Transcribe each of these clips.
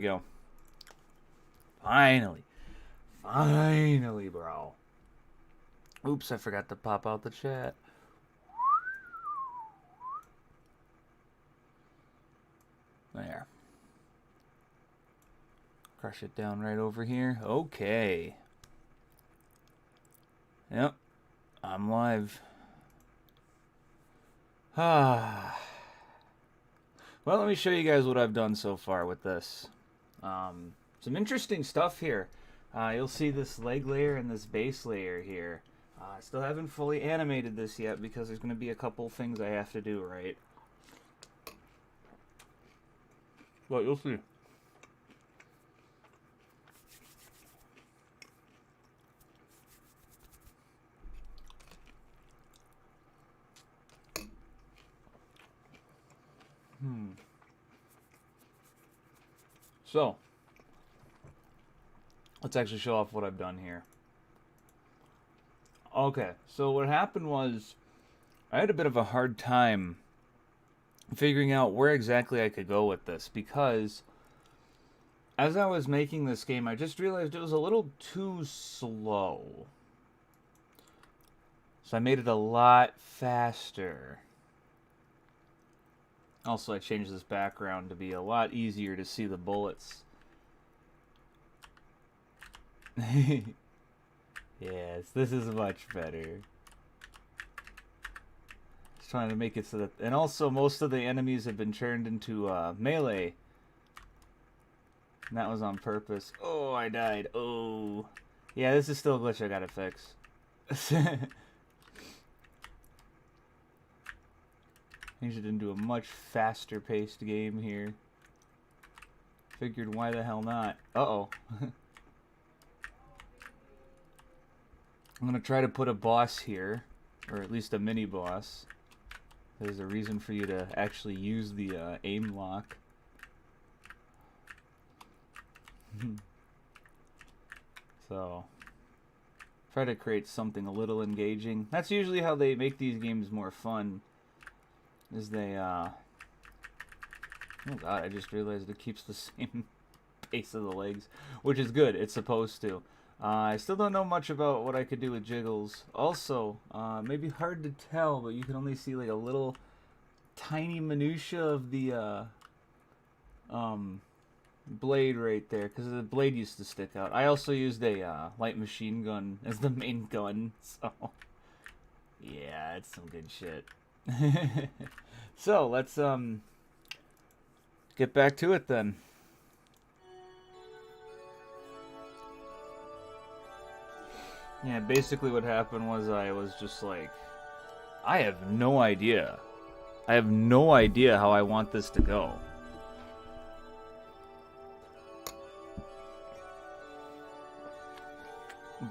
you go. Finally. Finally, bro. Oops, I forgot to pop out the chat. There. Crush it down right over here. Okay. Yep. I'm live. Well, let me show you guys what I've done so far with this. Some interesting stuff here. You'll see this leg layer and this base layer here. I still haven't fully animated this yet because there's going to be a couple things I have to do, right? Well, you'll see. So, let's actually show off what I've done here. Okay, so what happened was I had a bit of a hard time figuring out where exactly I could go with this because as I was making this game, I just realized it was a little too slow. So I made it a lot faster. Also, I changed this background to be a lot easier to see the bullets. Yes, this is much better. Just trying to make it so that... And also, most of the enemies have been turned into melee. And that was on purpose. Oh, I died. Oh. Yeah, this is still a glitch I gotta fix. Changed it into a much faster paced game here. Figured why the hell not. Uh-oh. I'm gonna try to put a boss here, or at least a mini boss. There's a reason for you to actually use the aim lock. So, try to create something a little engaging. That's usually how they make these games more fun. Is they oh god, I just realized it keeps the same pace of the legs, which is good. It's supposed to. I still don't know much about what I could do with jiggles. Also, maybe hard to tell, but you can only see like a little tiny minutia of the blade right there, because the blade used to stick out. I also used a light machine gun as the main gun, so yeah, it's some good shit. So let's get back to it then. Yeah, basically what happened was I was just like, I have no idea. I have no idea how I want this to go.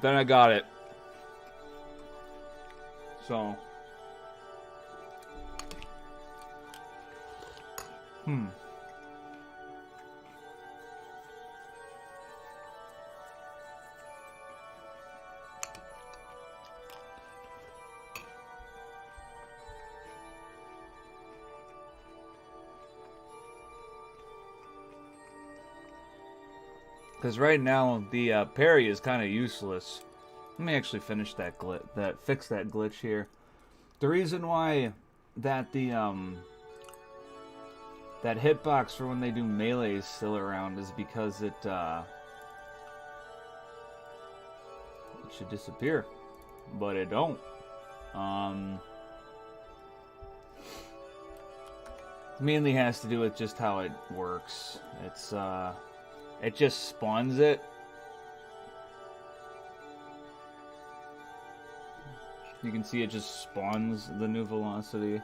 Then I got it. So. Because right now the parry is kind of useless. Let me actually finish that fix that glitch here. The reason why that that hitbox for when they do melee is still around is because it should disappear, but it don't. Mainly has to do with just how it works. It's it just spawns it. You can see it just spawns the new velocity.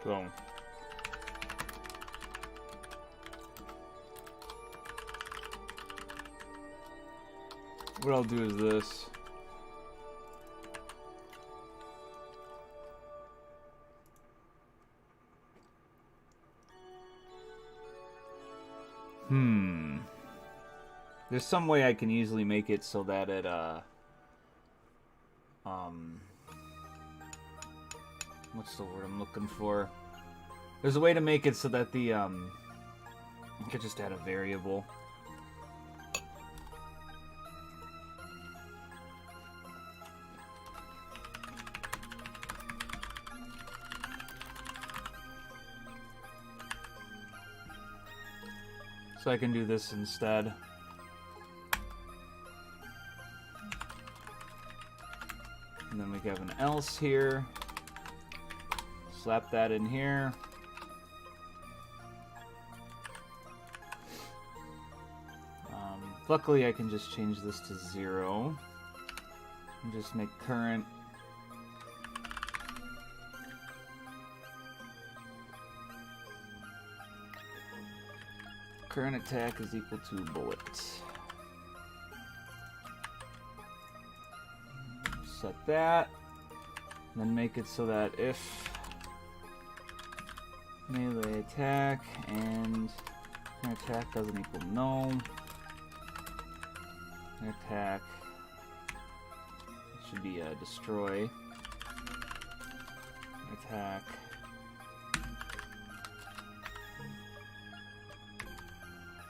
So what I'll do is this. There's some way I can easily make it so that it what's the word I'm looking for? There's a way to make it so that the you could just add a variable. So I can do this instead. And then we have an else here. Slap that in here. Luckily, I can just change this to 0. And just make current. Current attack is equal to bullet. Set that. And then make it so that if melee attack and current attack doesn't equal no. Attack should be destroy. Attack.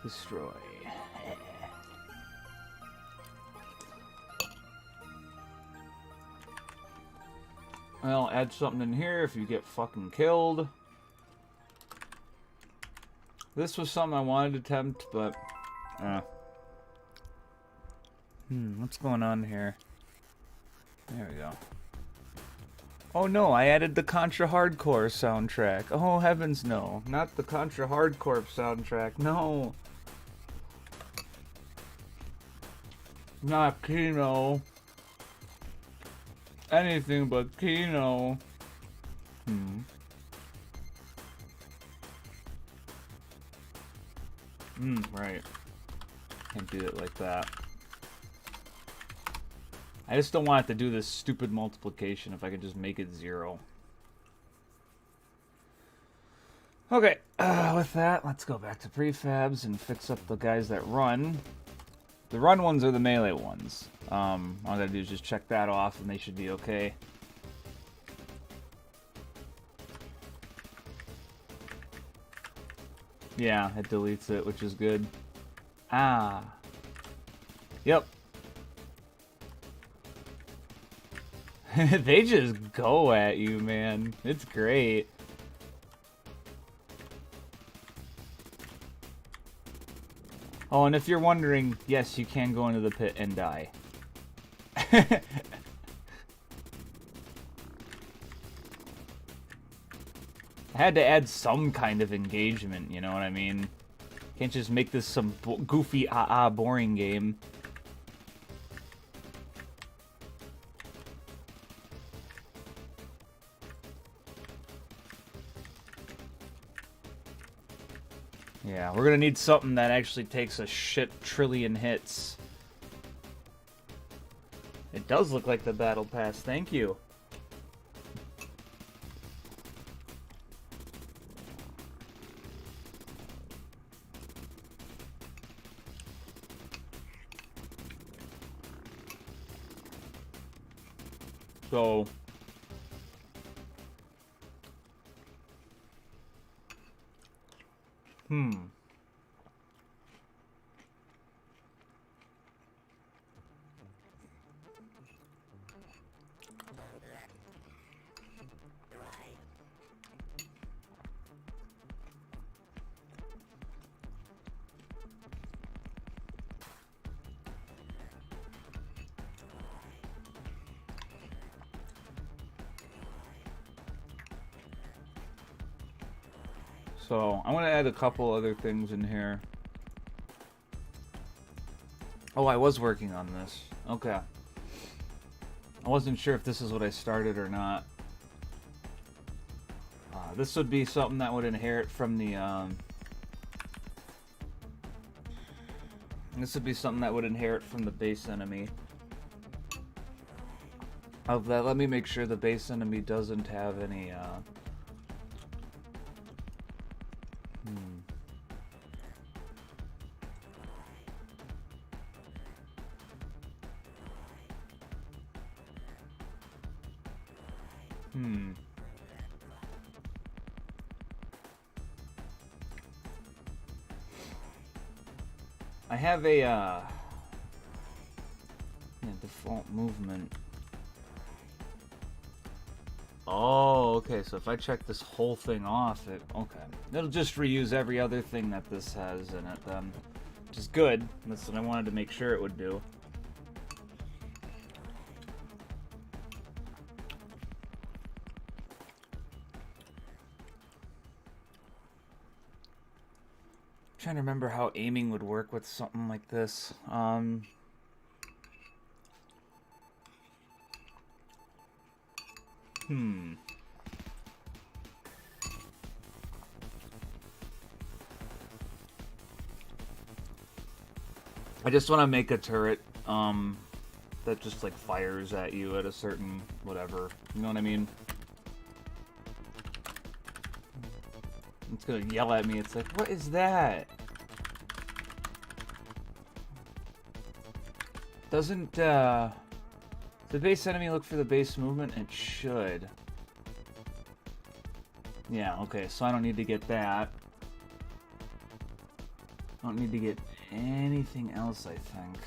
Destroy. Well, add something in here if you get fucking killed. This was something I wanted to attempt, but what's going on here? There we go. Oh no, I added the Contra Hardcore soundtrack. Oh heavens no, not the Contra Hardcore soundtrack, no. Not Kino. Anything but Kino. Right. Can't do it like that. I just don't want it to do this stupid multiplication if I could just make it 0. Okay, with that, let's go back to prefabs and fix up the guys that run. The run ones are the melee ones. All I gotta do is just check that off and they should be okay. Yeah, it deletes it, which is good. Ah. Yep. They just go at you, man. It's great. Oh, and if you're wondering, yes, you can go into the pit and die. I had to add some kind of engagement, you know what I mean? Can't just make this some goofy, boring game. Yeah, we're gonna need something that actually takes a shit trillion hits. It does look like the battle pass, thank you. So... So, I'm going to add a couple other things in here. Oh, I was working on this. Okay. I wasn't sure if this is what I started or not. This would be something that would inherit from the, This would be something that would inherit from the base enemy. Of that, let me make sure the base enemy doesn't have any, I have a default movement. Oh, okay, so if I check this whole thing off, it'll just reuse every other thing that this has in it then, which is good. That's what I wanted to make sure it would do. I'm trying to remember how aiming would work with something like this. I just want to make a turret that just like fires at you at a certain whatever. You know what I mean? It's gonna yell at me. It's like, what is that? Doesn't the base enemy look for the base movement? It should. Yeah, okay, so I don't need to get that. I don't need to get anything else, I think.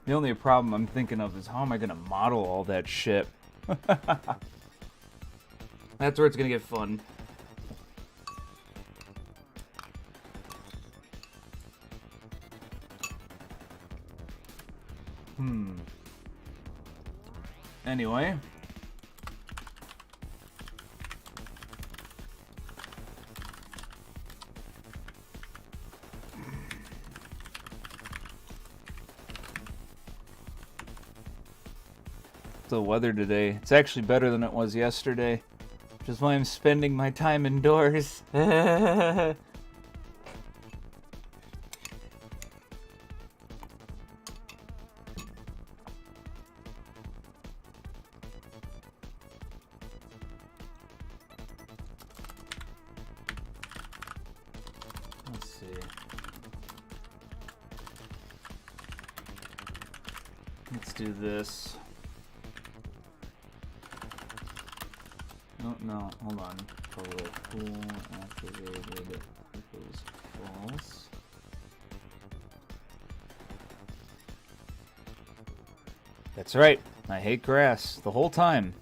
The only problem I'm thinking of is how am I gonna model all that shit? That's where it's gonna get fun. Anyway. The weather today, it's actually better than it was yesterday, which is why I'm spending my time indoors. Let's see. Let's do this. No, hold on. Color pool activated equals false. That's right. I hate grass the whole time.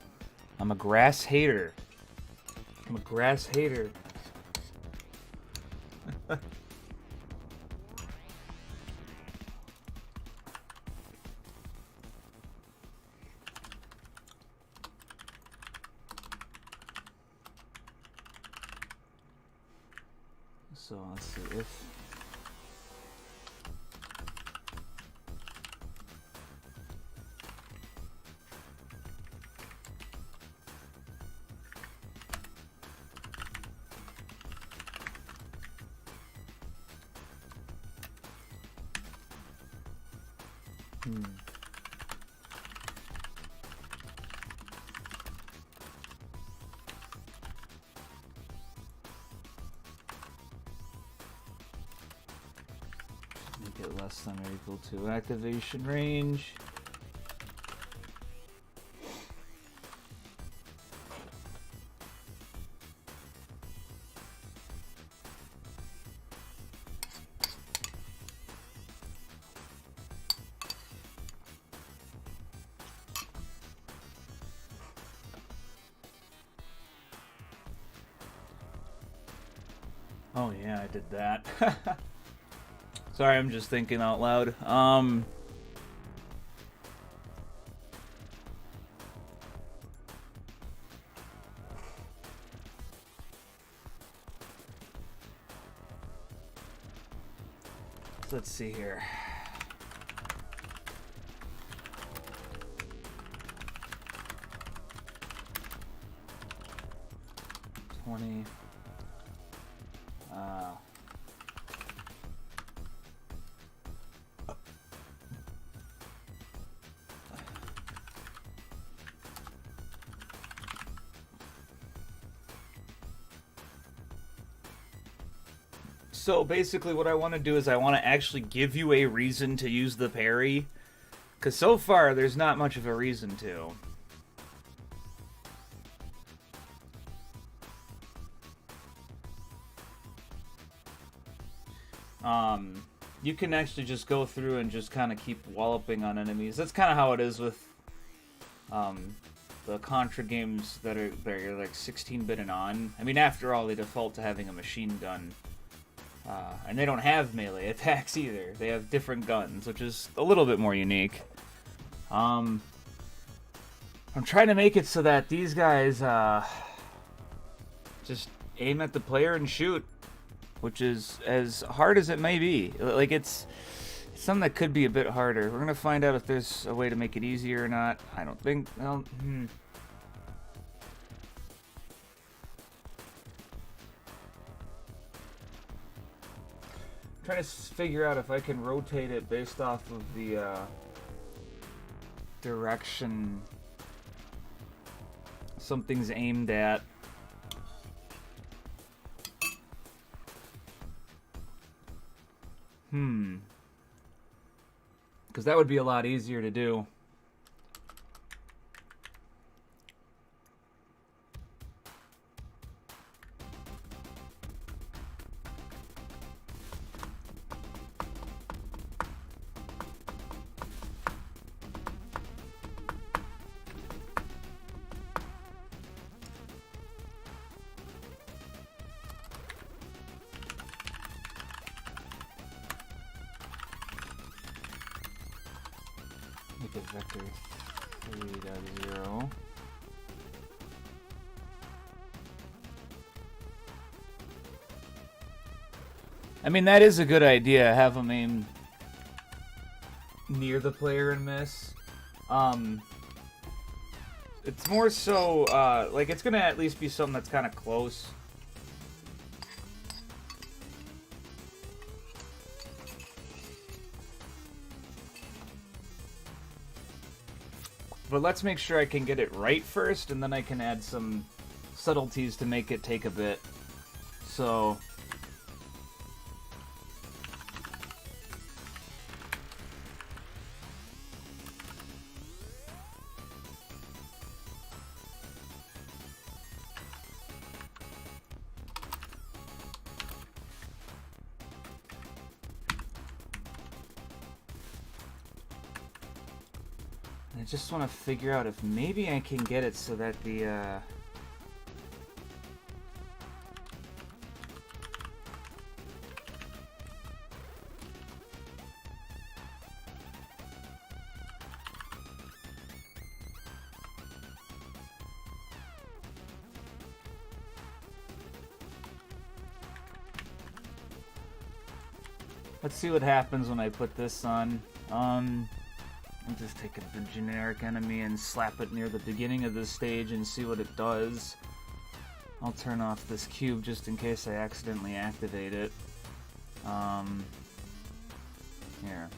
I'm a grass hater. I'm a grass hater. So let's see if make it less than or equal to activation range. Oh yeah, I did that. Sorry, I'm just thinking out loud. Let's see here. So basically what I want to do is I want to actually give you a reason to use the parry Because so far, there's not much of a reason to. You can actually just go through and just kind of keep walloping on enemies. That's kind of how it is with the Contra games that are like 16-bit and on. I mean, after all, they default to having a machine gun. And they don't have melee attacks either. They have different guns, which is a little bit more unique. I'm trying to make it so that these guys just aim at the player and shoot, which is as hard as it may be. Like, it's something that could be a bit harder. We're gonna find out if there's a way to make it easier or not. I don't think. Well, Trying to figure out if I can rotate it based off of the direction something's aimed at. Because that would be a lot easier to do. Make it vector 3.0. I mean, that is a good idea. Have them aim near the player and miss. It's more so, like, it's gonna at least be something that's kind of close. But let's make sure I can get it right first, and then I can add some subtleties to make it take a bit. So... I just want to figure out if maybe I can get it so that the, let's see what happens when I put this on. I'll just take a generic enemy and slap it near the beginning of the stage and see what it does. I'll turn off this cube just in case I accidentally activate it. Here.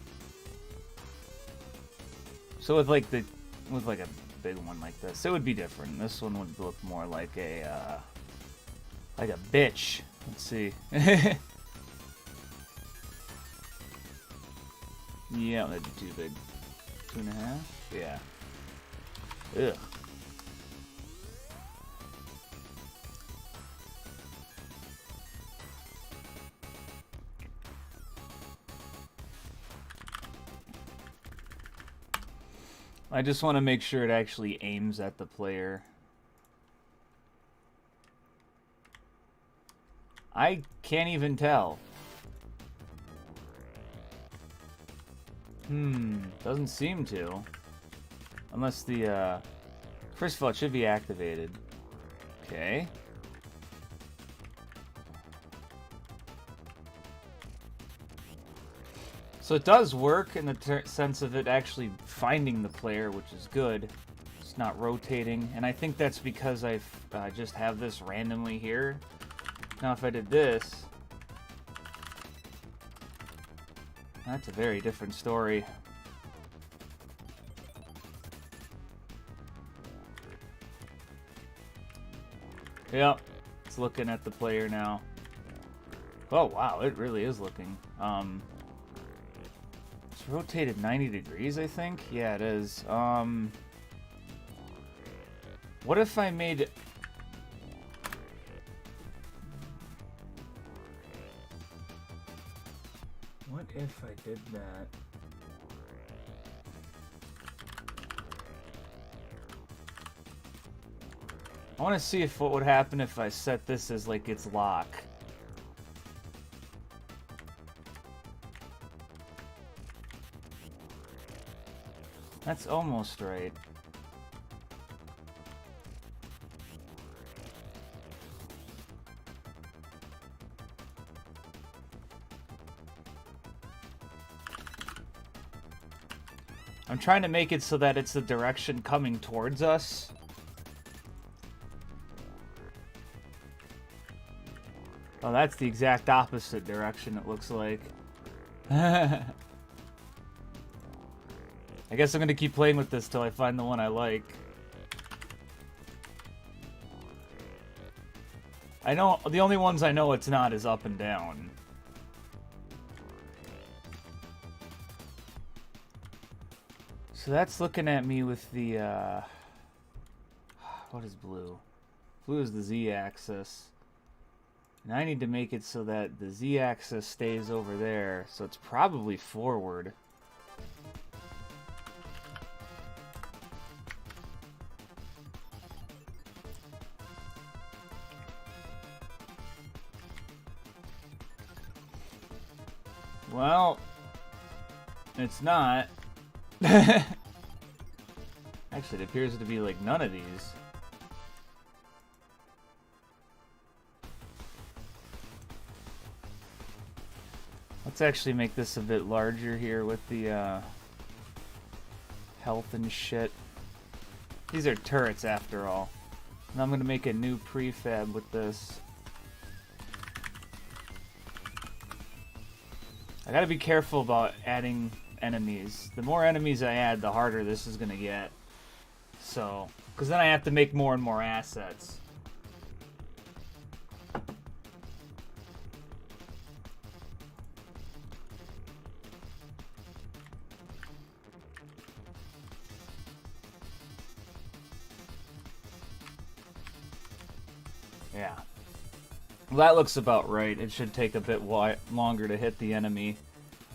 So with like a big one like this, it would be different. This one would look more like a bitch. Let's see. Yeah, that'd be too big. 2.5? Yeah. Ugh. I just want to make sure it actually aims at the player. I can't even tell. Doesn't seem to. Unless the, first of all, it should be activated. Okay. So it does work in the sense of it actually finding the player, which is good. It's not rotating, and I think that's because I've just have this randomly here. Now if I did this, that's a very different story. Yep, it's looking at the player now. Oh wow, it really is looking. It's rotated 90 degrees, I think? Yeah, it is. What if I made... What if I did that? I want to see if what would happen if I set this as like its lock. That's almost right. I'm trying to make it so that it's the direction coming towards us. Oh, that's the exact opposite direction, it looks like. I guess I'm gonna keep playing with this till I find the one I like. I know, the only ones I know it's not is up and down. So that's looking at me with the, what is blue? Blue is the Z-axis. And I need to make it so that the Z-axis stays over there, so it's probably forward. Well, it's not. Actually, it appears to be like none of these. Let's actually make this a bit larger here with the health and shit. These are turrets after all. And I'm going to make a new prefab with this. I gotta be careful about adding enemies. The more enemies I add, the harder this is gonna get. So, because then I have to make more and more assets. Yeah. Well, that looks about right. It should take a bit longer to hit the enemy.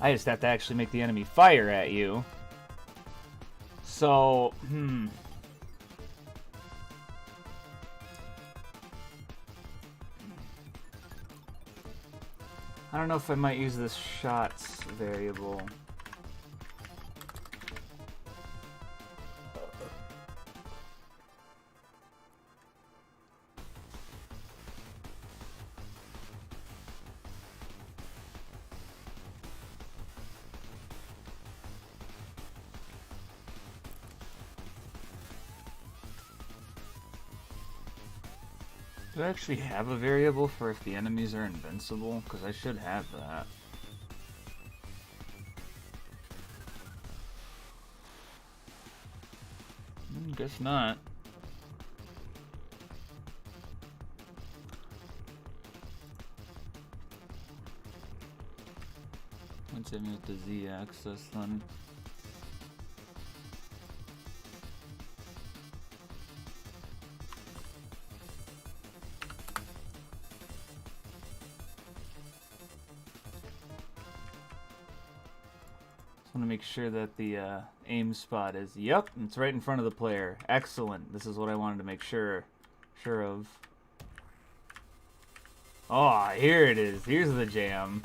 I just have to actually make the enemy fire at you. So, I don't know if I might use this shots variable. Do I actually have a variable for if the enemies are invincible? Because I should have that. Guess not. Let's hit me with the Z-axis then. Want to make sure that the aim spot is, yep, it's right in front of the player. Excellent. This is what I wanted to make sure of. Oh, here it is. Here's the jam.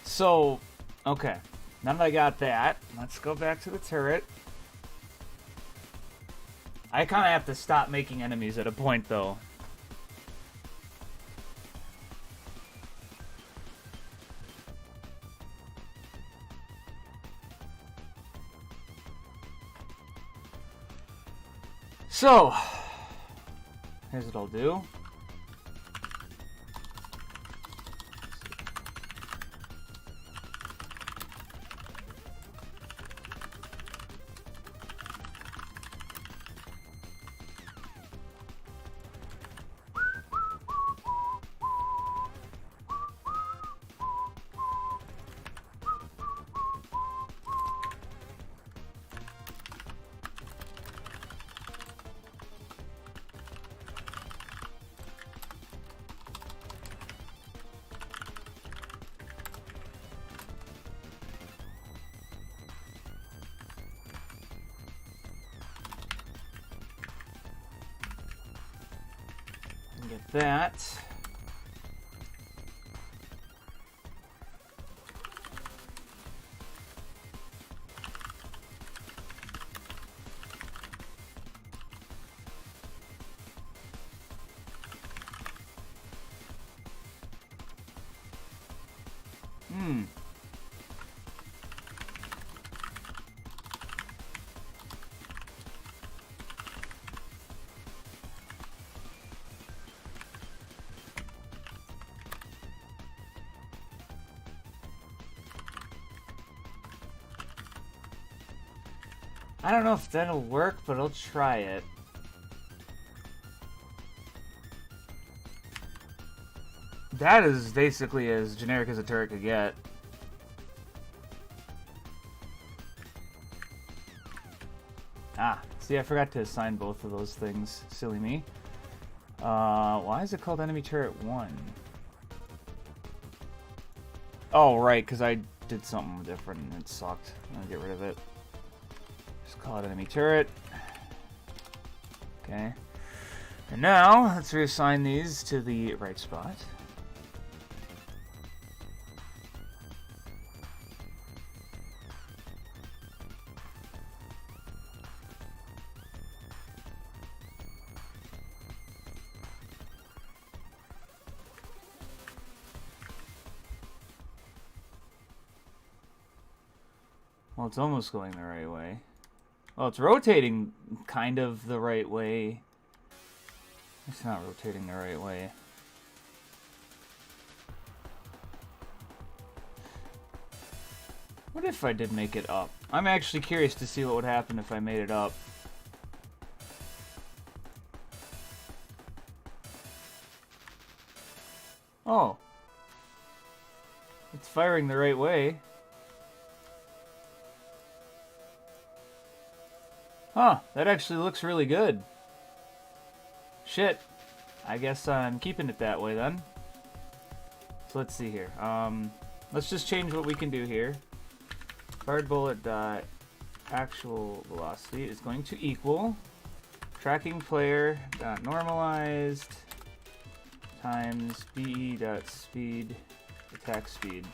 So, okay. Now that I got that, let's go back to the turret. I kind of have to stop making enemies at a point, though. So, here's what I'll do. Get that. I don't know if that'll work, but I'll try it. That is basically as generic as a turret could get. Ah, see, I forgot to assign both of those things. Silly me. Why is it called enemy turret 1? Oh, right, because I did something different and it sucked. I'm gonna get rid of it. Just call it enemy turret. Okay. And now, let's reassign these to the right spot. Well, it's almost going the right way. Well, it's rotating kind of the right way. It's not rotating the right way. What if I did make it up? I'm actually curious to see what would happen if I made it up. Oh. It's firing the right way. Huh, that actually looks really good. Shit. I guess I'm keeping it that way then. So let's see here. Let's just change what we can do here. Fired bullet dot actual velocity is going to equal tracking player dot normalized times be dot speed attack speed.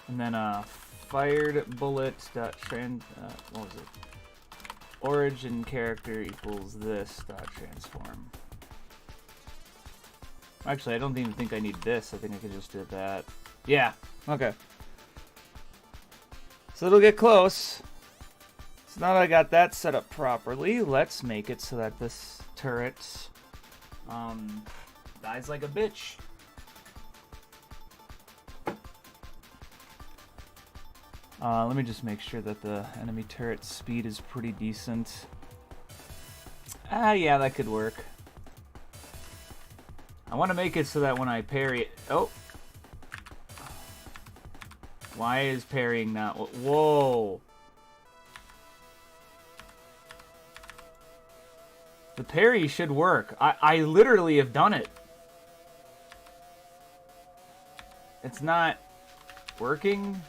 And then fired bullet dot what was it? Origin character equals this dot transform. Actually, I don't even think I need this. I think I could just do that. Yeah. Okay. So it'll get close. So now that I got that set up properly, let's make it so that this turret dies like a bitch. Let me just make sure that the enemy turret speed is pretty decent. Yeah, that could work. I want to make it so that when I parry... Oh! Why is parrying not... Whoa! The parry should work. I literally have done it. It's not working.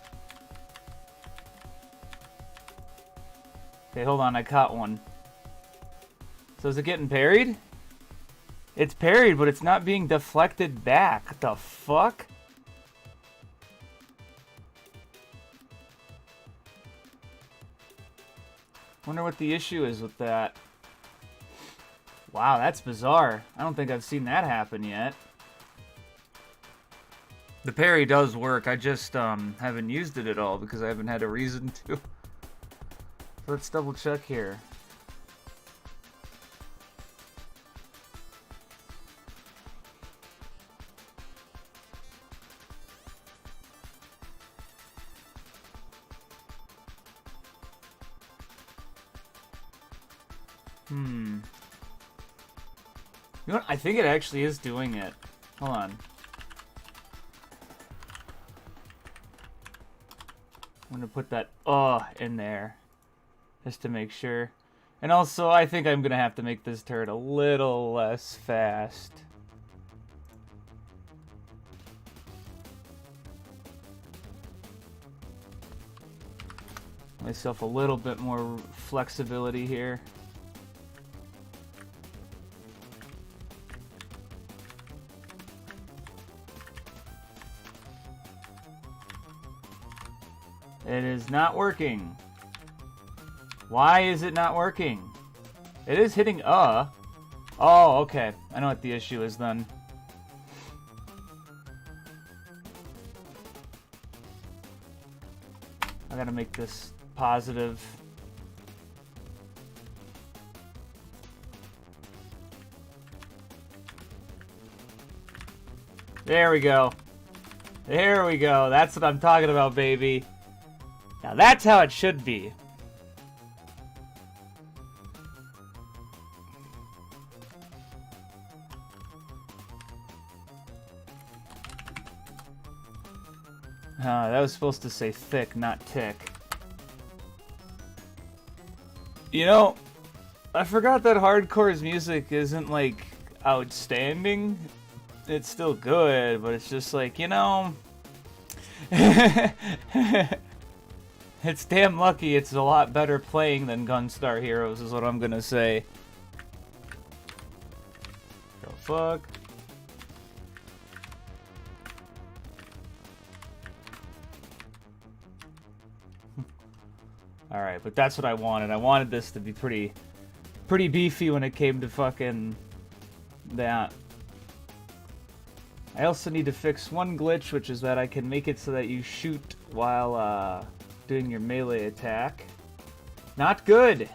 Okay, hold on, I caught one. So is it getting parried? It's parried, but it's not being deflected back. What the fuck? Wonder what the issue is with that. Wow, that's bizarre. I don't think I've seen that happen yet. The parry does work. I just haven't used it at all because I haven't had a reason to. Let's double check here. You know what? I think it actually is doing it. Hold on. I'm gonna put that in there. Just to make sure. And also, I think I'm gonna have to make this turret a little less fast. myself a little bit more flexibility here. It is not working. Why is it not working? It is hitting Oh, okay. I know what the issue is then. I gotta make this positive. There we go. There we go. That's what I'm talking about, baby. Now that's how it should be. That was supposed to say thick, not tick. You know, I forgot that hardcore's music isn't, like, outstanding. It's still good, but it's just like, you know... It's damn lucky it's a lot better playing than Gunstar Heroes, is what I'm gonna say. Oh, fuck. Alright, but that's what I wanted. I wanted this to be pretty beefy when it came to fucking that. I also need to fix one glitch, which is that I can make it so that you shoot while doing your melee attack. Not good!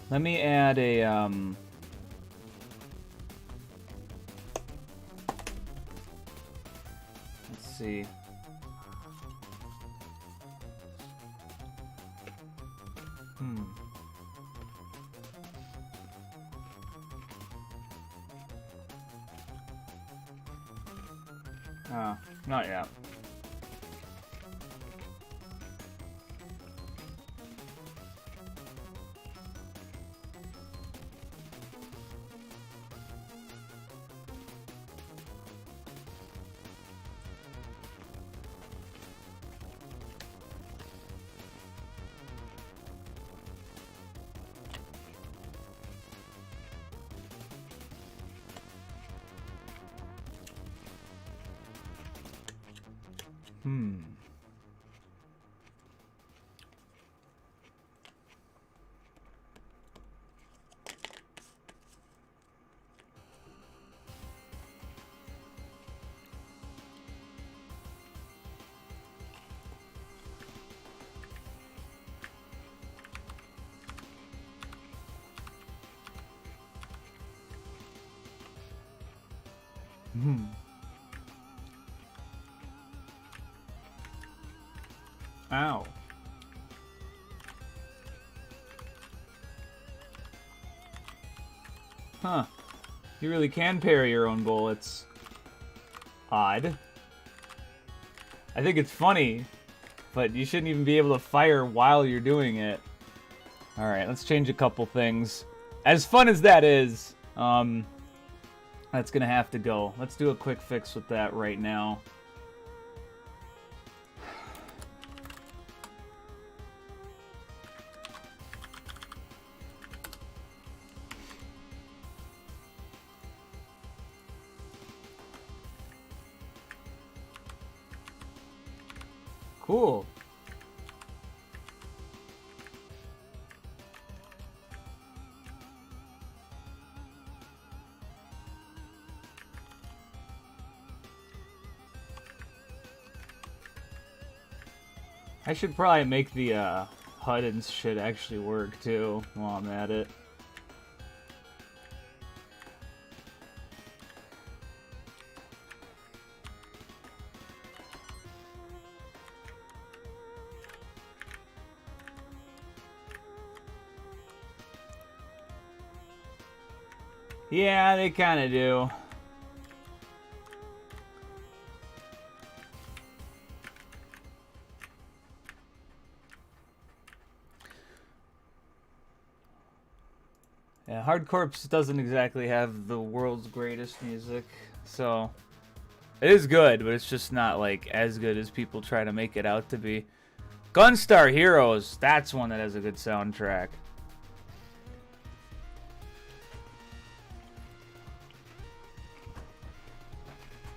Let me add a, let's see. Oh, not yet. Ow. Huh. You really can parry your own bullets. Odd. I think it's funny, but you shouldn't even be able to fire while you're doing it. Alright, let's change a couple things. As fun as that is, that's gonna have to go. Let's do a quick fix with that right now. Cool. I should probably make the HUD and shit actually work too while I'm at it. Yeah, they kind of do. Yeah, Hard Corpse doesn't exactly have the world's greatest music, so it is good, but it's just not like as good as people try to make it out to be. Gunstar Heroes, that's one that has a good soundtrack.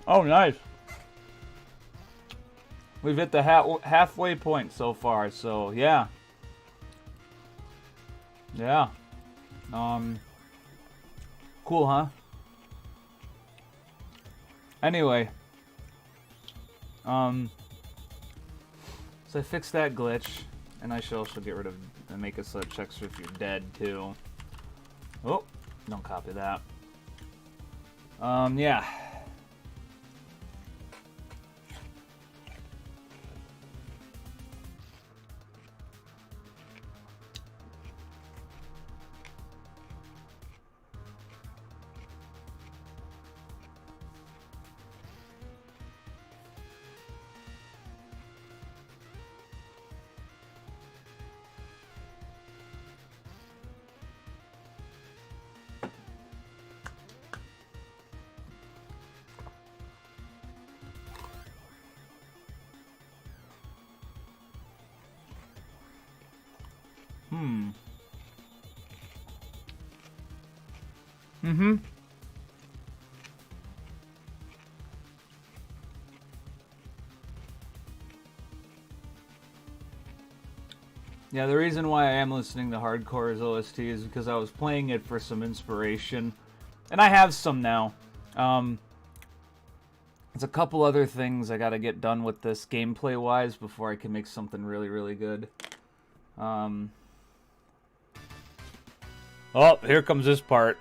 Oh, nice. We've hit the halfway point so far, so yeah. Yeah. Cool, huh? Anyway. So I fixed that glitch, and I should also get rid of and make it so it checks if you're dead too. Oh, don't copy that. Yeah. Mm-hmm. Yeah, the reason why I am listening to Hardcore as OST is because I was playing it for some inspiration. And I have some now. There's a couple other things I gotta get done with this gameplay-wise before I can make something really, really good. Oh, here comes this part.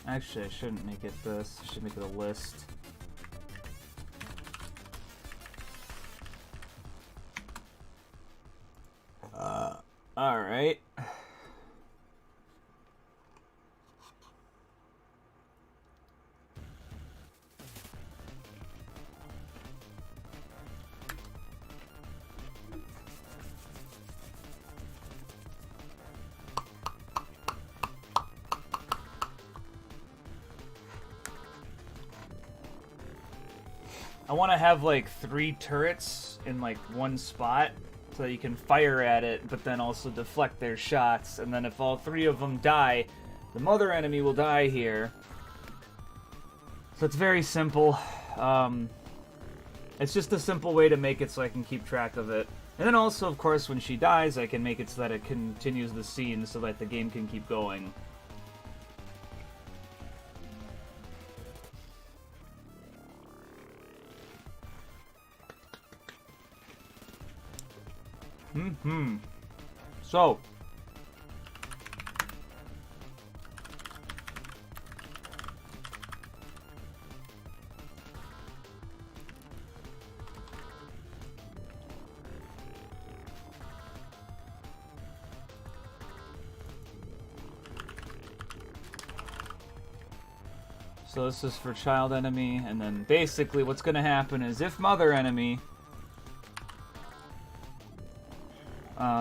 Actually, I shouldn't make it this. I should make it a list. Alright. I want to have like 3 turrets in like one spot so that you can fire at it, but then also deflect their shots. And then if all 3 of them die, the mother enemy will die here. So it's very simple. It's just a simple way to make it so I can keep track of it. And then also, of course, when she dies, I can make it so that it continues the scene so that the game can keep going. So, So this is for child enemy, and then basically what's going to happen is if mother enemy...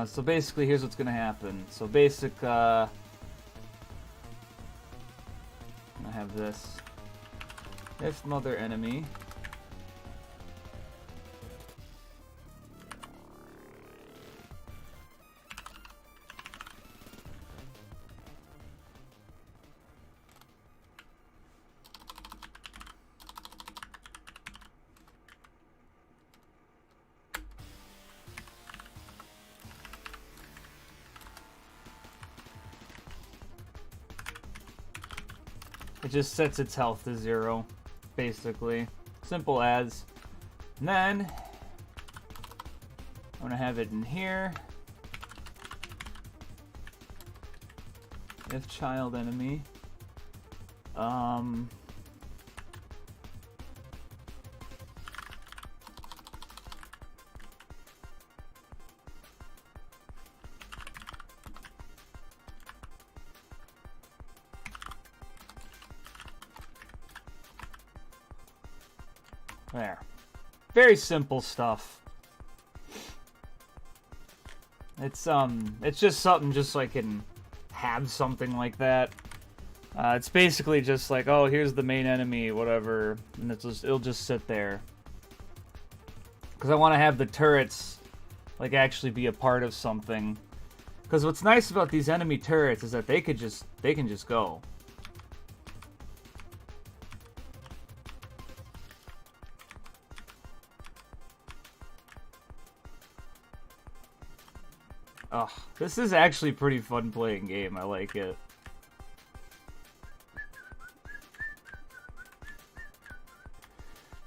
so basically here's what's going to happen. So basic... I have this. If mother enemy... It just sets its health to 0, basically. Simple as. And then, I'm going to have it in here. If child enemy. There. Very simple stuff. It's just something just so I can have something like that. It's basically just like, oh, here's the main enemy, whatever, and it'll just sit there. Because I want to have the turrets like actually be a part of something. Because what's nice about these enemy turrets is that they can just go. Oh, this is actually a pretty fun playing game. I like it.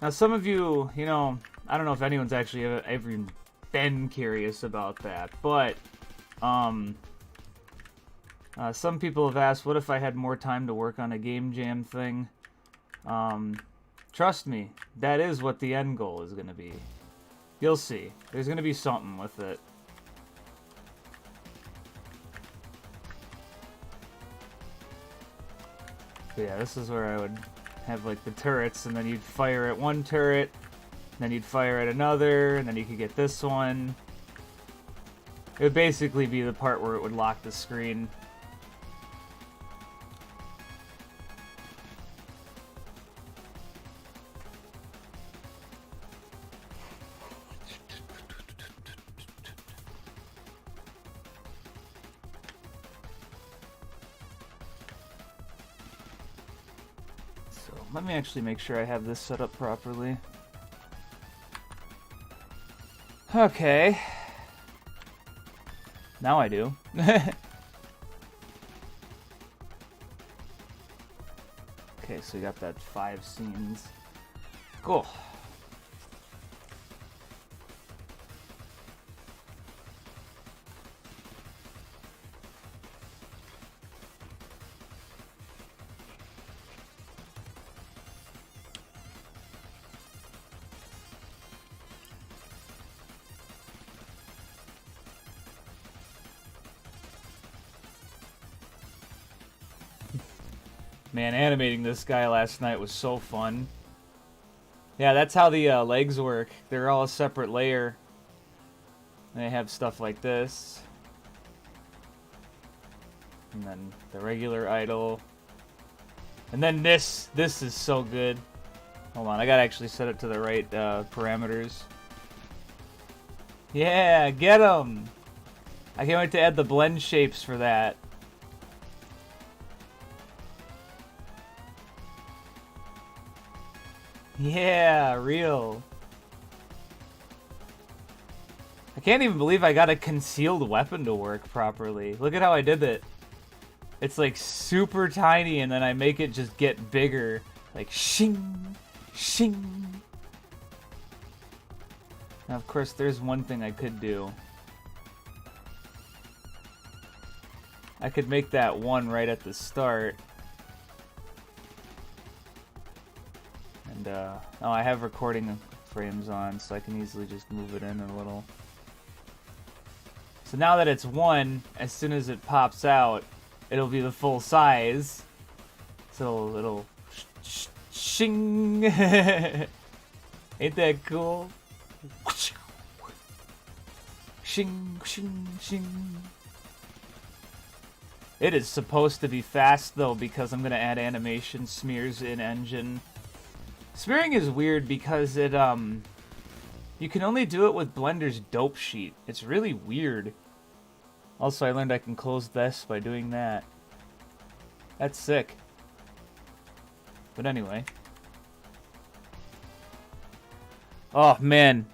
Now, some of you, you know, I don't know if anyone's actually ever been curious about that, but some people have asked, what if I had more time to work on a game jam thing? Trust me, that is what the end goal is going to be. You'll see. There's going to be something with it. But yeah, this is where I would have like the turrets, and then you'd fire at one turret, then you'd fire at another, and then you could get this one. It would basically be the part where it would lock the screen. Let me actually make sure I have this set up properly. Okay. Now I do. Okay, so we got that 5 scenes. Cool. Man, animating this guy last night was so fun. Yeah, that's how the legs work. They're all a separate layer. They have stuff like this. And then the regular idle. And then this is so good. Hold on, I gotta actually set it to the right parameters. Yeah, get them! I can't wait to add the blend shapes for that. Yeah, real. I can't even believe I got a concealed weapon to work properly. Look at how I did it. It's like super tiny, and then I make it just get bigger. Like shing, shing. Now, of course, there's one thing I could do. I could make that one right at the start. And, oh, I have recording frames on, so I can easily just move it in a little. So now that it's 1, as soon as it pops out, it'll be the full size. So it'll Shing! Ain't that cool? Shing, shing, shing. It is supposed to be fast though because I'm gonna add animation smears in engine. Smearing is weird because it you can only do it with Blender's dope sheet. It's really weird. Also, I learned I can close this by doing that. That's sick. But anyway. Oh man.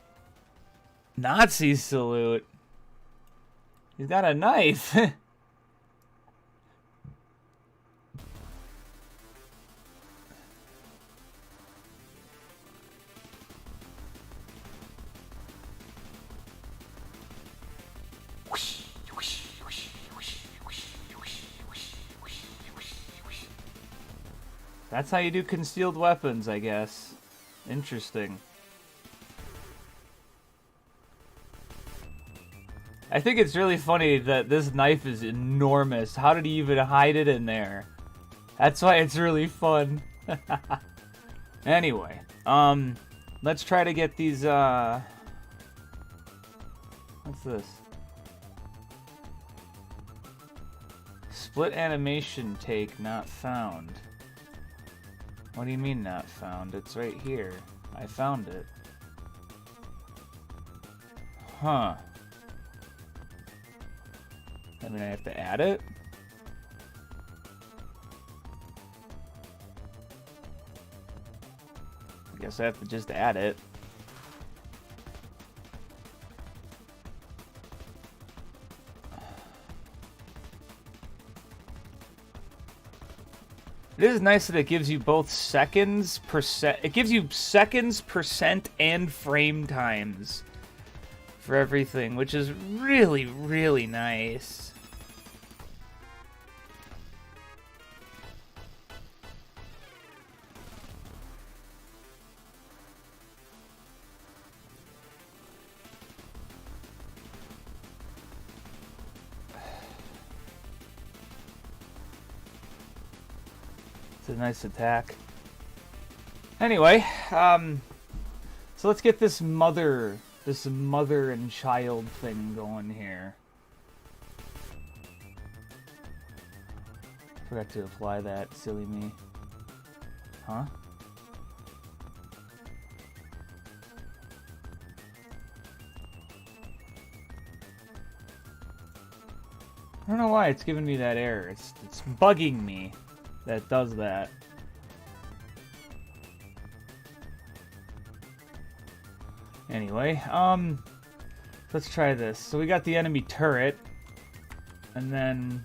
Nazi salute. He's got a knife. That's how you do concealed weapons, I guess. Interesting. I think it's really funny that this knife is enormous. How did he even hide it in there? That's why it's really fun. Anyway, let's try to get these, what's this? Split animation take not found. What do you mean not found? It's right here. I found it. Huh. I mean, I have to add it? I guess I have to just add it. It is nice that it gives you both seconds, percent. It gives you seconds, percent, and frame times for everything, which is really, really nice. It's a nice attack. Anyway, so let's get this mother and child thing going here. Forgot to apply that, silly me. Huh? I don't know why it's giving me that error. It's bugging me that does that. Anyway, let's try this. So we got the enemy turret, and then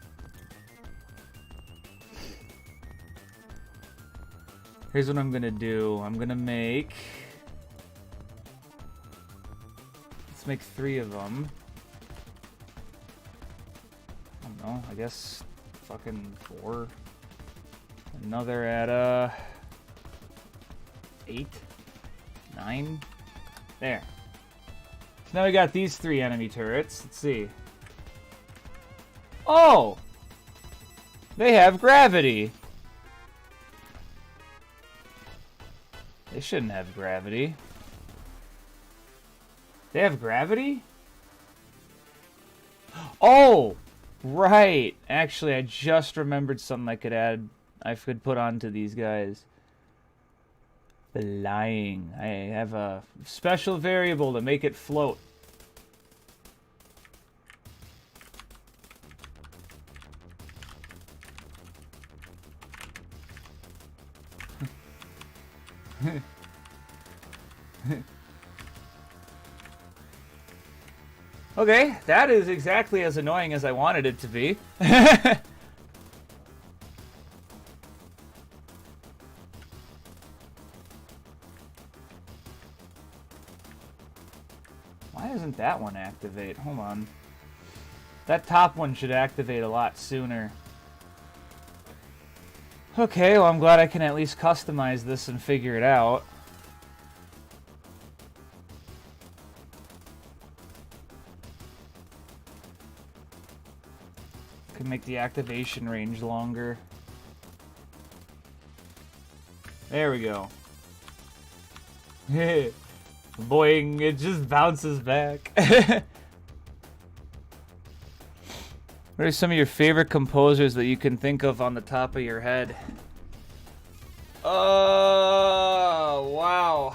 here's what I'm gonna do. I'm gonna make, let's make 3 of them. I don't know, I guess fucking 4. Another at 8, 9. There. So now we got these 3 enemy turrets. Let's see. Oh! They have gravity. They shouldn't have gravity. They have gravity? Oh! Right. Actually, I just remembered something I could put onto these guys. Flying. I have a special variable to make it float. Okay, that is exactly as annoying as I wanted it to be. Why doesn't that one activate? Hold on. That top one should activate a lot sooner. Okay, well I'm glad I can at least customize this and figure it out. Can make the activation range longer. There we go. Boing, it just bounces back. What are some of your favorite composers that you can think of on the top of your head? Oh, wow.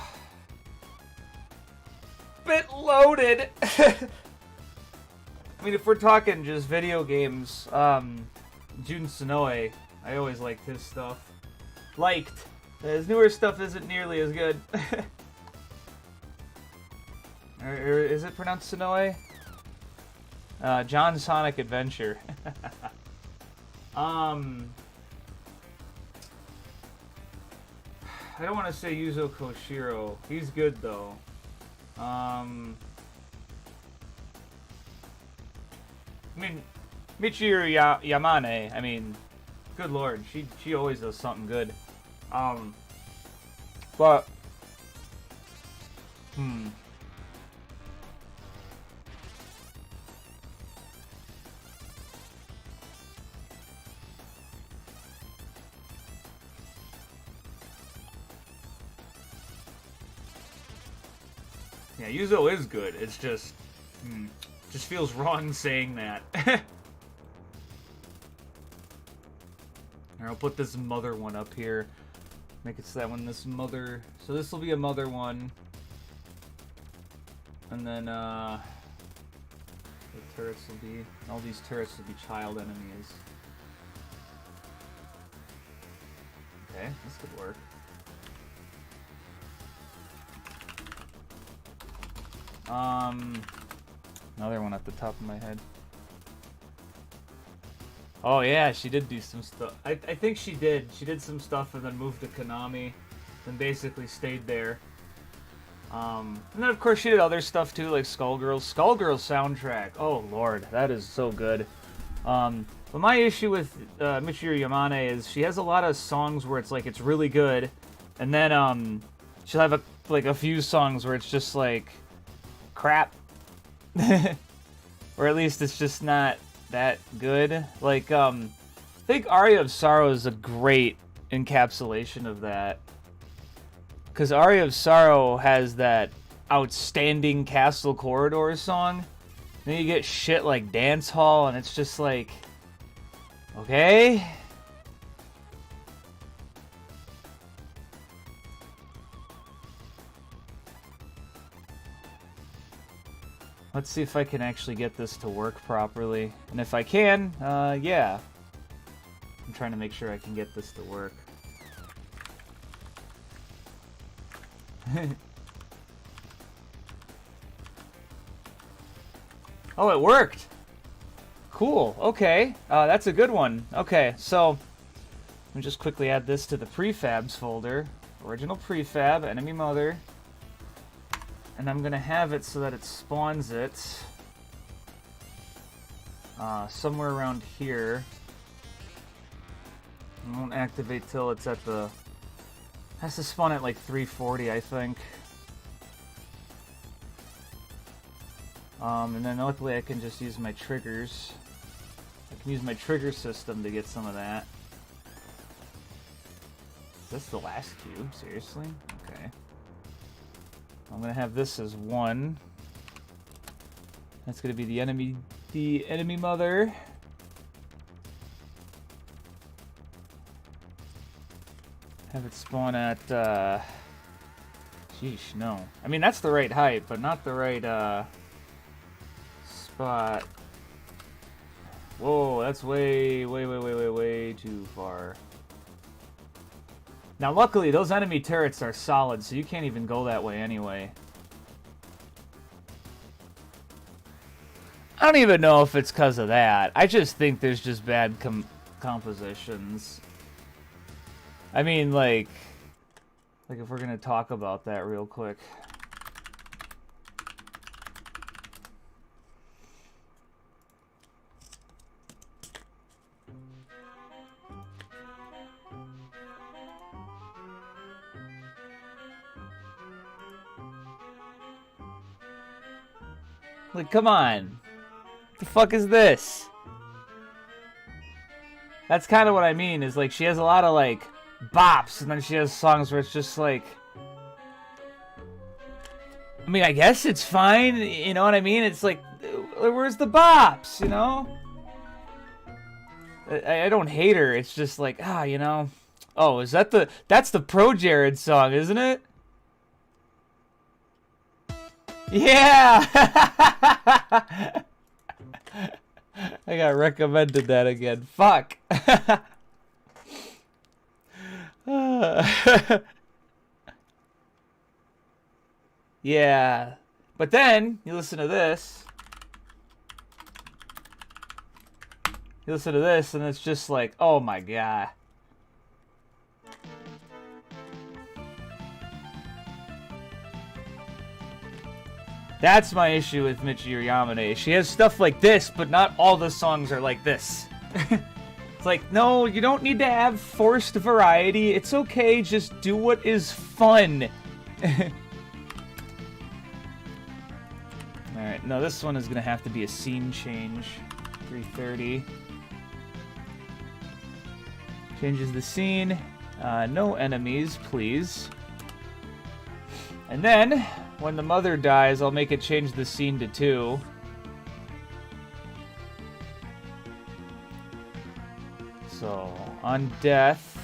Bit loaded. I mean, if we're talking just video games, Jun Sonoe, I always liked his stuff. His newer stuff isn't nearly as good. or is it pronounced Sonoe? John Sonic Adventure. I don't want to say Yuzo Koshiro. He's good though. I mean, Michiru Yamane. I mean, good lord, she always does something good. But yeah, Yuzo is good. It's just feels wrong saying that. Here, I'll put this mother one up here. Make it so that one, this mother. So this will be a mother one. And then, the turrets will be, all these turrets will be child enemies. Okay, this could work. Another one at the top of my head. Oh yeah, she did do some stuff. I think she did. She did some stuff and then moved to Konami, and basically stayed there. And then of course she did other stuff too, like Skullgirls. Skullgirls soundtrack. Oh lord, that is so good. But my issue with Michiru Yamane is she has a lot of songs where it's like it's really good, and then she'll have a few songs where it's just like crap. Or at least it's just not that good. Like, I think Aria of Sorrow is a great encapsulation of that. Because Aria of Sorrow has that outstanding Castle Corridors song. Then you get shit like Dance Hall, and it's just like, okay. Let's see if I can actually get this to work properly. And if I can, yeah. I'm trying to make sure I can get this to work. Oh, it worked! Cool, okay. That's a good one. Okay, so let me just quickly add this to the prefabs folder. Original prefab, enemy mother. And I'm gonna have it so that it spawns it somewhere around here. It won't activate till it's at the... Has to spawn at like 340, I think. And then luckily I can just use my triggers. I can use my trigger system to get some of that. Is this the last cube? Seriously? Okay. I'm gonna have this as 1. That's gonna be the enemy mother. Have it spawn at sheesh, no. I mean that's the right height, but not the right spot. Whoa, that's way too far. Now, luckily, those enemy turrets are solid, so you can't even go that way anyway. I don't even know if it's because of that. I just think there's just bad compositions. I mean, like if we're going to talk about that real quick. Like, come on. What the fuck is this? That's kind of what I mean, is like she has a lot of like bops, and then she has songs where it's just like, I mean, I guess it's fine, you know what I mean? It's like, where's the bops, you know? I don't hate her, it's just like, you know. Oh, is that that's the Pro Jared song, isn't it? Yeah! I got recommended that again. Fuck. Yeah. But then, you listen to this. You listen to this, and it's just like, oh my god. That's my issue with Michiru Yamane. She has stuff like this, but not all the songs are like this. It's like, no, you don't need to have forced variety. It's okay, just do what is fun. Alright, no, this one is going to have to be a scene change. 330. Changes the scene. No enemies, please. And then, when the mother dies, I'll make it change the scene to 2. So, on death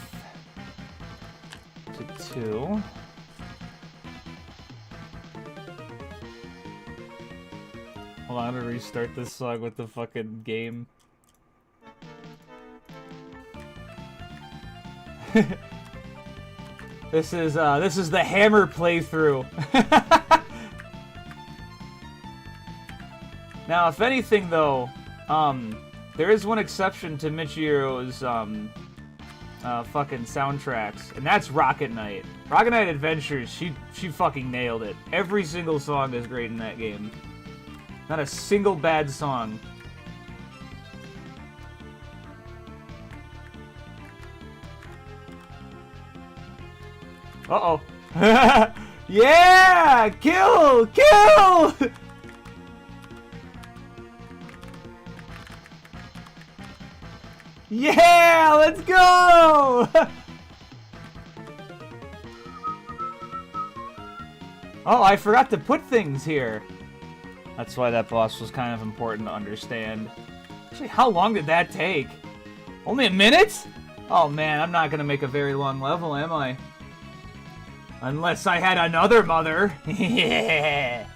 to 2. Hold on, I'm gonna restart this song with the fucking game. This is the Hammer playthrough. Now, if anything, though, there is one exception to Michiru's fucking soundtracks, and that's Rocket Knight. Rocket Knight Adventures, she fucking nailed it. Every single song is great in that game. Not a single bad song. Uh-oh. Yeah! Kill! Kill! Yeah! Let's go! Oh, I forgot to put things here. That's why that boss was kind of important to understand. Actually, how long did that take? Only a minute? Oh man, I'm not gonna make a very long level, am I? Unless I had another mother. Yeah.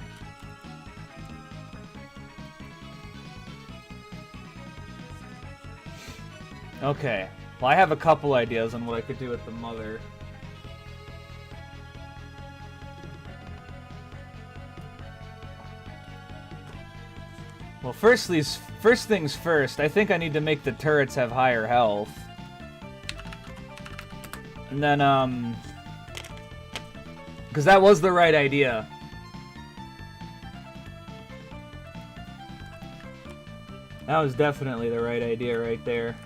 Okay. Well, I have a couple ideas on what I could do with the mother. Well, first things first, I think I need to make the turrets have higher health. And then, because that was the right idea. That was definitely the right idea right there.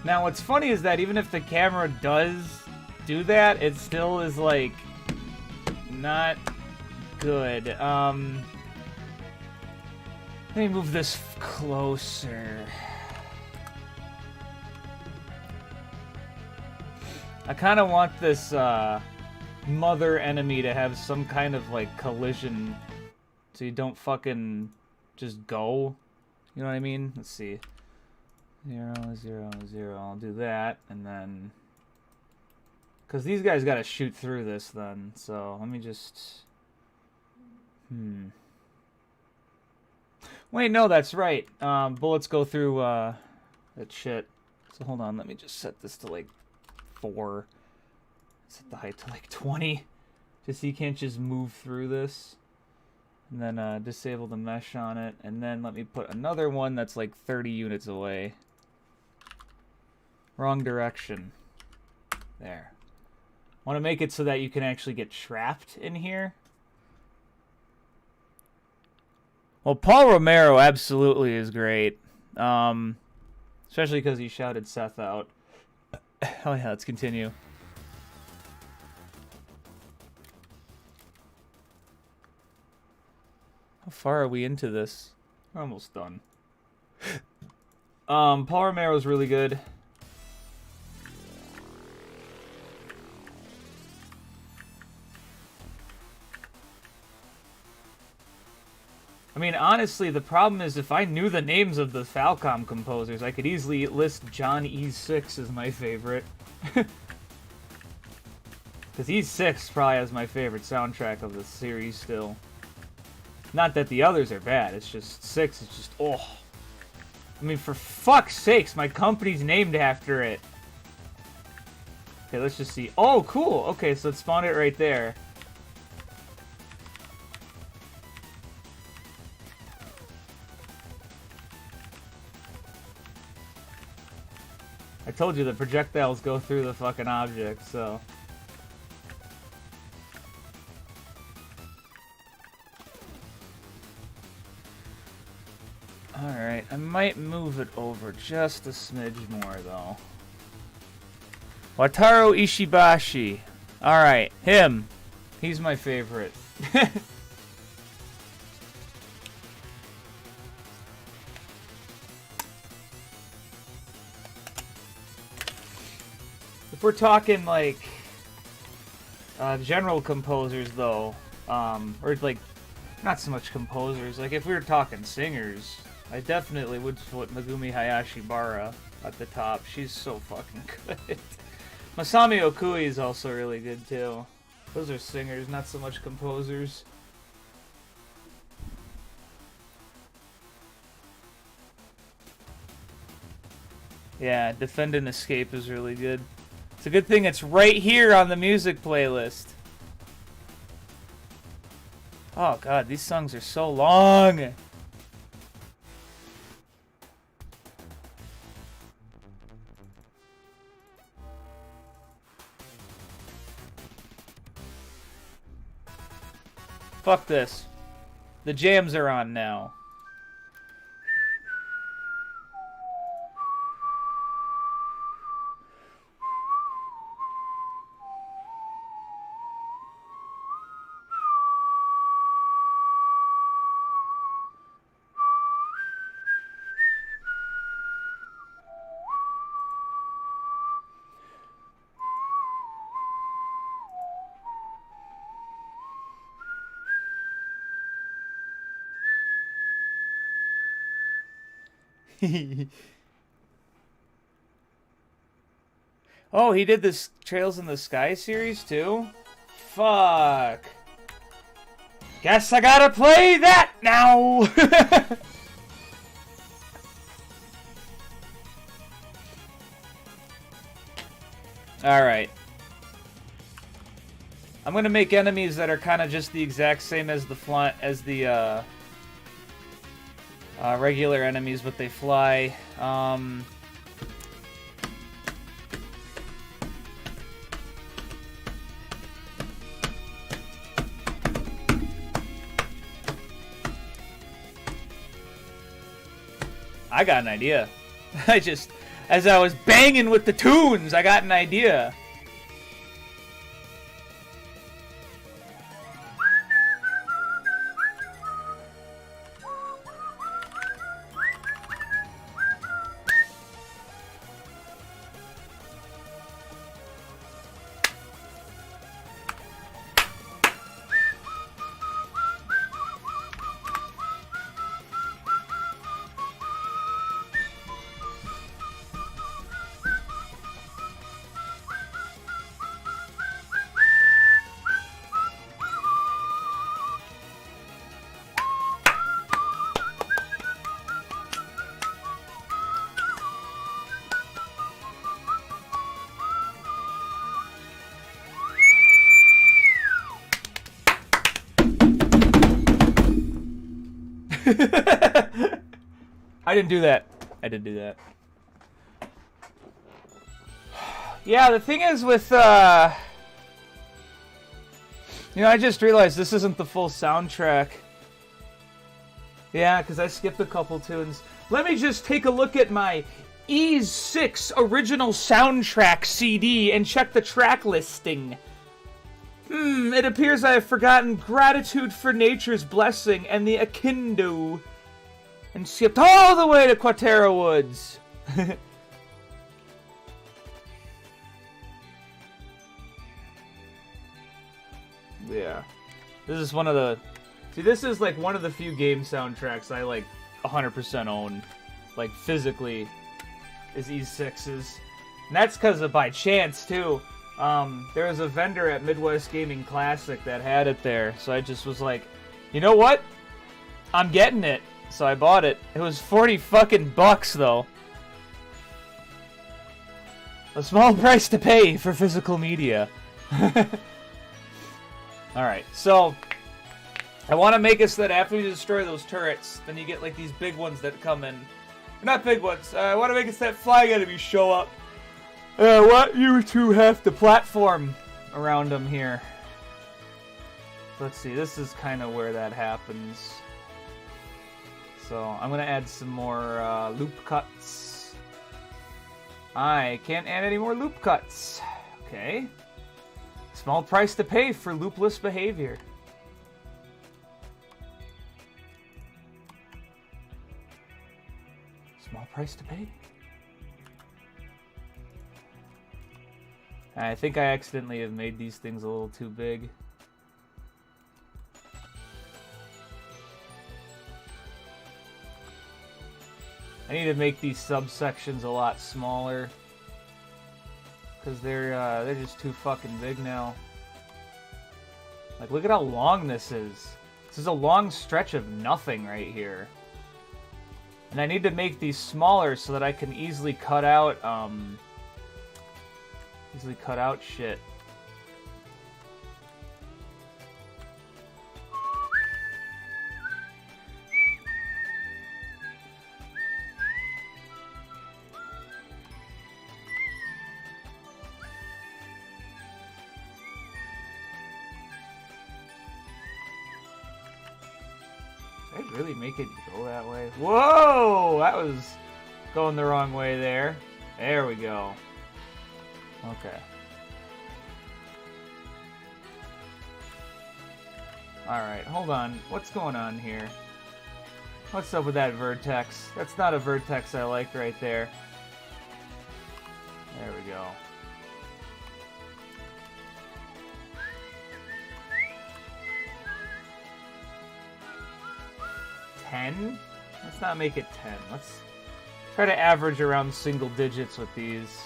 Now, what's funny is that even if the camera does do that, it still is, like, not good. Let me move this closer. I kind of want this, mother enemy to have some kind of, like, collision so you don't fucking just go. You know what I mean? Let's see. 0, 0, 0. I'll do that, and then... Because these guys gotta shoot through this, then. So, let me just... Wait, no, that's right. Bullets go through that shit. So hold on, let me just set this to like 4. Set the height to like 20. Just so you can't just move through this. And then disable the mesh on it. And then let me put another one that's like 30 units away. Wrong direction. There. Want to make it so that you can actually get trapped in here. Well, Paul Romero absolutely is great. Especially because he shouted Seth out. Oh yeah, let's continue. How far are we into this? We're almost done. Paul Romero's really good. I mean, honestly, the problem is if I knew the names of the Falcom composers, I could easily list John E6 as my favorite. Because E6 probably has my favorite soundtrack of the series still. Not that the others are bad, it's just 6 is just, oh. I mean, for fuck's sakes, my company's named after it. Okay, let's just see. Oh, cool! Okay, so it spawned it right there. I told you the projectiles go through the fucking object, so... Alright, I might move it over just a smidge more, though. Wataru Ishibashi. Alright, him. He's my favorite. If we're talking, like, general composers, though, or, like, not so much composers, like, if we were talking singers, I definitely would put Megumi Hayashibara at the top. She's so fucking good. Masami Okui is also really good, too. Those are singers, not so much composers. Yeah, Defend and Escape is really good. It's a good thing it's right here on the music playlist. Oh god, these songs are so long! Fuck this. The jams are on now. Oh, he did this Trails in the Sky series too? Fuck. Guess I gotta play that now! Alright. I'm gonna make enemies that are kind of just the exact same as the regular enemies, but they fly. I got an idea. As I was banging with the tunes, I got an idea. I didn't do that. I did do that. Yeah, the thing is with, you know, I just realized this isn't the full soundtrack. Yeah, because I skipped a couple tunes. Let me just take a look at my Ys 6 original soundtrack CD and check the track listing. It appears I have forgotten Gratitude for Nature's Blessing and the Akindo, and skipped all the way to Quatera Woods. Yeah. This is one of the... See, this is like one of the few game soundtracks I like 100% own. Like, physically, is Ys 6's. And that's because of by chance, too. There was a vendor at Midwest Gaming Classic that had it there. So I just was like, you know what? I'm getting it. So I bought it. It was 40 fucking bucks, though. A small price to pay for physical media. Alright, so I want to make it so that after you destroy those turrets, then you get like these big ones that come in. Not big ones. I want to make it so that flying enemies show up. I want you to have to platform around them here. Let's see, this is kind of where that happens. So I'm going to add some more loop cuts. I can't add any more loop cuts. Okay. Small price to pay for loopless behavior. Small price to pay. I think I accidentally have made these things a little too big. I need to make these subsections a lot smaller. Because they're just too fucking big now. Like, look at how long this is. This is a long stretch of nothing right here. And I need to make these smaller so that I can easily cut out, shit. Did I really make it go that way? Whoa! That was going the wrong way there. There we go. Okay. Alright, hold on. What's going on here? What's up with that vertex? That's not a vertex I like right there. There we go. Let's not make it 10. Let's try to average around single digits with these.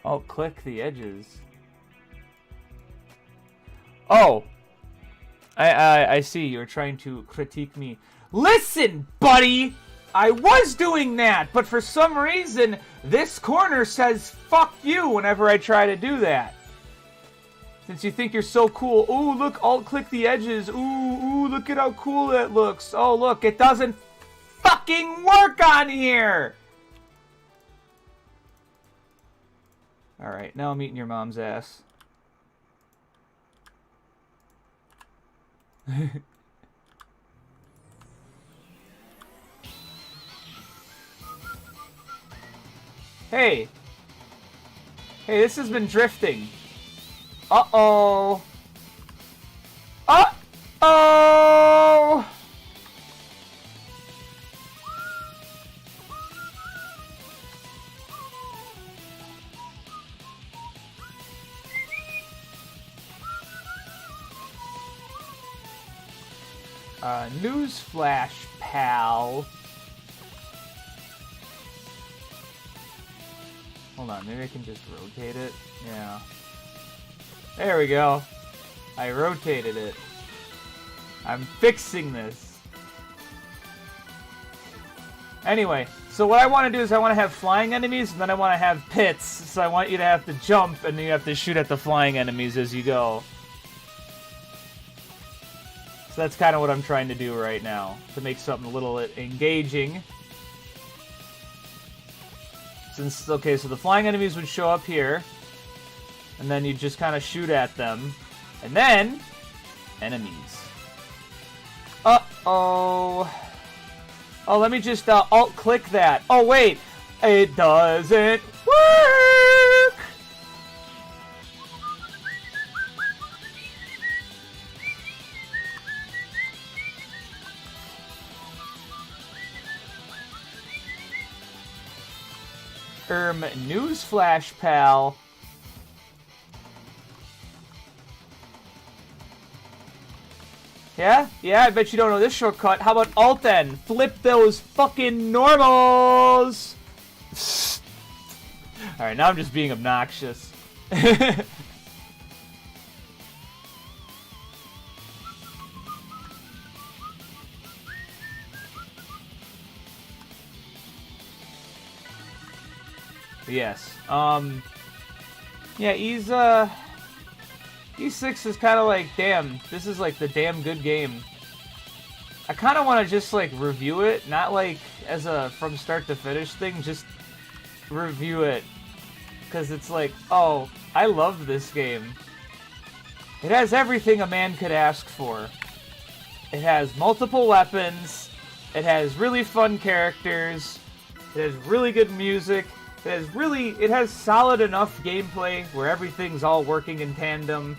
Oh, click the edges. Oh! I see, you're trying to critique me. Listen, buddy! I was doing that, but for some reason, this corner says fuck you whenever I try to do that. Since you think you're so cool. Ooh, look, alt-click the edges. Ooh, look at how cool that looks. Oh, look, it doesn't fucking work on here! Alright, now I'm eating your mom's ass. Hey! Hey, this has been drifting. Uh-oh! Uh-oh! Newsflash, pal. Hold on, maybe I can just rotate it. Yeah. There we go. I rotated it. I'm fixing this. Anyway, so what I want to do is I want to have flying enemies, and then I want to have pits. So I want you to have to jump, and then you have to shoot at the flying enemies as you go. So that's kind of what I'm trying to do right now, to make something a little engaging. Okay, so the flying enemies would show up here, and then you just kind of shoot at them, and then enemies. Uh-oh. Oh, let me just alt-click that. Oh, wait. It doesn't work. Newsflash, pal. Yeah? Yeah, I bet you don't know this shortcut. How about Alt then? Flip those fucking normals! Alright, now I'm just being obnoxious. Yes. Yeah, E6 is kind of like, damn, this is like the damn good game. I kind of want to just like review it, not like as a from start to finish thing, just review it. Because it's like, oh, I love this game. It has everything a man could ask for. It has multiple weapons, it has really fun characters, it has really good music, it has solid enough gameplay where everything's all working in tandem.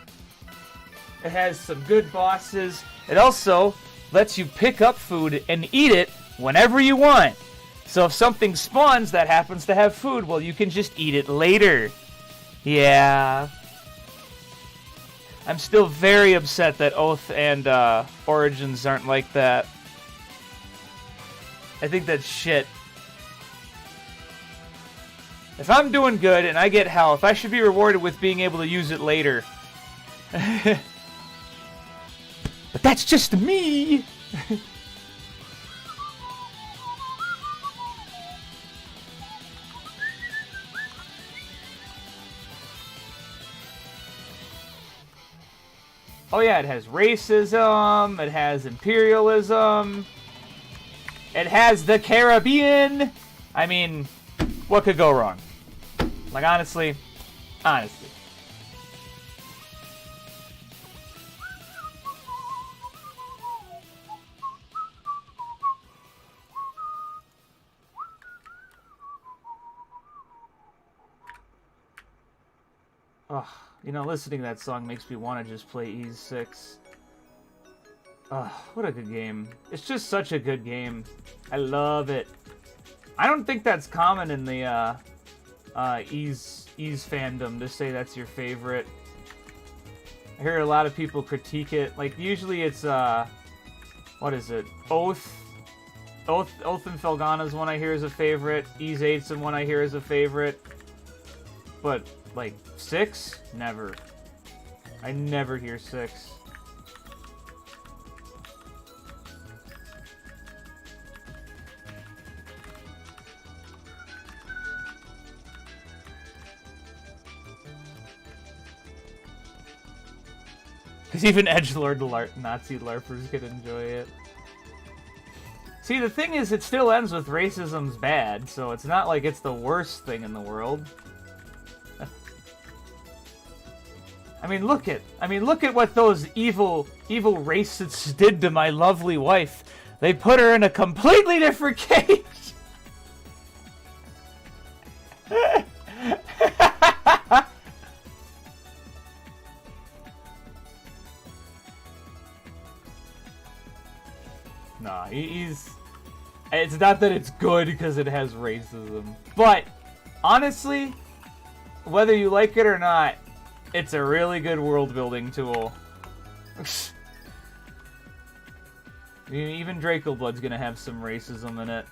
It has some good bosses. It also lets you pick up food and eat it whenever you want. So if something spawns that happens to have food, well, you can just eat it later. Yeah. I'm still very upset that Oath and Origins aren't like that. I think that's shit. If I'm doing good and I get health, I should be rewarded with being able to use it later. But that's just me! Oh yeah, it has racism, it has imperialism, it has the Caribbean! I mean, what could go wrong? Like, honestly. Ugh, you know, listening to that song makes me want to just play Ys 6. Ugh, what a good game. It's just such a good game. I love it. I don't think that's common in the Ys fandom to say that's your favorite. I hear a lot of people critique it. Like, usually it's, what is it? Oath and Felghana's one I hear is a favorite. Ys 8's one I hear is a favorite. But, like, 6? Never. I never hear 6. Because even edgelord Nazi LARPers could enjoy it. See, the thing is, it still ends with racism's bad, so it's not like it's the worst thing in the world. I mean, look at what those evil racists did to my lovely wife. They put her in a completely different cage. Nah, it's not that it's good because it has racism. But, honestly, whether you like it or not, it's a really good world-building tool. Even Draco Blood's gonna have some racism in it.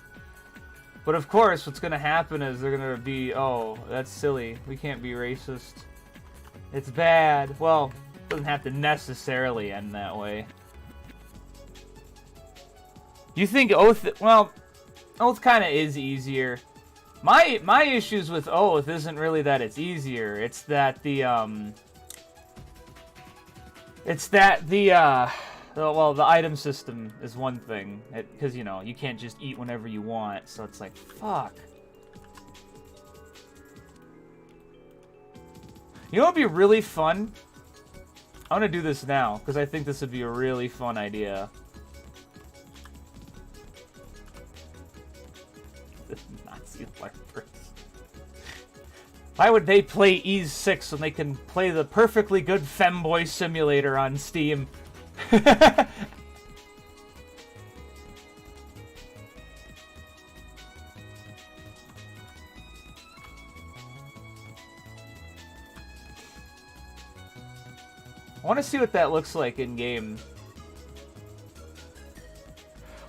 But of course, what's gonna happen is they're gonna be, oh, that's silly. We can't be racist. It's bad. Well, it doesn't have to necessarily end that way. Do you think Oath... Well, Oath kind of is easier. My issues with Oath isn't really that it's easier. It's that the, well, the item system is one thing. Because, you know, you can't just eat whenever you want. So it's like, fuck. You know what would be really fun? I'm going to do this now, because I think this would be a really fun idea. Nazi larpers. Why would they play Ys 6 when they can play the perfectly good Femboy Simulator on Steam? I want to see what that looks like in game.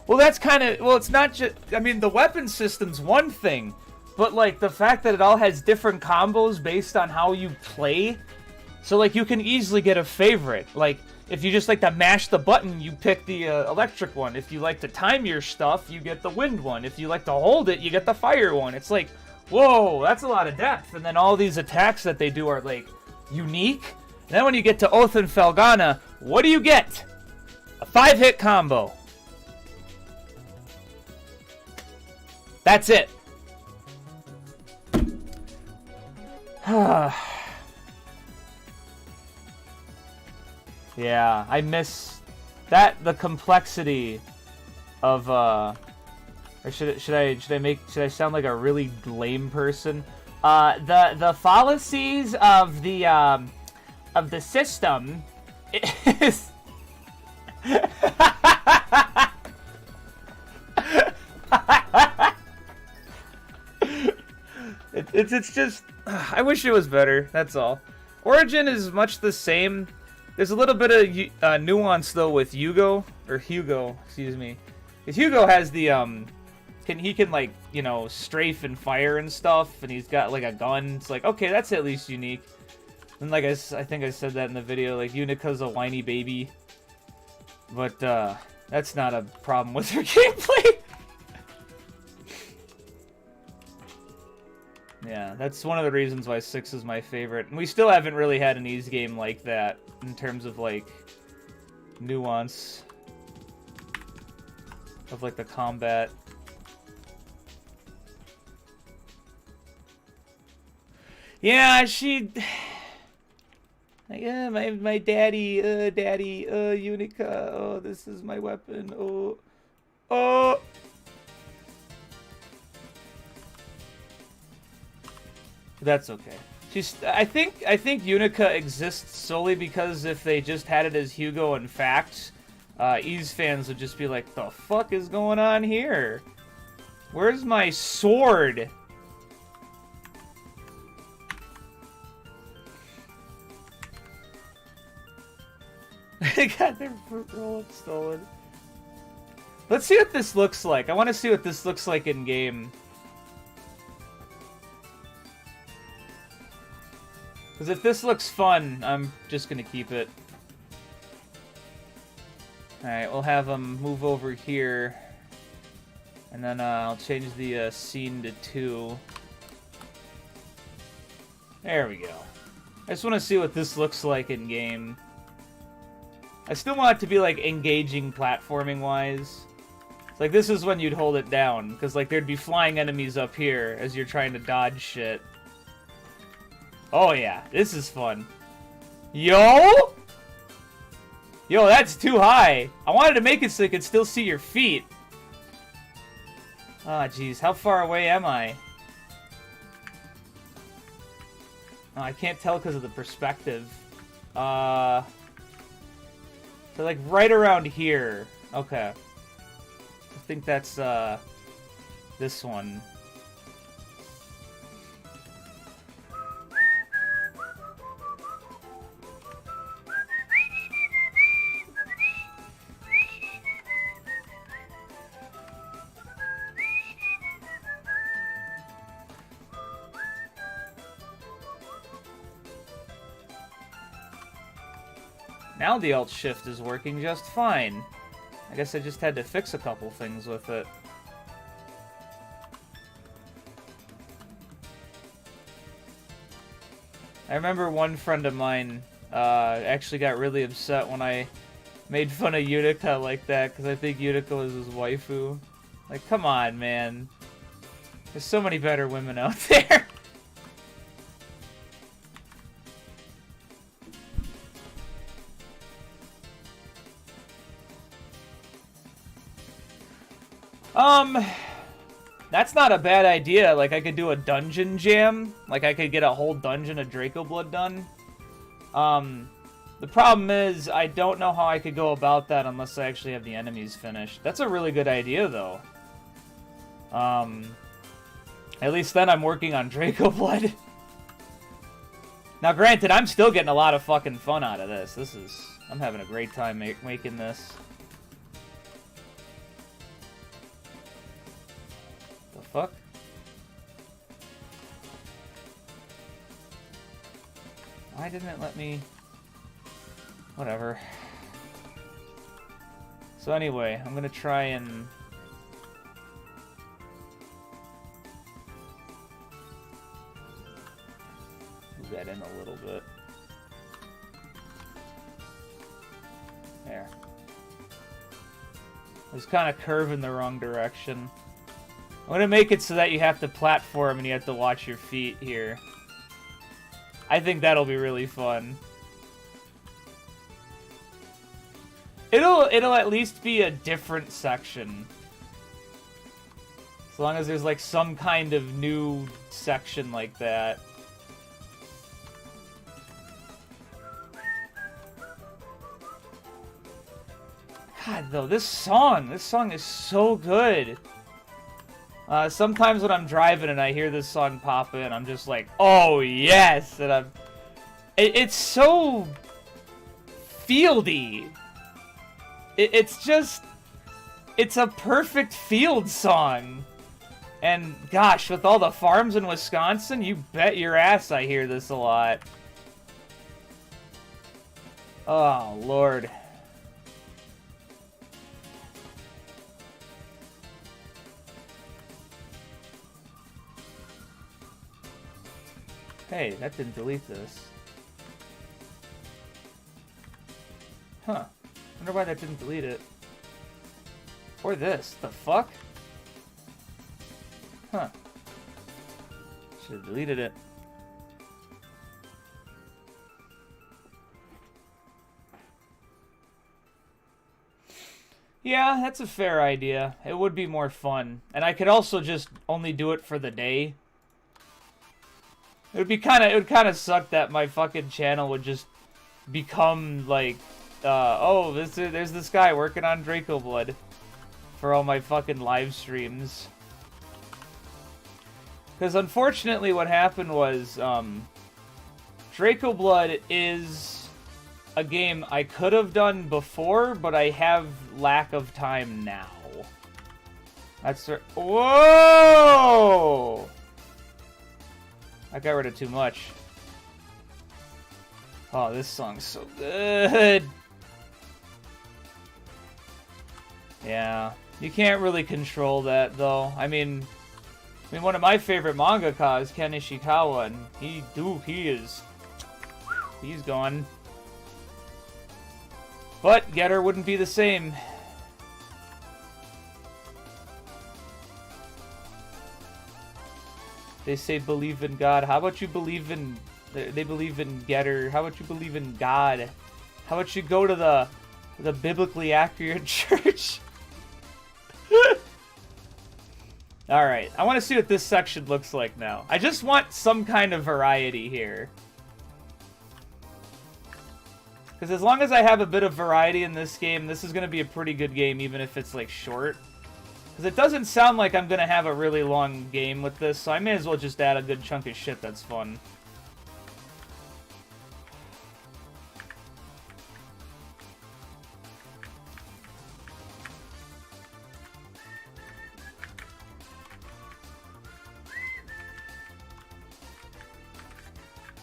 Well, that's kind of... Well, it's not just... I mean, the weapon system's one thing, but, like, the fact that it all has different combos based on how you play. So, like, you can easily get a favorite. Like, if you just like to mash the button, you pick the electric one. If you like to time your stuff, you get the wind one. If you like to hold it, you get the fire one. It's like, whoa, that's a lot of depth. And then all these attacks that they do are, like, unique. And then when you get to Oath and Felghana, what do you get? A 5-hit combo. That's it. Yeah, I miss that, the complexity of or should I sound like a really lame person? The fallacies of the system is it's just, I wish it was better, that's all. Origin is much the same. There's a little bit of nuance though with Hugo, excuse me. Because Hugo has the he can like, you know, strafe and fire and stuff, and he's got like a gun. It's like, okay, that's at least unique. And like I think I said that in the video, like Unica's a whiny baby, but that's not a problem with her gameplay. Yeah, that's one of the reasons why 6 is my favorite. And we still haven't really had an Ys game like that in terms of like nuance of like the combat. Yeah, yeah, my daddy, Unica. Oh, this is my weapon. Oh. That's okay. I think Unica exists solely because if they just had it as Hugo and Fact, Ys fans would just be like, the fuck is going on here? Where's my sword? They got their fruit roll-up stolen. Let's see what this looks like. I want to see what this looks like in game. Because if this looks fun, I'm just going to keep it. Alright, we'll have them move over here. And then I'll change the scene to 2. There we go. I just want to see what this looks like in game. I still want it to be like engaging platforming wise. It's like this is when you'd hold it down, because like there'd be flying enemies up here as you're trying to dodge shit. Oh yeah, this is fun. Yo! Yo, that's too high. I wanted to make it so you could still see your feet. Ah, jeez, how far away am I? Oh, I can't tell because of the perspective. So like right around here. Okay. I think that's this one. Now the alt shift is working just fine. I guess I just had to fix a couple things with it. I remember one friend of mine actually got really upset when I made fun of Utica like that, because I think Utica was his waifu. Like, come on, man. There's so many better women out there. That's not a bad idea. Like, I could do a dungeon jam. Like, I could get a whole dungeon of Draco Blood done. The problem is, I don't know how I could go about that unless I actually have the enemies finished. That's a really good idea, though. At least then I'm working on Draco Blood. Now, granted, I'm still getting a lot of fucking fun out of this. I'm having a great time making this. The fuck? Why didn't it let me... Whatever. So anyway, I'm gonna try and... move that in a little bit. There. I was kind of curving the wrong direction. I'm gonna make it so that you have to platform and you have to watch your feet here. I think that'll be really fun. It'll at least be a different section. As long as there's like some kind of new section like that. God, though, this song is so good. Sometimes when I'm driving and I hear this song pop in, I'm just like, oh yes! And it's so fieldy. It's a perfect field song. And gosh, with all the farms in Wisconsin, you bet your ass I hear this a lot. Oh, Lord. Hey, that didn't delete this. Huh. Wonder why that didn't delete it. Or this. The fuck? Huh. Should have deleted it. Yeah, that's a fair idea. It would be more fun. And I could also just only do it for the day. It would kind of suck that my fucking channel would just become like, oh, there's this guy working on Draco Blood for all my fucking live streams. Because unfortunately what happened was, Draco Blood is a game I could have done before, but I have lack of time now. That's... Whoa! I got rid of too much. Oh, this song's so good. Yeah, you can't really control that though. I mean, one of my favorite mangaka is Ken Ishikawa, and he's gone. But Getter wouldn't be the same. They say believe in God. How about you believe in... They believe in Getter. How about you believe in God? How about you go to the biblically accurate church? Alright, I want to see what this section looks like now. I just want some kind of variety here. Because as long as I have a bit of variety in this game, this is going to be a pretty good game, even if it's, like, short. Because it doesn't sound like I'm going to have a really long game with this, so I may as well just add a good chunk of shit that's fun.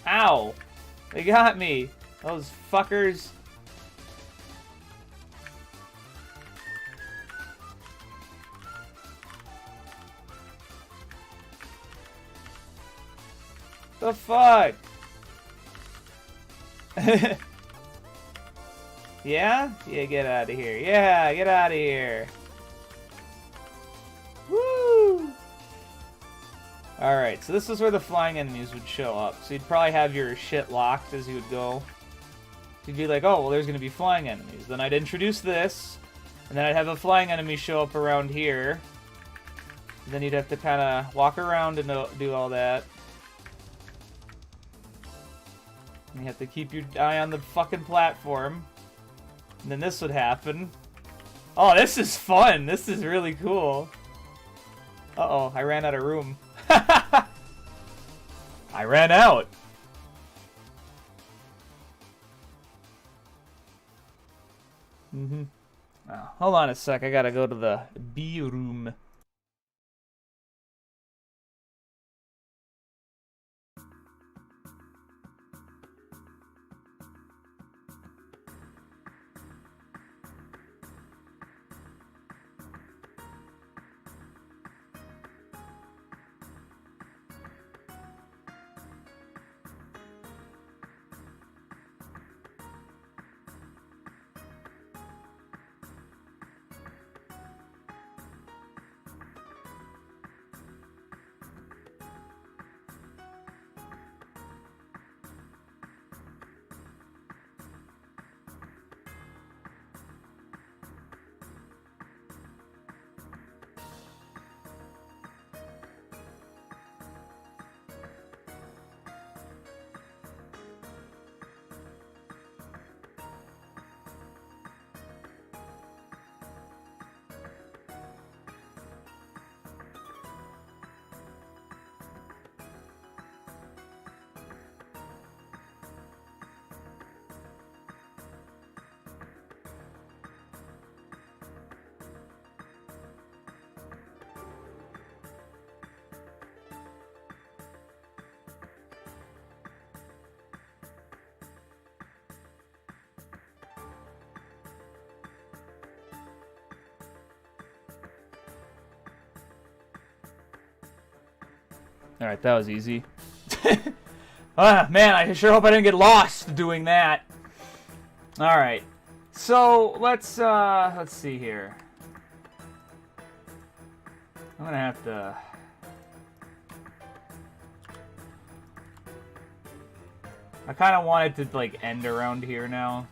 Ow! They got me! Those fuckers. The fuck? Yeah? Yeah, get out of here. Yeah, get out of here. Woo! Alright, so this is where the flying enemies would show up. So you'd probably have your shit locked as you would go. You'd be like, oh, well, there's going to be flying enemies. Then I'd introduce this, and then I'd have a flying enemy show up around here. And then you'd have to kind of walk around and do all that. And you have to keep your eye on the fucking platform. And then this would happen. Oh, this is fun. This is really cool. Uh-oh, I ran out of room. I ran out. Oh, hold on a sec. I gotta go to the B room. Alright, that was easy. Ah, man, I sure hope I didn't get lost doing that. Alright. So, let's see here. I'm gonna have to... I kind of want it to, like, end around here now.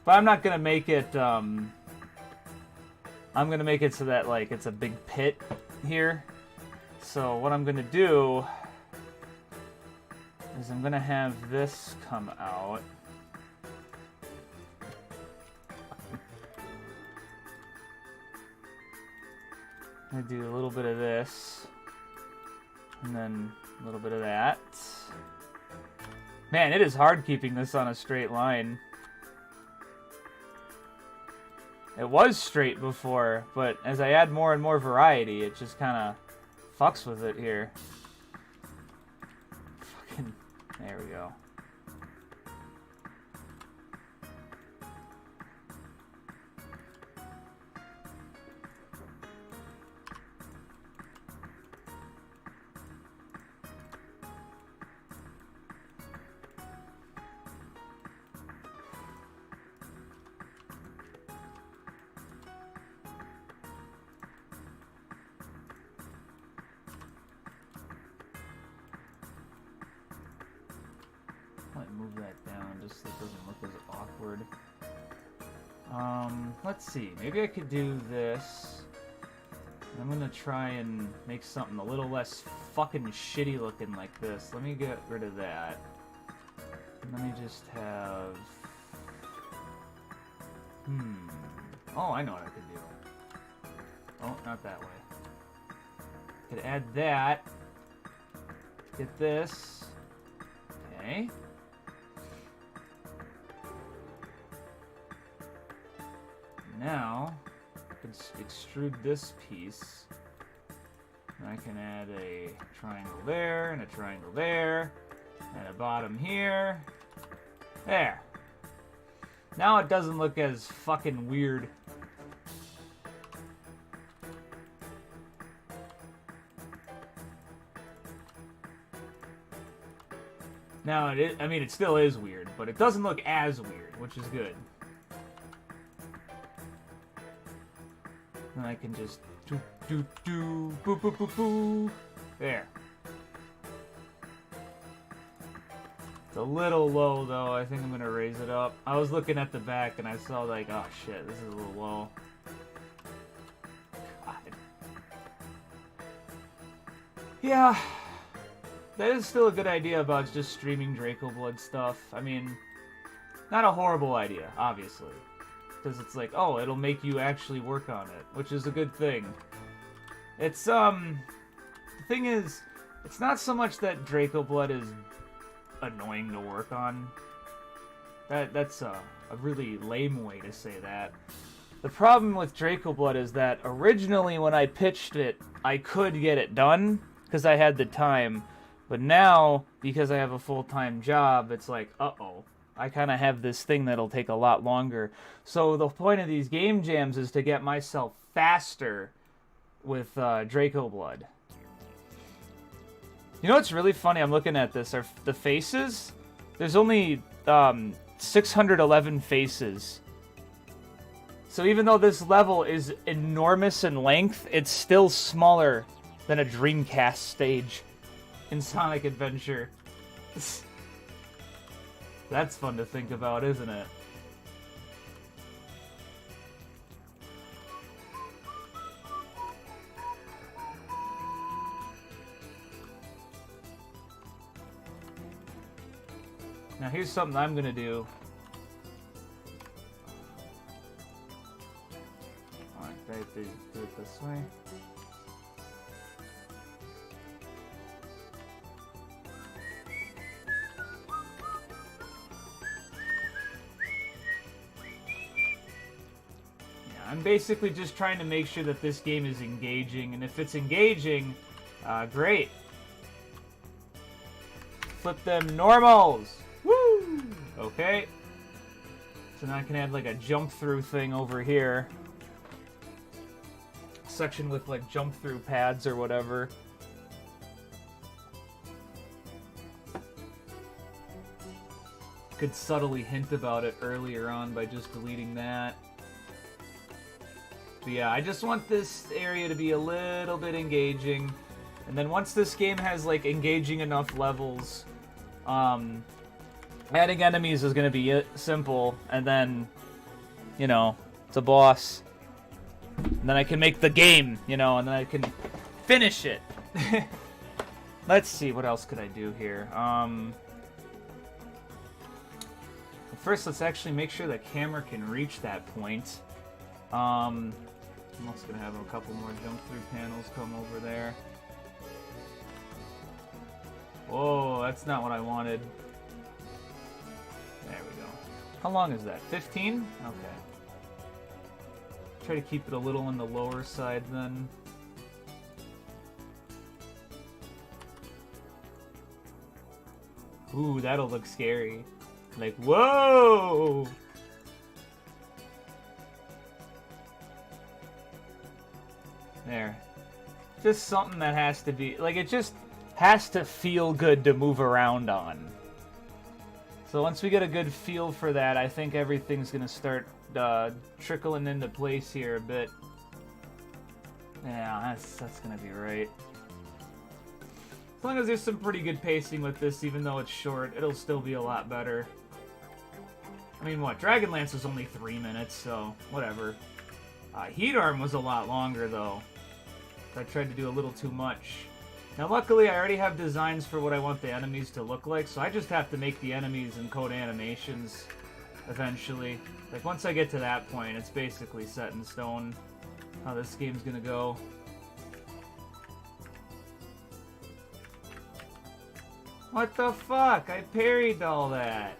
But I'm not gonna make it, I'm gonna make it so that, like, it's a big pit here. So what I'm gonna do is I'm gonna have this come out. I'm gonna do a little bit of this, and then a little bit of that. Man, it is hard keeping this on a straight line. It was straight before, but as I add more and more variety, it just kind of fucks with it here. Fucking... There we go. Move that down just so it doesn't look as awkward. Let's see. Maybe I could do this. I'm gonna try and make something a little less fucking shitty looking like this. Let me get rid of that. And let me just have... Oh, I know what I could do. Oh, not that way. Could add that. Get this. Okay. Now, I can extrude this piece. And I can add a triangle there, and a triangle there, and a bottom here. There. Now it doesn't look as fucking weird. Now, I mean, it still is weird, but it doesn't look as weird, which is good. And I can just do, boo, boo, boo, boo. There. It's a little low, though. I think I'm going to raise it up. I was looking at the back, and I saw, like, oh, shit, this is a little low. God. Yeah. That is still a good idea about just streaming Draco Blood stuff. I mean, not a horrible idea, obviously. Because it's like, oh, it'll make you actually work on it, which is a good thing. It's, the thing is, it's not so much that Draco Blood is annoying to work on. That's a really lame way to say that. The problem with Draco Blood is that originally when I pitched it, I could get it done, because I had the time. But now, because I have a full-time job, it's like, uh-oh. I kind of have this thing that'll take a lot longer. So the point of these game jams is to get myself faster with Draco Blood. You know what's really funny? I'm looking at this. Are the faces? There's only 611 faces. So even though this level is enormous in length, it's still smaller than a Dreamcast stage in Sonic Adventure. That's fun to think about, isn't it? Now here's something I'm gonna do. Alright, do it this way. I'm basically just trying to make sure that this game is engaging, and if it's engaging, great. Flip them normals! Woo! Okay. So now I can add like a jump through thing over here. Section with like jump through pads or whatever. Could subtly hint about it earlier on by just deleting that. But yeah, I just want this area to be a little bit engaging. And then once this game has, like, engaging enough levels, adding enemies is going to be simple. And then, you know, it's a boss. And then I can make the game, you know, and then I can finish it. Let's see, what else could I do here? First, let's actually make sure the camera can reach that point. I'm also going to have a couple more jump-through panels come over there. Whoa, that's not what I wanted. There we go. How long is that? 15? Okay. Try to keep it a little on the lower side then. Ooh, that'll look scary. Like, whoa! There. Just something that has to be... Like, it just has to feel good to move around on. So once we get a good feel for that, I think everything's going to start trickling into place here a bit. Yeah, that's going to be right. As long as there's some pretty good pacing with this, even though it's short, it'll still be a lot better. I mean, what? Dragonlance was only 3 minutes, so whatever. Heat Arm was a lot longer, though. I tried to do a little too much. Now, luckily, I already have designs for what I want the enemies to look like, so I just have to make the enemies and code animations eventually. Like, once I get to that point, it's basically set in stone how this game's gonna go. What the fuck? I parried all that.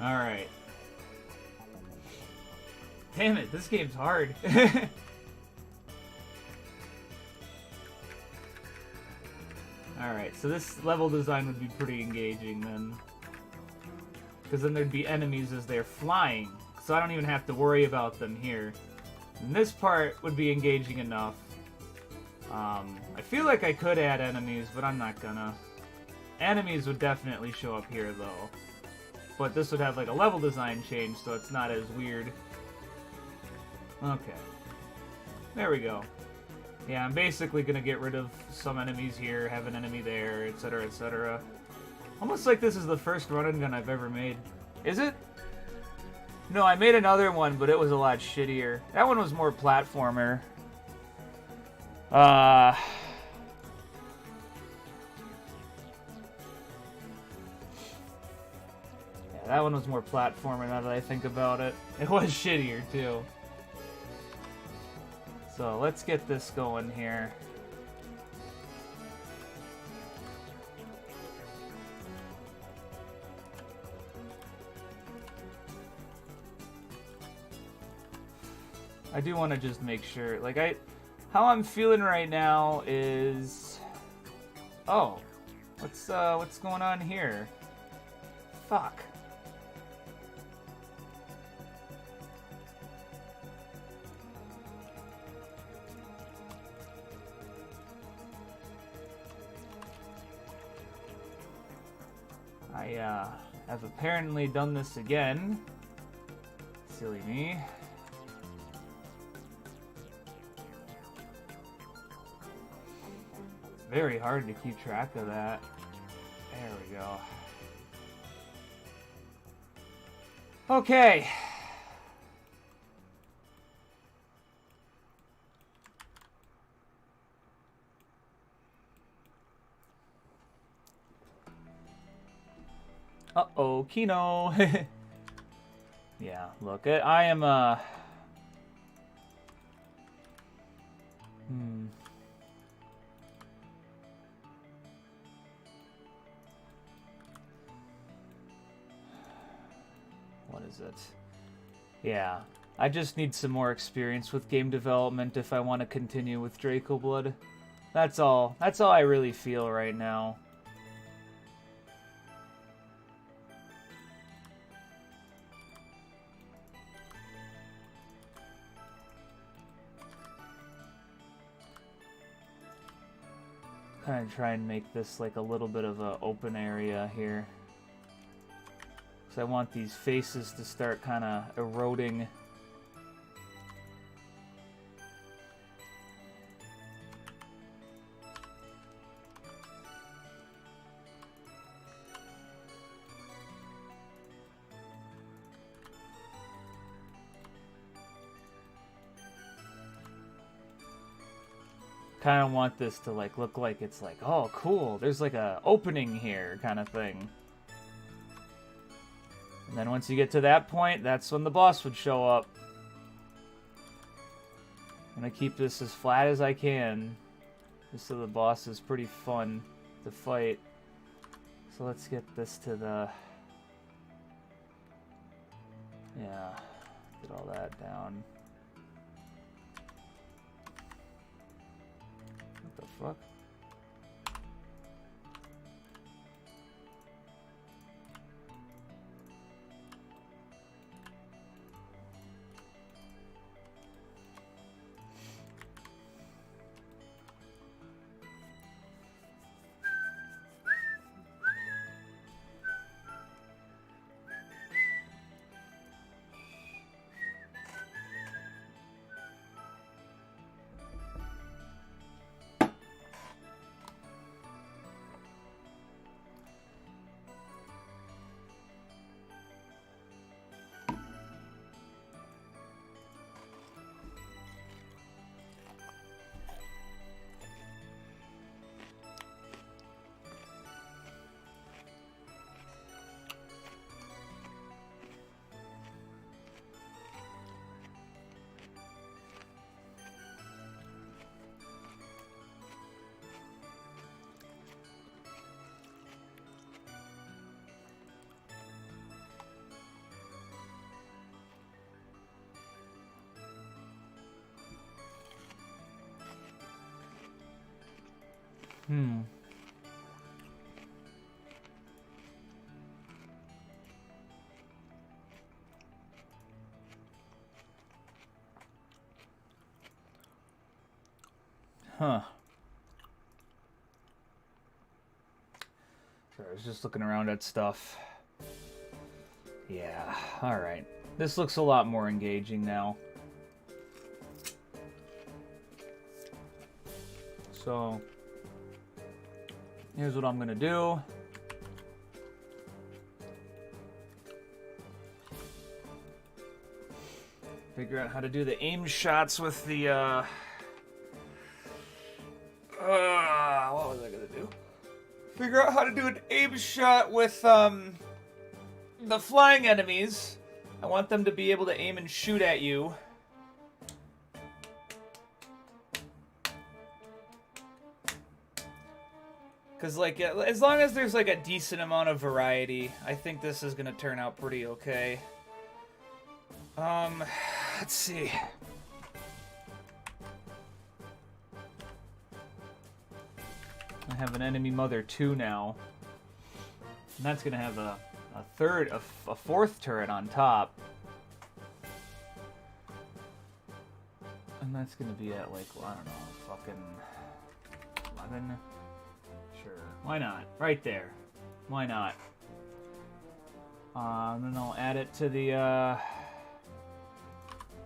Alright. Damn it, this game's hard. Alright, so this level design would be pretty engaging then. because then there'd be enemies as they're flying. So I don't even have to worry about them here. And this part would be engaging enough. I feel like I could add enemies, but I'm not gonna. Enemies would definitely show up here, though. But this would have like a level design change, so it's not as weird. Okay. There we go. Yeah, I'm basically gonna get rid of some enemies here, have an enemy there, etc., etc. Almost like this is the first run-and gun I've ever made. Is it? No, I made another one, but it was a lot shittier. That one was more platformer. Yeah, that one was more platformer now that I think about it. It was shittier, too. So, let's get this going here. I do want to just make sure, like, how I'm feeling right now is, oh, what's going on here? Fuck. I have apparently done this again. Silly me. Very hard to keep track of that. There we go. Okay. Uh-oh, Kino. Yeah, look, I am, What is it? Yeah, I just need some more experience with game development if I want to continue with Draco Blood. That's all. That's all I really feel right now. Kind of try and make this like a little bit of an open area here. So I want these faces to start kind of eroding. Kind of want this to like look like it's like, oh cool, there's like a opening here kind of thing. And then once you get to that point, that's when the boss would show up. I'm gonna keep this as flat as I can, just so the boss is pretty fun to fight. So let's get this to the... Yeah, get all that down. What the fuck? Huh. Sorry, I was just looking around at stuff. Yeah, alright. This looks a lot more engaging now. So, here's what I'm gonna do. Figure out how to do the aim shots with the, what was I gonna do? Figure out how to do an aim shot with, the flying enemies. I want them to be able to aim and shoot at you. Because, like, as long as there's, like, a decent amount of variety, I think this is gonna turn out pretty okay. Let's see. I have an enemy mother 2 now. And that's gonna have a fourth turret on top. And that's gonna be at, like, I don't know, fucking 11? Sure. Why not? Right there. Why not? And then I'll add it to the,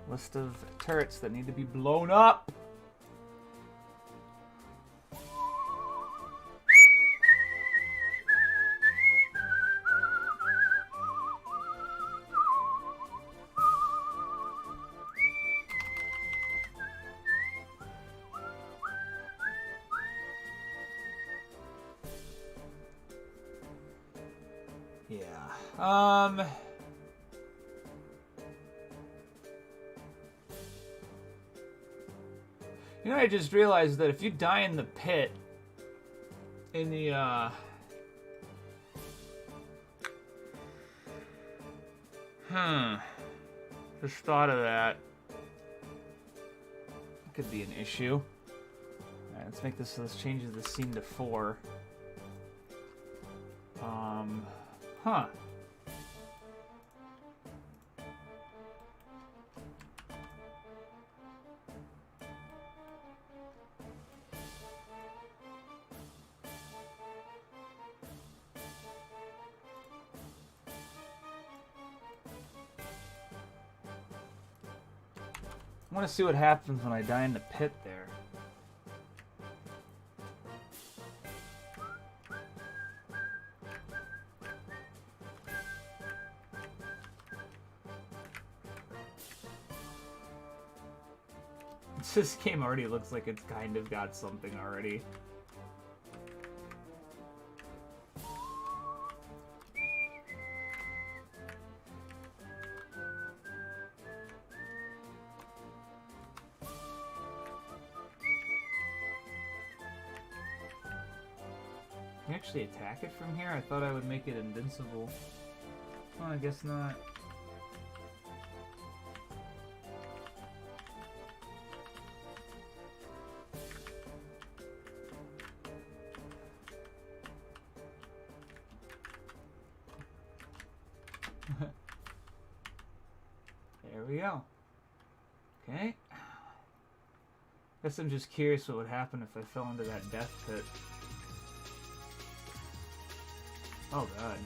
list of turrets that need to be blown up. Yeah. You know, I just realized that if you die in the pit, in the, just thought of that. Could be an issue. Alright, let's make this, let's change the scene to 4. Huh. I want to see what happens when I die in the pit there. This game already looks like it's kind of got something already. Can you actually attack it from here? I thought I would make it invincible. Oh, I guess not. There we go. Okay. Guess I'm just curious what would happen if I fell into that death pit. Oh god.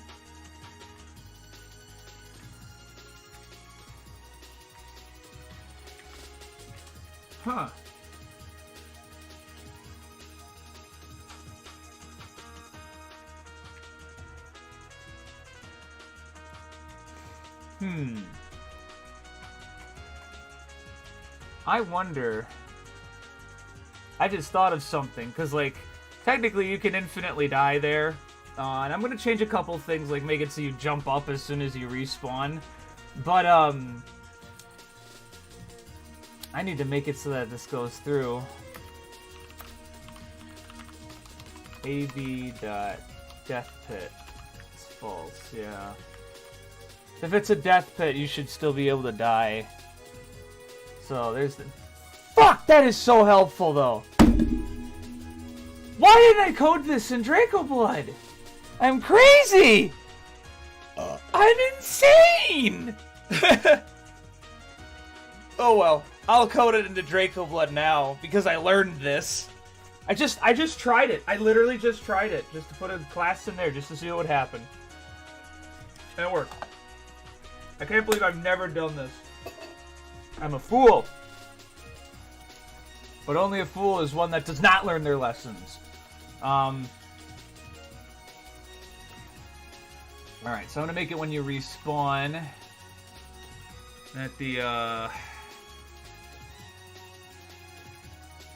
Huh. I wonder... I just thought of something, because, like, technically you can infinitely die there. And I'm going to change a couple things, like make it so you jump up as soon as you respawn. But, I need to make it so that this goes through. AV.death pit. It's false, yeah. If it's a death pit, you should still be able to die. So, there's the... Fuck! That is so helpful, though! Why didn't I code this in Draco Blood? I'm crazy! I'm insane! Oh well, I'll code it into Draco Blood now, because I learned this. I just tried it. I literally just tried it. Just to put a class in there, just to see what would happen. And it worked. I can't believe I've never done this. I'm a fool. But only a fool is one that does not learn their lessons. Alright, so I'm going to make it when you respawn. At the,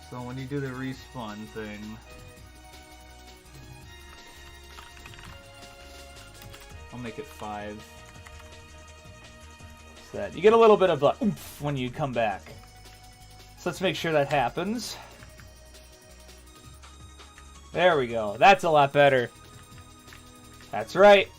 So when you do the respawn thing... I'll make it 5. So that you get a little bit of a oomph when you come back. So let's make sure that happens. There we go. That's a lot better. That's right.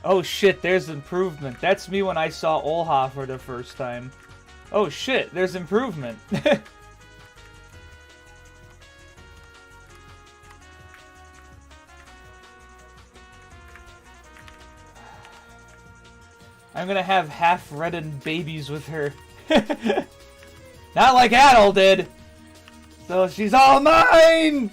Oh shit, there's improvement. That's me when I saw Olha for the first time. Oh shit, there's improvement. I'm gonna have half-reddened babies with her. Not like Adol did! So she's all mine!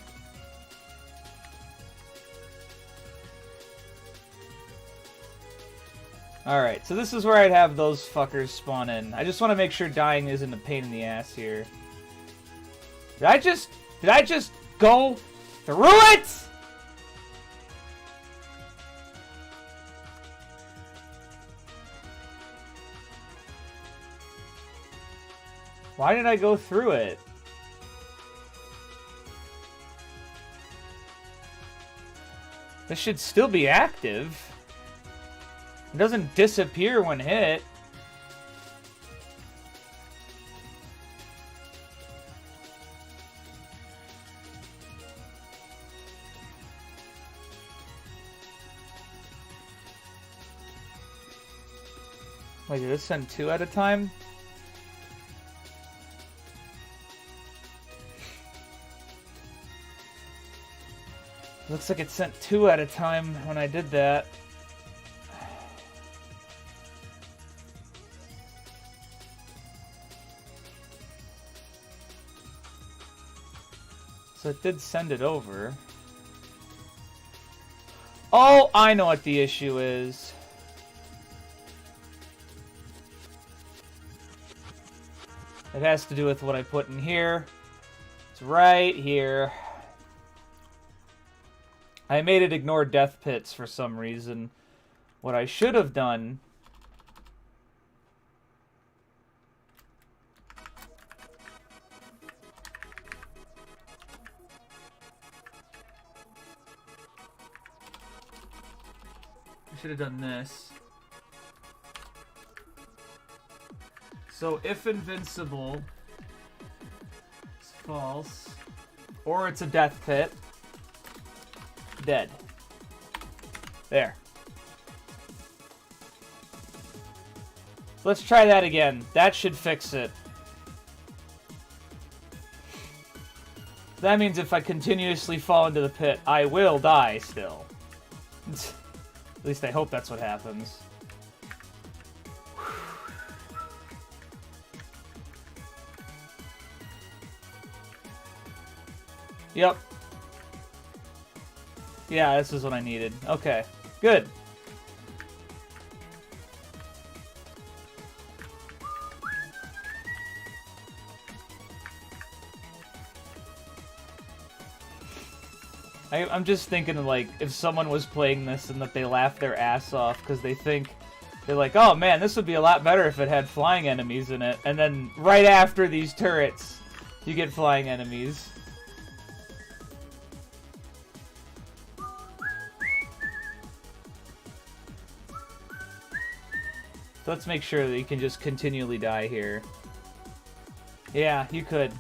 Alright, so this is where I'd have those fuckers spawn in. I just want to make sure dying isn't a pain in the ass here. Did I just go through it?! Why did I go through it? This should still be active. It doesn't disappear when hit. Wait, did this send 2 at a time? Looks like it sent 2 at a time when I did that. So it did send it over. Oh, I know what the issue is. It has to do with what I put in here. It's right here. I made it ignore death pits for some reason. What I should have done... I should have done this. So if invincible is false, or it's a death pit, dead. There. Let's try that again. That should fix it. That means if I continuously fall into the pit, I will die still. At least I hope that's what happens. Yep. Yeah, this is what I needed. Okay, good. I'm just thinking, like, if someone was playing this and that they laugh their ass off because they think, they're like, oh man, this would be a lot better if it had flying enemies in it. And then right after these turrets, you get flying enemies. So let's make sure that you can just continually die here. Yeah, you could.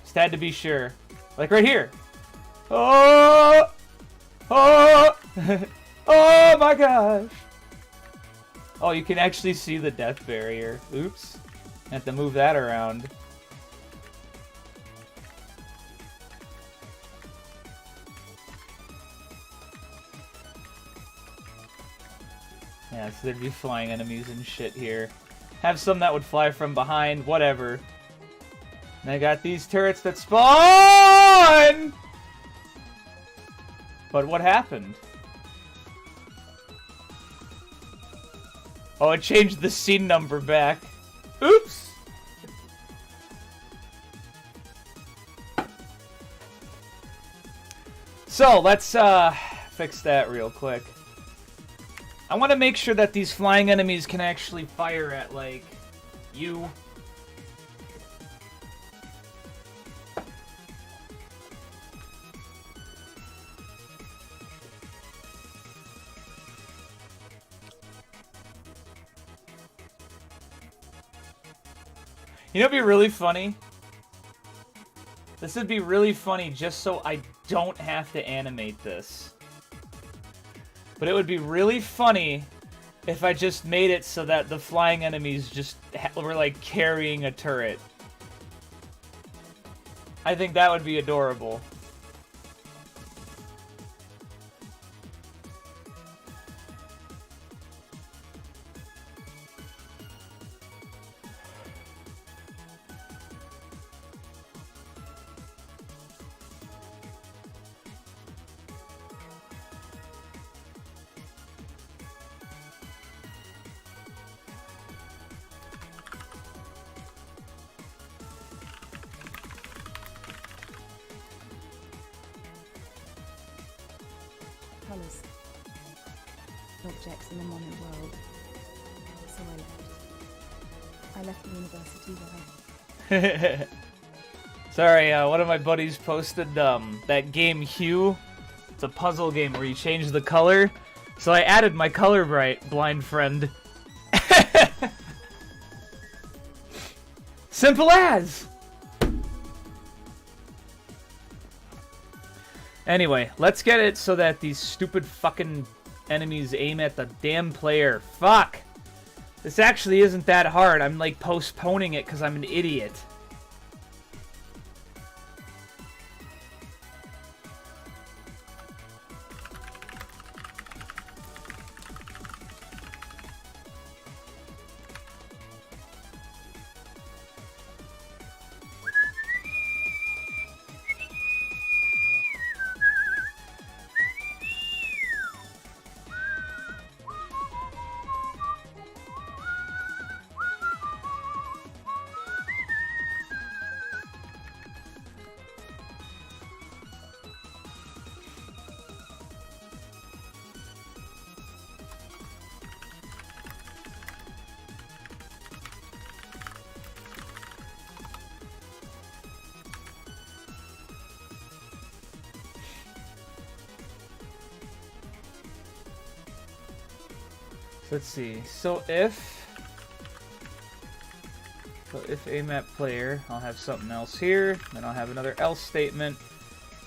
Just had to be sure. Like right here. Oh! Oh! Oh my gosh! Oh, you can actually see the death barrier. Oops. I have to move that around. Yeah, so there'd be flying enemies and shit here. Have some that would fly from behind, whatever. And I got these turrets that spawn! But what happened? Oh, it changed the scene number back. Oops! So, let's fix that real quick. I want to make sure that these flying enemies can actually fire at, like, you. You know what'd be really funny? This would be really funny just so I don't have to animate this. But it would be really funny if I just made it so that the flying enemies just were like carrying a turret. I think that would be adorable. Colours. Objects in a mono world. So I left. I left the university why. Sorry, one of my buddies posted that game Hue. It's a puzzle game where you change the color. So I added my color blind friend. Simple as! Anyway, let's get it so that these stupid fucking enemies aim at the damn player. Fuck! This actually isn't that hard. I'm like postponing it because I'm an idiot. Let's see. So if a map player, I'll have something else here, then I'll have another else statement.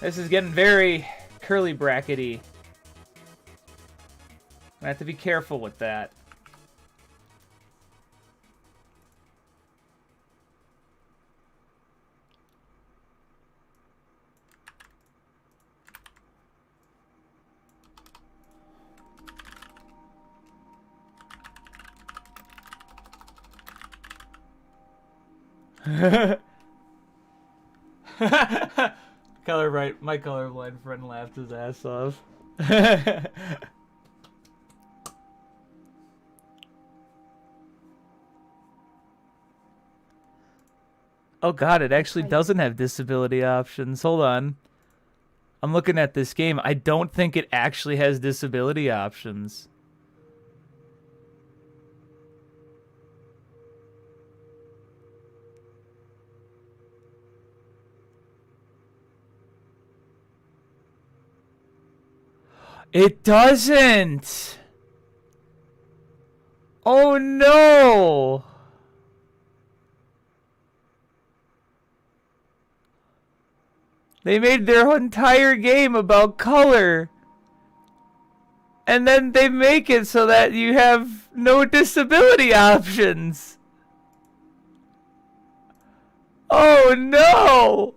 This is getting very curly brackety. I have to be careful with that. My colorblind friend laughed his ass off. Oh god, it actually doesn't have disability options. Hold on. I'm looking at this game. I don't think it actually has disability options. It doesn't! Oh no! They made their entire game about color. And then they make it so that you have no disability options. Oh no!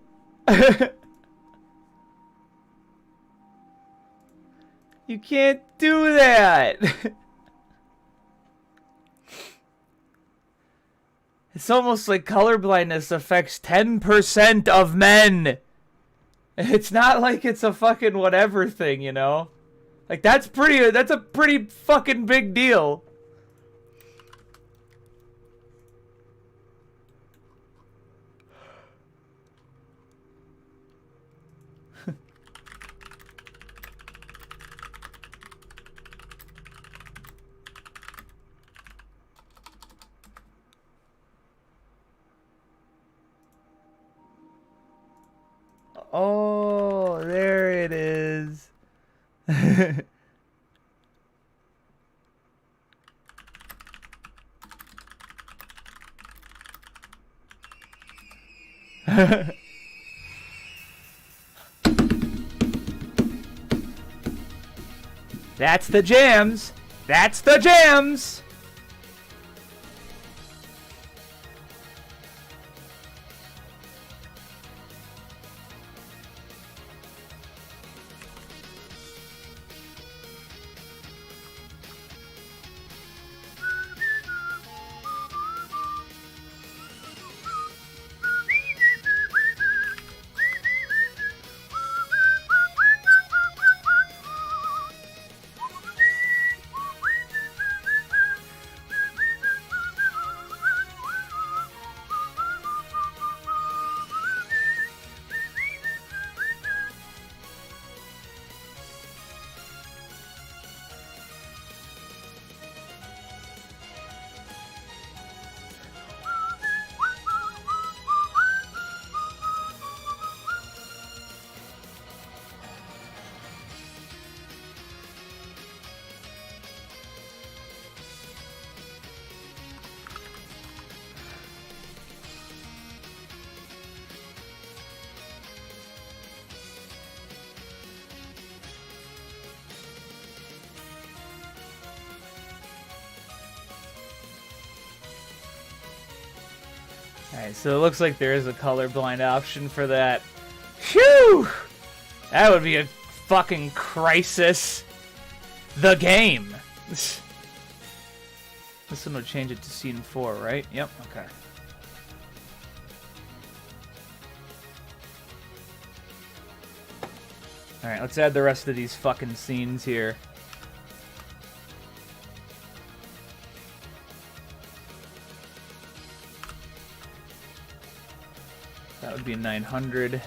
You can't do that! It's almost like colorblindness affects 10% of men. It's not like it's a fucking whatever thing, you know? Like, that's a pretty fucking big deal. Oh, there it is. That's the jams. That's the jams. Alright, so it looks like there is a colorblind option for that. Phew! That would be a fucking crisis. The game. This one would change it to scene 4, right? Yep, okay. Alright, let's add the rest of these fucking scenes here. That would be 900.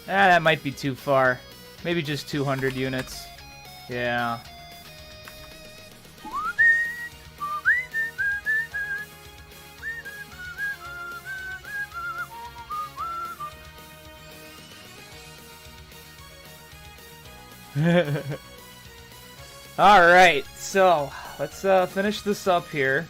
That might be too far. Maybe just 200 units. Yeah. Alright, so let's finish this up here.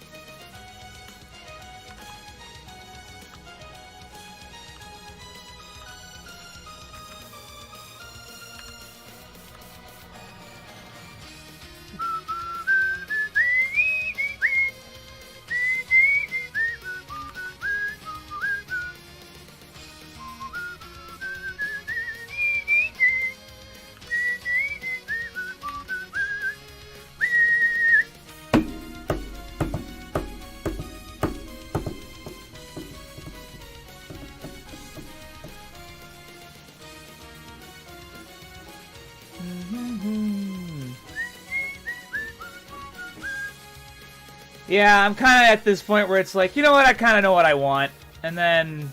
Yeah, I'm kind of at this point where it's like, you know what, I kind of know what I want. And then,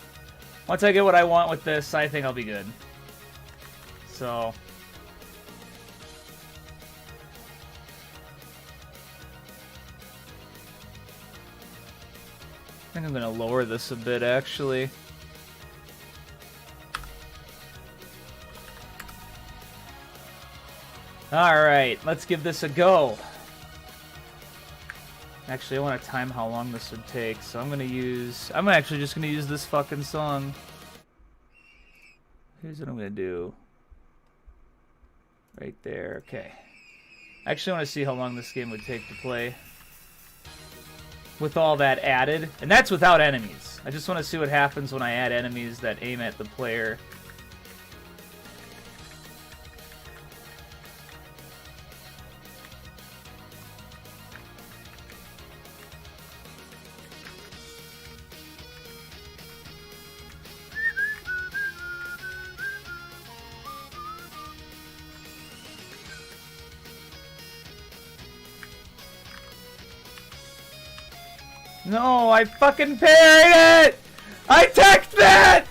once I get what I want with this, I think I'll be good. So... I think I'm going to lower this a bit, actually. Alright, let's give this a go. Actually, I want to time how long this would take, so I'm actually just gonna use this fucking song. Here's what I'm gonna do. Right there, okay. I actually want to see how long this game would take to play. With all that added. And that's without enemies. I just want to see what happens when I add enemies that aim at the player. No, I fucking parried it! I teched that!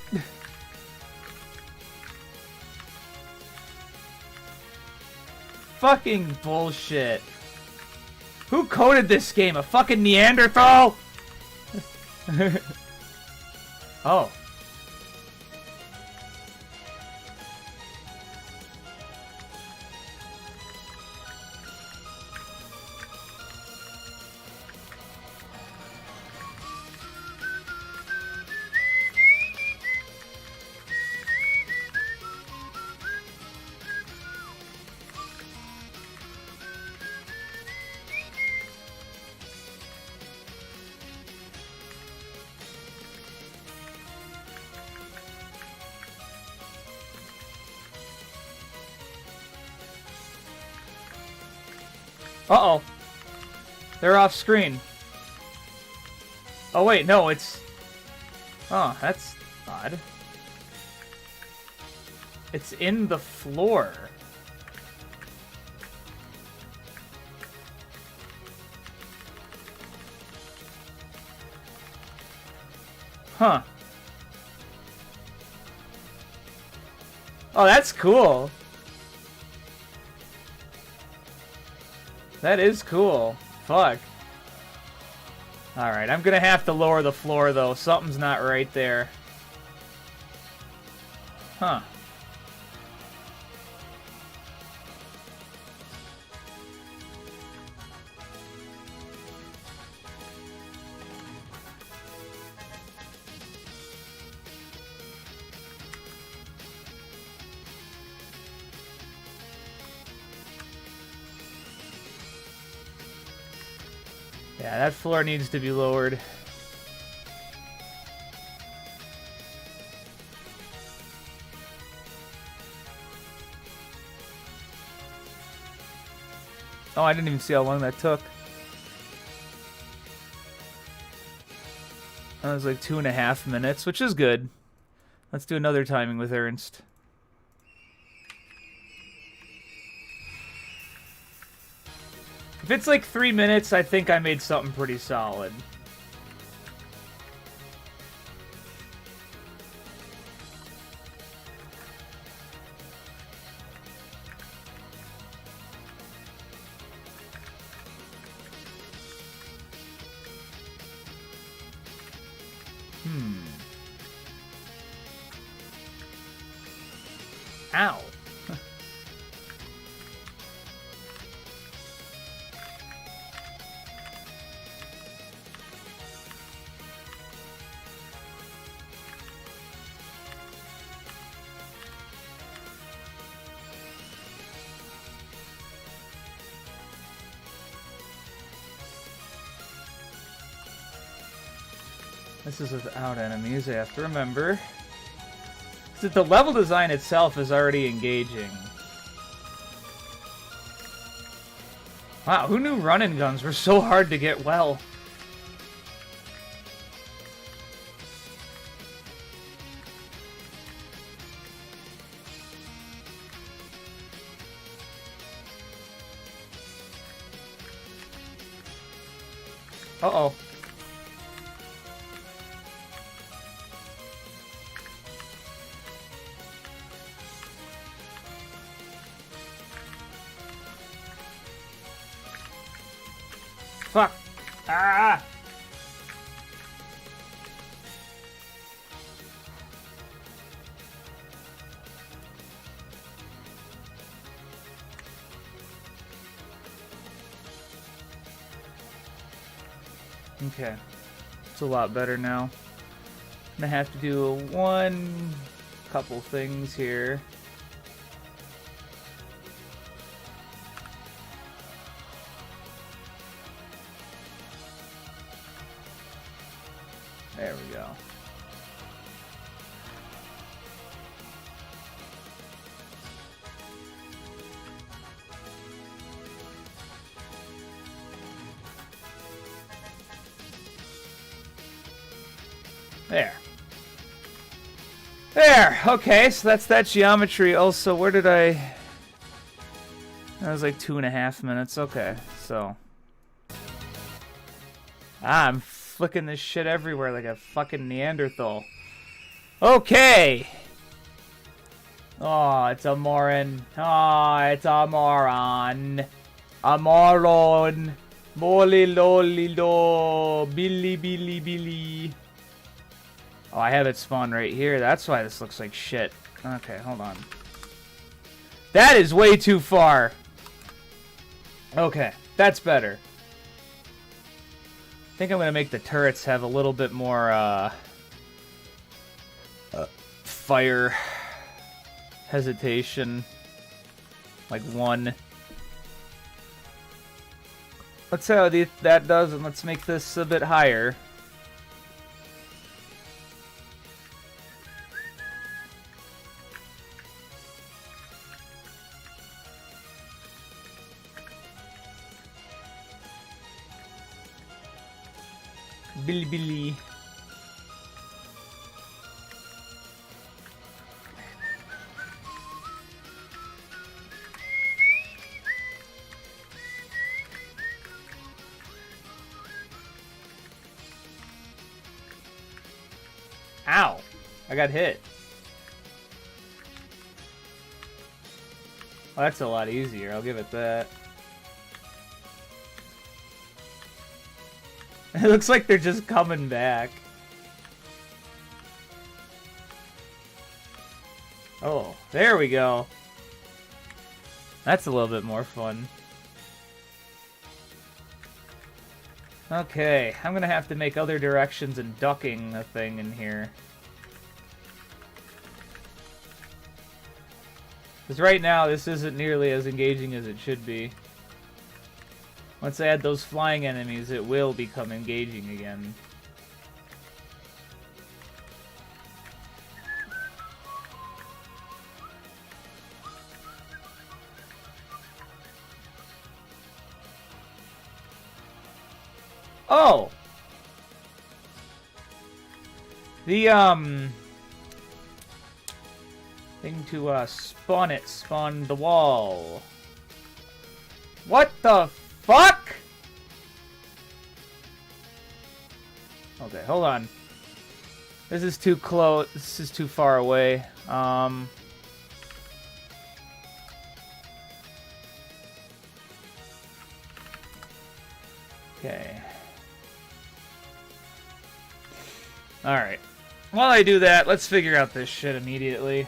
Fucking bullshit. Who coded this game? A fucking Neanderthal? Oh. Uh-oh. They're off screen. Oh, wait, no, it's... Oh, that's odd. It's in the floor. Huh. Oh, that's cool. That is cool. Fuck. Alright, I'm gonna have to lower the floor, though. Something's not right there. Huh. Yeah, that floor needs to be lowered. Oh, I didn't even see how long that took. That was like 2.5 minutes, which is good. Let's do another timing with Ernst. If it's like 3 minutes, I think I made something pretty solid. Ow. This is without enemies, I have to remember. The level design itself is already engaging. Wow, who knew run-and guns were so hard to get well? Uh-oh. Fuck. Ah! Okay. It's a lot better now. I'm gonna have to do one couple things here. There we go. There. There! Okay, so that's that geometry. Also, where did I... That was like 2.5 minutes. Okay, so... I'm flicking this shit everywhere like a fucking Neanderthal. Okay! Oh, it's a moron. Oh, it's a moron. A moron. Molly lolly lo. Billy billy billy. Oh, I have it spawned right here. That's why this looks like shit. Okay, hold on. That is way too far. Okay, that's better. I think I'm going to make the turrets have a little bit more, fire hesitation. Like 1. Let's see how that does, and let's make this a bit higher. Billy Billy. Ow! I got hit. Well, that's a lot easier, I'll give it that. It looks like they're just coming back. Oh, there we go. That's a little bit more fun. Okay, I'm gonna have to make other directions and ducking a thing in here. Because right now, this isn't nearly as engaging as it should be. Once I add those flying enemies, it will become engaging again. Oh! The, thing to, spawn the wall. What the fuck? Okay, hold on. This is too close. This is too far away. Okay. Alright. While I do that, let's figure out this shit immediately.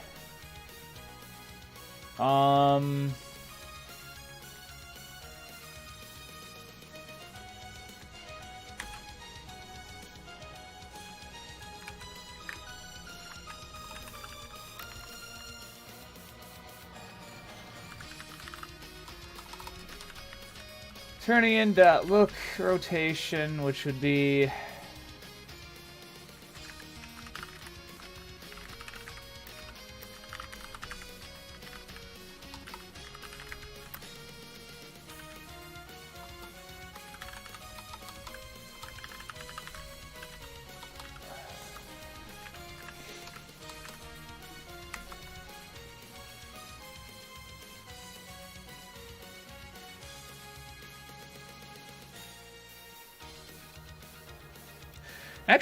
Turning into look rotation, which would be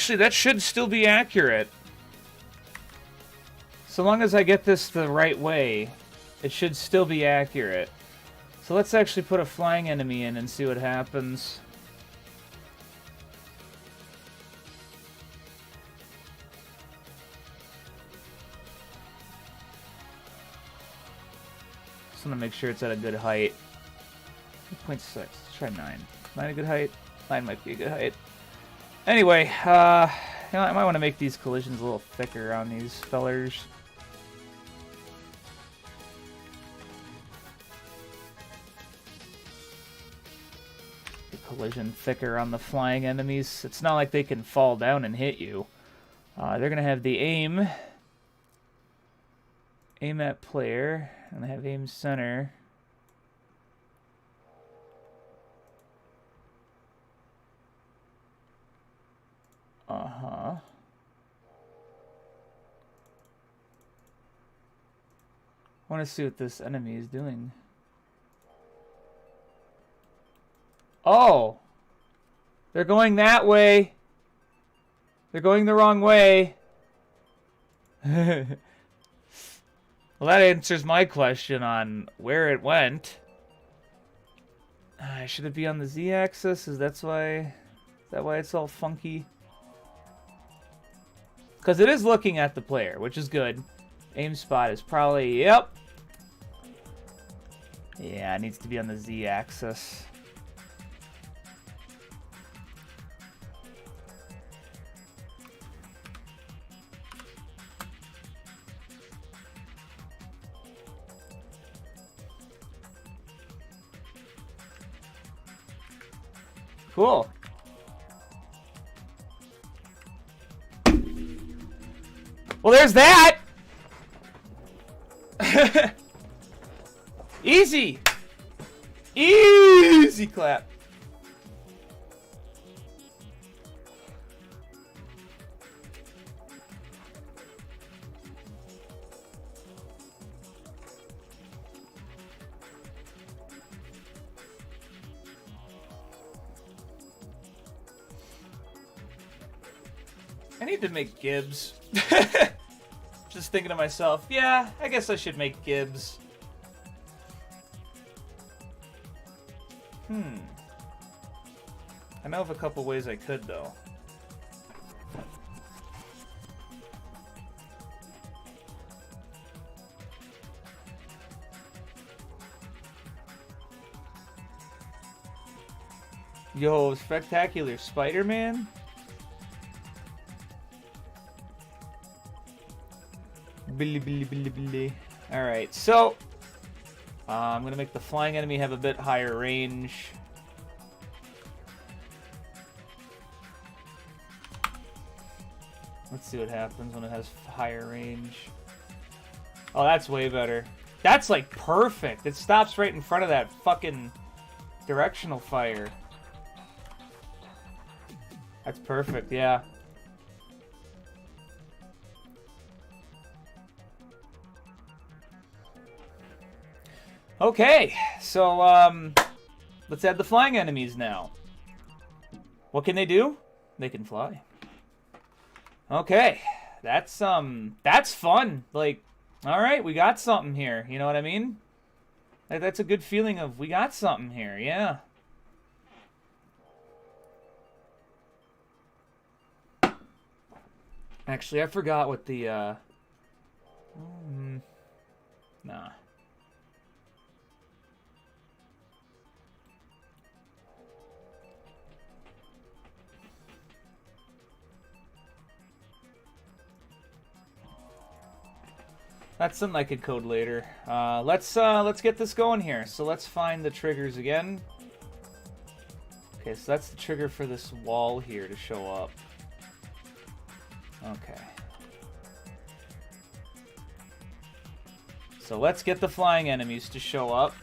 actually, that should still be accurate. So long as I get this the right way, it should still be accurate. So let's actually put a flying enemy in and see what happens. Just want to make sure it's at a good height. 0.6. Let's try 9. 9 a good height? 9 might be a good height. Anyway, you know, I might want to make these collisions a little thicker on these fellers. The collision thicker on the flying enemies. It's not like they can fall down and hit you. They're gonna have the aim at player, and they have aim center. Uh-huh. I want to see what this enemy is doing. Oh! They're going that way! They're going the wrong way! Well, that answers my question on where it went. Should it be on the Z-axis? Is that why it's all funky? Because it is looking at the player, which is good. Aim spot is probably... Yep! Yeah, it needs to be on the Z-axis. Cool. Well, there's that! Easy! Easy clap. I need to make Gibbs. Just thinking to myself, yeah, I guess I should make Gibbs. I know of a couple ways I could, though. Yo, Spectacular Spider-Man? Alright, so I'm gonna make the flying enemy have a bit higher range. Let's see what happens when it has higher range. Oh, that's way better. That's like perfect. It stops right in front of that fucking directional fire. That's perfect, yeah. Okay, so let's add the flying enemies now. What can they do? They can fly. Okay, that's fun. Like, all right, we got something here. You know what I mean? Like, that's a good feeling of we got something here. Yeah. Actually, I forgot what the nah. That's something I could code later. Let's get this going here. So let's find the triggers again. Okay, so that's the trigger for this wall here to show up. Okay. So let's get the flying enemies to show up.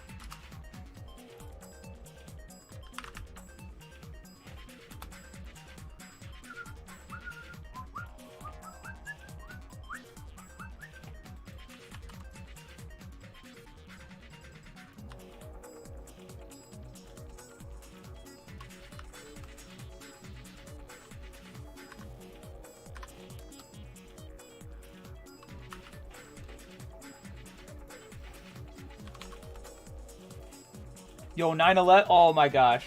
Yo, 9/11. Oh my gosh.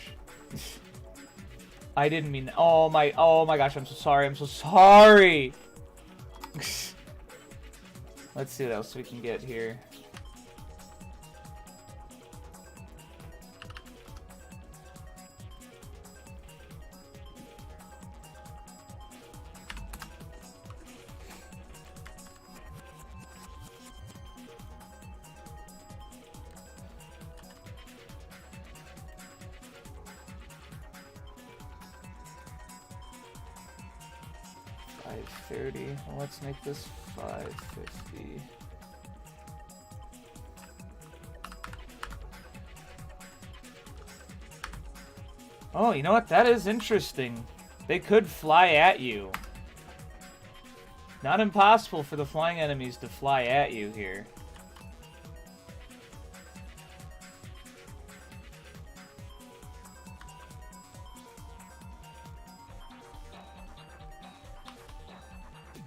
I didn't mean that. Oh my gosh, I'm so sorry. I'm so sorry. Let's see what else we can get here. 530. Well, let's make this 550. Oh, you know what? That is interesting. They could fly at you. Not impossible for the flying enemies to fly at you here.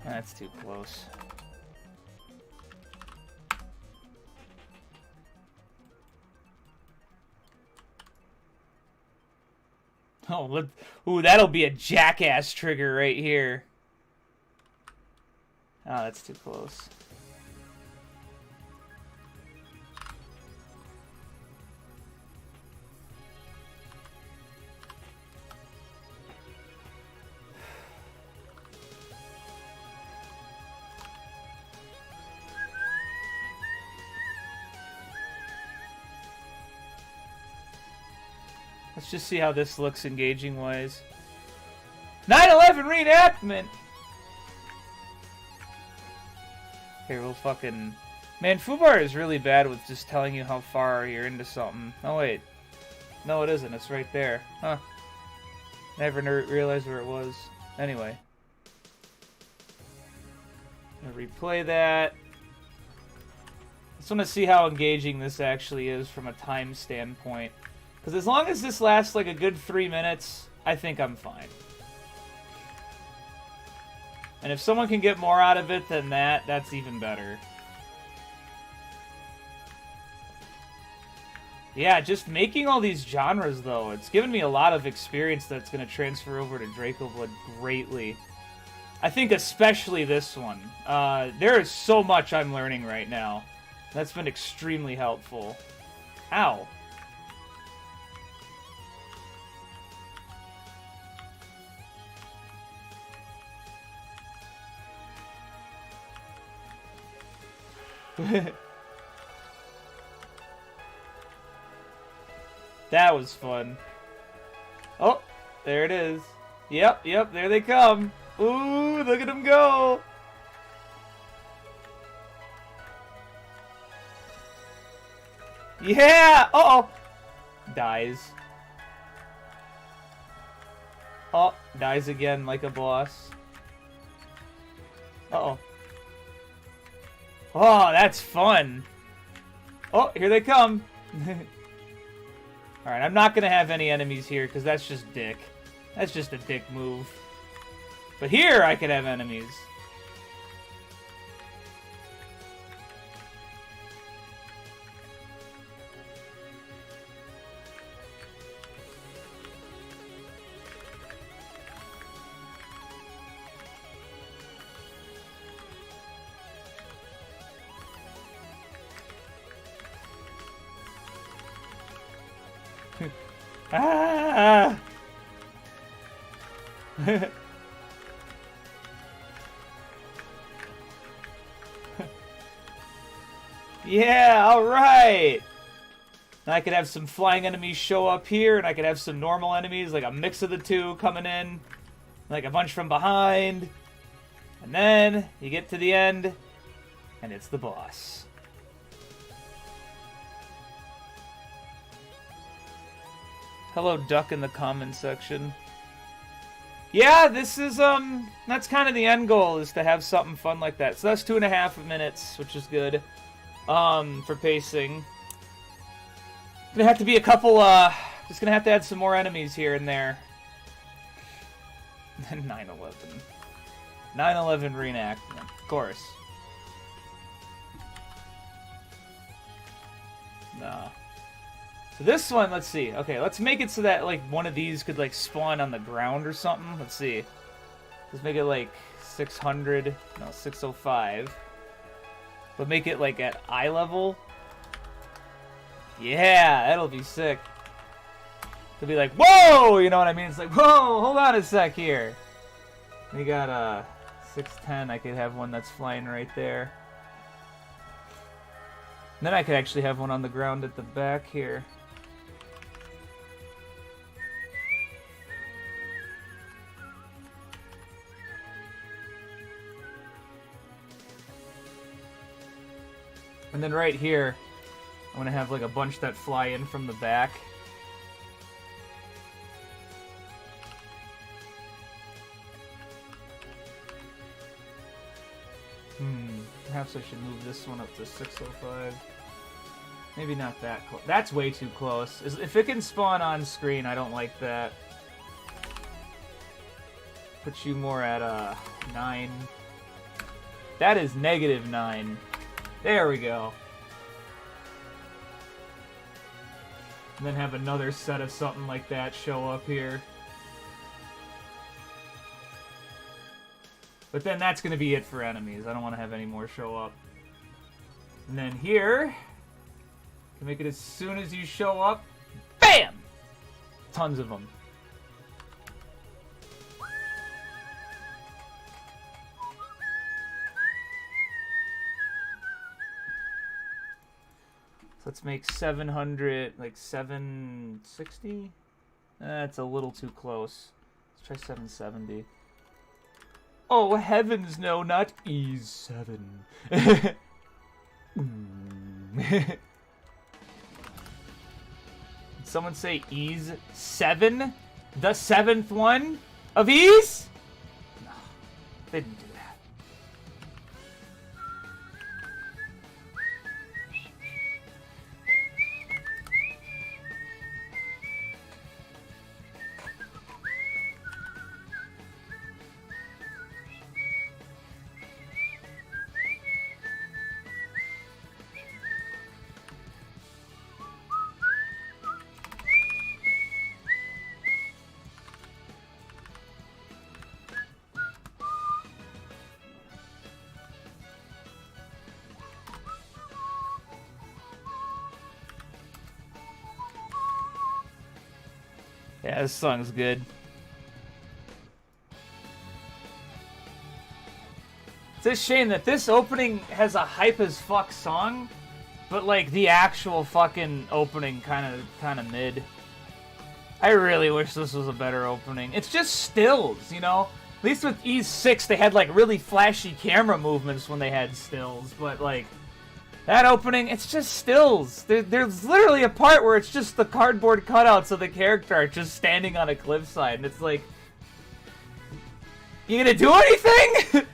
That's too close. Oh, look. Ooh, that'll be a jackass trigger right here. Oh, that's too close. Let's just see how this looks engaging-wise. 9/11 reenactment! Here, we'll fucking... Man, Fubar is really bad with just telling you how far you're into something. Oh, wait. No, it isn't. It's right there. Huh. Never realized where it was. Anyway. I'm gonna replay that. Just want to see how engaging this actually is from a time standpoint. Because as long as this lasts like a good 3 minutes, I think I'm fine. And if someone can get more out of it than that, that's even better. Yeah, just making all these genres, though, it's given me a lot of experience that's going to transfer over to Draco Blood greatly. I think especially this one. There is so much I'm learning right now. That's been extremely helpful. Ow. That was fun. Oh, there it is. Yep, there they come. Ooh, look at them go. Yeah! Uh-oh. Dies. Oh, dies again like a boss. Uh-oh. Oh, that's fun. Oh, here they come. Alright, I'm not going to have any enemies here because that's just dick. That's just a dick move. But here I could have enemies. Ah! Yeah, alright! I could have some flying enemies show up here, and I could have some normal enemies, like a mix of the two coming in. Like a bunch from behind. And then, you get to the end, and it's the boss. Hello, Duck, in the comment section. Yeah, this is, that's kind of the end goal, is to have something fun like that. So that's 2.5 minutes, which is good, for pacing. Gonna have to be a couple, just gonna have to add some more enemies here and there. 9/11. 9/11 reenactment, of course. Nah. So this one, let's see. Okay, let's make it so that, like, one of these could, like, spawn on the ground or something. Let's see. Let's make it, like, 600. No, 605. But make it, like, at eye level. Yeah, that'll be sick. It'll be like, whoa! You know what I mean? It's like, whoa, hold on a sec here. We got, 610. I could have one that's flying right there. And then I could actually have one on the ground at the back here. And then right here, I'm going to have like a bunch that fly in from the back. Perhaps I should move this one up to 605. Maybe not that close. That's way too close. If it can spawn on screen, I don't like that. Put you more at 9. That is -9. There we go. And then have another set of something like that show up here. But then that's going to be it for enemies. I don't want to have any more show up. And then here, can make it as soon as you show up. BAM! Tons of them. So let's make 700, like 760? That's a little too close. Let's try 770. Oh, heavens no, not ease 7. Did someone say ease 7? The 7th one of ease? No, they didn't do that. Yeah, this song's good. It's a shame that this opening has a hype as fuck song, but like the actual fucking opening kind of mid. I really wish this was a better opening. It's just stills, you know? At least with Ys 6 they had like really flashy camera movements when they had stills, but like that opening, it's just stills. There's literally a part where it's just the cardboard cutouts of the character are just standing on a cliffside, and it's like, you gonna do anything?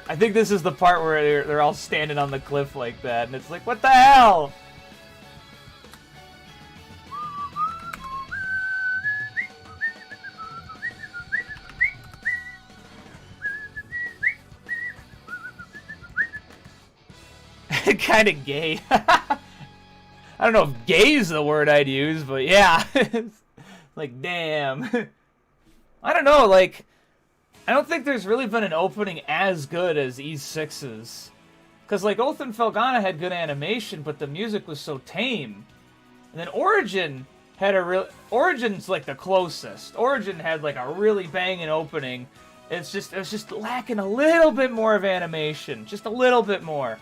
I think this is the part where they're all standing on the cliff like that, and it's like, what the hell? Kind of gay. I don't know if gay is the word I'd use, but yeah. Like, damn. I don't know, like, I don't think there's really been an opening as good as Ys 6's. Because, like, Oath and Felghana had good animation, but the music was so tame. And then Origin had a real... Origin's, like, the closest. Origin had, like, a really banging opening. It was just lacking a little bit more of animation. Just a little bit more.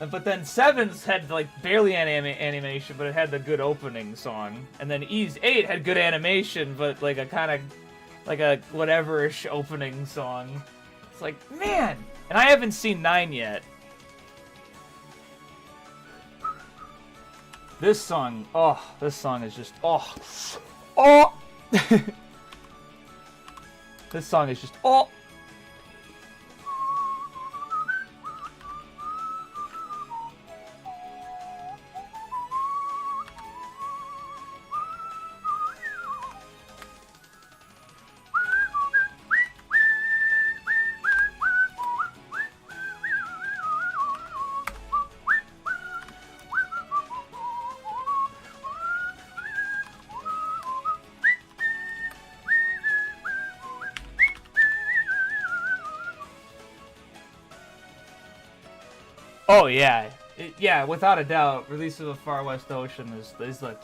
But then Sevens had like barely animation, but it had the good opening song. And then Ys 8 had good animation, but like a kind of like a whatever-ish opening song. It's like, man! And I haven't seen 9 yet. This song, oh, this song is just, oh. Oh! This song is just, oh! Oh yeah, yeah, without a doubt, Release of the Far West Ocean is the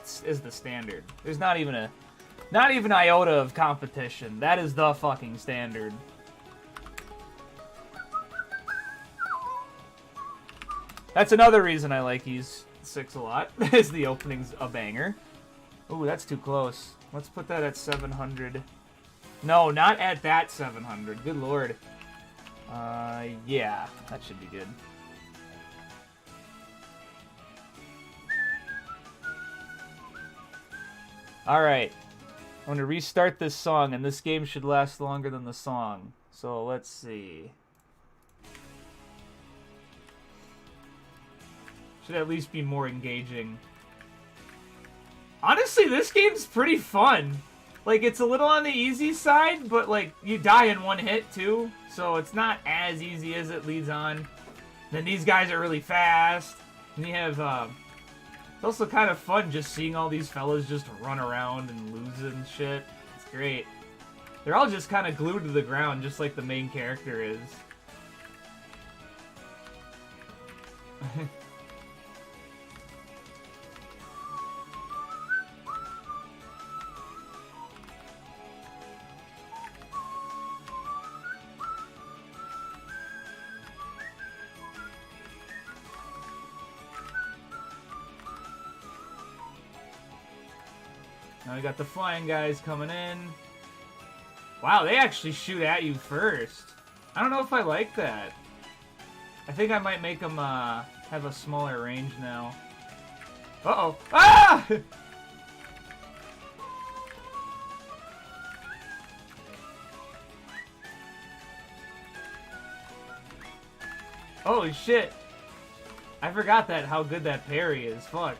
standard. There's not even an iota of competition. That is the fucking standard. That's another reason I like Ys 6 a lot. Is the opening's a banger. Ooh, that's too close. Let's put that at 700. No, not at that 700. Good lord. Yeah, that should be good. Alright. I'm going to restart this song, and this game should last longer than the song. So let's see. Should at least be more engaging. Honestly, this game's pretty fun. Like, it's a little on the easy side, but, like, you die in one hit, too. So it's not as easy as it leads on. Then these guys are really fast. And you have, it's also kind of fun just seeing all these fellas just run around and lose and shit. It's great. They're all just kind of glued to the ground, just like the main character is. Now we got the flying guys coming in. Wow, they actually shoot at you first. I don't know if I like that. I think I might make them have a smaller range now. Uh-oh. Ah! Holy shit. I forgot how good that parry is. Fuck.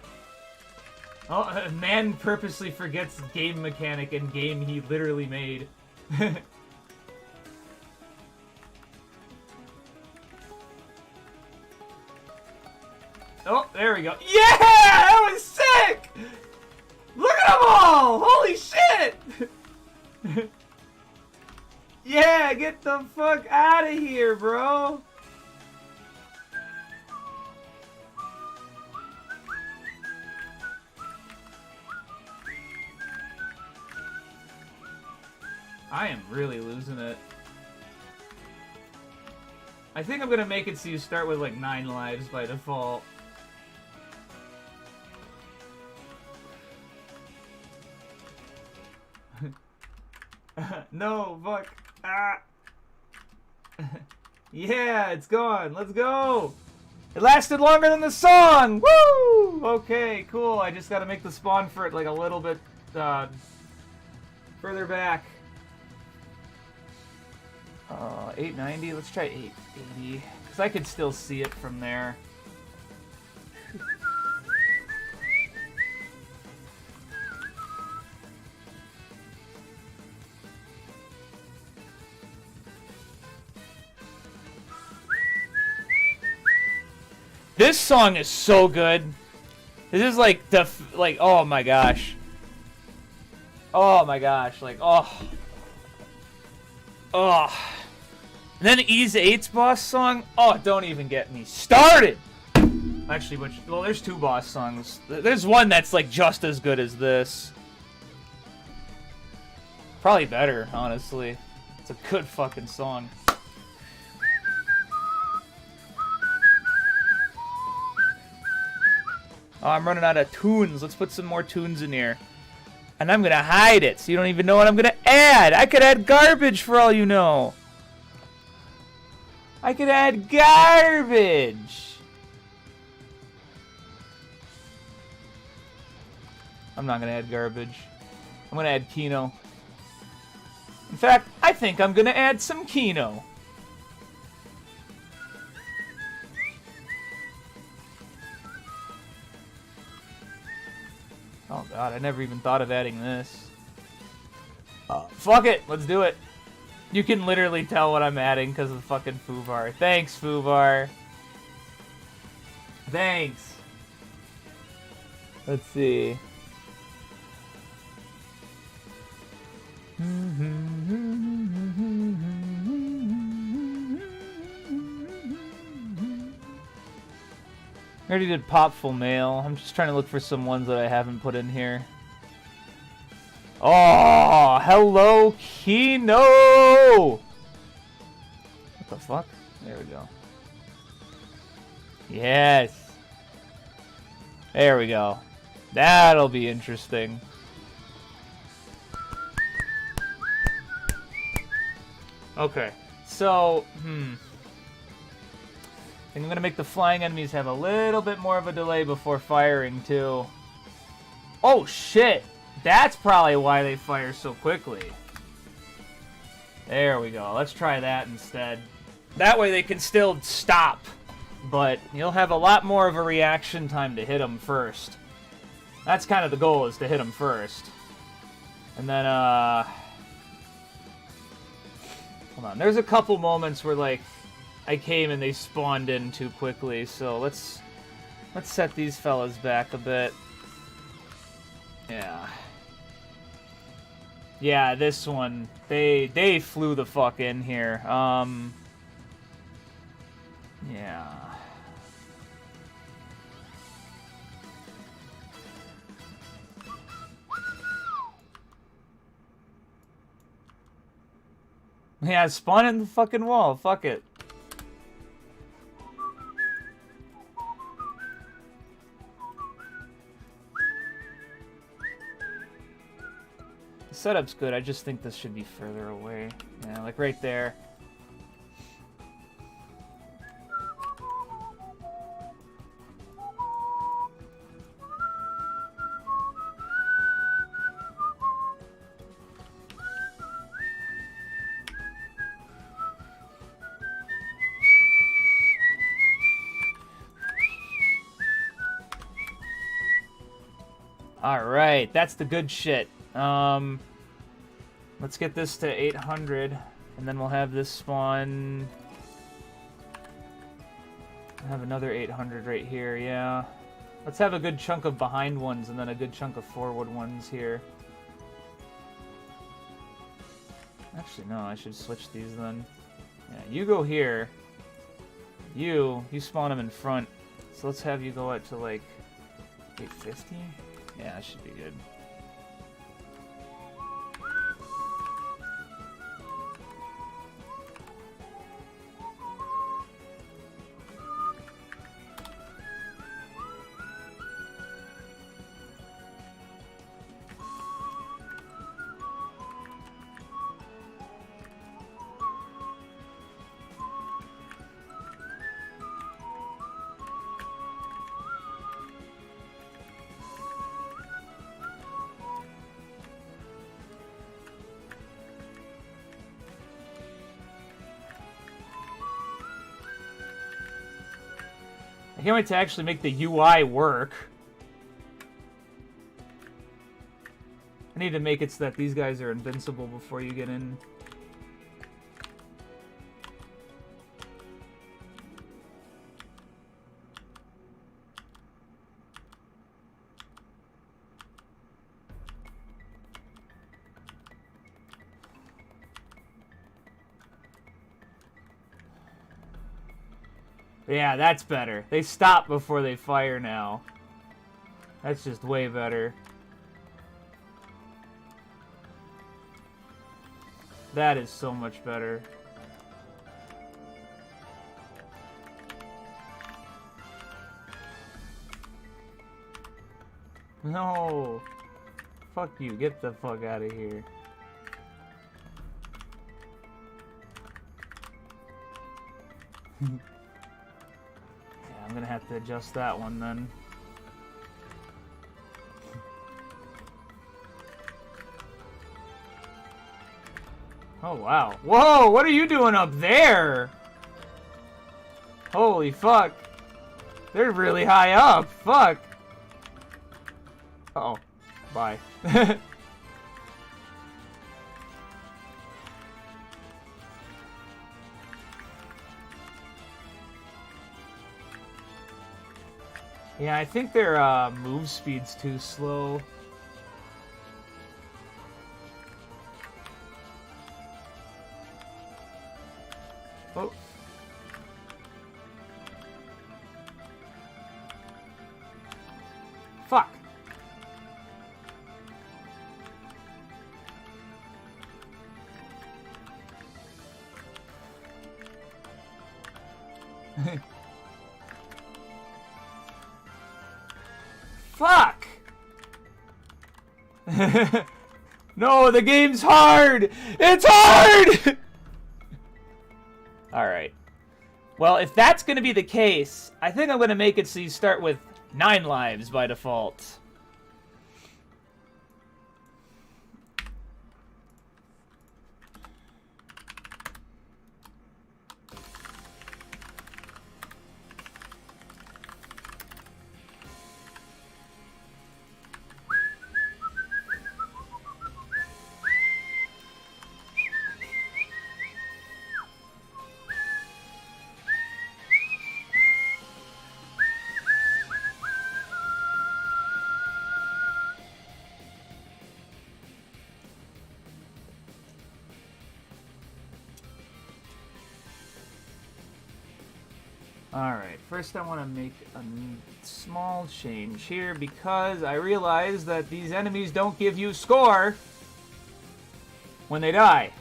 Oh, a man purposely forgets game mechanic in game he literally made. Oh, there we go. Yeah! That was sick! Look at them all! Holy shit! Yeah, get the fuck out of here, bro! I am really losing it. I think I'm gonna make it so you start with like 9 lives by default. No, fuck. Ah. Yeah, it's gone. Let's go. It lasted longer than the song. Woo! Okay, cool. I just gotta make the spawn for it like a little bit further back. 890. Let's try 880 because I could still see it from there. This song is so good. This is like the oh my gosh. Oh my gosh, like oh. Oh. And then Ys 8's boss song. Oh, don't even get me started. Actually, well, there's 2 boss songs. There's one that's like just as good as this. Probably better, honestly. It's a good fucking song. Oh, I'm running out of tunes. Let's put some more tunes in here. And I'm gonna hide it, so you don't even know what I'm gonna add. I could add garbage for all you know. I could add garbage. I'm not gonna add garbage. I'm gonna add Kino. In fact, I think I'm gonna add some Kino. Oh god, I never even thought of adding this. Fuck it, let's do it. You can literally tell what I'm adding because of fucking Fubar. Thanks, Fubar. Thanks. Let's see. I already did Popful Mail. I'm just trying to look for some ones that I haven't put in here. Oh, hello, Kino! What the fuck? There we go. Yes. There we go. That'll be interesting. Okay. So, I think I'm gonna make the flying enemies have a little bit more of a delay before firing, too. Oh, shit! That's probably why they fire so quickly. There we go. Let's try that instead. That way they can still stop, but you'll have a lot more of a reaction time to hit them first. That's kind of the goal, is to hit them first. And then, hold on. There's a couple moments where, like, I came and they spawned in too quickly, so let's set these fellas back a bit. Yeah. Yeah, this one, they flew the fuck in here. Yeah. Yeah, spawn in the fucking wall. Fuck it. The setup's good. I just think this should be further away. Yeah, like right there. Alright, that's the good shit. Let's get this to 800, and then we'll have this spawn... I'll have another 800 right here, yeah. Let's have a good chunk of behind ones, and then a good chunk of forward ones here. Actually, no, I should switch these then. Yeah, you go here. You spawn them in front. So let's have you go out to, like, 850? Yeah, that should be good. I can't wait to actually make the UI work. I need to make it so that these guys are invincible before you get in. Yeah, that's better. They stop before they fire now. That's just way better. That is so much better. No! Fuck you, get the fuck out of here. I'm gonna have to adjust that one then. Oh wow. Whoa, what are you doing up there? Holy fuck. They're really high up. Fuck. Uh-oh. Bye. Yeah, I think their move speed's too slow. Oh. Fuck. Fuck! No, the game's hard! It's hard! Alright. Well, if that's going to be the case, I think I'm going to make it so you start with 9 lives by default. Alright, first I want to make a small change here because I realize that these enemies don't give you score when they die.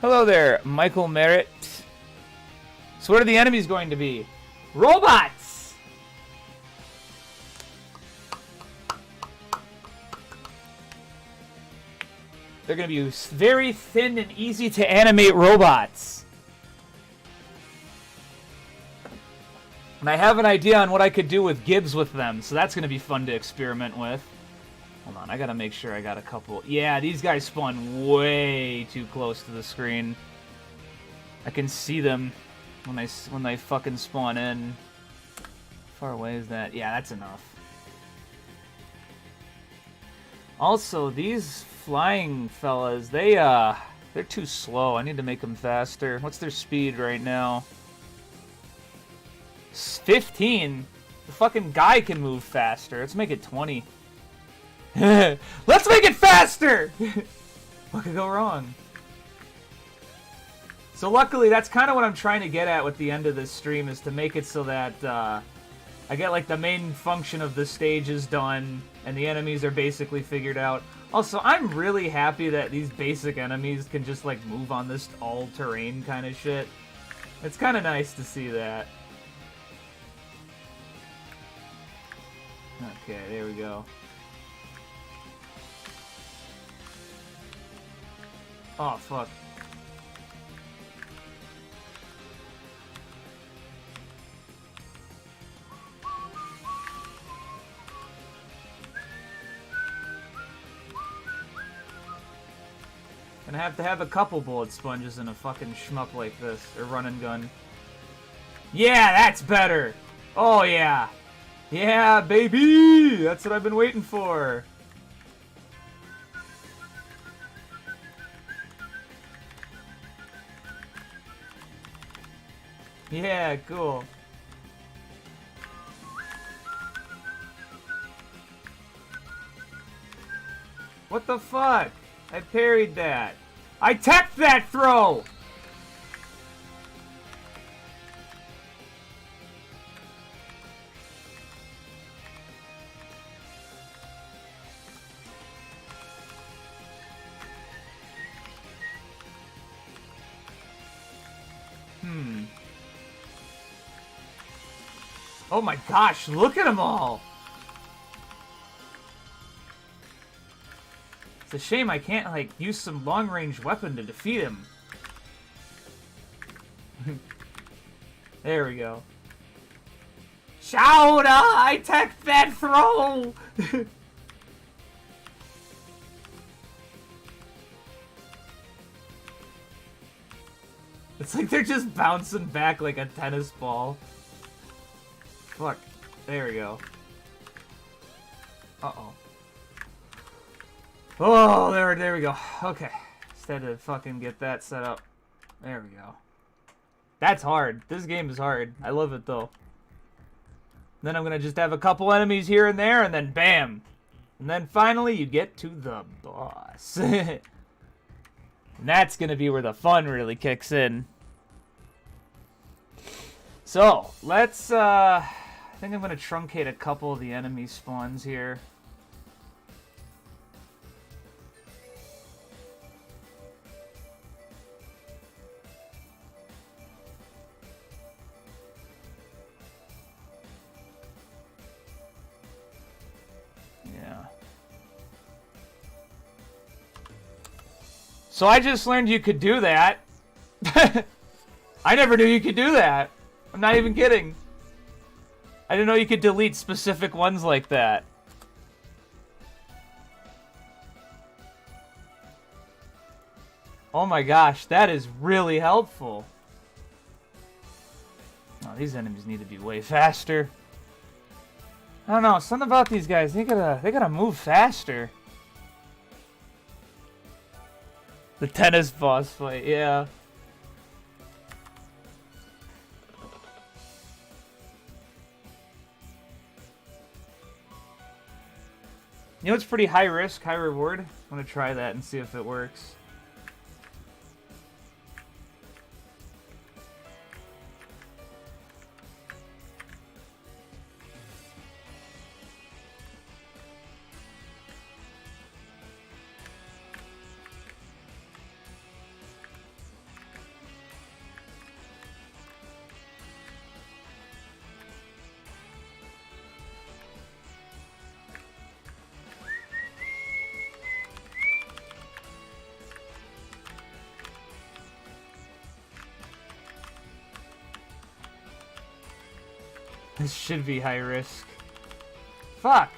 Hello there, Michael Merritt. So what are the enemies going to be? Robots! They're going to be very thin and easy to animate robots. And I have an idea on what I could do with Gibbs with them, so that's going to be fun to experiment with. Hold on, I gotta make sure I got a couple. Yeah, these guys spawn way too close to the screen. I can see them when they fucking spawn in. How far away is that? Yeah, that's enough. Also, these flying fellas, they're too slow. I need to make them faster. What's their speed right now? 15? The fucking guy can move faster. Let's make it 20. Let's make it faster! What could go wrong? So luckily, that's kind of what I'm trying to get at with the end of this stream, is to make it so that I get like the main function of the stage is done, and the enemies are basically figured out. Also, I'm really happy that these basic enemies can just like move on this all-terrain kind of shit. It's kind of nice to see that. Okay, there we go. Oh, fuck. Gonna have to have a couple bullet sponges in a fucking shmup like this, or run and gun. Yeah, that's better! Oh, yeah! Yeah, baby! That's what I've been waiting for! Yeah, cool. What the fuck? I parried that. I teched that throw! Oh my gosh, look at them all! It's a shame I can't, like, use some long-range weapon to defeat him. There we go. Shouda! I teched that throw! It's like they're just bouncing back like a tennis ball. Fuck. There we go. Uh-oh. Oh, there we go. Okay. Instead of fucking get that set up. There we go. That's hard. This game is hard. I love it, though. Then I'm gonna just have a couple enemies here and there, and then bam! And then finally you get to the boss. And that's gonna be where the fun really kicks in. So, let's, I think I'm going to truncate a couple of the enemy spawns here. Yeah. So I just learned you could do that. I never knew you could do that. I'm not even kidding. I didn't know you could delete specific ones like that. Oh my gosh, that is really helpful. Oh, these enemies need to be way faster. I don't know, something about these guys, they gotta move faster. The tennis boss fight, yeah. You know, it's pretty high risk, high reward. I'm gonna try that and see if it works. This should be high risk. Fuck!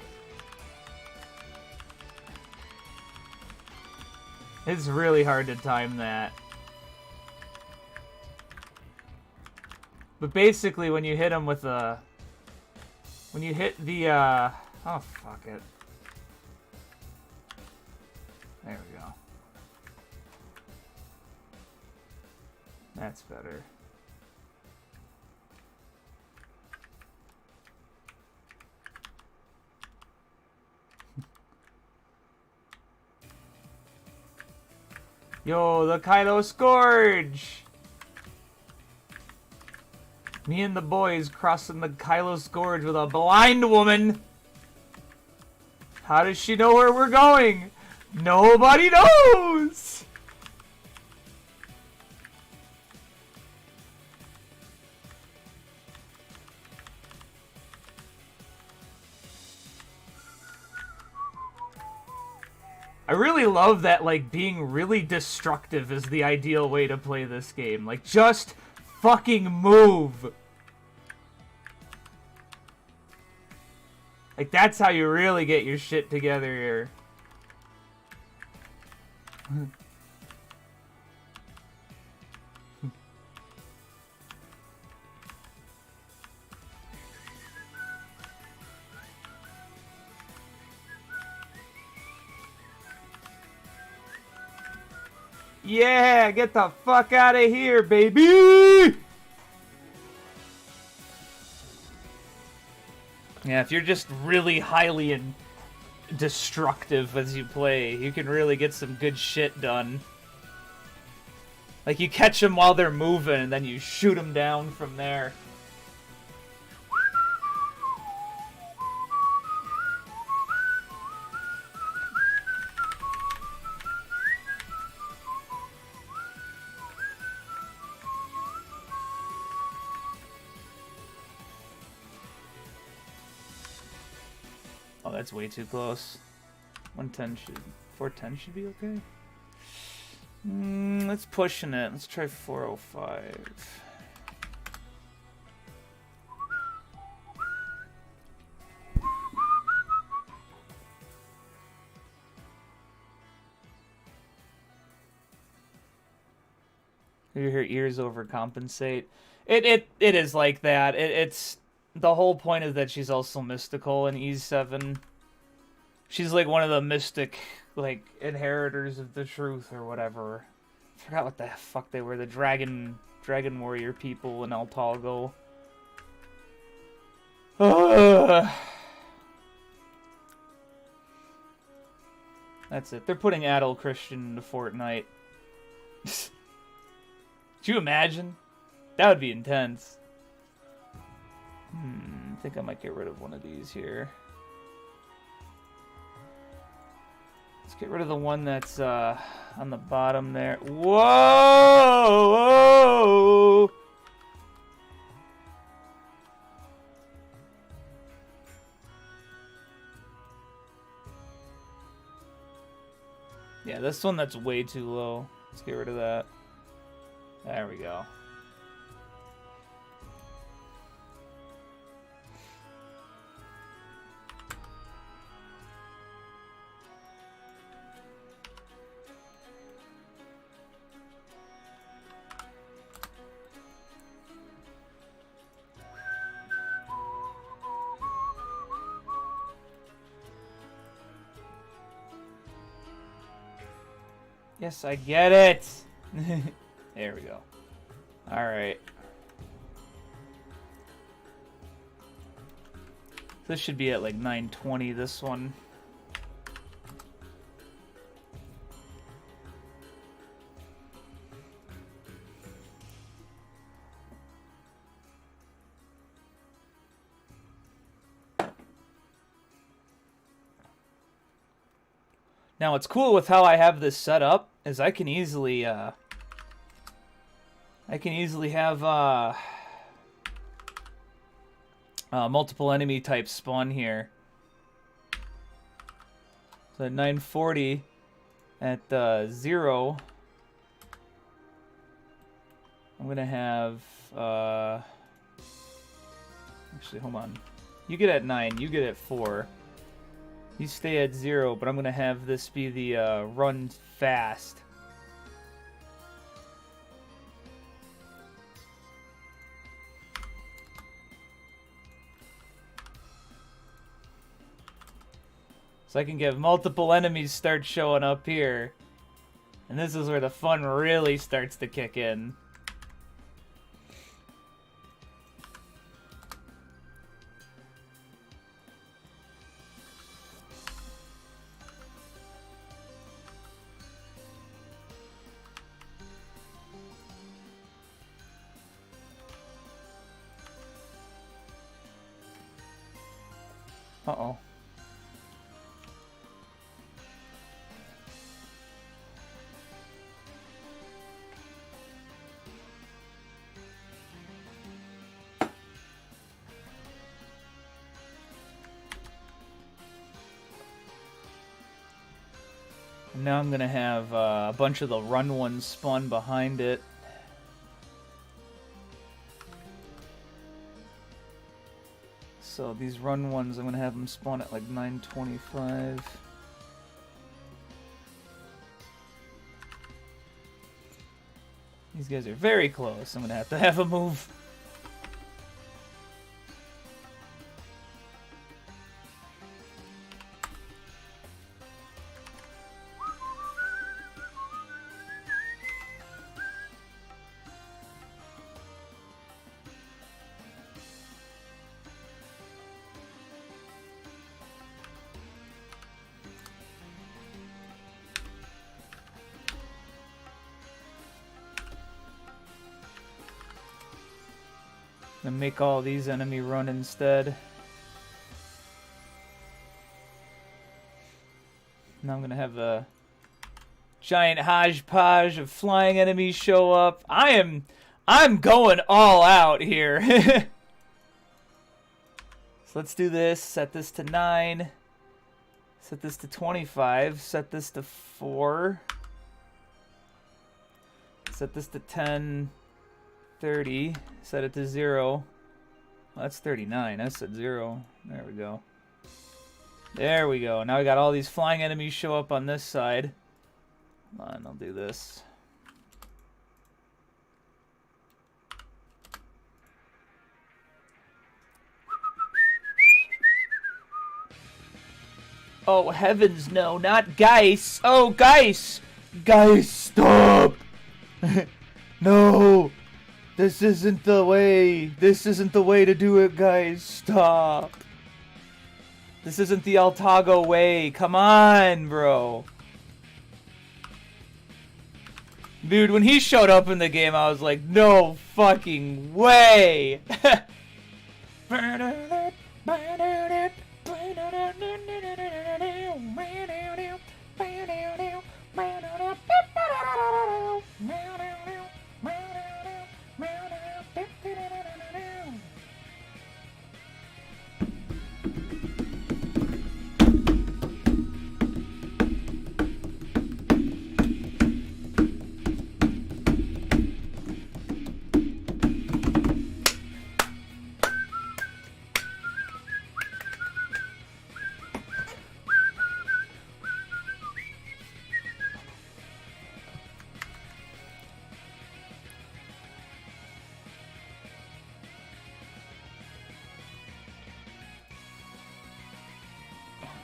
It's really hard to time that. But basically, when you hit him with a... When you hit the, oh, fuck it. There we go. That's better. Yo, the Kylo Scourge! Me and the boys crossing the Kylo Scourge with a blind woman! How does she know where we're going? Nobody knows! I really love that, like, being really destructive is the ideal way to play this game. Like, just fucking move! Like, that's how you really get your shit together here. Yeah, get the fuck out of here, baby! Yeah, if you're just really highly destructive as you play, you can really get some good shit done. Like, you catch them while they're moving, and then you shoot them down from there. Oh, that's way too close. 410 should be okay. Let's pushing it. Let's try 405. Her ears overcompensate. It is like that. It's the whole point is that she's also mystical in E7. She's like one of the mystic, like, inheritors of the truth or whatever. I forgot what the fuck they were. The dragon warrior people in Altago. That's it. They're putting Adult Christian into Fortnite. Could you imagine? That would be intense. I think I might get rid of one of these here. Let's get rid of the one that's on the bottom there. Whoa! Whoa! Yeah, this one that's way too low. Let's get rid of that. There we go. Yes, I get it. There we go. All right. This should be at like 920, this one. Now, what's cool with how I have this set up is I can easily have multiple enemy types spawn here. So at 940, at 0, I'm gonna have actually, hold on. You get at 9, you get at 4. You stay at 0, but I'm going to have this be the run fast. So I can get multiple enemies start showing up here. And this is where the fun really starts to kick in. Uh-oh. And now I'm going to have a bunch of the run ones spawn behind it. So these run ones, I'm going to have them spawn at like 925. These guys are very close. I'm going to have a move. And make all these enemy run instead. Now I'm gonna have a giant hodgepodge of flying enemies show up. I'm going all out here. So let's do this. Set this to 9. Set this to 25. Set this to 4. Set this to 10. 30, set it to 0. Well, that's 39. I said 0. There we go. There we go. Now we got all these flying enemies show up on this side. Come on, I'll do this. Oh, heavens no, not Geist. Oh, Geist! Geist, stop! No! This isn't the way. This isn't the way to do it, guys. Stop. This isn't the Altago way. Come on, bro. Dude, when he showed up in the game, I was like, no fucking way.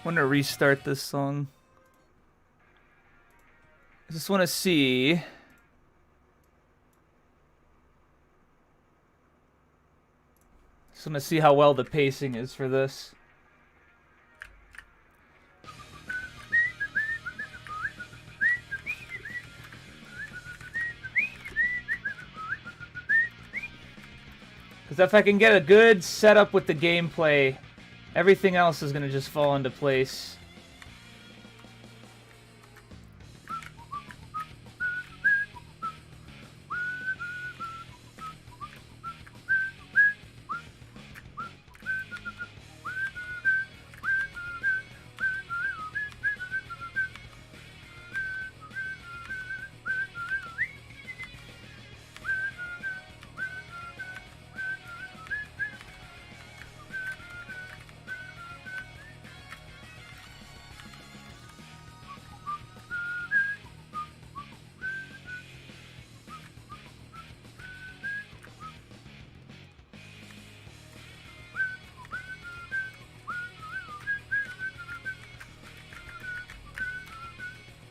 I'm gonna restart this song. I just want to see. Just want to see how well the pacing is for this. Because if I can get a good setup with the gameplay, everything else is going to just fall into place.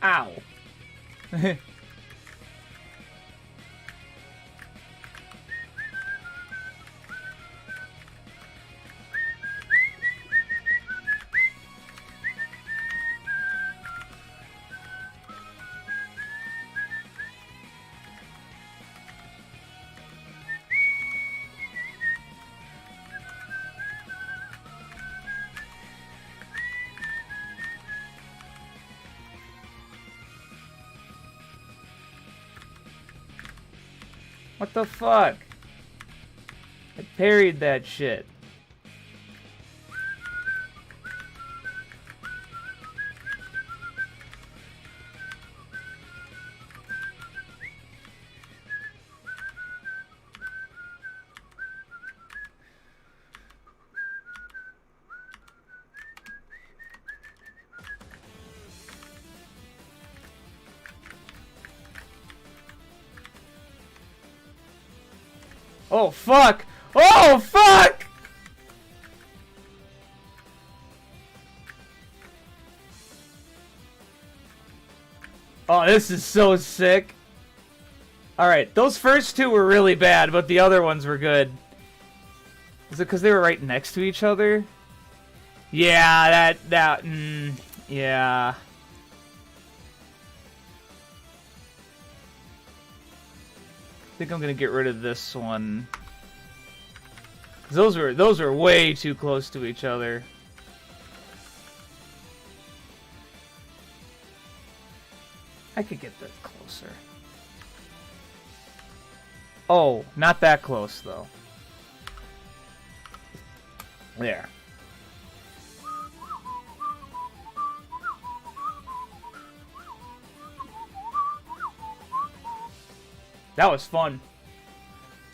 Ow. What the fuck? I parried that shit. Oh, fuck! Oh, fuck! Oh, this is so sick. Alright, those first two were really bad, but the other ones were good. Is it because they were right next to each other? Yeah, yeah. I think I'm gonna get rid of this one. Those were way too close to each other. I could get that closer. Oh, not that close though. There. That was fun.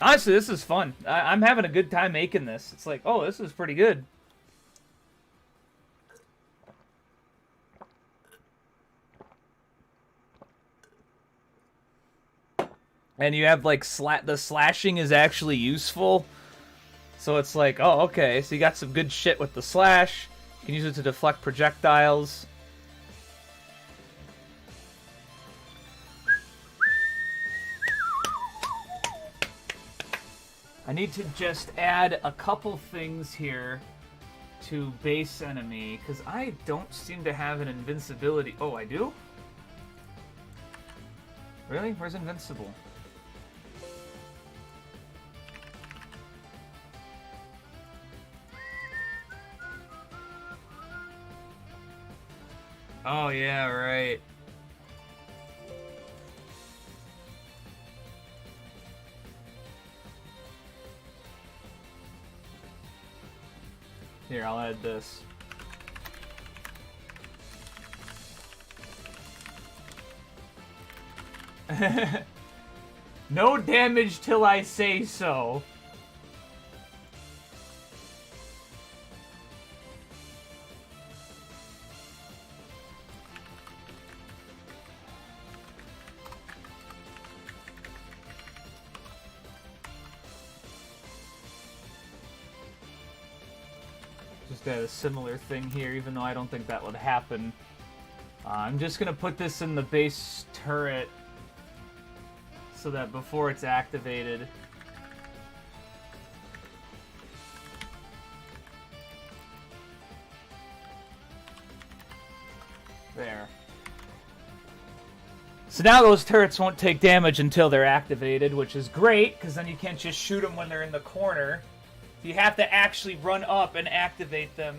Honestly, this is fun. I'm having a good time making this. It's like, oh, this is pretty good. And you have like the slashing is actually useful. So it's like, oh, okay. So you got some good shit with the slash. You can use it to deflect projectiles. I need to just add a couple things here to base enemy, because I don't seem to have an invincibility. Oh, I do? Really? Where's invincible? Oh, yeah, right. Here, I'll add this. No damage till I say so. Just add a similar thing here, even though I don't think that would happen. I'm just gonna put this in the base turret so that before it's activated. There. So now those turrets won't take damage until they're activated, which is great, because then you can't just shoot them when they're in the corner. You have to actually run up and activate them.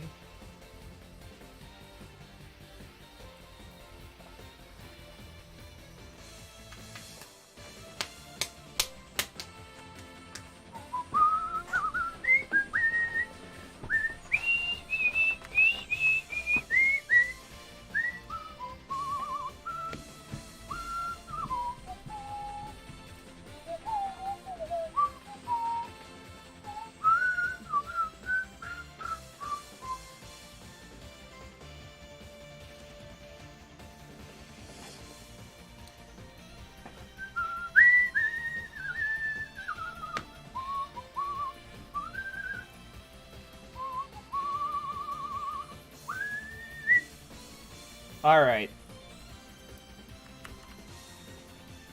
Alright.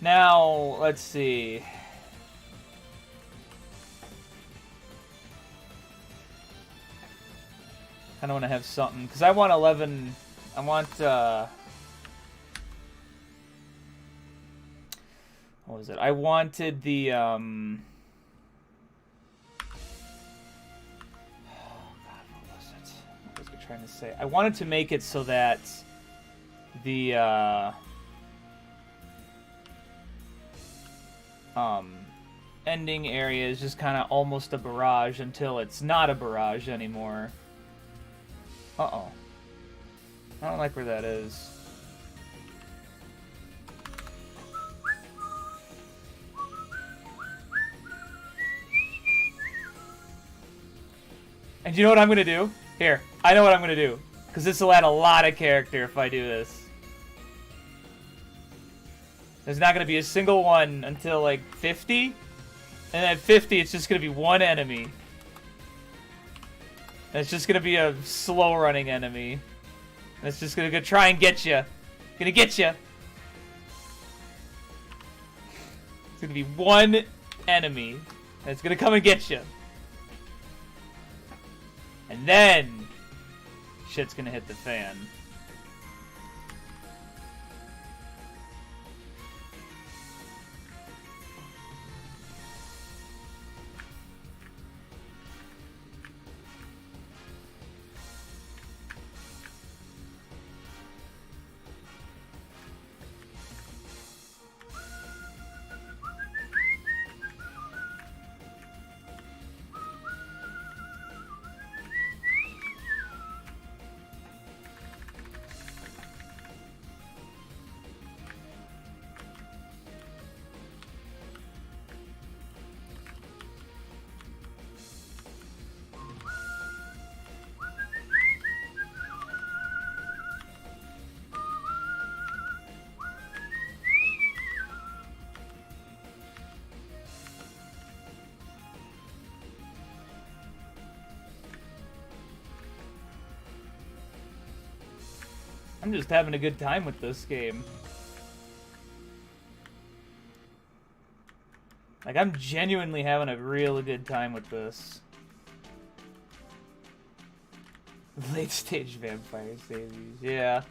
Now, let's see. I don't want to have something, because I want 11... I want, what was it? I wanted the, oh God, what was it? What was I trying to say? I wanted to make it so that the ending area is just kind of almost a barrage until it's not a barrage anymore. Uh-oh. I don't like where that is. And you know what I'm gonna do? Here, I know what I'm gonna do. Because this will add a lot of character if I do this. There's not going to be a single one until, like, 50. And at 50, it's just going to be one enemy. And it's just going to be a slow-running enemy. And it's just going to go try and get you. Gonna get you. It's going to be one enemy. And it's going to come and get you. And then shit's going to hit the fan. I'm just having a good time with this game. Like, I'm genuinely having a real good time with this. Late stage vampire stages, yeah.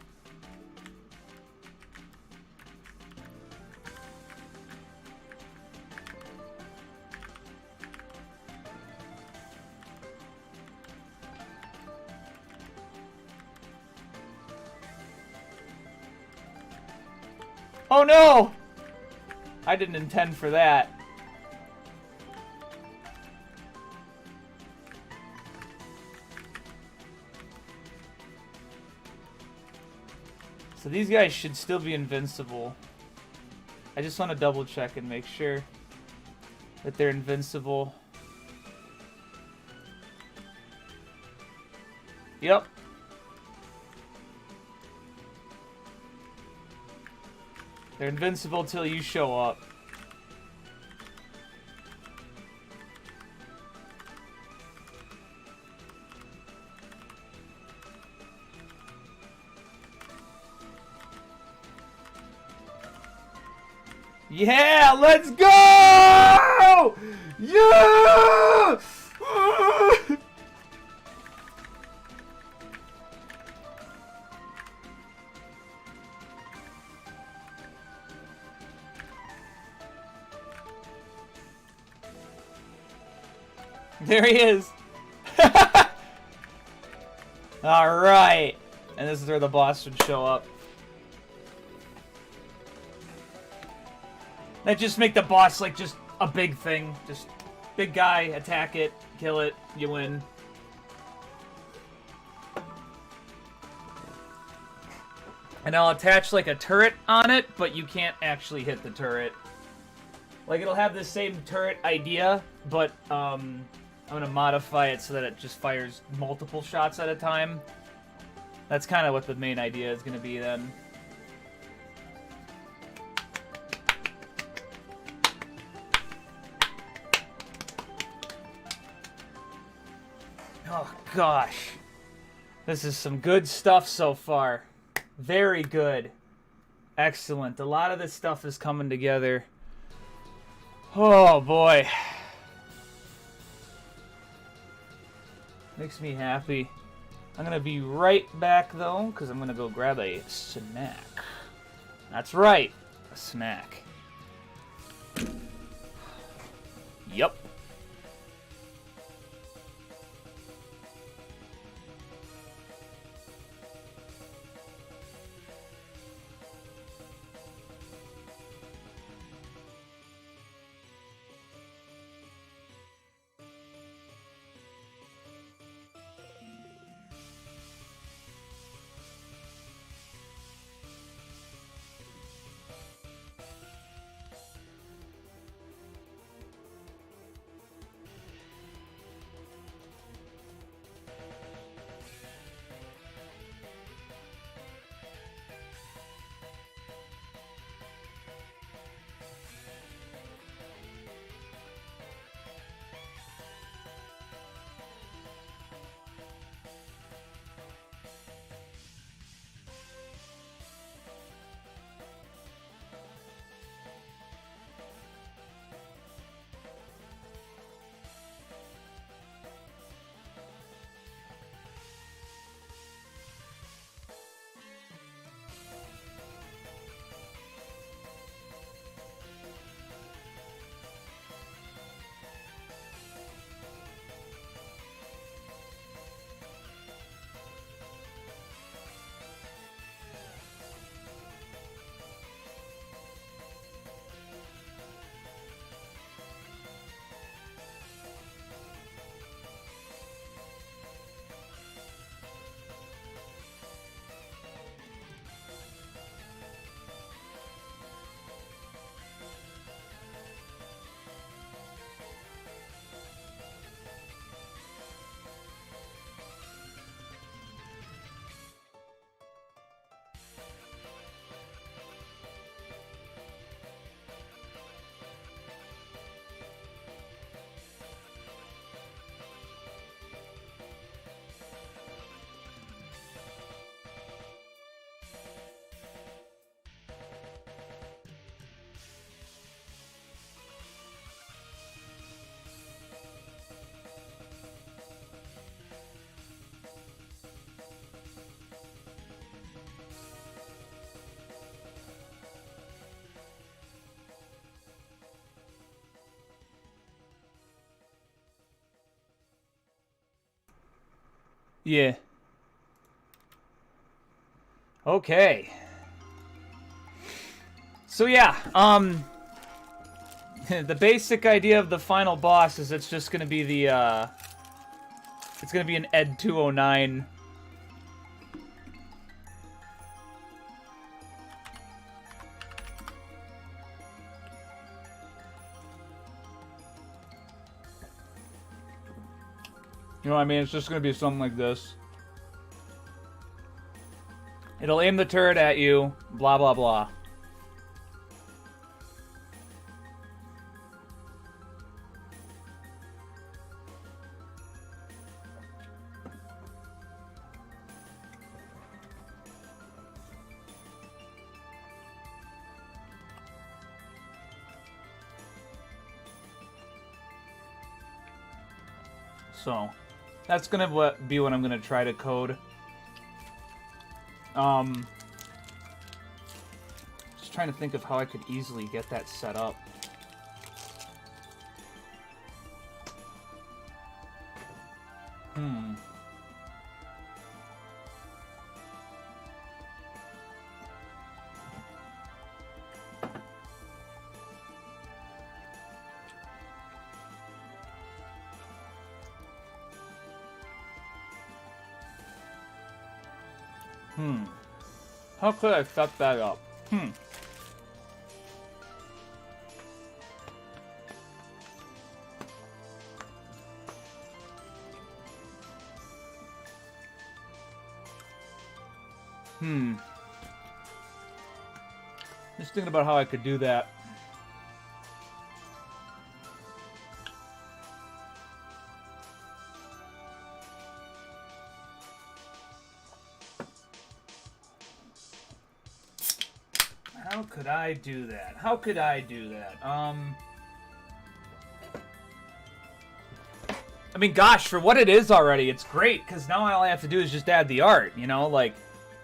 Oh no! I didn't intend for that. So these guys should still be invincible. I just want to double check and make sure that they're invincible. Yep. They're invincible till you show up. Yeah, let's go! Yeah! There he is. All right. And this is where the boss would show up. That just make the boss like just a big thing. Just big guy, attack it, kill it, you win. And I'll attach like a turret on it, but you can't actually hit the turret. Like it'll have the same turret idea, but I'm gonna modify it so that it just fires multiple shots at a time. That's kind of what the main idea is gonna be then. Oh gosh. This is some good stuff so far. Very good. Excellent. A lot of this stuff is coming together. Oh boy. Makes me happy. I'm gonna be right back though, because I'm gonna go grab a snack. That's right, a snack. Yup. Yeah. Okay. So yeah, the basic idea of the final boss is it's just gonna be the, it's gonna be an Ed 209. You know what I mean? It's just gonna be something like this. It'll aim the turret at you, blah blah blah. So, that's gonna be what I'm gonna try to code. Just trying to think of how I could easily get that set up. How could I set that up? Just thinking about how I could do that. How could I do that? How could I do that? I mean, gosh, for what it is already, it's great, because now all I have to do is just add the art, you know? Like,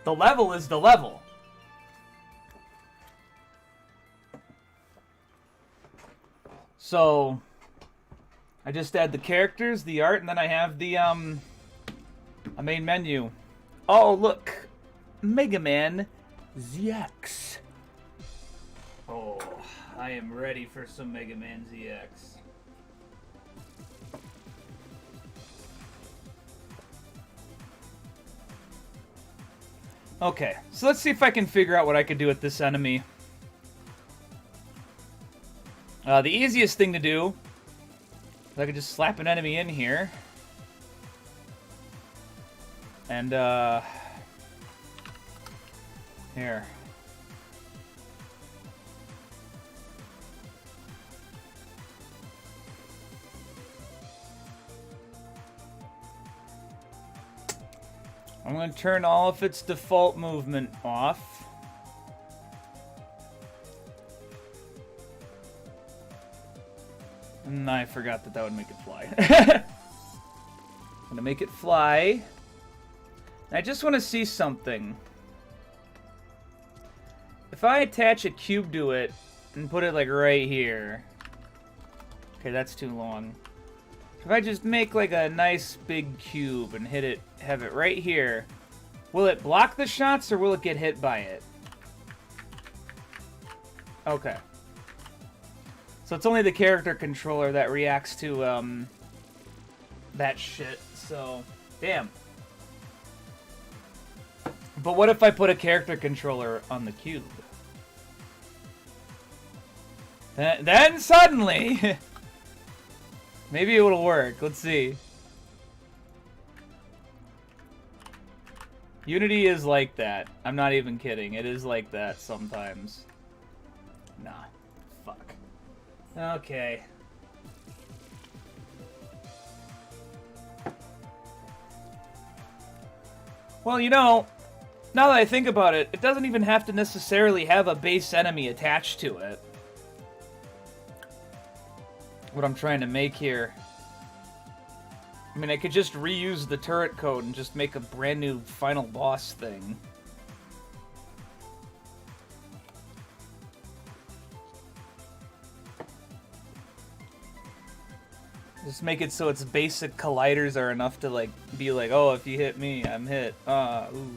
the level is the level. So, I just add the characters, the art, and then I have the, a main menu. Oh, look! Mega Man ZX. Oh, I am ready for some Mega Man ZX. Okay, so let's see if I can figure out what I could do with this enemy. The easiest thing to do is I could just slap an enemy in here. And, here. I'm going to turn all of its default movement off. And I forgot that would make it fly. I'm going to make it fly. I just want to see something. If I attach a cube to it and put it like right here. Okay, that's too long. If I just make like a nice big cube and hit it, have it right here, will it block the shots or will it get hit by it? Okay. So it's only the character controller that reacts to that shit, so damn. But what if I put a character controller on the cube? Then suddenly maybe it will work. Let's see. Unity is like that. I'm not even kidding. It is like that sometimes. Nah. Fuck. Okay. Well, you know, now that I think about it, it doesn't even have to necessarily have a base enemy attached to it. What I'm trying to make here. I mean, I could just reuse the turret code and just make a brand new final boss thing. Just make it so its basic colliders are enough to, like, be like, oh, if you hit me, I'm hit. Ooh.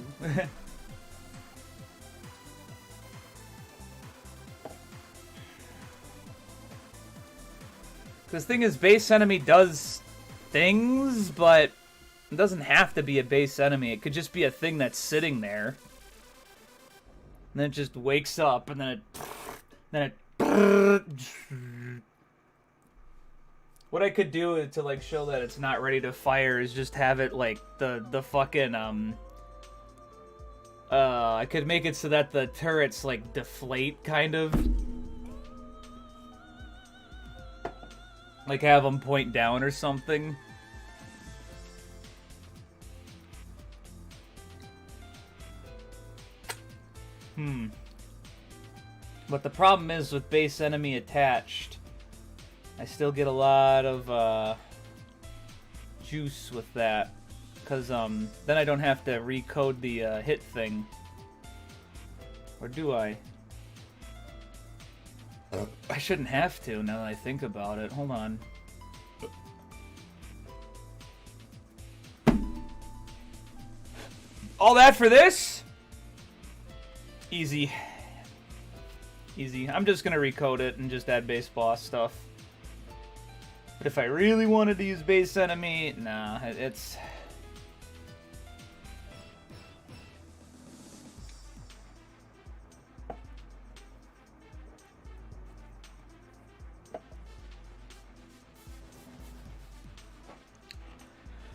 This thing is base enemy does things, but it doesn't have to be a base enemy. It could just be a thing that's sitting there. And then it just wakes up, and then it... What I could do to, like, show that it's not ready to fire is just have it, like, the fucking, I could make it so that the turrets, like, deflate, kind of. Like, have them point down or something. But the problem is with base enemy attached, I still get a lot of juice with that, because then I don't have to recode the hit thing. Or do I? I shouldn't have to now that I think about it. Hold on. All that for this? Easy. Easy. I'm just gonna recode it and just add base boss stuff. But if I really wanted to use base enemy, nah, it's...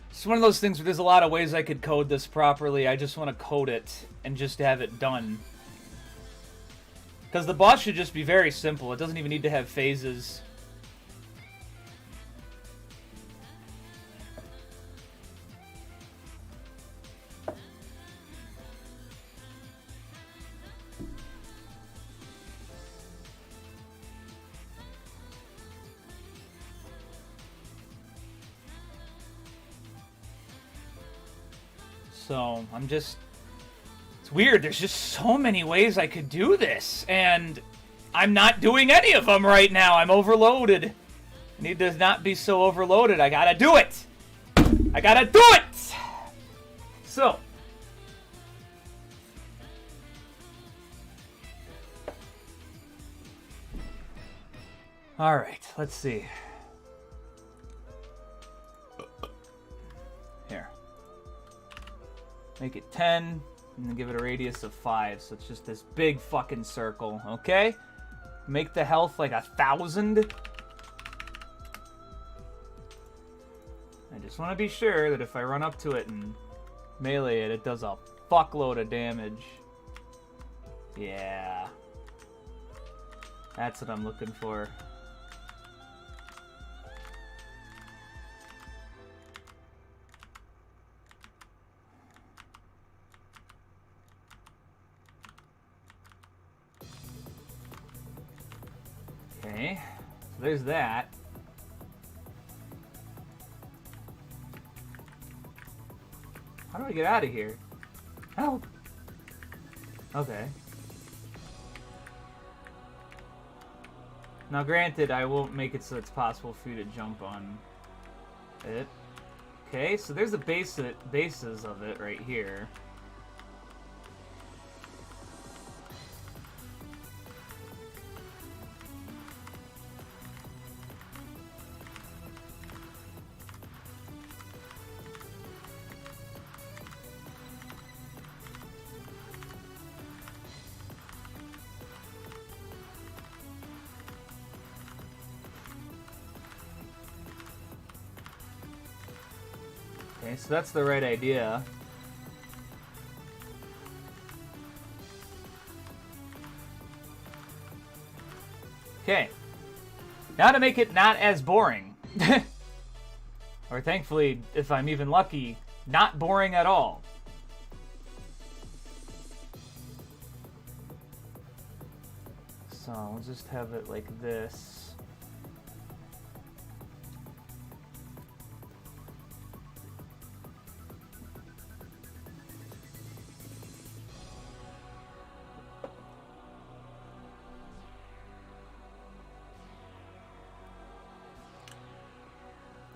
It's one of those things where there's a lot of ways I could code this properly. I just want to code it and just have it done. Because the boss should just be very simple. It doesn't even need to have phases. So, I'm just... It's weird, there's just so many ways I could do this, and I'm not doing any of them right now. I'm overloaded. I need to not be so overloaded. I gotta do it! I gotta do it! So... Alright, let's see. Here. Make it 10, and then give it a radius of 5, so it's just this big fucking circle, okay? Make the health like 1,000. I just want to be sure that if I run up to it and melee it, it does a fuckload of damage. Yeah. That's what I'm looking for. Okay, so there's that. How do I get out of here? Help! Okay. Now granted, I won't make it so it's possible for you to jump on it. Okay, so there's the bases of it right here. Okay, so that's the right idea. Okay. Now to make it not as boring. Or thankfully, if I'm even lucky, not boring at all. So, we'll just have it like this.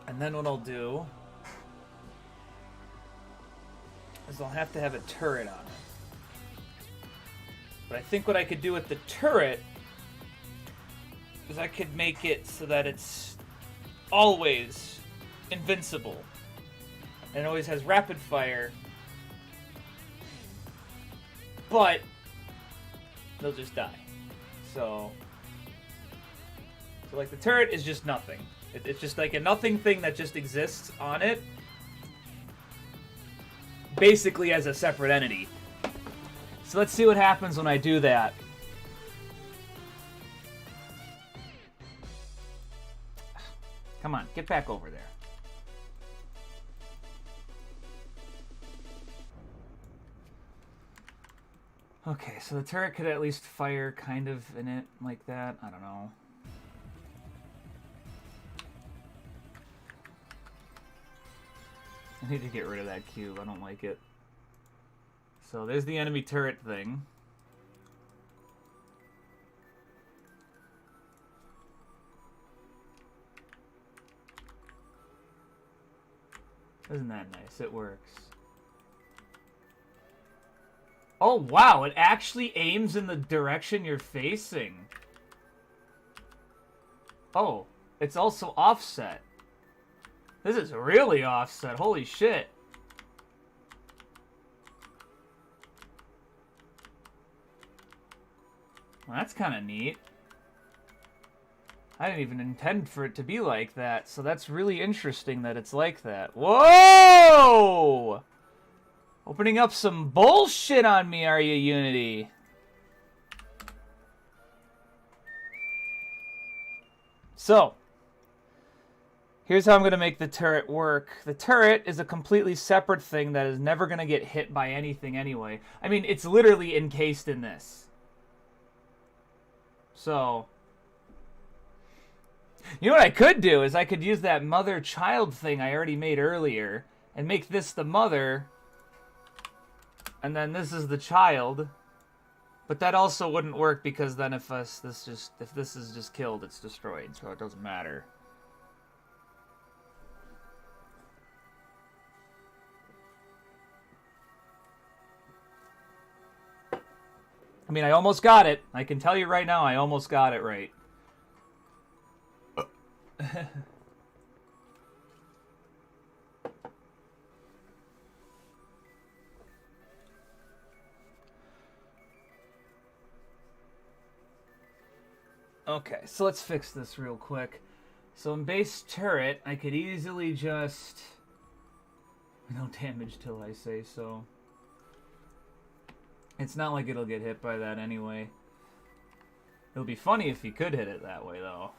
And then what I'll do is I'll have to have a turret on it. But I think what I could do with the turret is I could make it so that it's always invincible. And it always has rapid fire. But they'll just die. So like the turret is just nothing. It's just like a nothing thing that just exists on it. Basically as a separate entity. So let's see what happens when I do that. Come on, get back over there. Okay, so the turret could at least fire kind of in it like that. I don't know. I need to get rid of that cube. I don't like it. So there's the enemy turret thing. Isn't that nice? It works. Oh, wow. It actually aims in the direction you're facing. Oh, it's also offset. This is really offset. Holy shit. Well, that's kind of neat. I didn't even intend for it to be like that, so that's really interesting that it's like that. Whoa! Opening up some bullshit on me, are you, Unity? So, here's how I'm going to make the turret work. The turret is a completely separate thing that is never going to get hit by anything anyway. I mean, it's literally encased in this. So, you know what I could do is I could use that mother-child thing I already made earlier and make this the mother, and then this is the child. But that also wouldn't work because then if this is just killed, it's destroyed, so it doesn't matter. I mean, I almost got it. I can tell you right now, I almost got it right. Okay, so let's fix this real quick. So in base turret, I could easily just... No damage till I say so. It's not like it'll get hit by that anyway. It'll be funny if you could hit it that way, though.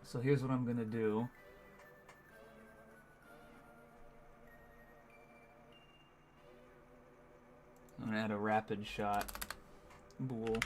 So here's what I'm gonna do. I'm gonna add a rapid shot. Bool.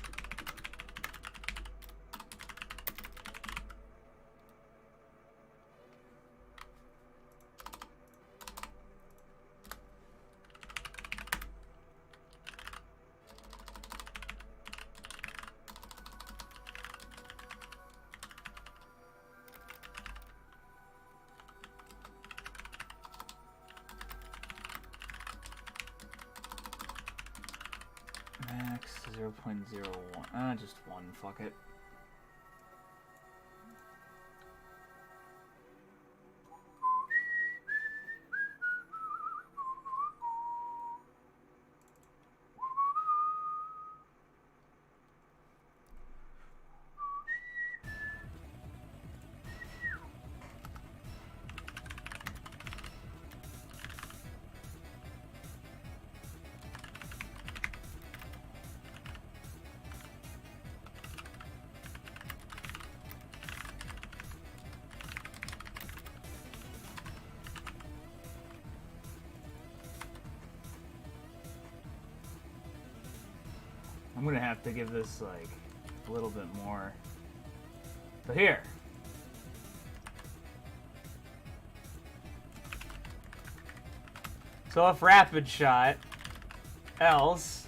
Max 0.01. Just one. Fuck it. I'm gonna have to give this like a little bit more. But here. So if rapid shot, else.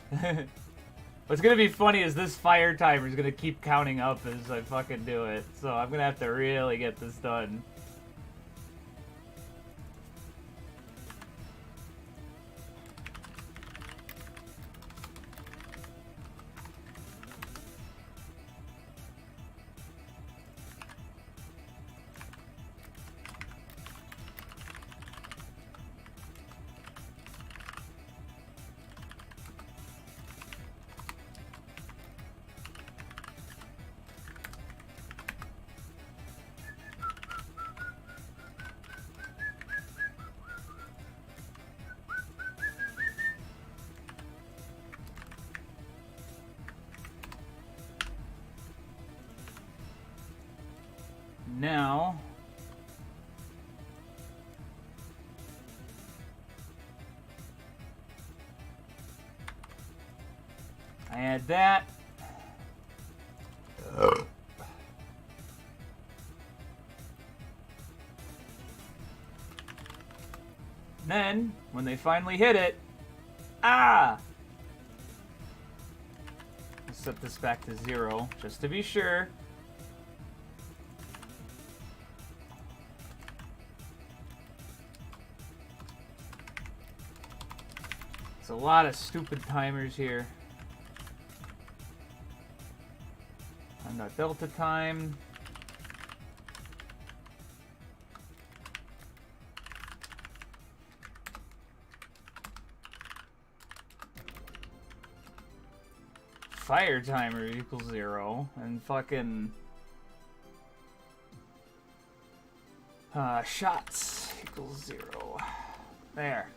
What's gonna be funny is this fire timer is gonna keep counting up as I fucking do it. So I'm gonna have to really get this done. now... I add that. Then, when they finally hit it, ah! Let's set this back to 0, just to be sure. It's a lot of stupid timers here. I'm not delta time. Fire timer equals 0, and fucking shots equals 0. There.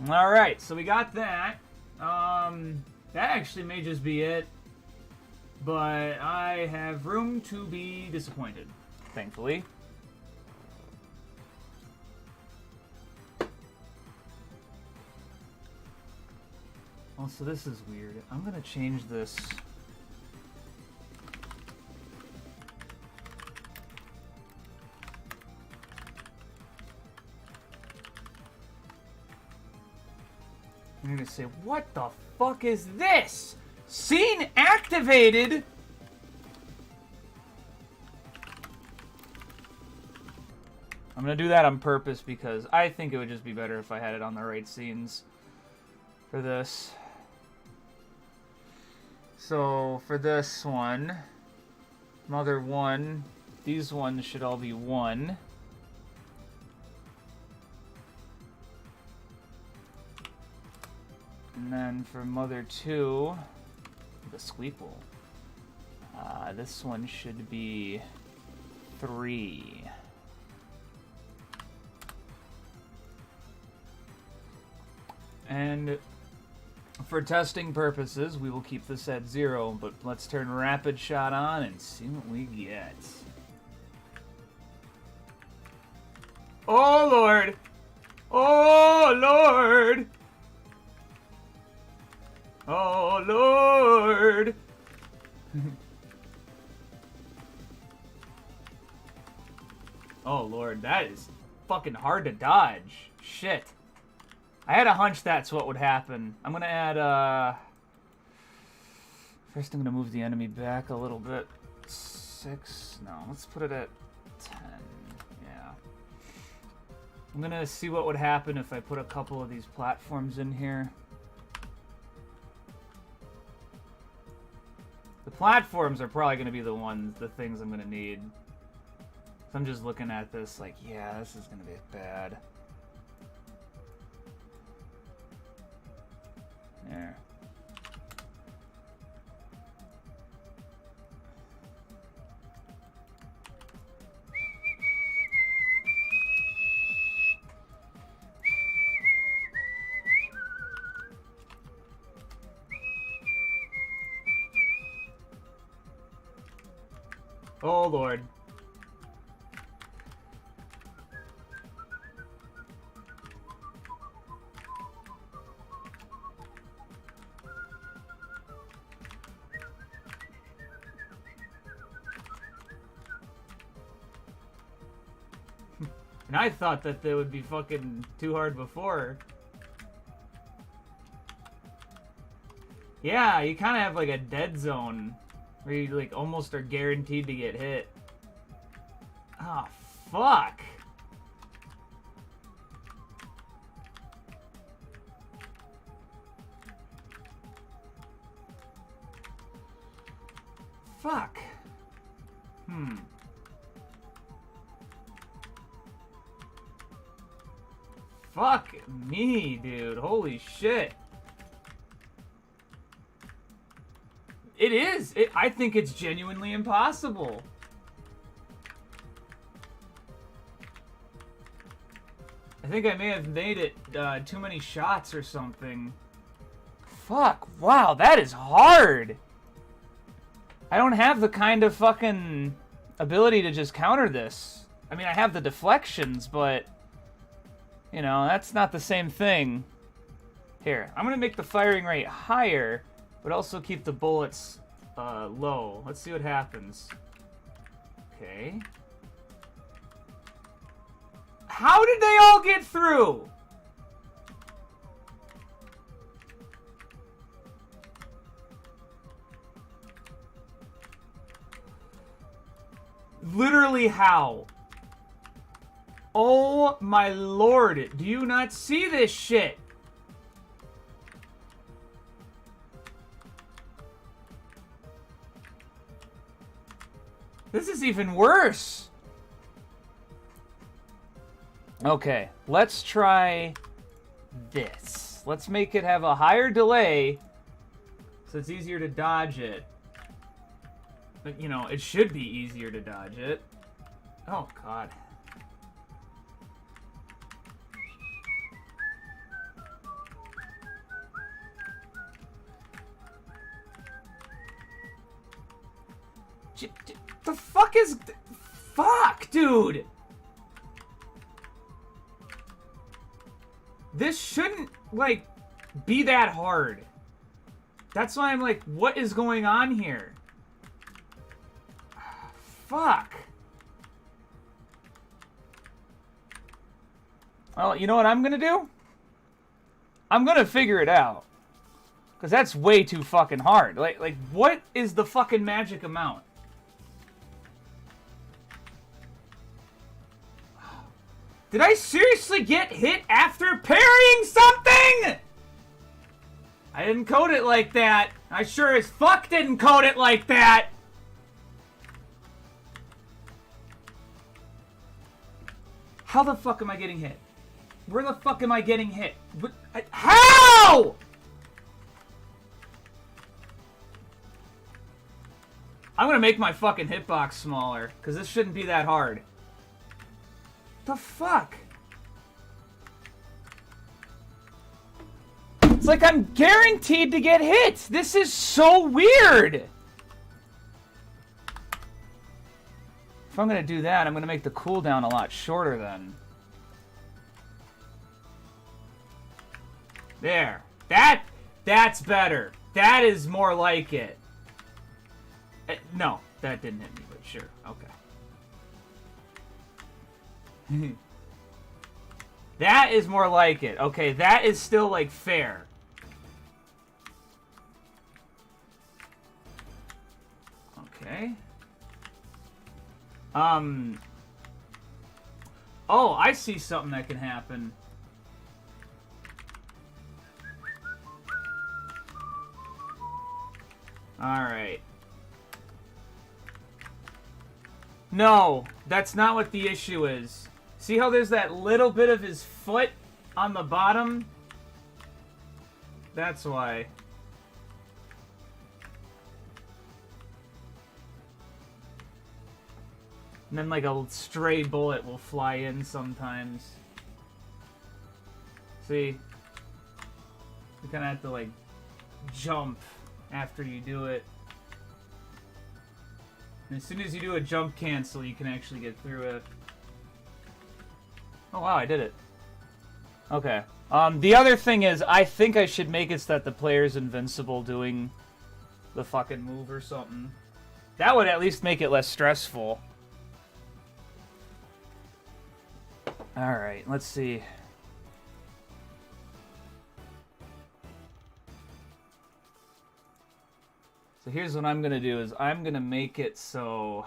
All right, so we got that. That actually may just be it, but I have room to be disappointed, thankfully. Also, this is weird. I'm gonna change this. I'm gonna say, what the fuck is this? Scene activated? I'm gonna do that on purpose because I think it would just be better if I had it on the right scenes for this. So for this one, Mother 1, these ones should all be 1. And then for Mother 2, the Squeakle, this one should be 3. And for testing purposes, we will keep this at 0, but let's turn Rapid Shot on and see what we get. Oh, Lord! Oh, Lord! Oh, Lord! Oh, Lord, that is fucking hard to dodge. Shit. I had a hunch that's what would happen. I'm gonna add, first I'm gonna move the enemy back a little bit. 6? No, let's put it at 10. Yeah. I'm gonna see what would happen if I put a couple of these platforms in here. The platforms are probably gonna be the things I'm gonna need. So I'm just looking at this like, yeah, this is gonna be bad. There. Oh, Lord. And I thought that they would be fucking too hard before. Yeah, you kind of have like a dead zone where you like almost are guaranteed to get hit. Ah, fuck. Fuck. Fuck me, dude. Holy shit. It is. I think it's genuinely impossible. I think I may have made it too many shots or something. Fuck. Wow, that is hard. I don't have the kind of fucking ability to just counter this. I mean, I have the deflections, but... You know, that's not the same thing. Here, I'm going to make the firing rate higher, but also keep the bullets low. Let's see what happens. Okay. How did they all get through? Literally how? Oh my lord, do you not see this shit? This is even worse. Okay, let's try this. Let's make it have a higher delay so it's easier to dodge it. But, you know, it should be easier to dodge it. Oh, God. The fuck is... Fuck, dude! This shouldn't, like, be that hard. That's why I'm like, what is going on here? Fuck. Well, you know what I'm gonna do? I'm gonna figure it out. Because that's way too fucking hard. Like, what is the fucking magic amount? Did I seriously get hit after parrying something? I didn't code it like that. I sure as fuck didn't code it like that. How the fuck am I getting hit? Where the fuck am I getting hit? How? I'm gonna make my fucking hitbox smaller, because this shouldn't be that hard. The fuck? It's like I'm guaranteed to get hit. This is so weird. If I'm gonna do that, I'm gonna make the cooldown a lot shorter then. There. That's better. That is more like it. No, that didn't hit me, but sure. Okay. That is more like it. Okay, that is still, like, fair. Okay. Oh, I see something that can happen. Alright. No, that's not what the issue is. See how there's that little bit of his foot on the bottom? That's why. And then like a stray bullet will fly in sometimes. See? You kind of have to like jump after you do it. And as soon as you do a jump cancel, you can actually get through it. Oh wow, I did it. Okay. The other thing is, I think I should make it so that the player's invincible doing the fucking move or something. That would at least make it less stressful. Alright, let's see. So here's what I'm gonna do is I'm gonna make it so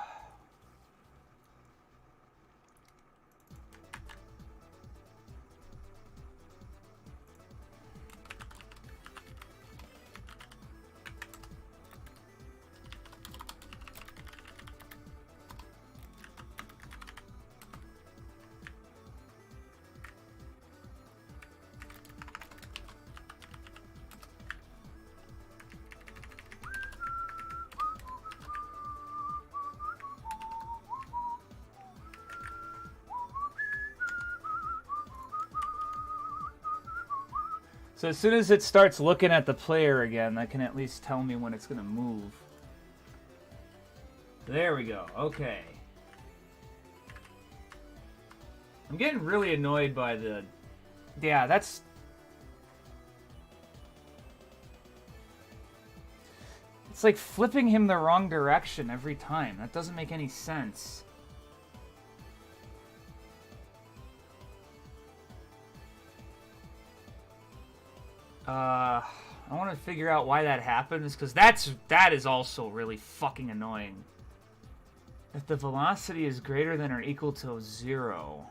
So as soon as it starts looking at the player again, that can at least tell me when it's going to move. There we go. Okay. I'm getting really annoyed by the... Yeah, that's... It's like flipping him the wrong direction every time. That doesn't make any sense. I want to figure out why that happens, because that is also really fucking annoying. If the velocity is greater than or equal to 0.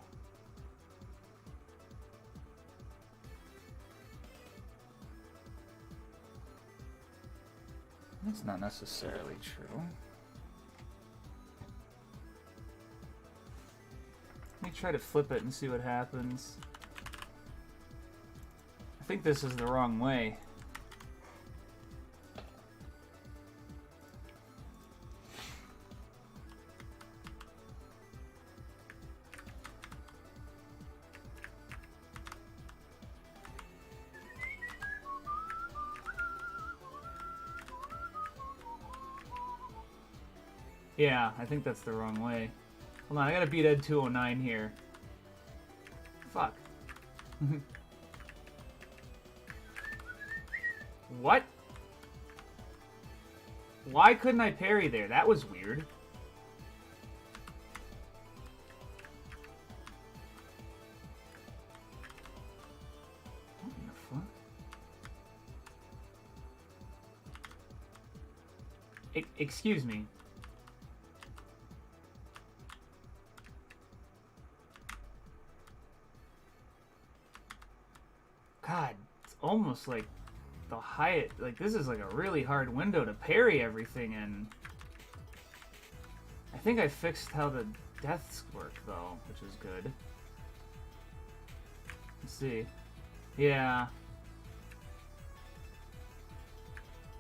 That's not necessarily true. Let me try to flip it and see what happens. I think this is the wrong way. Yeah, I think that's the wrong way. Hold on, I gotta beat Ed 209 here. Fuck. What? Why couldn't I parry there? That was weird. What in the fuck? Excuse me. God, it's almost like the height, like this is like a really hard window to parry everything in. I think I fixed how the deaths work though, which is good. Let's see. Yeah.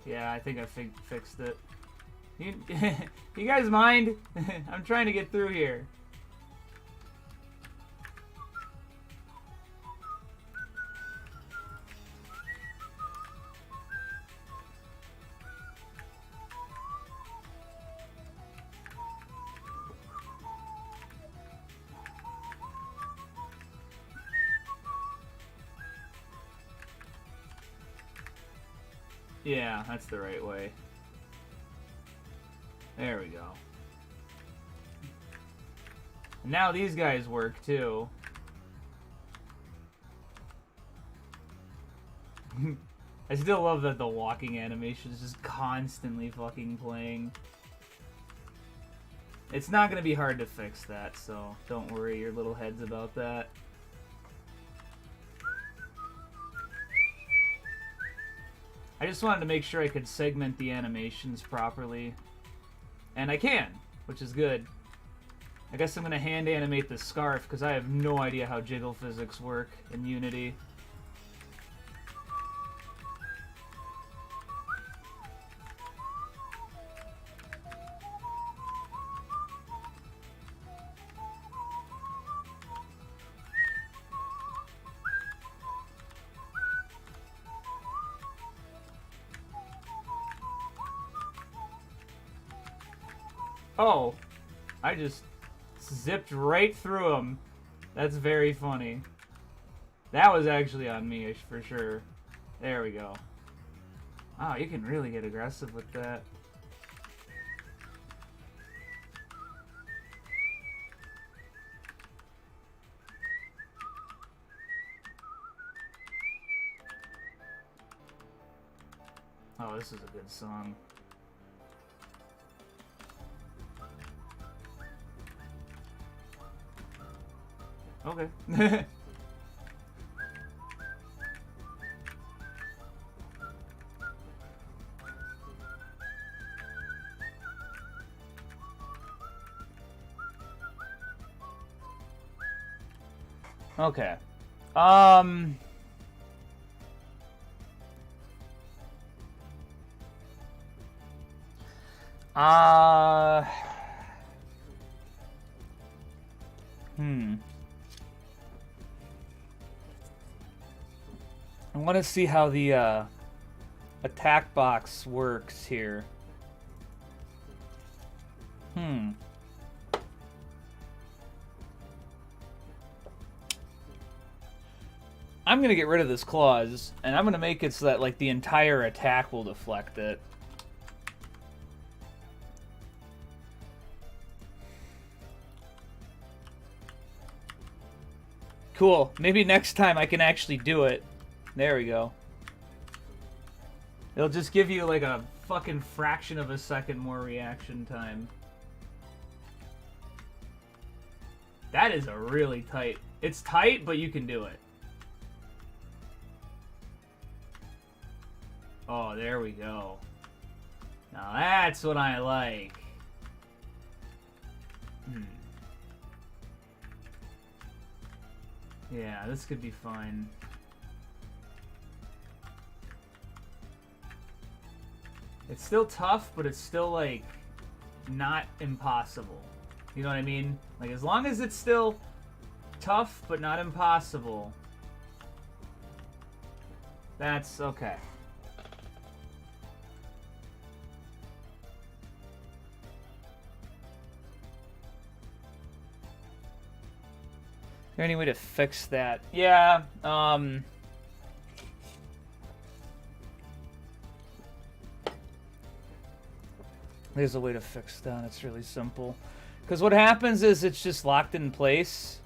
Yeah, I think I fixed it. You guys mind? I'm trying to get through here. Yeah, that's the right way. There we go. And now these guys work too. I still love that the walking animation is just constantly fucking playing. It's not gonna be hard to fix that, so don't worry your little heads about that. I just wanted to make sure I could segment the animations properly. And I can, which is good. I guess I'm going to hand animate the scarf, because I have no idea how jiggle physics work in Unity. Oh, I just zipped right through him. That's very funny. That was actually on me for sure. There we go. Wow, you can really get aggressive with that. Oh, this is a good song. Okay. Okay. I want to see how the attack box works here. I'm going to get rid of this clause, and I'm going to make it so that like the entire attack will deflect it. Cool. Maybe next time I can actually do it. There we go. It'll just give you like a fucking fraction of a second more reaction time. That is a really tight... It's tight, but you can do it. Oh, there we go. Now that's what I like. Yeah, this could be fun. It's still tough, but it's still, like, not impossible. You know what I mean? Like, as long as it's still tough, but not impossible, that's okay. Is there any way to fix that? Yeah, there's a way to fix that. It's really simple. Because what happens is it's just locked in place,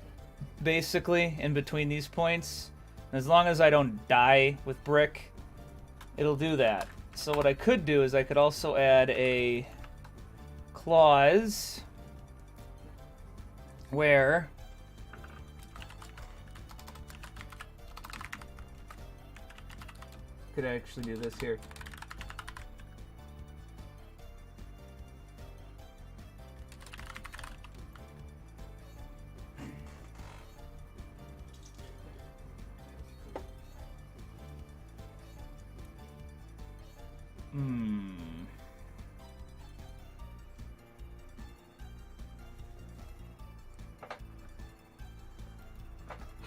basically, in between these points. And as long as I don't die with brick, it'll do that. So what I could do is I could also add a clause where could actually do this here.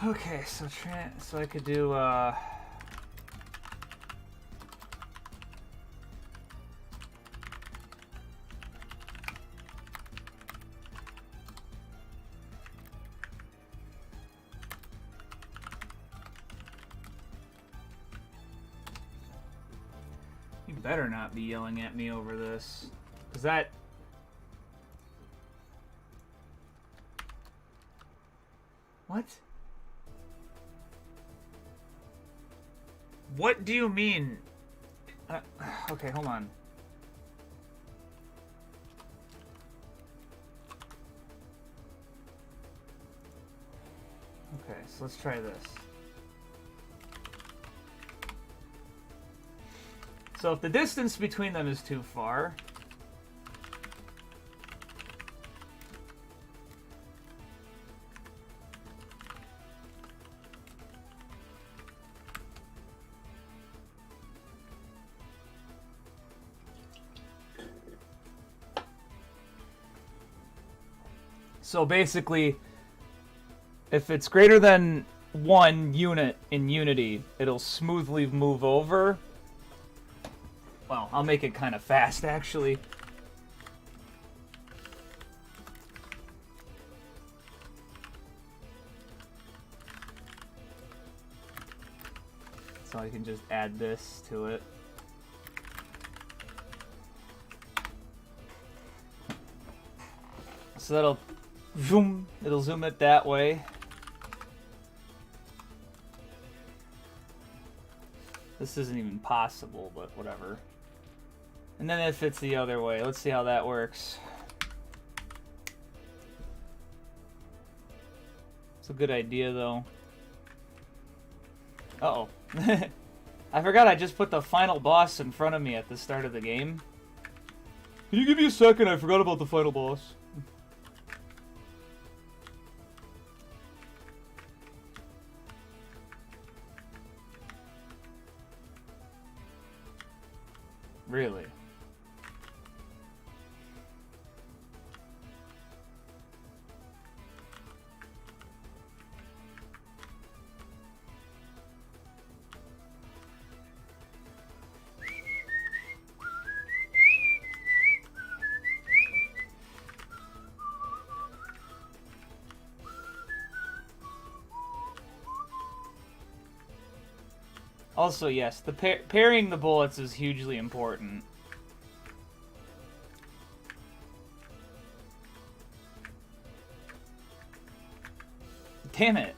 Okay, so I could do you better not be yelling at me over this, 'cause that what? What do you mean? Okay, hold on. Okay, so let's try this. So if the distance between them is too far, so basically, if it's greater than 1 unit in Unity, it'll smoothly move over. Well, I'll make it kind of fast, actually. So I can just add this to it. So that'll zoom. It'll zoom it that way. This isn't even possible, but whatever. And then if it's the other way, let's see how that works. It's a good idea, though. Uh-oh. I forgot I just put the final boss in front of me at the start of the game. Can you give me a second? I forgot about the final boss. Really? Also, yes, the parrying the bullets is hugely important. Damn it.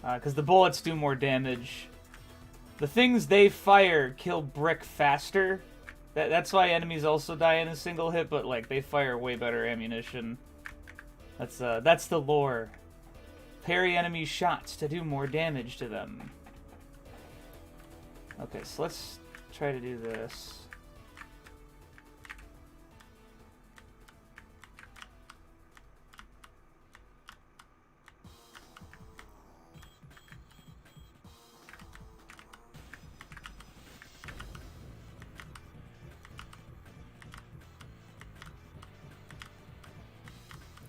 Because the bullets do more damage. The things they fire kill Brick faster. That's why enemies also die in a single hit, but like they fire way better ammunition. That's the lore. Parry enemy shots to do more damage to them. Okay, so let's try to do this.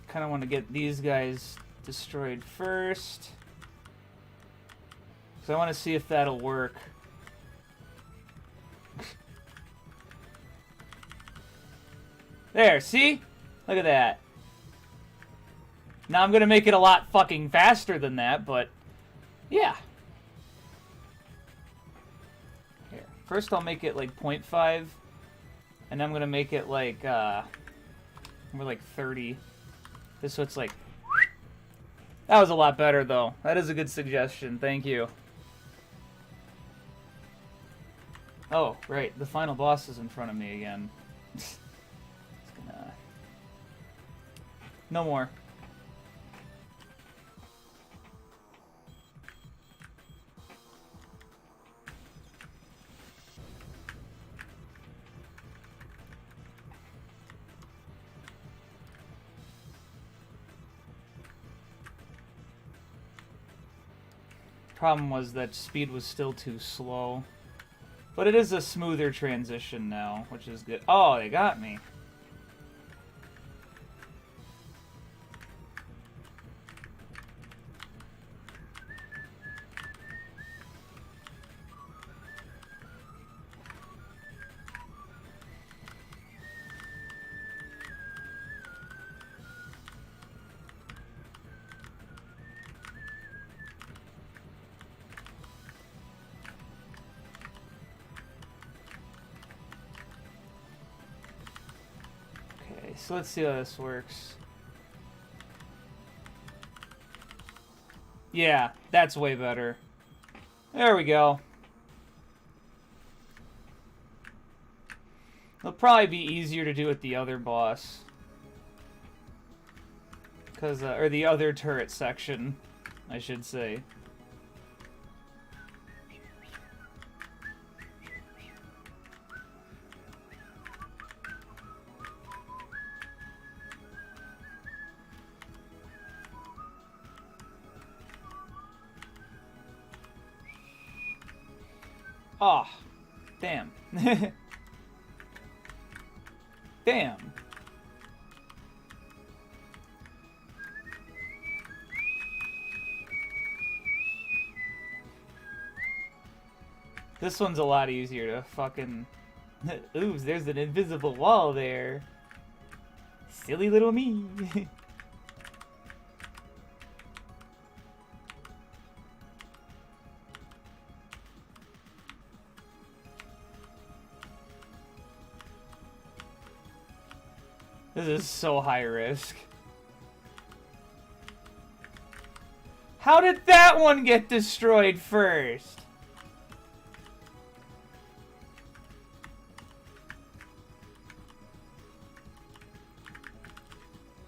Kind of want to get these guys destroyed first. So I want to see if that'll work. There, see? Look at that. Now I'm going to make it a lot fucking faster than that, but yeah. Here. First I'll make it like 0.5, and I'm going to make it like, more like 30. This so it's like... That was a lot better, though. That is a good suggestion. Thank you. Oh, right. The final boss is in front of me again. It's gonna... No more. Problem was that speed was still too slow. But it is a smoother transition now, which is good. Oh, they got me. So let's see how this works. Yeah, that's way better. There we go. It'll probably be easier to do with the other boss. Or the other turret section, I should say. Oh, damn. Damn. This one's a lot easier to fucking... Oops, there's an invisible wall there. Silly little me. This is so high risk. How did that one get destroyed first?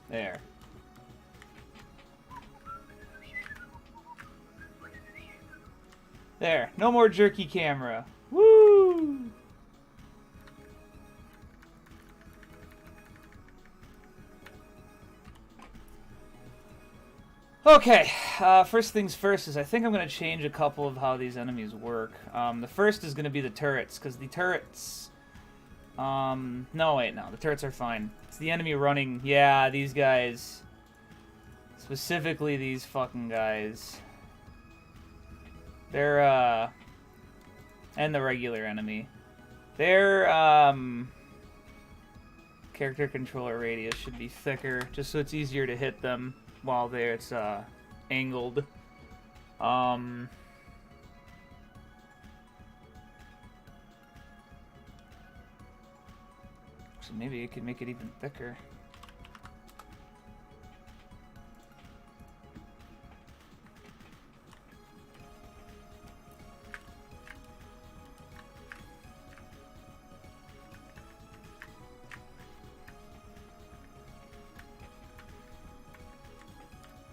There. There. No more jerky camera. Woo! Okay, first things first is I think I'm going to change a couple of how these enemies work. The first is going to be the turrets, because the turrets... no, wait, no, the turrets are fine. It's the enemy running, yeah, these guys. Specifically these fucking guys. They're, and the regular enemy. Their, character controller radius should be thicker, just so it's easier to hit them while it's angled. So maybe it could make it even thicker.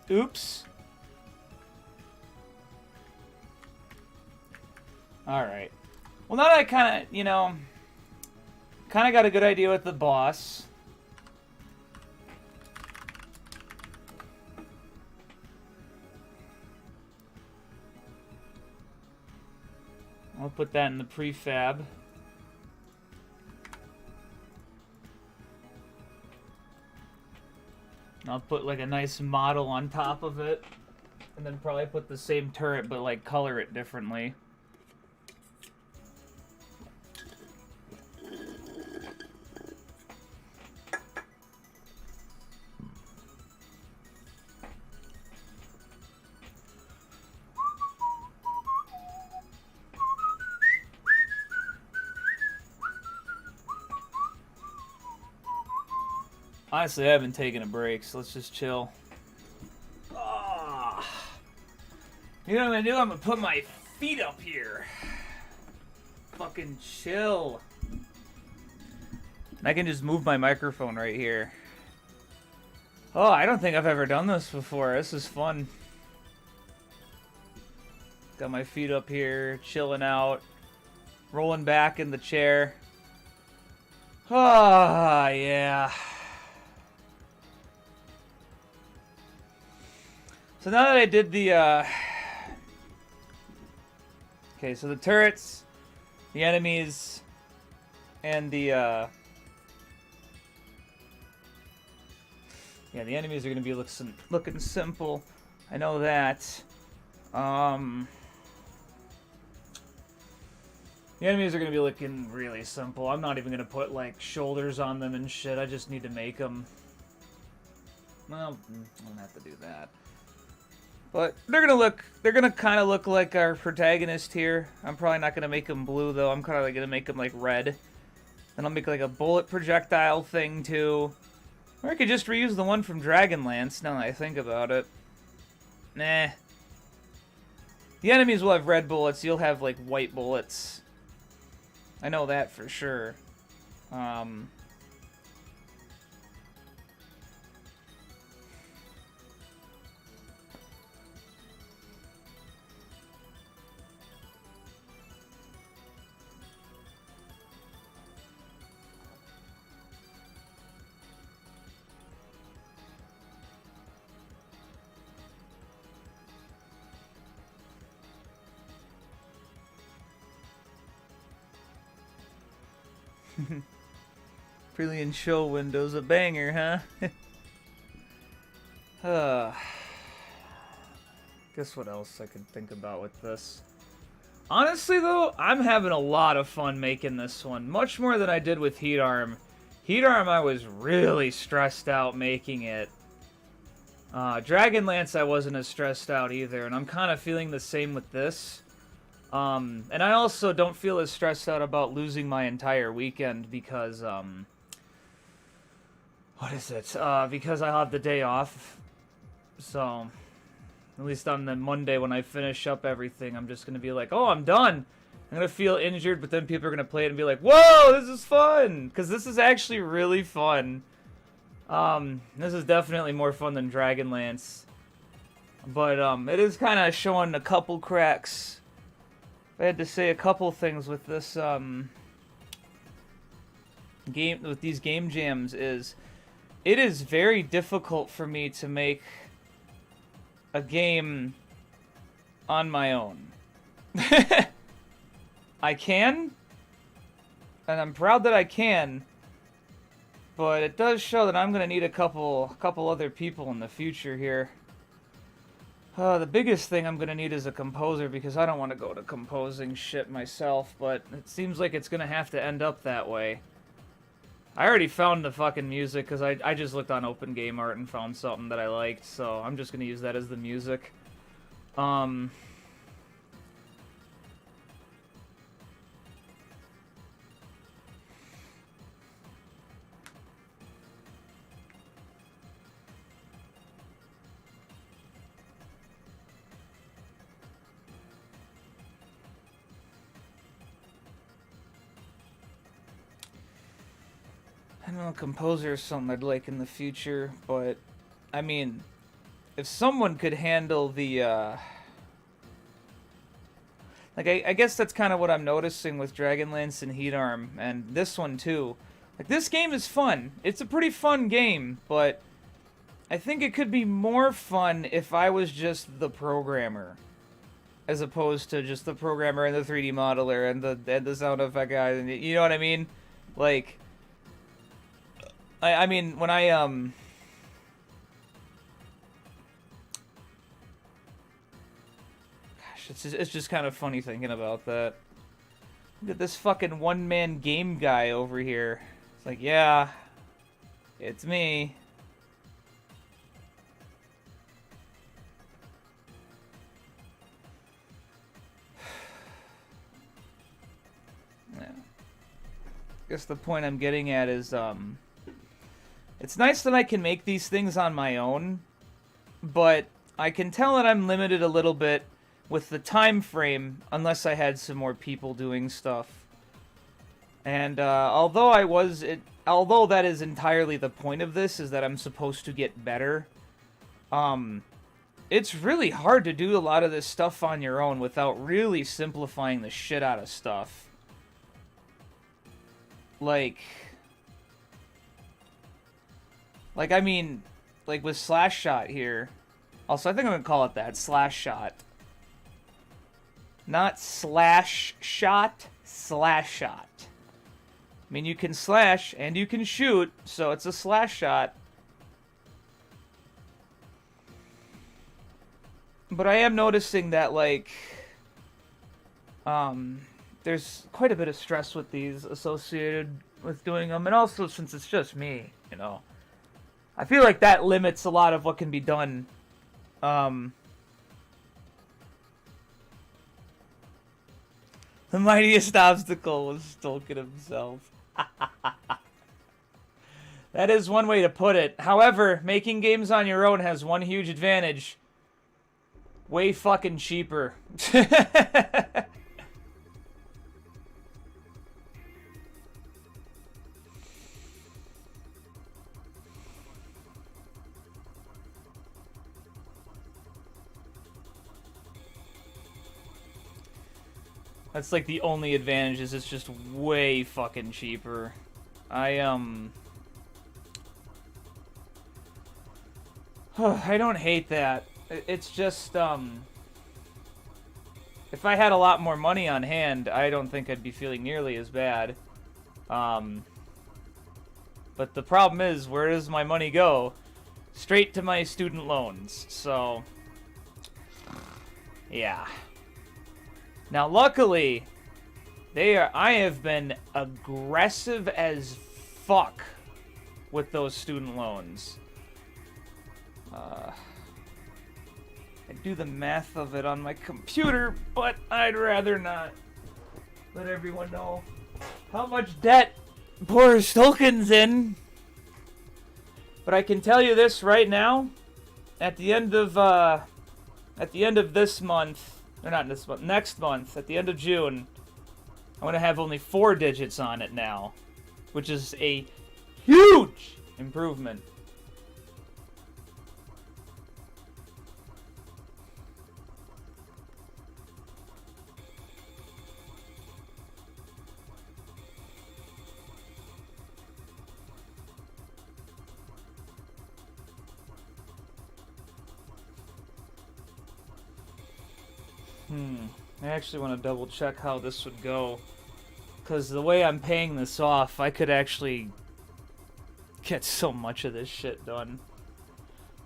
Oops. Alright. Well, now that I kind of, you know, kind of got a good idea with the boss. I'll put that in the prefab. I'll put like a nice model on top of it. And then probably put the same turret, but like color it differently. Honestly, I haven't taken a break, so let's just chill. Oh. You know what I'm gonna do? I'm gonna put my feet up here. Fucking chill. And I can just move my microphone right here. Oh, I don't think I've ever done this before. This is fun. Got my feet up here, chilling out, rolling back in the chair. Ah, yeah. So now that I did the, okay, so the turrets, the enemies, and the, yeah, the enemies are going to be looking simple. I know that. The enemies are going to be looking really simple. I'm not even going to put, like, shoulders on them and shit. I just need to make them. Well, I don't have to do that. But they're gonna kind of look like our protagonist here. I'm probably not gonna make them blue though. I'm kind of like gonna make them like red. Then I'll make like a bullet projectile thing too. Or I could just reuse the one from Dragonlance now that I think about it. Nah. The enemies will have red bullets. You'll have like white bullets. I know that for sure. Brilliant show windows, a banger, huh? Guess what else I could think about with this? Honestly, though, I'm having a lot of fun making this one. Much more than I did with Heat Arm. Heat Arm, I was really stressed out making it. Dragonlance, I wasn't as stressed out either, and I'm kind of feeling the same with this. And I also don't feel as stressed out about losing my entire weekend because, what is it? Because I have the day off. So, at least on the Monday when I finish up everything, I'm just going to be like, oh, I'm done. I'm going to feel injured, but then people are going to play it and be like, whoa, this is fun. Because this is actually really fun. This is definitely more fun than Dragonlance. But, it is kind of showing a couple cracks. I had to say a couple things with this game, with these game jams, is it is very difficult for me to make a game on my own. I can, and I'm proud that I can, but it does show that I'm gonna need a couple other people in the future here. The biggest thing I'm going to need is a composer, because I don't want to go to composing shit myself, but it seems like it's going to have to end up that way. I already found the fucking music, because I just looked on Open Game Art and found something that I liked, so I'm just going to use that as the music. Um... I don't know, composer is something I'd like in the future, but I mean, if someone could handle the, like, I guess that's kind of what I'm noticing with Dragonlance and Heatarm, and this one too. Like, this game is fun. It's a pretty fun game, but I think it could be more fun if I was just the programmer, as opposed to just the programmer and the 3D modeler and the sound effect guy. You know what I mean? Like, I mean, when I, gosh, it's just kind of funny thinking about that. Look at this fucking one-man game guy over here. It's like, yeah, it's me. Yeah. I guess the point I'm getting at is, it's nice that I can make these things on my own, but I can tell that I'm limited a little bit with the time frame unless I had some more people doing stuff. And although that is entirely the point of this, is that I'm supposed to get better, it's really hard to do a lot of this stuff on your own without really simplifying the shit out of stuff. Like, I mean, like with Slash Shot here. Also, I think I'm going to call it that. Slash Shot. Not Slash Shot. Slash Shot. I mean, you can slash and you can shoot, so it's a slash shot. But I am noticing that, like, there's quite a bit of stress with these associated with doing them. And also, since it's just me, you know. I feel like that limits a lot of what can be done. The mightiest obstacle was Tolkien himself. That is one way to put it. However, making games on your own has one huge advantage. Way fucking cheaper. That's like the only advantage, is it's just way fucking cheaper. I don't hate that. It's just, if I had a lot more money on hand, I don't think I'd be feeling nearly as bad. But the problem is, where does my money go? Straight to my student loans, so... yeah. Now, luckily, I have been aggressive as fuck with those student loans. I do the math of it on my computer, but I'd rather not let everyone know how much debt poor Tolkien's in. But I can tell you this right now, at the end of this month, or not this month, next month, at the end of June, I'm going to have only 4 digits on it now, which is a huge improvement. I actually want to double check how this would go, because the way I'm paying this off, I could actually get so much of this shit done.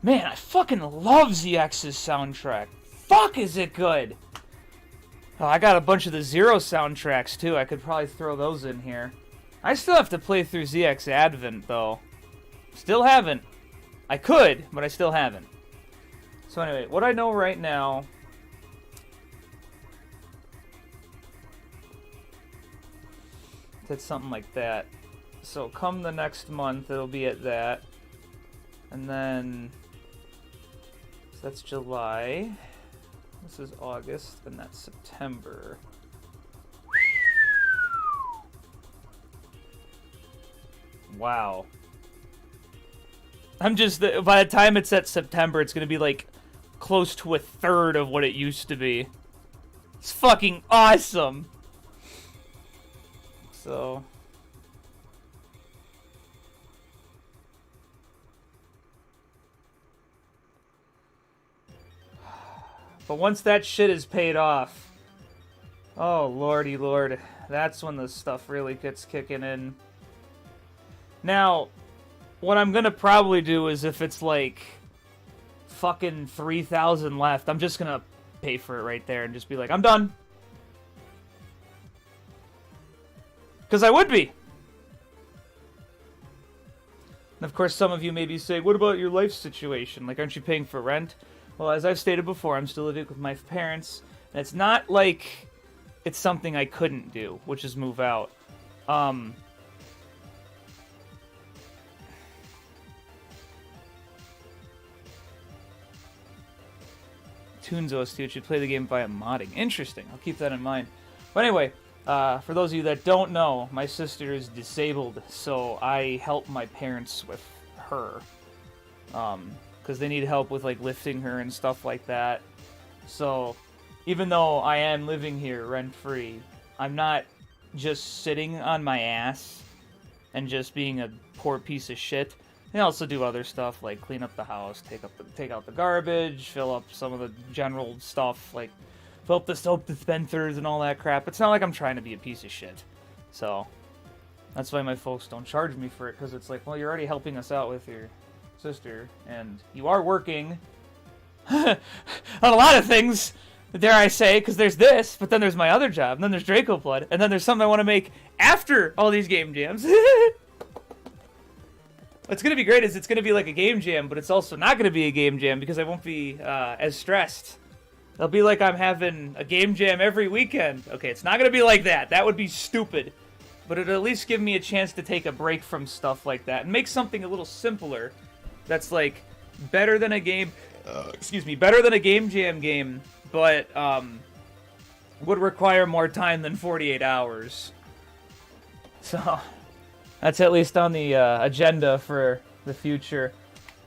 Man, I fucking love ZX's soundtrack. Fuck, is it good! Oh, I got a bunch of the Zero soundtracks too. I could probably throw those in here. I still have to play through ZX Advent though. Still haven't. I could, but I still haven't. So anyway, what I know right now It's something like that. So come the next month, it'll be at that. And then... So that's July. This is August, and that's September. Wow. I'm just... By the time it's at September, it's going to be like close to a third of what it used to be. It's fucking awesome. So... But once that shit is paid off, oh lordy lord, that's when the stuff really gets kicking in. Now, what I'm gonna probably do is if it's like fucking 3,000 left, I'm just gonna pay for it right there and just be like, I'm done. Because I would be. And of course, some of you may be saying, what about your life situation? Like, aren't you paying for rent? Well, as I've stated before, I'm still living with my parents, and it's not like it's something I couldn't do, which is move out. Toons OST should play the game via modding. Interesting. I'll keep that in mind. But anyway, for those of you that don't know, my sister is disabled, so I help my parents with her. Because they need help with like lifting her and stuff like that. So even though I am living here rent-free, I'm not just sitting on my ass and just being a poor piece of shit. I also do other stuff like clean up the house, take out the garbage, fill up some of the general stuff, like fill up the soap dispensers and all that crap. It's not like I'm trying to be a piece of shit. So that's why my folks don't charge me for it, because it's like, well, you're already helping us out with your sister, and you are working on a lot of things, dare I say, because there's this, but then there's my other job, and then there's Draco Blood, and then there's something I want to make after all these game jams. What's going to be great is it's going to be like a game jam, but it's also not going to be a game jam because I won't be as stressed. It'll be like I'm having a game jam every weekend. Okay, it's not going to be like that. That would be stupid. But it'll at least give me a chance to take a break from stuff like that and make something a little simpler that's like better than a game, better than a game jam game, but would require more time than 48 hours. So that's at least on the agenda for the future.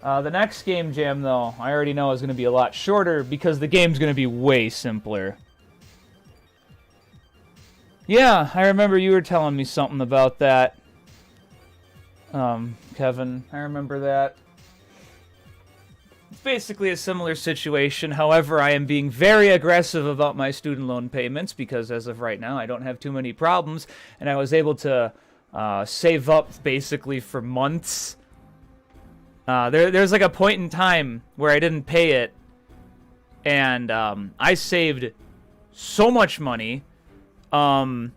The next game jam, though, I already know is going to be a lot shorter because the game's going to be way simpler. Yeah, I remember you were telling me something about that, Kevin. I remember that. It's basically a similar situation. However, I am being very aggressive about my student loan payments because as of right now, I don't have too many problems, and I was able to save up basically for months. There's like a point in time where I didn't pay it, and I saved so much money. And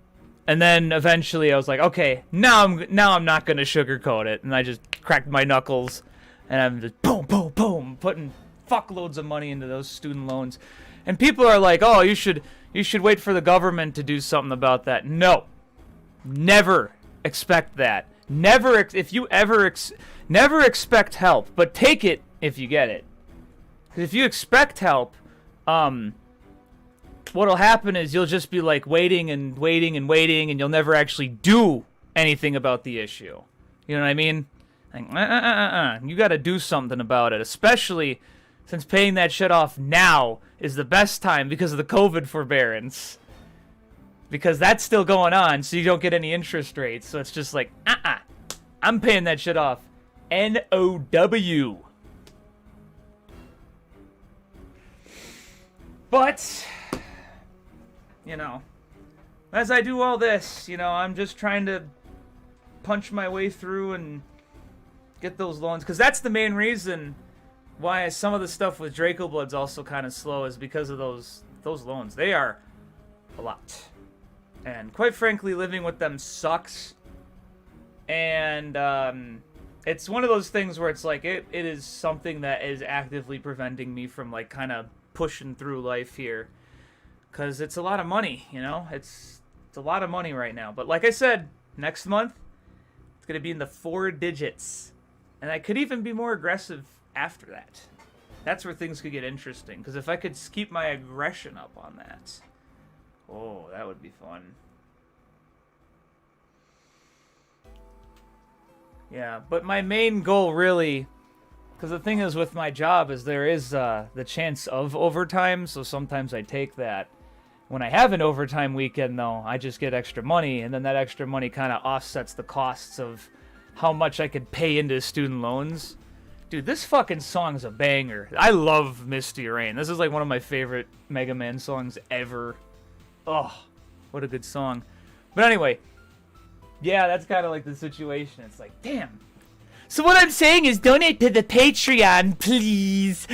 then eventually I was like, okay, now I'm not gonna sugarcoat it, and I just cracked my knuckles, and I'm just boom, boom, boom, putting fuckloads of money into those student loans. And people are like, oh, you should wait for the government to do something about that. No, never expect that. Never expect help, but take it if you get it. Because if you expect help, what'll happen is you'll just be like waiting and waiting and waiting, and you'll never actually do anything about the issue. You know what I mean? Like, you got to do something about it, especially since paying that shit off now is the best time because of the COVID forbearance. Because that's still going on, so you don't get any interest rates. So it's just like, I'm paying that shit off. N-O-W. But, you know, as I do all this, you know, I'm just trying to punch my way through and get those loans. Because that's the main reason why some of the stuff with Draco Blood's also kind of slow, is because of those loans. They are a lot. And quite frankly, living with them sucks. And it's one of those things where it's like, it is something that is actively preventing me from like kind of pushing through life here. Because it's a lot of money, you know? It's a lot of money right now. But like I said, next month, it's going to be in the 4 digits. And I could even be more aggressive after that. That's where things could get interesting. Because if I could keep my aggression up on that, oh, that would be fun. Yeah, but my main goal really, because the thing is with my job is there is the chance of overtime, so sometimes I take that. When I have an overtime weekend, though, I just get extra money, and then that extra money kind of offsets the costs of how much I could pay into student loans. Dude, this fucking song's a banger. I love Misty Rain. This is like one of my favorite Mega Man songs ever. Oh, what a good song. But anyway, yeah, that's kind of like the situation. It's like, damn. So what I'm saying is donate to the Patreon, please.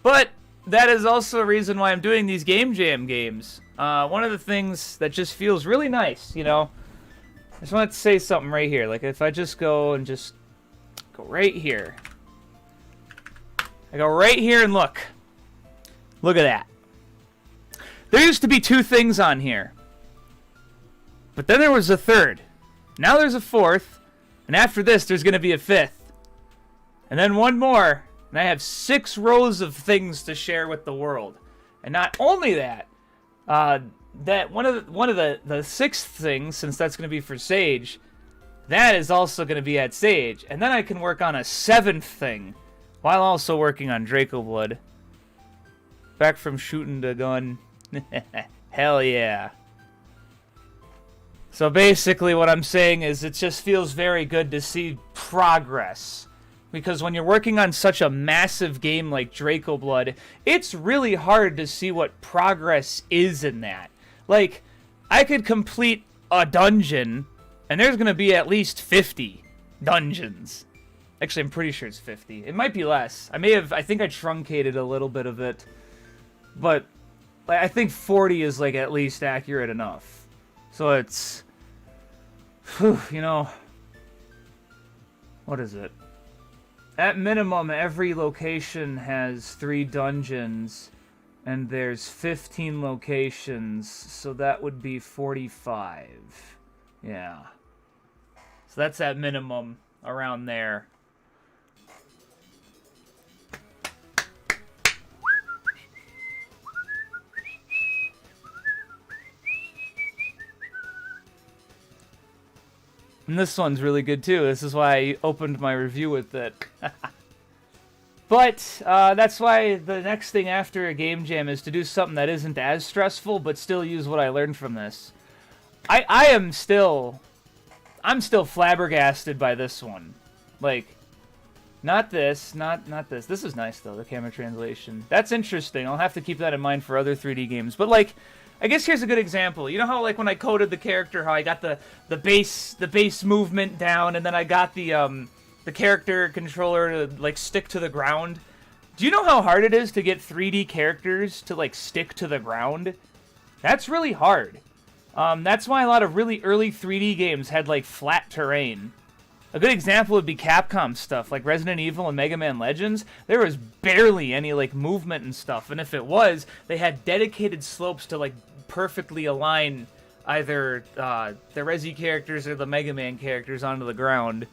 But that is also a reason why I'm doing these Game Jam games. One of the things that just feels really nice, you know, I just wanted to say something right here. Like, if I just go and just go right here. I go right here and look. Look at that. There used to be 2 things on here. But then there was a 3rd. Now there's a 4th. And after this, there's going to be a 5th. And then 1 more. And I have 6 rows of things to share with the world. And not only that, that one of the 6th things, since that's going to be for Sage, that is also going to be at Sage. And then I can work on a 7th thing, while also working on Draco Blood. Back from shooting to gun. Hell yeah. So basically what I'm saying is it just feels very good to see progress. Because when you're working on such a massive game like Draco Blood, it's really hard to see what progress is in that. Like, I could complete a dungeon, and there's going to be at least 50 dungeons. Actually, I'm pretty sure it's 50. It might be less. I think I truncated a little bit of it. But I think 40 is, like, at least accurate enough. So it's, you know, what is it? At minimum, every location has 3 dungeons, and there's 15 locations, so that would be 45. Yeah. So that's at minimum, around there. And this one's really good too. This is why I opened my review with it. But that's why the next thing after a game jam is to do something that isn't as stressful, but still use what I learned from this. I'm still flabbergasted by this one. Like, not this, not this. This is nice though, the camera translation. That's interesting. I'll have to keep that in mind for other 3D games. But like, I guess here's a good example. You know how like when I coded the character, how I got the base movement down, and then I got the character controller to like stick to the ground. Do you know how hard it is to get 3D characters to like stick to the ground? That's really hard. That's why a lot of really early 3D games had like flat terrain. A good example would be Capcom stuff, like Resident Evil and Mega Man Legends. There was barely any like movement and stuff, and if it was, they had dedicated slopes to like perfectly align either the Resi characters or the Mega Man characters onto the ground.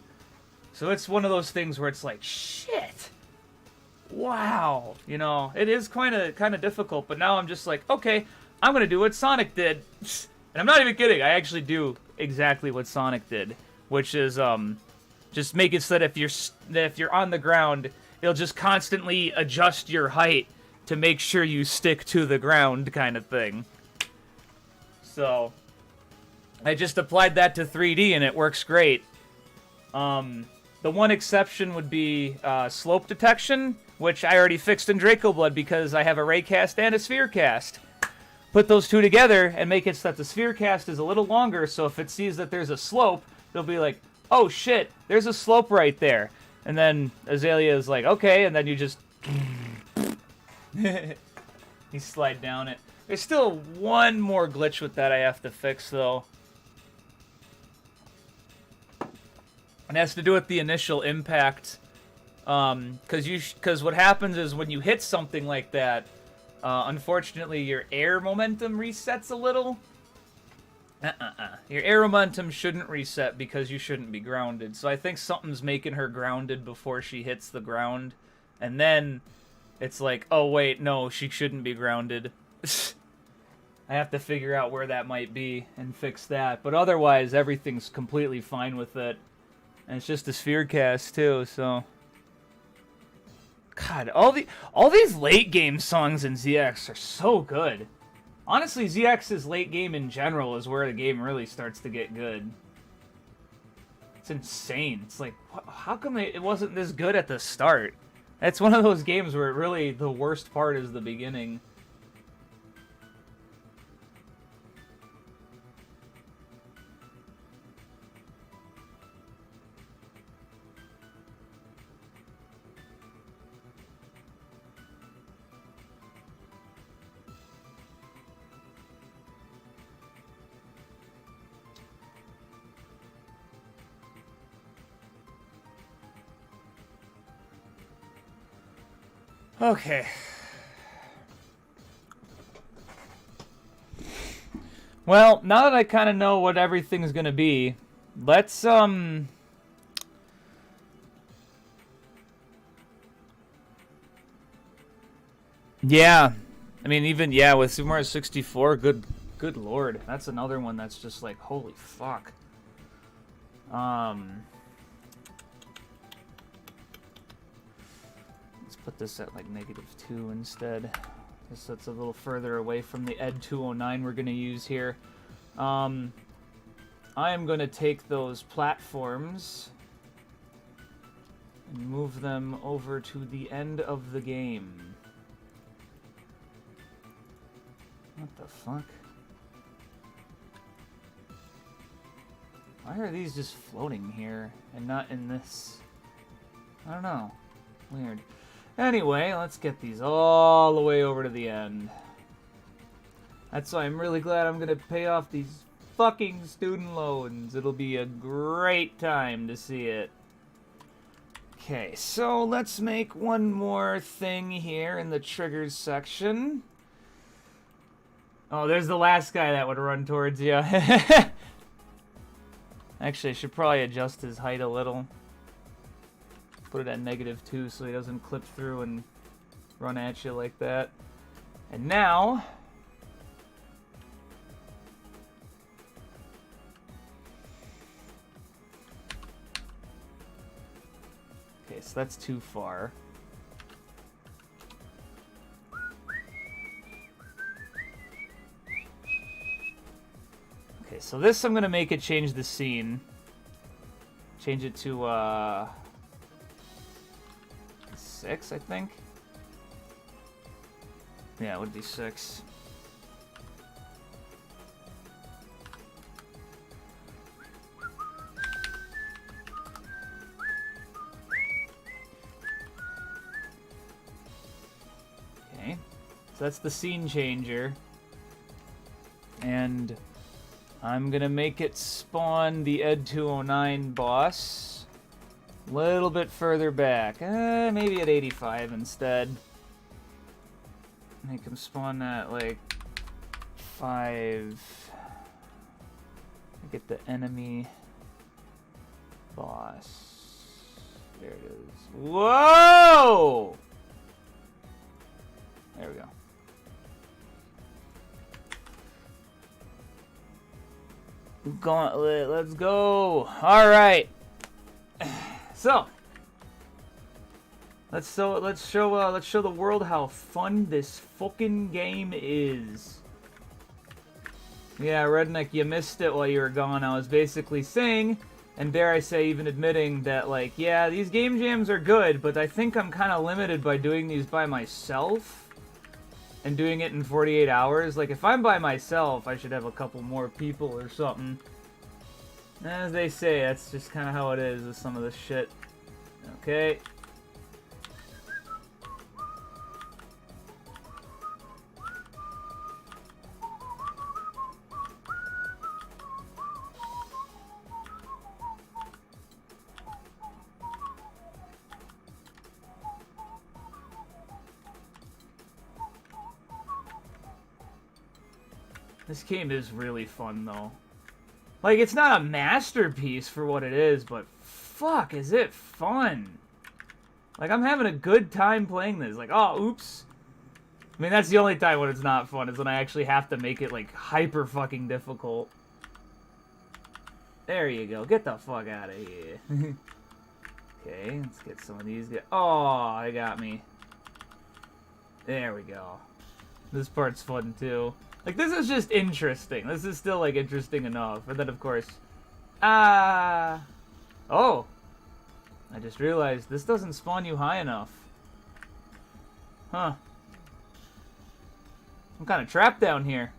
So it's one of those things where it's like, shit, wow, you know, it is kind of difficult. But now I'm just like, okay, I'm gonna do what Sonic did, and I'm not even kidding. I actually do exactly what Sonic did, which is just make it so that if you're on the ground, it'll just constantly adjust your height to make sure you stick to the ground, kind of thing. So I just applied that to 3D and it works great. The one exception would be slope detection, which I already fixed in Draco Blood because I have a Raycast and a Spherecast. Put those two together and make it so that the Spherecast is a little longer, so if it sees that there's a slope, it'll be like, oh shit, there's a slope right there. And then Azalea is like, okay, and then you just you slide down it. There's still one more glitch with that I have to fix, though. It has to do with the initial impact. Because what happens is when you hit something like that, Unfortunately, your air momentum resets a little. Your air momentum shouldn't reset because you shouldn't be grounded. So I think something's making her grounded before she hits the ground. And then it's like, oh wait, no, she shouldn't be grounded. I have to figure out where that might be and fix that. But otherwise, everything's completely fine with it. And it's just a sphere cast too, so... God, all these late game songs in ZX are so good. Honestly, ZX's late game in general is where the game really starts to get good. It's insane. It's like, how come it wasn't this good at the start? It's one of those games where really the worst part is the beginning. Okay. Well, now that I kind of know what everything's gonna be, let's, yeah. I mean, even, yeah, with Super Mario 64, good lord. That's another one that's just like, holy fuck. Let's put this at, like, -2 instead. Just so it's a little further away from the Ed 209 we're going to use here. I am going to take those platforms and move them over to the end of the game. What the fuck? Why are these just floating here and not in this? I don't know. Weird. Anyway, let's get these all the way over to the end. That's why I'm really glad I'm going to pay off these fucking student loans. It'll be a great time to see it. Okay, so let's make one more thing here in the triggers section. Oh, there's the last guy that would run towards you. Actually, I should probably adjust his height a little. Put it at -2 so he doesn't clip through and run at you like that. And now... Okay, so that's too far. Okay, so this I'm gonna make it change the scene. Change it to 6, I think. Yeah, it would be 6. Okay, so that's the scene changer. And I'm gonna make it spawn the Ed 209 boss a little bit further back. Maybe at 85 instead. Make him spawn at like 5. Get the enemy boss. There it is. Whoa! There we go. Gauntlet, let's go. All right. So, let's show the world how fun this fucking game is. Yeah, Redneck, you missed it while you were gone. I was basically saying, and dare I say, even admitting that, like, yeah, these game jams are good, but I think I'm kind of limited by doing these by myself and doing it in 48 hours. Like, if I'm by myself, I should have a couple more people or something. As they say, that's just kind of how it is with some of this shit. Okay. This game is really fun, though. Like, it's not a masterpiece for what it is, but fuck, is it fun. Like, I'm having a good time playing this. Like, oh, oops. I mean, that's the only time when it's not fun, is when I actually have to make it, like, hyper fucking difficult. There you go. Get the fuck out of here. Okay, let's get some of these. Oh, they got me. There we go. This part's fun, too. Like, this is just interesting. This is still, like, interesting enough. And then, of course... Oh! I just realized this doesn't spawn you high enough. Huh. I'm kind of trapped down here.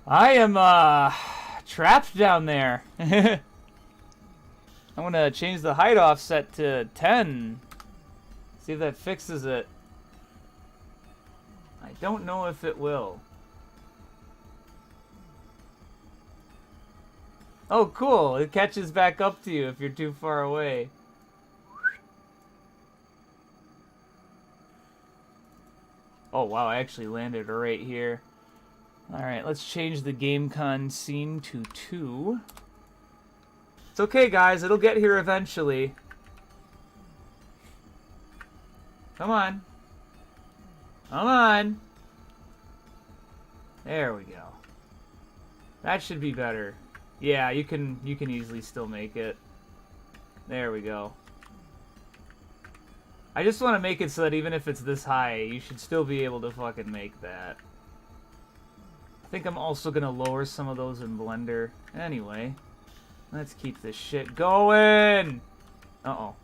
I am, trapped down there. I'm gonna change the height offset to 10. See if that fixes it. I don't know if it will. Oh, cool. It catches back up to you if you're too far away. Oh, wow. I actually landed right here. Alright, let's change the GameCon scene to 2. It's okay, guys. It'll get here eventually. Come on. Come on. There we go. That should be better. Yeah, you can easily still make it. There we go. I just want to make it so that even if it's this high, you should still be able to fucking make that. I think I'm also gonna lower some of those in Blender. Anyway, let's keep this shit going. Uh-oh.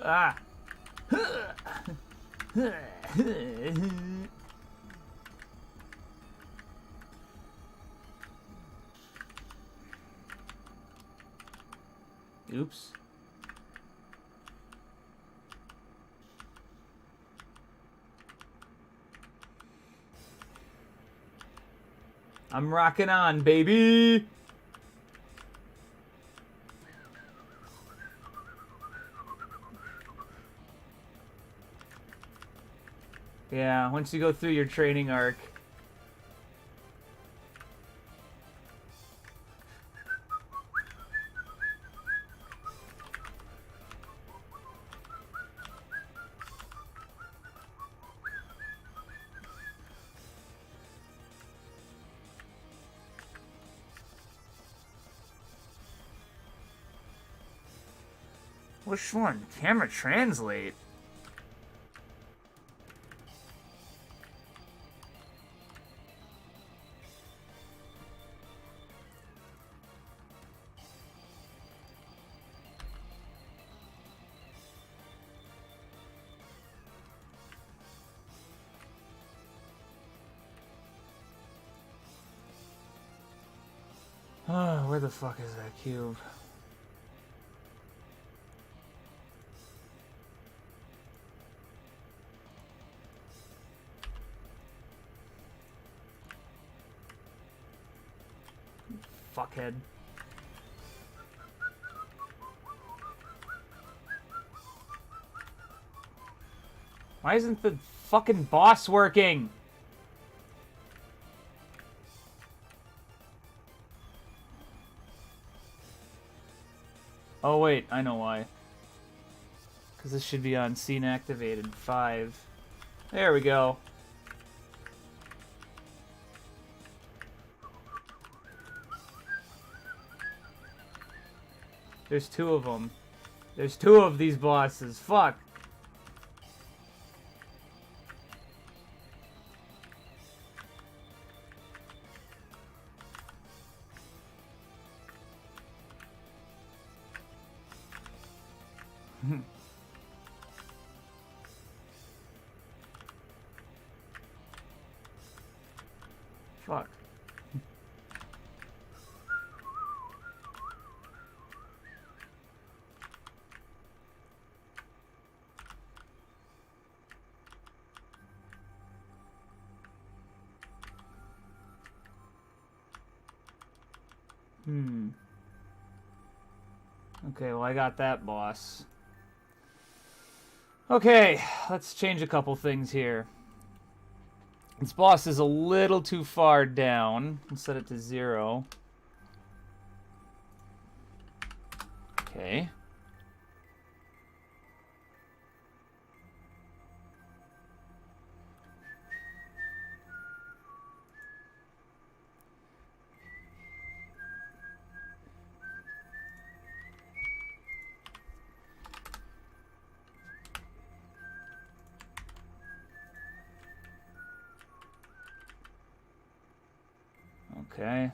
Ah. Oops. I'm rocking on, baby! Yeah, once you go through your training arc. Which one? Camera translate? Oh, where the fuck is that cube? Fuckhead. Why isn't the fucking boss working? Oh wait, I know why. Because this should be on scene activated 5. There we go. There's 2 of them. There's 2 of these bosses. Fuck. Fuck. Okay, well I got that boss. Okay, let's change a couple things here. This boss is a little too far down. Let's set it to 0. Okay. Okay.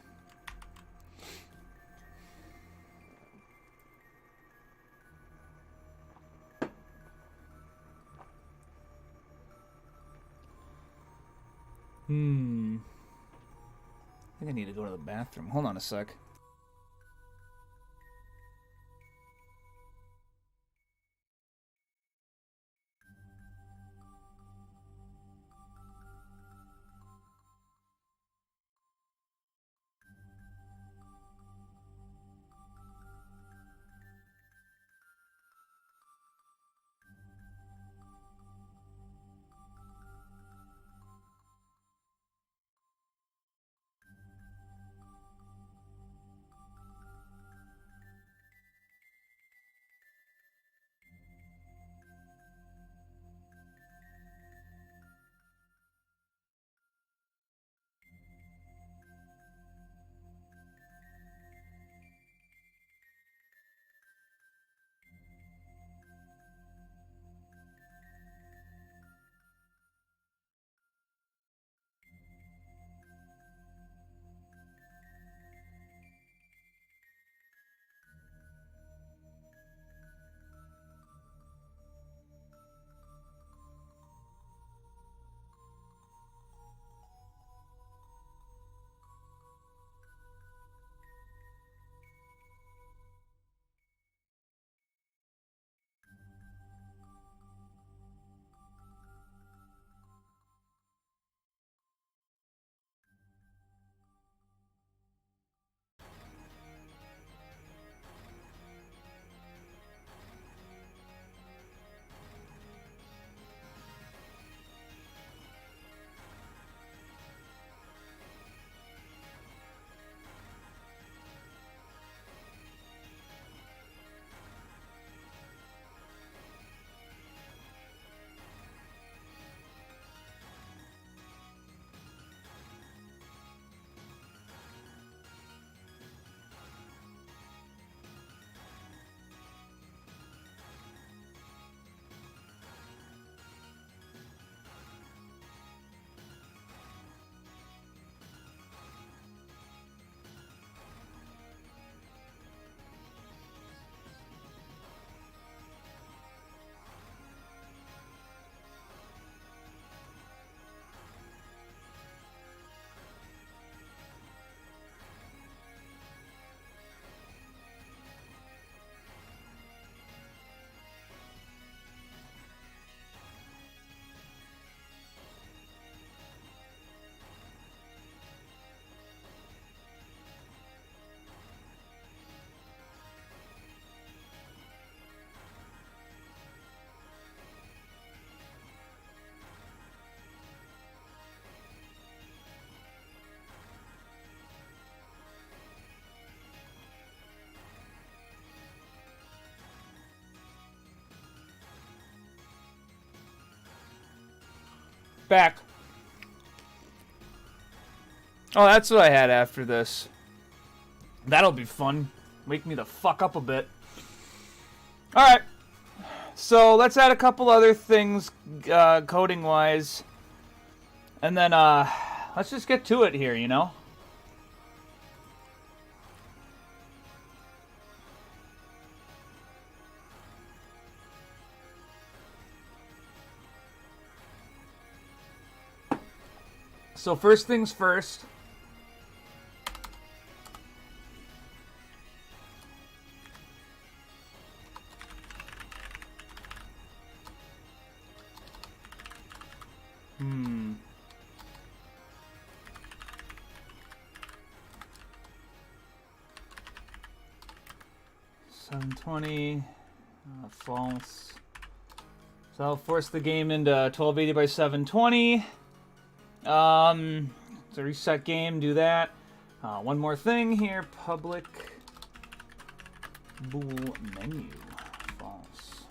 I think I need to go to the bathroom. Hold on a sec. Back. Oh, that's what I had after this. That'll be fun. Wake me the fuck up a bit. Alright. So, let's add a couple other things, coding-wise. And then, let's just get to it here, you know? So first things first. $720 false So I'll force the game into 1280 by 720. It's a reset game, do that. One more thing here, public bool menu, false.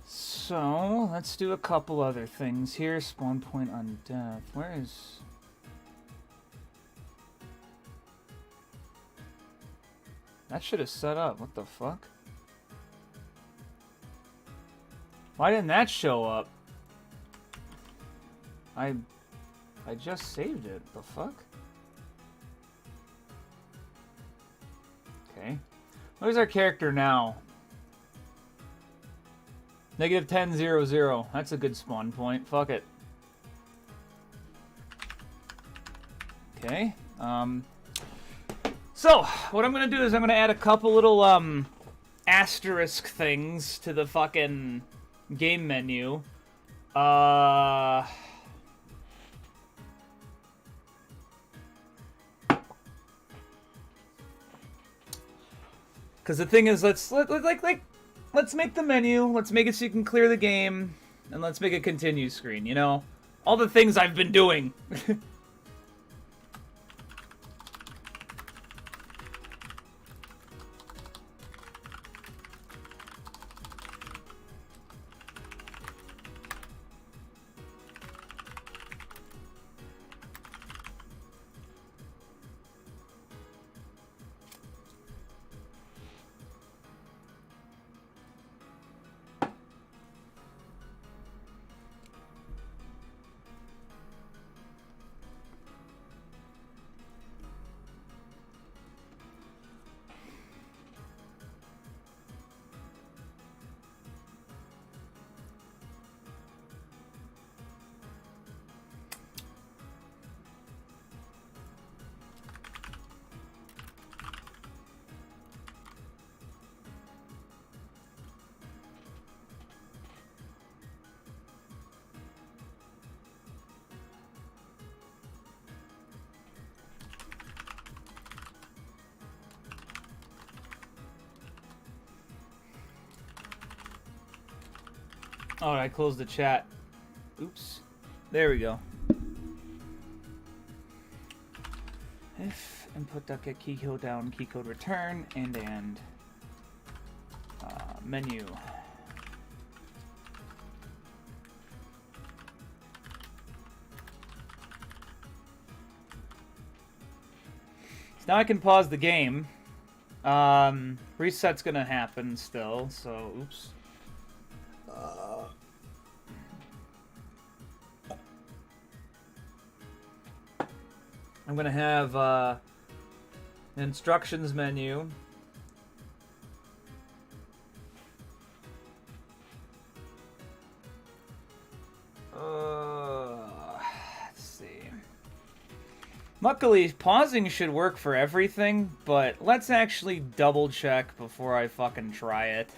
So, let's do a couple other things here. Spawn point on death. Where is... That should have set up. What the fuck? Why didn't that show up? I just saved it. The fuck? Okay. Where's our character now? Negative 10, 0, 0. That's a good spawn point. Fuck it. Okay. So, what I'm going to do is I'm going to add a couple little, asterisk things to the fucking game menu. Because the thing is, let's make the menu, let's make it so you can clear the game, and let's make a continue screen, you know? All the things I've been doing. Oh, I closed the chat. Oops. There we go. If input.get key code down, key code return, and menu. So now I can pause the game. Reset's gonna happen still, so oops. I'm gonna have an instructions menu. Let's see. Luckily, pausing should work for everything, but let's actually double check before I fucking try it.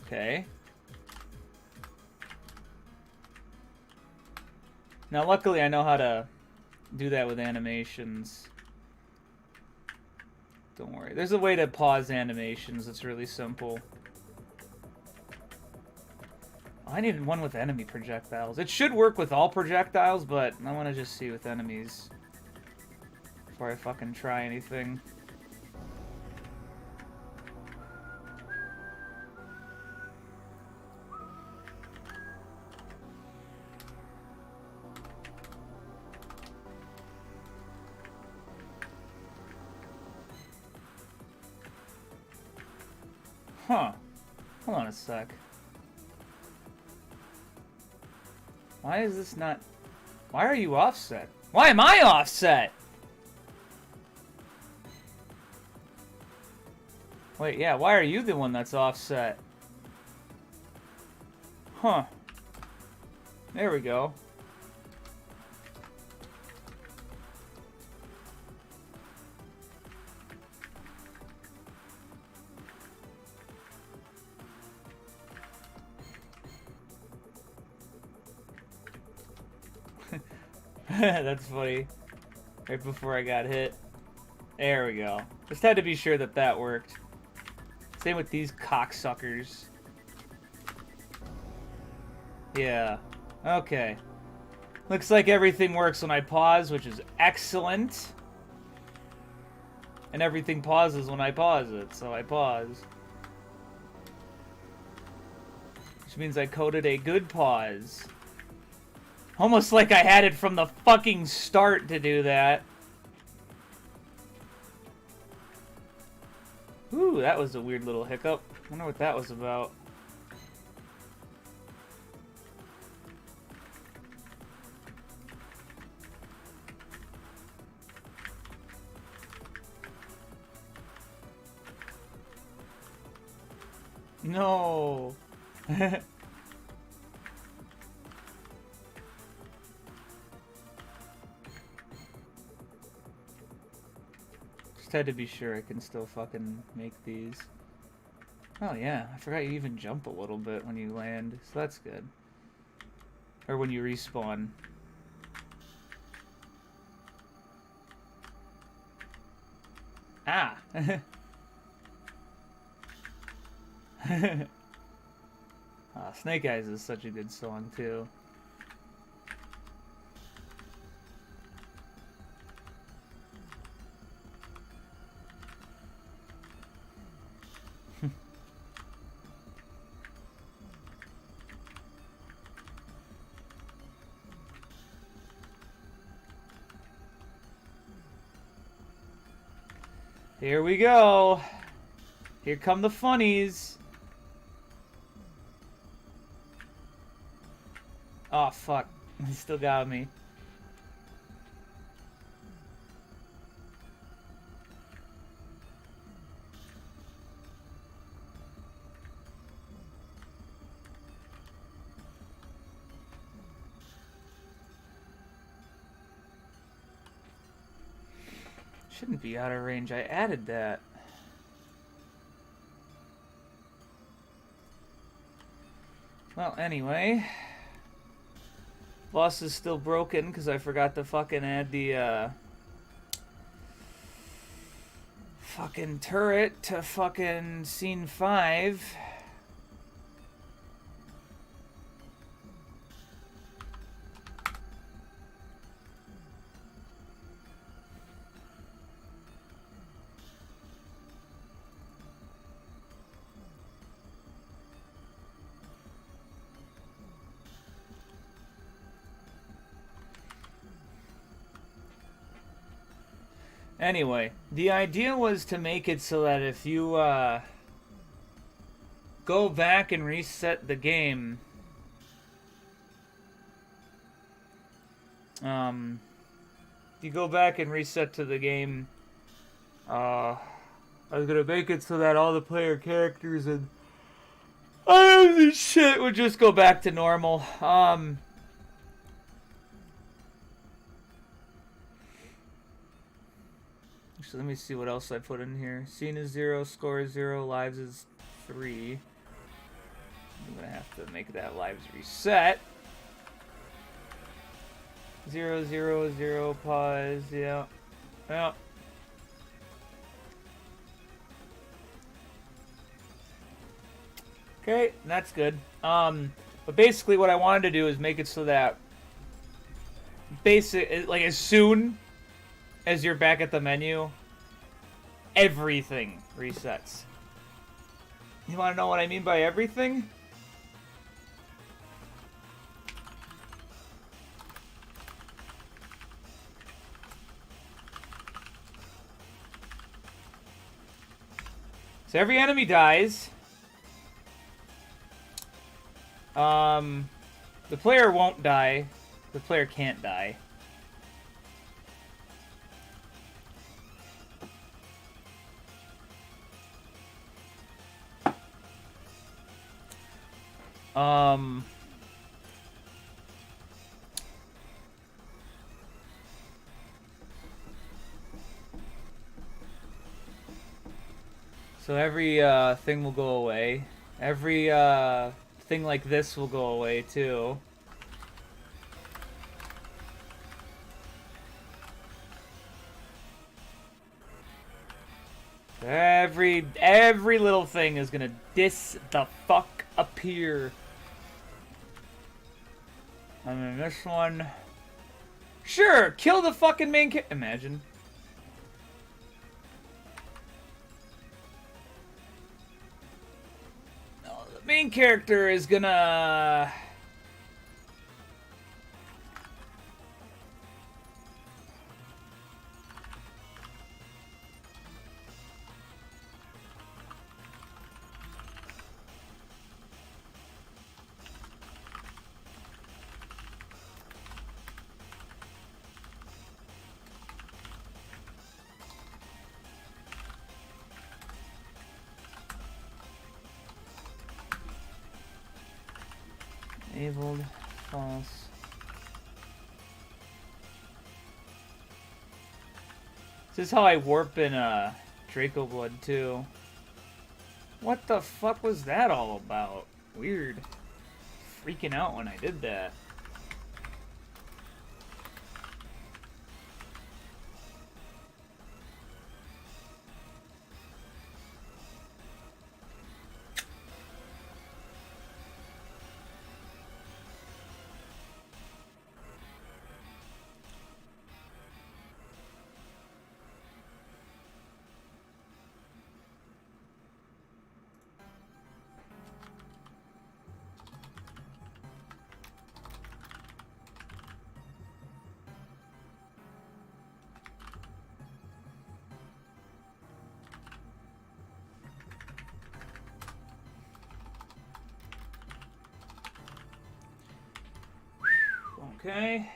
Okay. Now, luckily, I know how to do that with animations. Don't worry. There's a way to pause animations that's really simple. I need one with enemy projectiles. It should work with all projectiles, but I want to just see with enemies before I fucking try anything. Huh. Hold on a sec. Why is this not... Why are you offset? Why am I offset? Wait, yeah, why are you the one that's offset? Huh. There we go. That's funny. Right before I got hit. There we go. Just had to be sure that that worked. Same with these cocksuckers. Yeah. Okay. Looks like everything works when I pause, which is excellent. And everything pauses when I pause it, so I pause. Which means I coded a good pause. Almost like I had it from the fucking start to do that. Ooh, that was a weird little hiccup. I wonder what that was about. No. Just had to be sure I can still fucking make these. Oh yeah, I forgot you even jump a little bit when you land, so that's good. Or when you respawn. Ah! Snake Eyes is such a good song too. Here we go. Here come the funnies. Oh, fuck. He still got me. Shouldn't be out of range. I added that. Well, anyway. Boss is still broken because I forgot to fucking add the fucking turret to fucking scene 5. Anyway, the idea was to make it so that if you go back and reset the game, you go back and reset to the game, I was gonna make it so that all the player characters and items and shit would just go back to normal. So let me see what else I put in here. Scene is 0, score is 0, lives is 3. I'm gonna have to make that lives reset. 0, 0, 0, pause, yeah. Yeah. Okay, that's good. But basically what I wanted to do is make it so that like as soon as you're back at the menu, everything resets. You want to know what I mean by everything? So every enemy dies. The player won't die. The player can't die. So every thing will go away. Every thing like this will go away too. Every little thing is gonna the fuck appear. And then this one. Sure, kill the fucking main character. Imagine. No, the main character is gonna. Enabled, false. This is how I warp in Draco Blood too. What the fuck was that all about? Weird. Freaking out when I did that. Okay.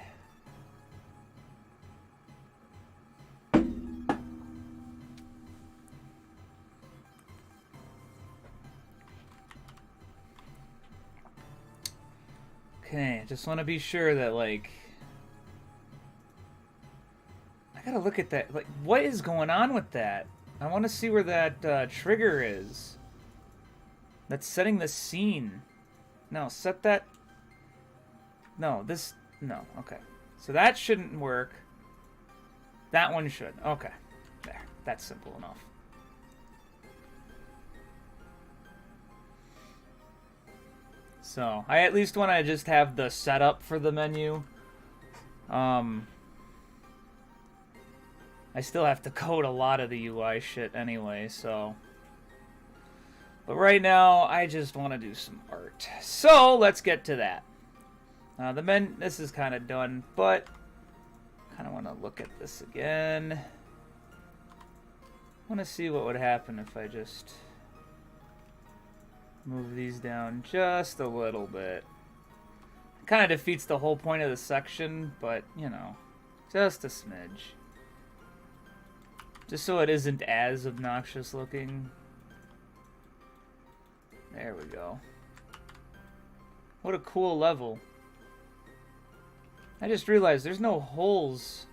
Okay, just want to be sure that, like... I gotta look at that. Like, what is going on with that? I want to see where that trigger is. That's setting the scene. No, set that... No, this... No, okay. So that shouldn't work. That one should. Okay. There. That's simple enough. So, I at least want to just have the setup for the menu. I still have to code a lot of the UI shit anyway, so... But right now, I just want to do some art. So, let's get to that. This is kind of done, but kind of want to look at this again. I want to see what would happen if I just move these down just a little bit. Kind of defeats the whole point of the section, but, you know, just a smidge. Just so it isn't as obnoxious looking. There we go. What a cool level. I just realized there's no holes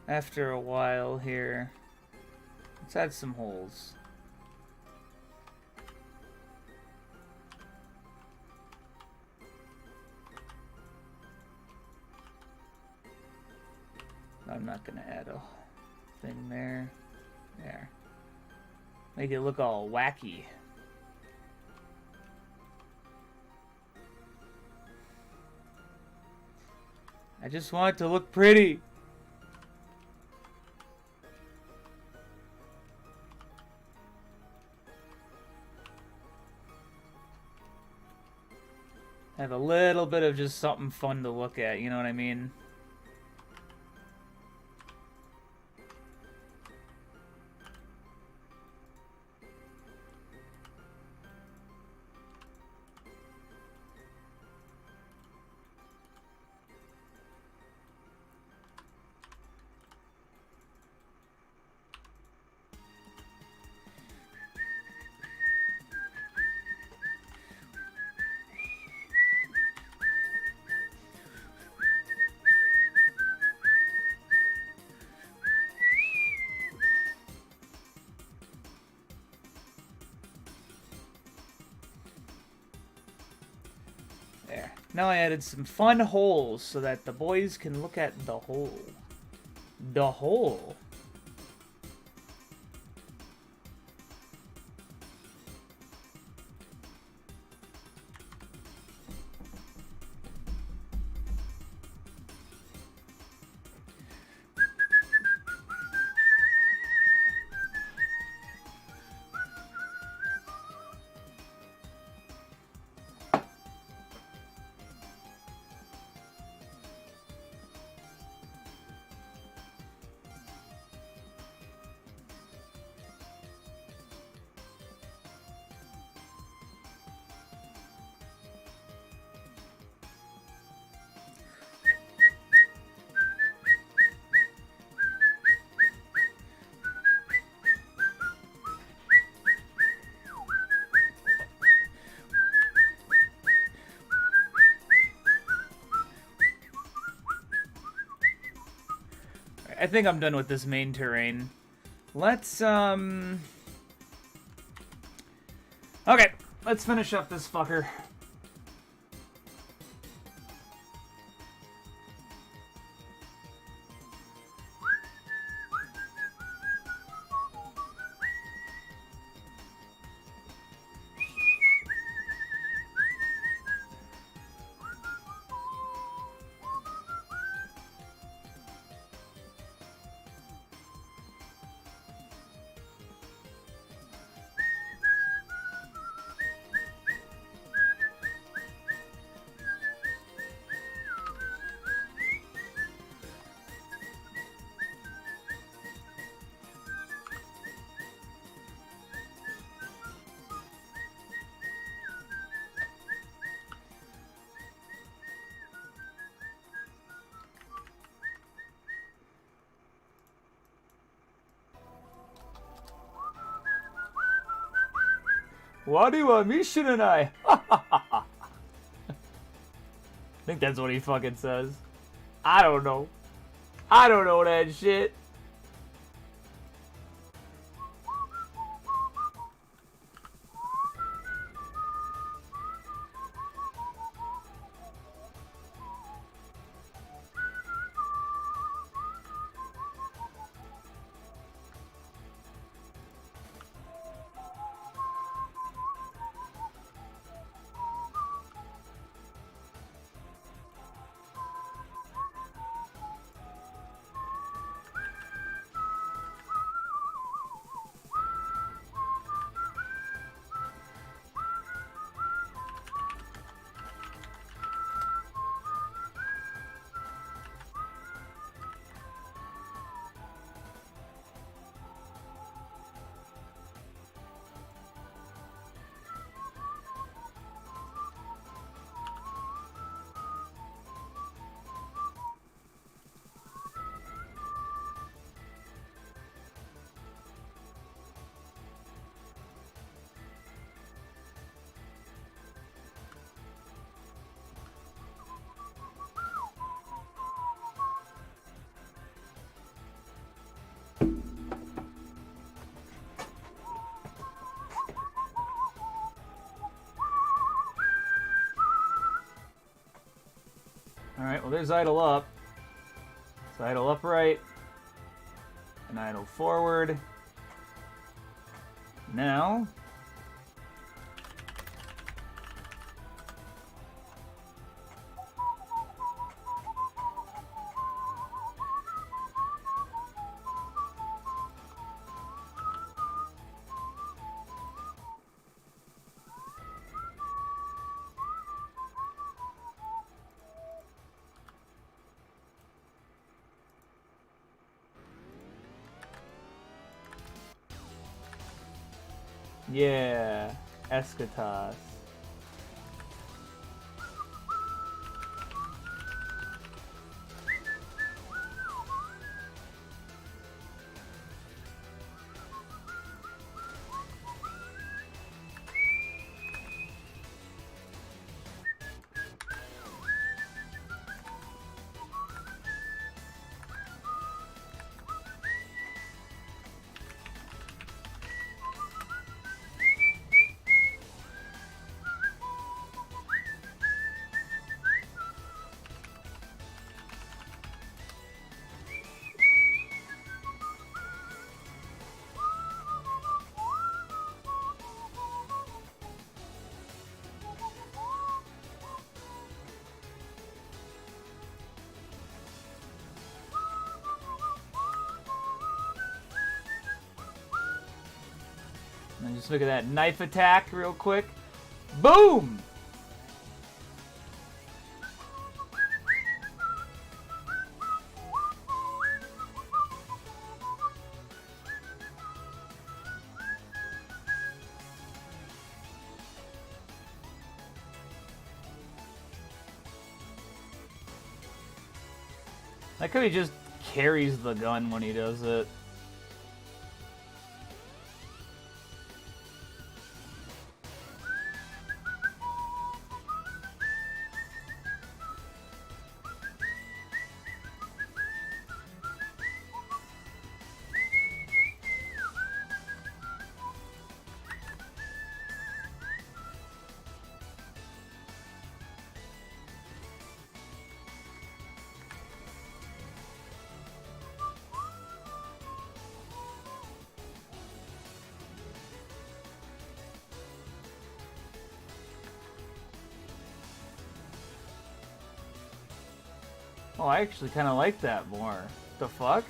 after a while here. Let's add some holes. I'm not gonna add a thing there. There. Make it look all wacky. I just want it to look pretty. Have a little bit of just something fun to look at, you know what I mean? There. Now I added some fun holes so that the boys can look at the hole. The hole. I think I'm done with this main terrain. Let's, okay, let's finish up this fucker. What do you want me, shouldn't I? I think that's what he fucking says. I don't know. I don't know that shit. Alright, well there's idle up. So idle upright. And idle forward. Now. Yeah, Eschatos. And just look at that knife attack real quick. Boom! I like how he just carries the gun when he does it. Oh, I actually kind of like that more. The fuck?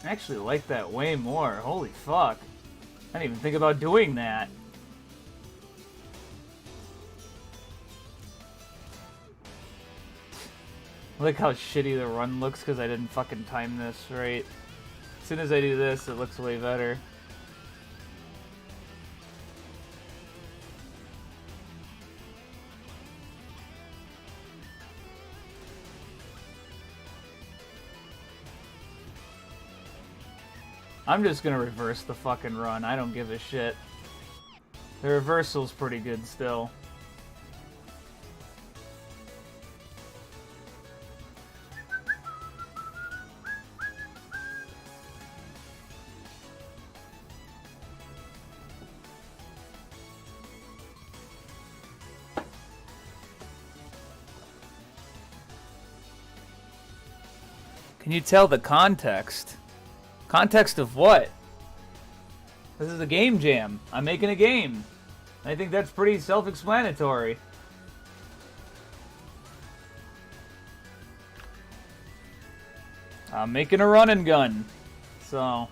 I actually like that way more. Holy fuck. I didn't even think about doing that. Look how shitty the run looks because I didn't fucking time this right. As soon as I do this, it looks way better. I'm just gonna reverse the fucking run. I don't give a shit. The reversal's pretty good still. Can you tell the context? Context of what? This is a game jam. I'm making a game. I think that's pretty self-explanatory. I'm making a run and gun. So...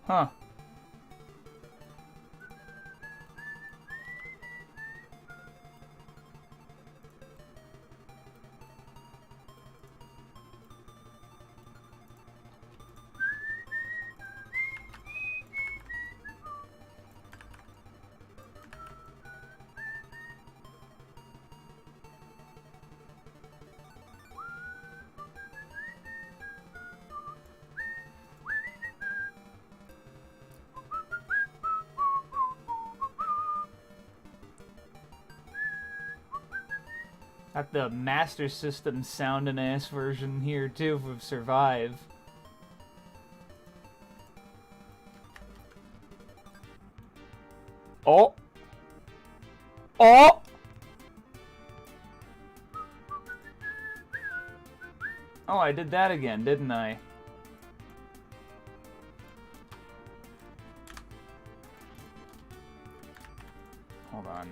Huh. Got the Master System sound and ass version here too of Survive. Oh! Oh! Oh, I did that again, didn't I? Hold on.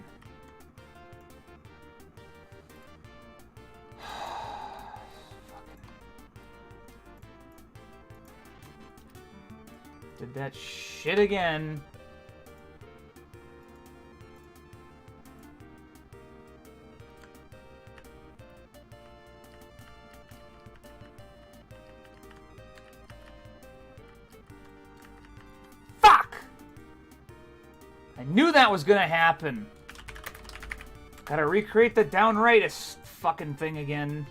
Did that shit again. Fuck! I knew that was gonna happen. Gotta recreate the downright fucking thing again.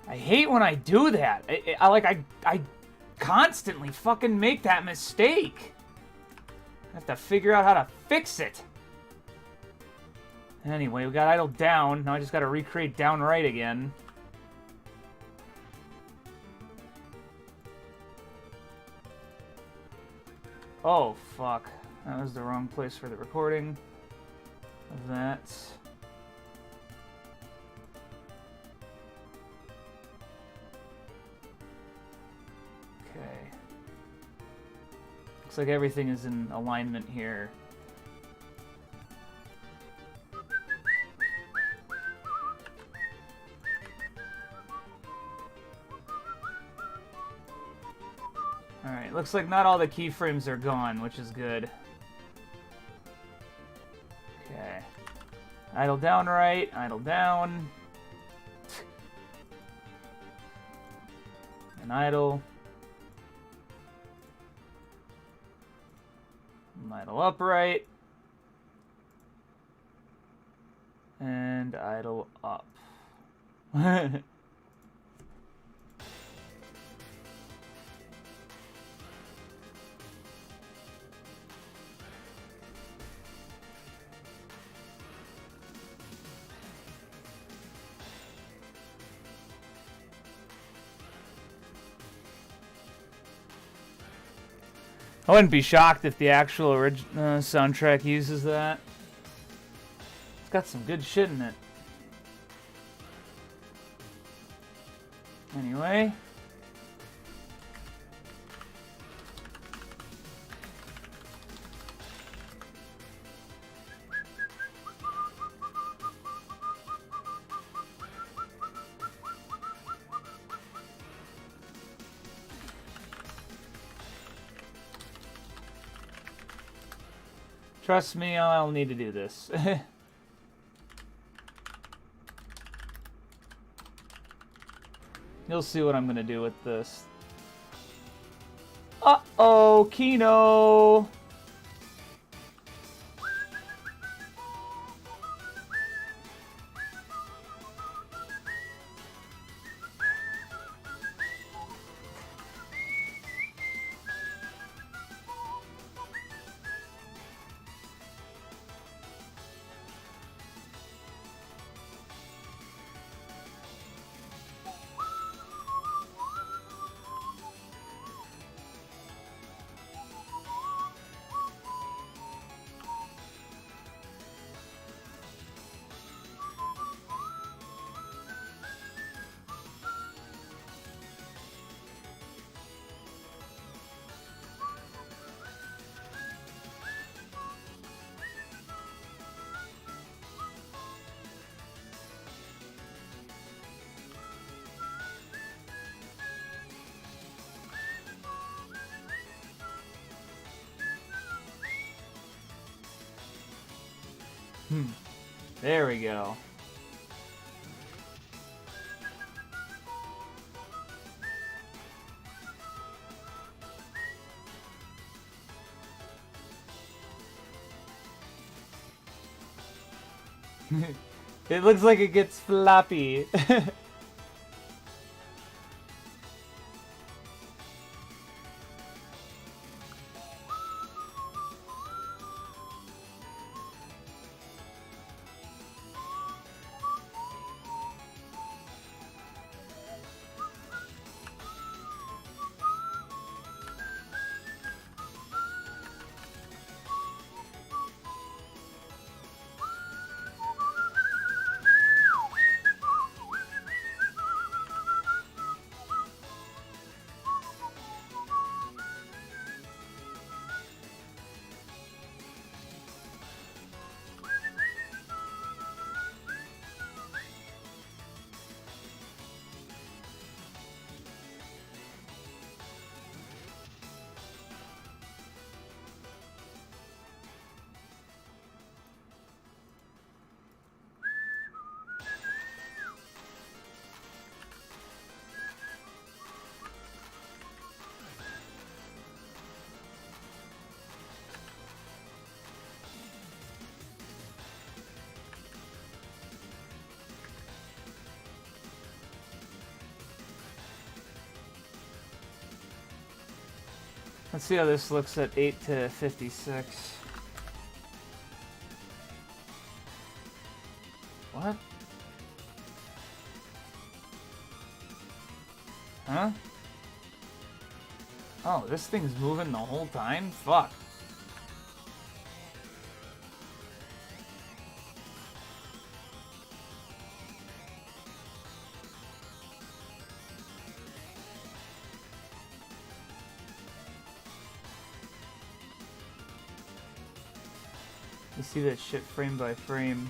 I hate when I do that. I constantly fucking make that mistake. I have to figure out how to fix it. Anyway, we got idle down. Now I just gotta recreate down right again. Oh, fuck. That was the wrong place for the recording of that. Okay. Looks like everything is in alignment here. Alright, looks like not all the keyframes are gone, which is good. Okay. Idle down right, idle down. And idle. And idle upright. And idle up. I wouldn't be shocked if the actual soundtrack uses that. It's got some good shit in it. Anyway. Trust me, I'll need to do this. You'll see what I'm gonna do with this. Uh-oh, Kino! There we go. It looks like it gets floppy. Let's see how this looks at 8 to 56. What? Huh? Oh, this thing's moving the whole time? Fuck. You see that shit frame by frame.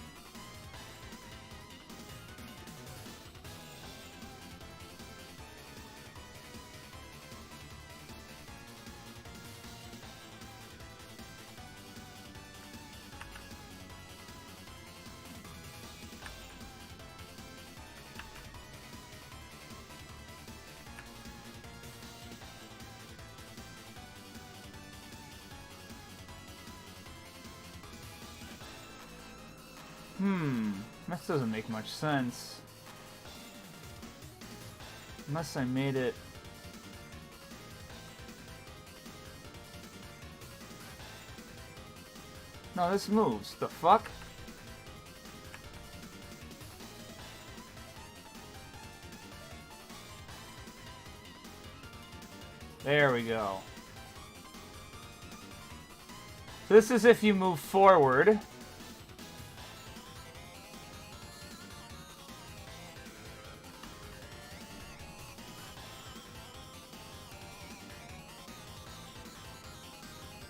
This doesn't make much sense. Unless I made it... No, this moves. The fuck? There we go. This is if you move forward.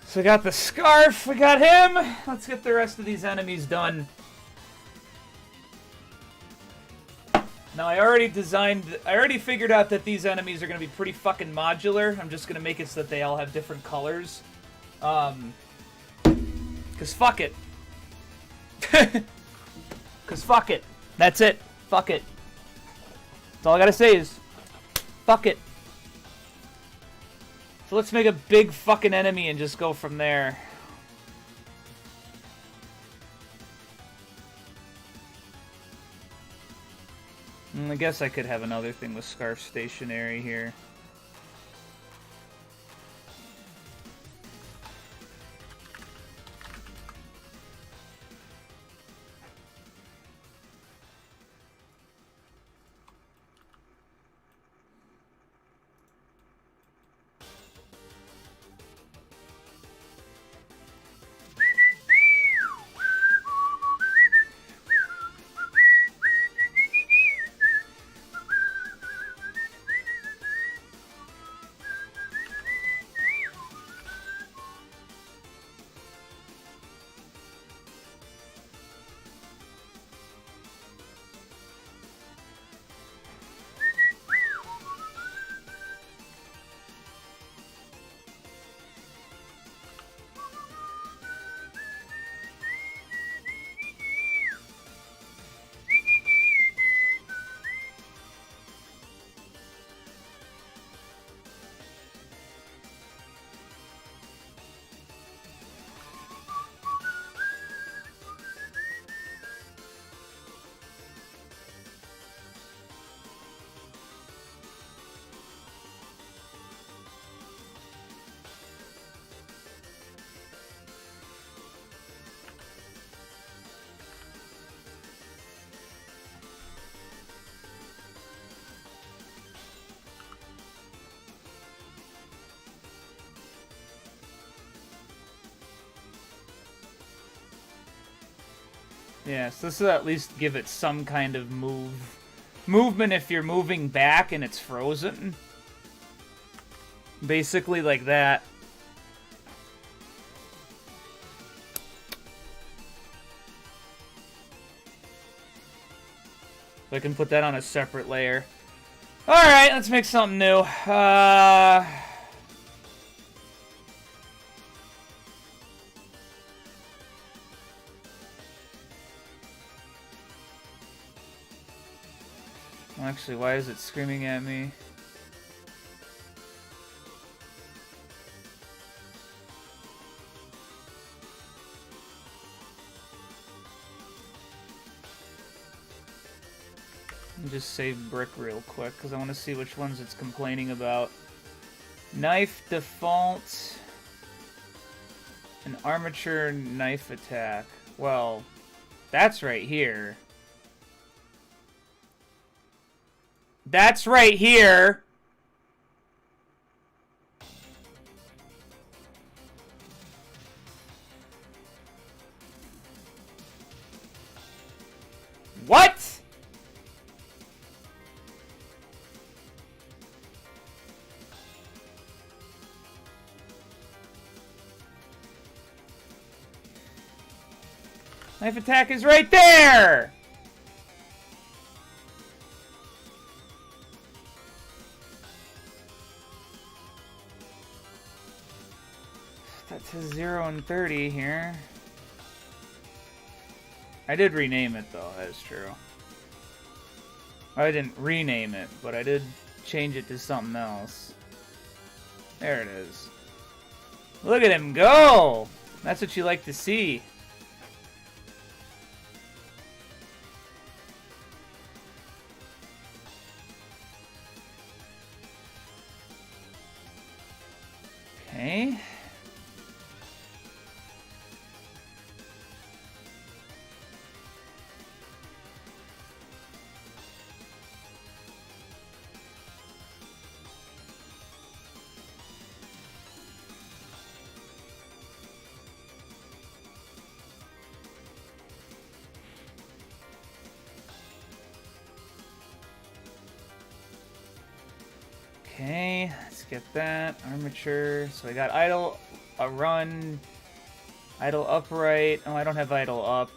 So we got the scarf, we got him! Let's get the rest of these enemies done. Now I already figured out that these enemies are going to be pretty fucking modular. I'm just going to make it so that they all have different colors. Cause fuck it. Cause fuck it. That's it. Fuck it. That's all I gotta say is, fuck it. So let's make a big fucking enemy and just go from there. I guess I could have another thing with Scarf stationary here. Yeah, so this will at least give it some kind of movement if you're moving back and it's frozen. Basically like that. So I can put that on a separate layer. Alright, let's make something new. Actually, why is it screaming at me? Let me just save brick real quick, because I want to see which ones it's complaining about. Knife default. An armature knife attack. Well, that's right here. That's right here. What? Knife attack is right there! That says 0 and 30 here. I did rename it though, that is true. I didn't rename it, but I did change it to something else. There it is. Look at him go! That's what you like to see. Okay. Okay, let's get that. Armature. So I got idle, a run, idle upright. Oh, I don't have idle up.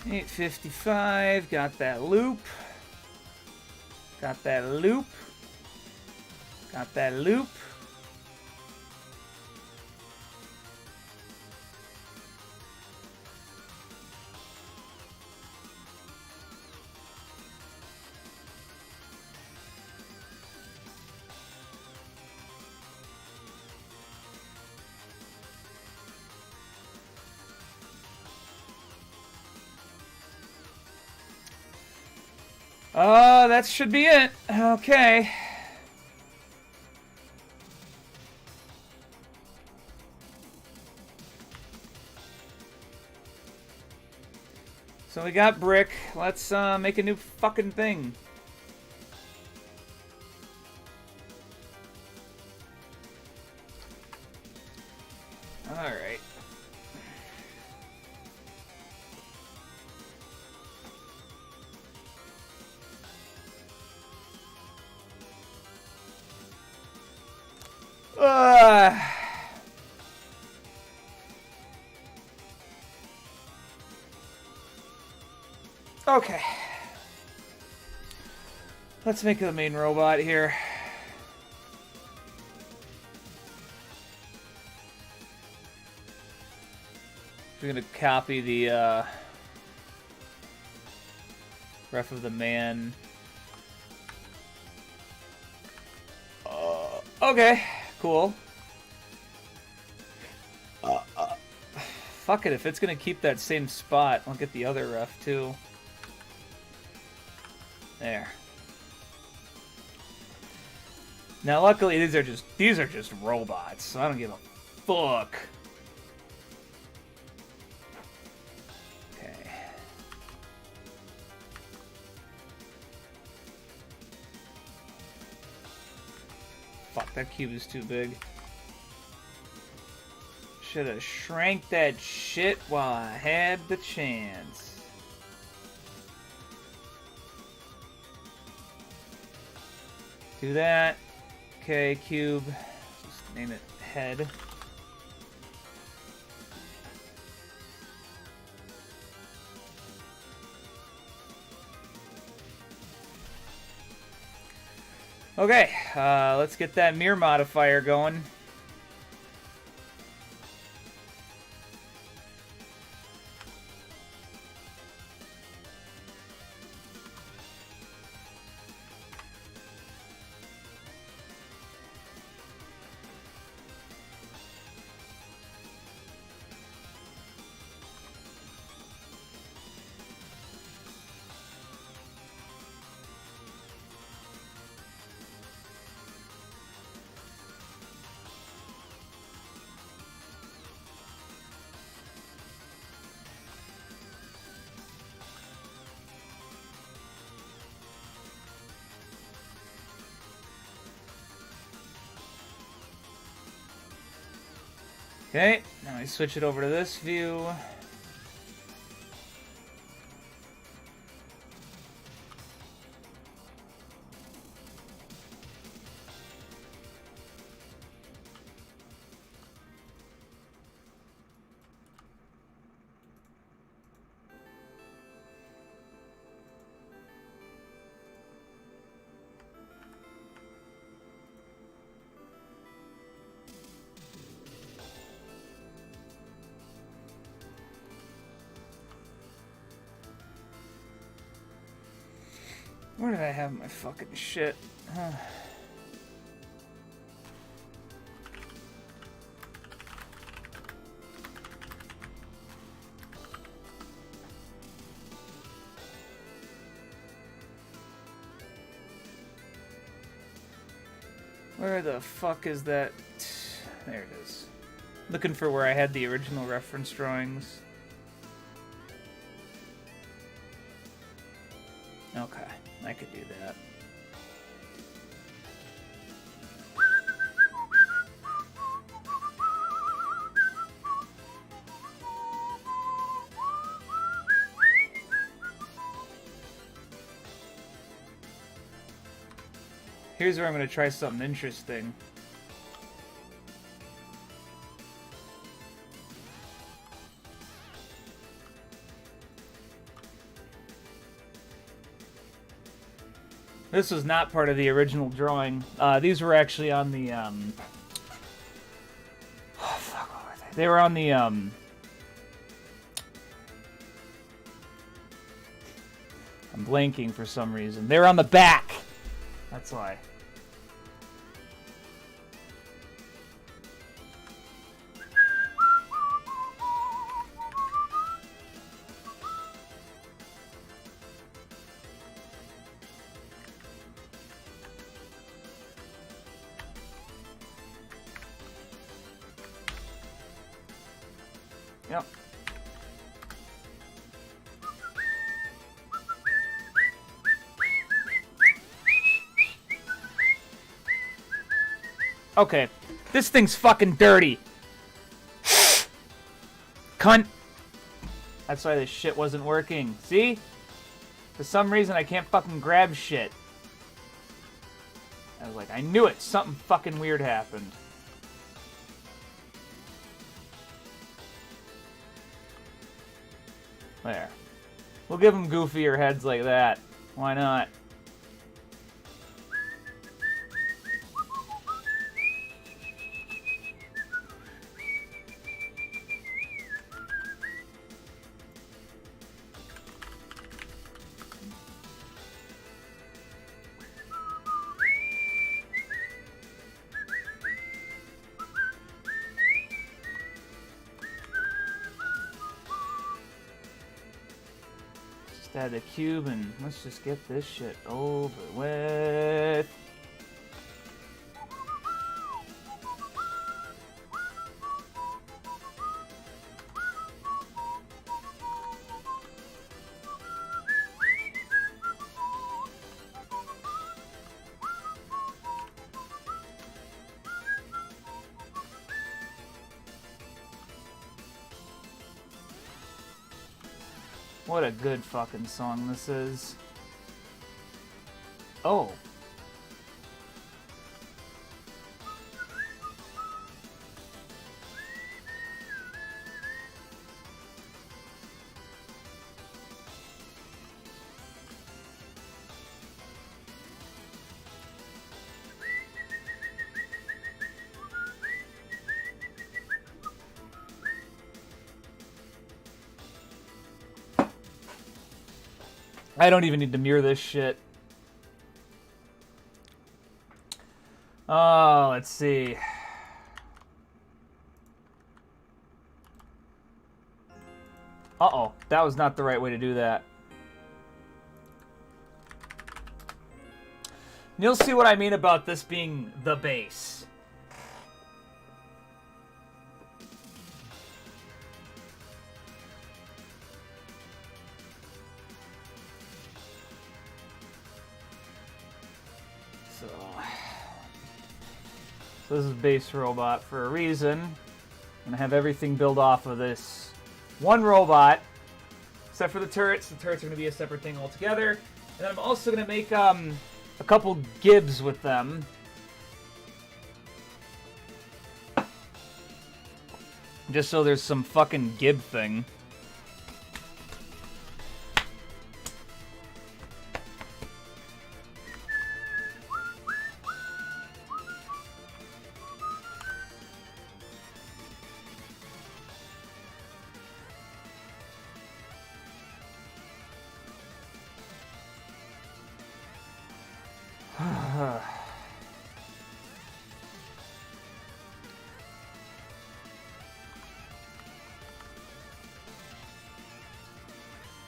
$8.55, got that loop. Got that loop. Got that loop. That should be it. Okay. So we got brick. Let's make a new fucking thing. All right. Okay. Let's make the main robot here. We're gonna copy the Breath of the Man. Okay, cool. Fuck it, if it's gonna keep that same spot, I'll get the other ref too. There. Now, luckily, these are just robots, so I don't give a fuck. Okay. Fuck, that cube is too big. Should have shrank that shit while I had the chance. Do that. Okay, cube. Just name it head. Okay, let's get that mirror modifier going. Okay, now I switch it over to this view. Where did I have my fucking shit? Where the fuck is that? There it is. Looking for where I had the original reference drawings. Okay, I could do that. Here's where I'm going to try something interesting. This was not part of the original drawing. These were actually on the, oh, fuck, what were they? They were on the, I'm blanking for some reason. They were on the back! That's why. Yep. Okay, this thing's fucking dirty. Cunt. That's why this shit wasn't working. See? For some reason I can't fucking grab shit. I was like, I knew it. Something fucking weird happened. There. We'll give them goofier heads like that. Why not? Add the cube and let's just get this shit over with. What a good fucking song this is. Oh. I don't even need to mirror this shit. Oh, let's see. Uh-oh, that was not the right way to do that. You'll see what I mean about this being the base. So this is base robot for a reason. I'm gonna have everything build off of this one robot, except for the turrets. The turrets are gonna be a separate thing altogether. And then I'm also gonna make a couple gibs with them. Just so there's some fucking gib thing.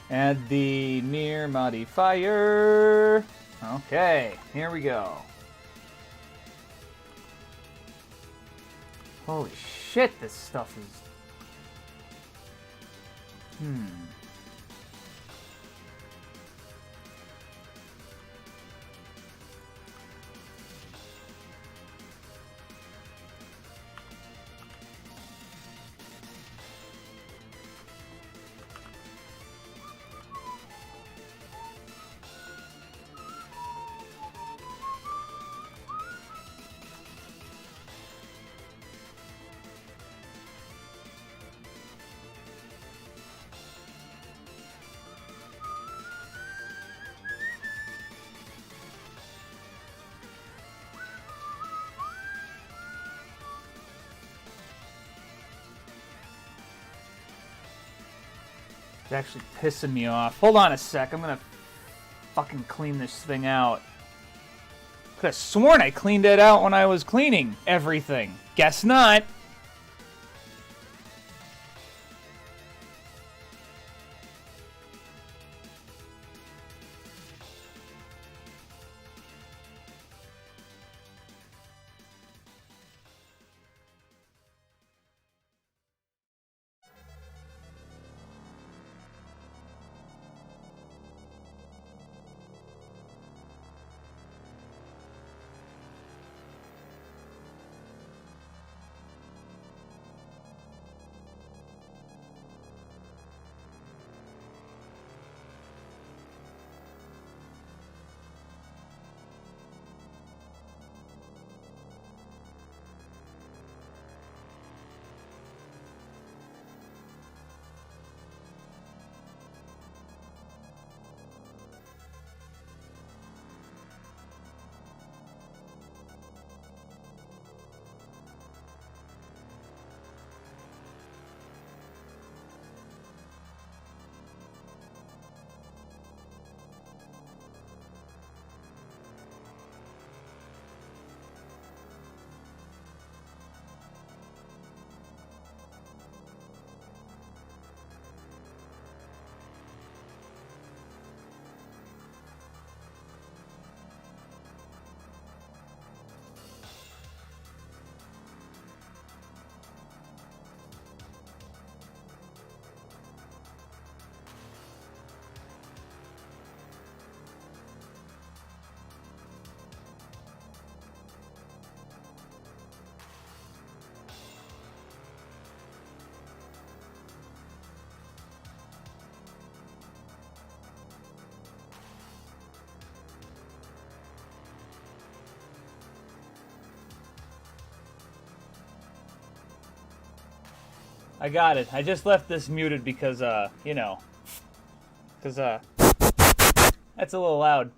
Add the mirror modifier. Okay, here we go. Holy shit, this stuff is... It's actually pissing me off. Hold on a sec. I'm gonna fucking clean this thing out. Could have sworn I cleaned it out when I was cleaning everything. Guess not. I got it. I just left this muted because, you know. Because, that's a little loud.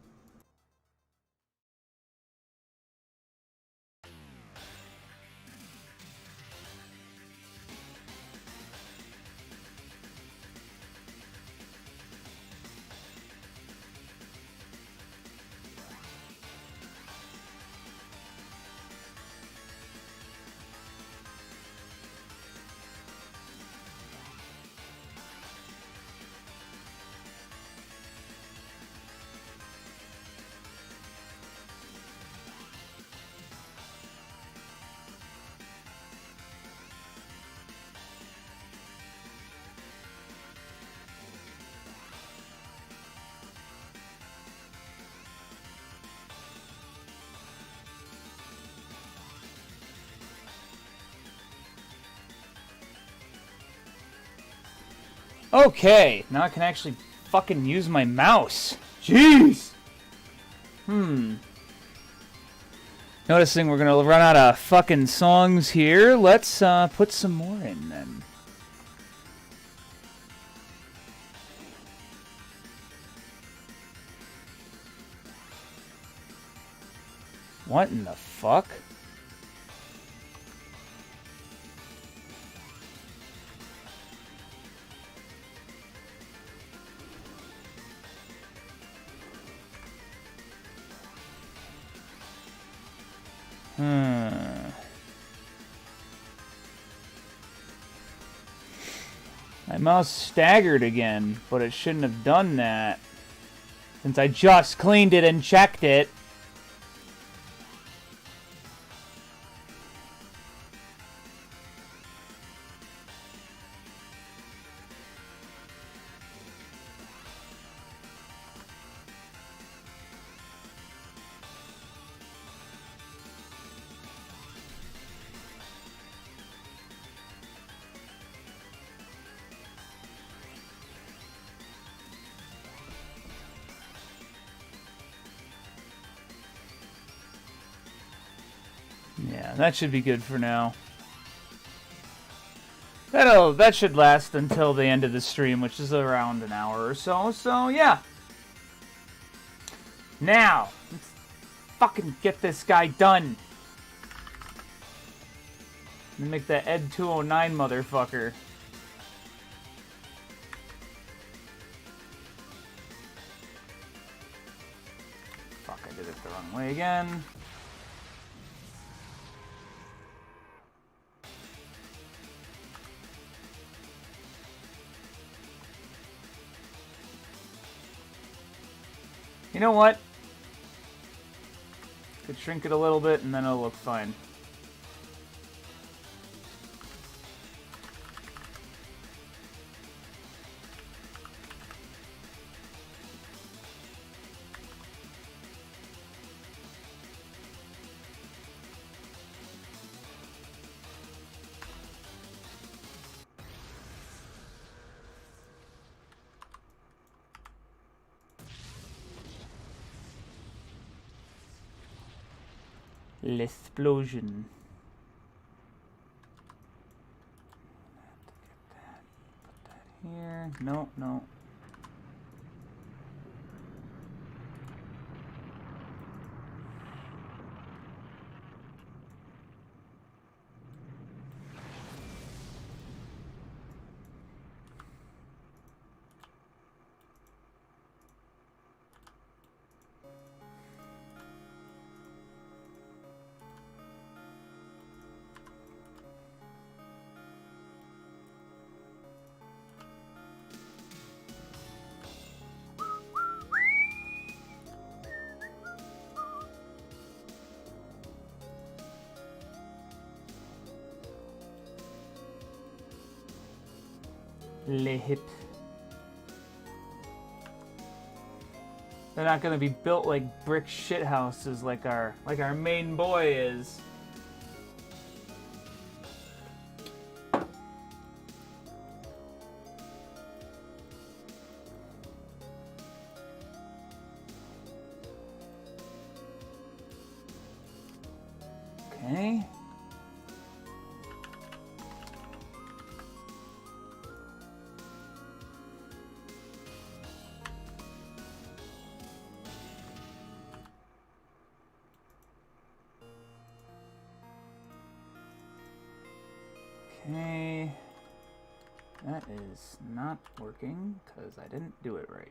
Okay, now I can actually fucking use my mouse. Jeez! Noticing we're gonna run out of fucking songs here. Let's put some more in then. What in the fuck? My mouse staggered again, but it shouldn't have done that. Since I just cleaned it and checked it. Yeah, that should be good for now. That should last until the end of the stream, which is around an hour or so. So yeah. Now, let's fucking get this guy done. And make that Ed 209 motherfucker. Fuck, I did it the wrong way again. You know what? Could shrink it a little bit and then it'll look fine. L'explosion. Put that here. No, no. Le hip. They're not gonna be built like brick shit houses like our main boy is. Okay. Okay, that is not working because I didn't do it right.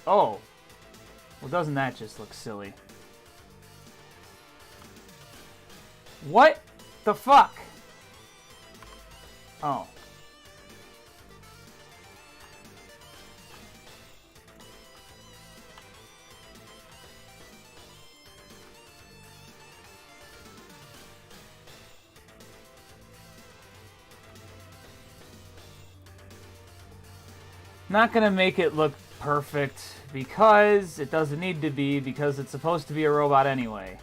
Oh, well, doesn't that just look silly? What the fuck? Oh. Not gonna make it look perfect because it doesn't need to be, because it's supposed to be a robot anyway.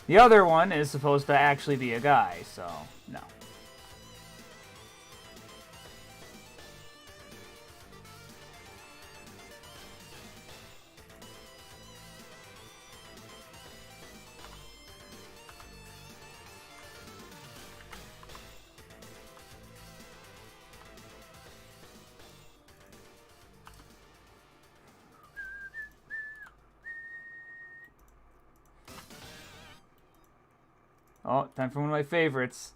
The other one is supposed to actually be a guy, so no. Oh, time for one of my favorites.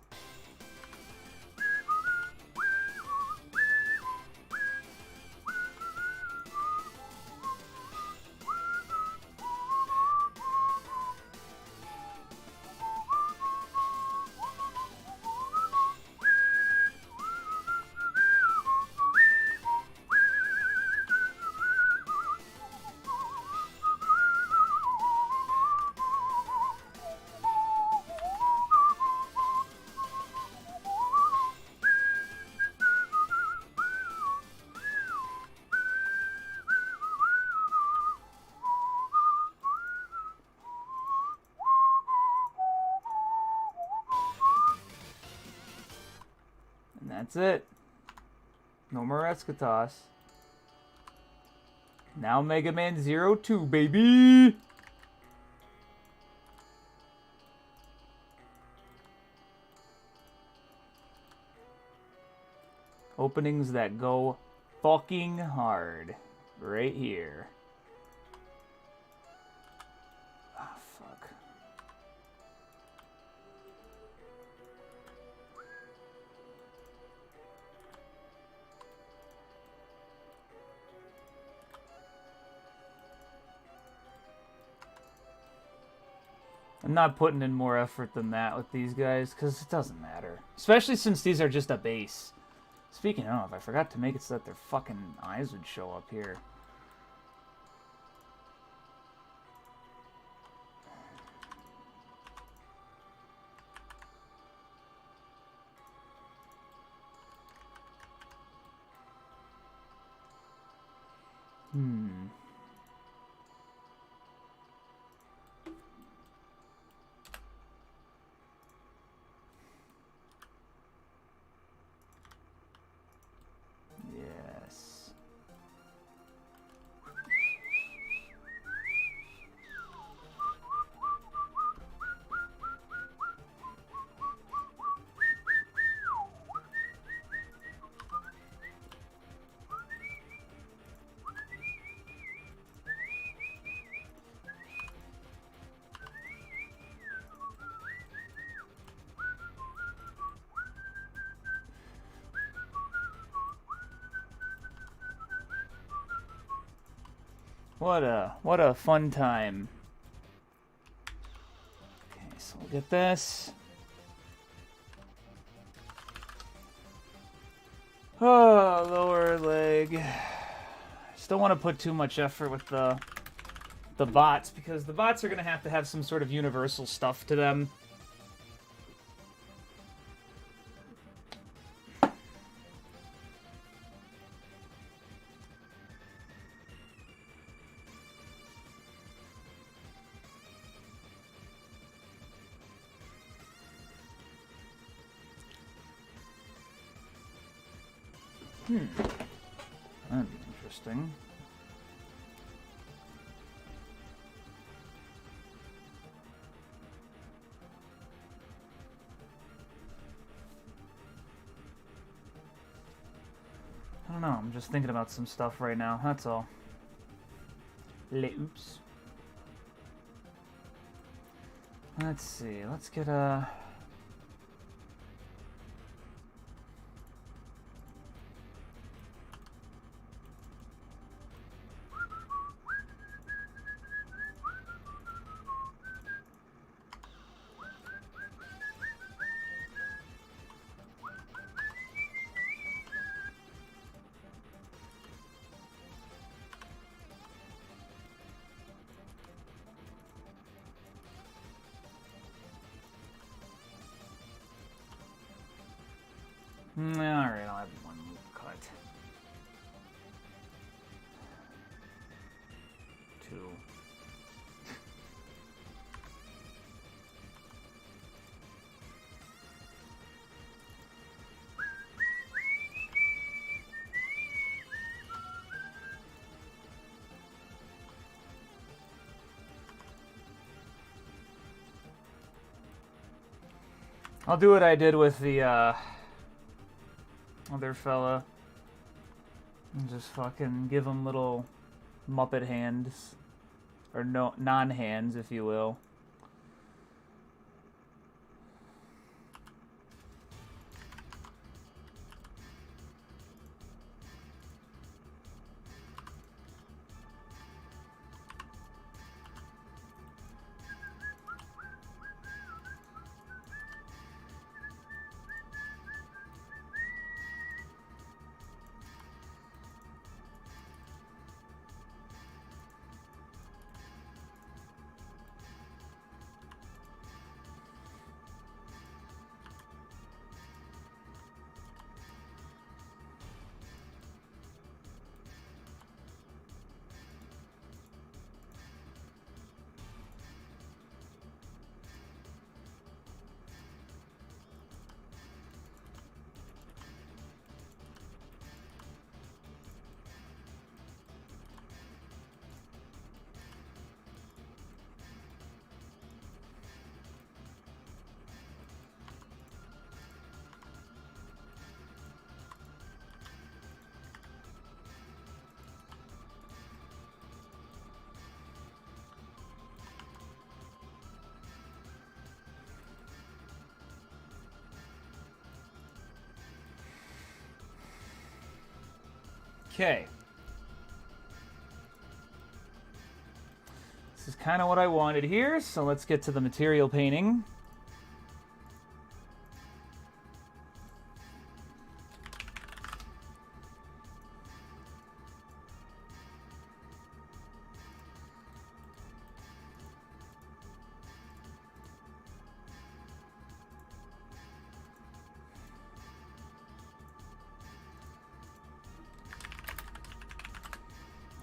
And that's it. No more Eschatos. Now Mega Man 02, baby! Openings that go fucking hard. Right here. Ah, fuck. I'm not putting in more effort than that with these guys, because it doesn't matter. Especially since these are just a base. Speaking of, I forgot to make it so that their fucking eyes would show up here. Yes. What a fun time. Okay, so we'll get this. Oh, lower leg. Just don't want to put too much effort with the bots, because the bots are going to have some sort of universal stuff to them. That'd be interesting. I don't know, I'm just thinking about some stuff right now, that's all. Oops. Let's see, let's get a... Alright, I'll have one move cut. I'll do what I did with the other fella. And just fucking give him little Muppet hands. Or no, non-hands, if you will. Okay. This is kind of what I wanted here, so let's get to the material painting.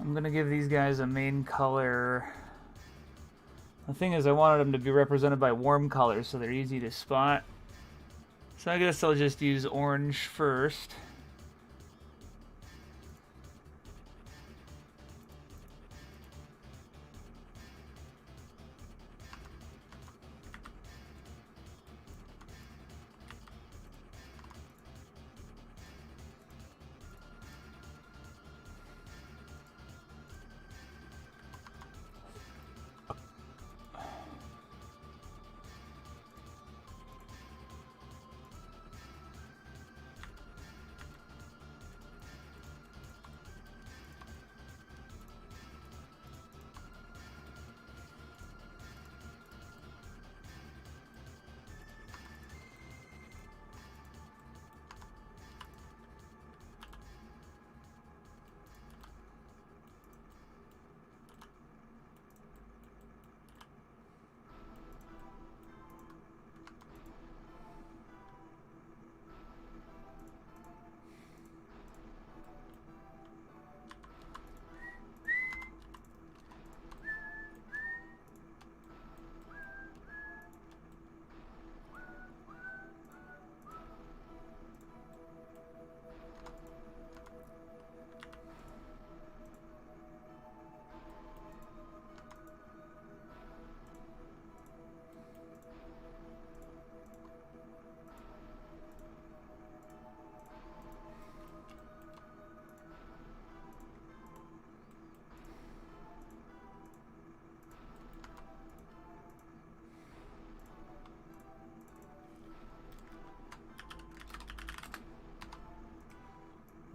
I'm gonna give these guys a main color. The thing is, I wanted them to be represented by warm colors so they're easy to spot. So I guess I'll just use orange first.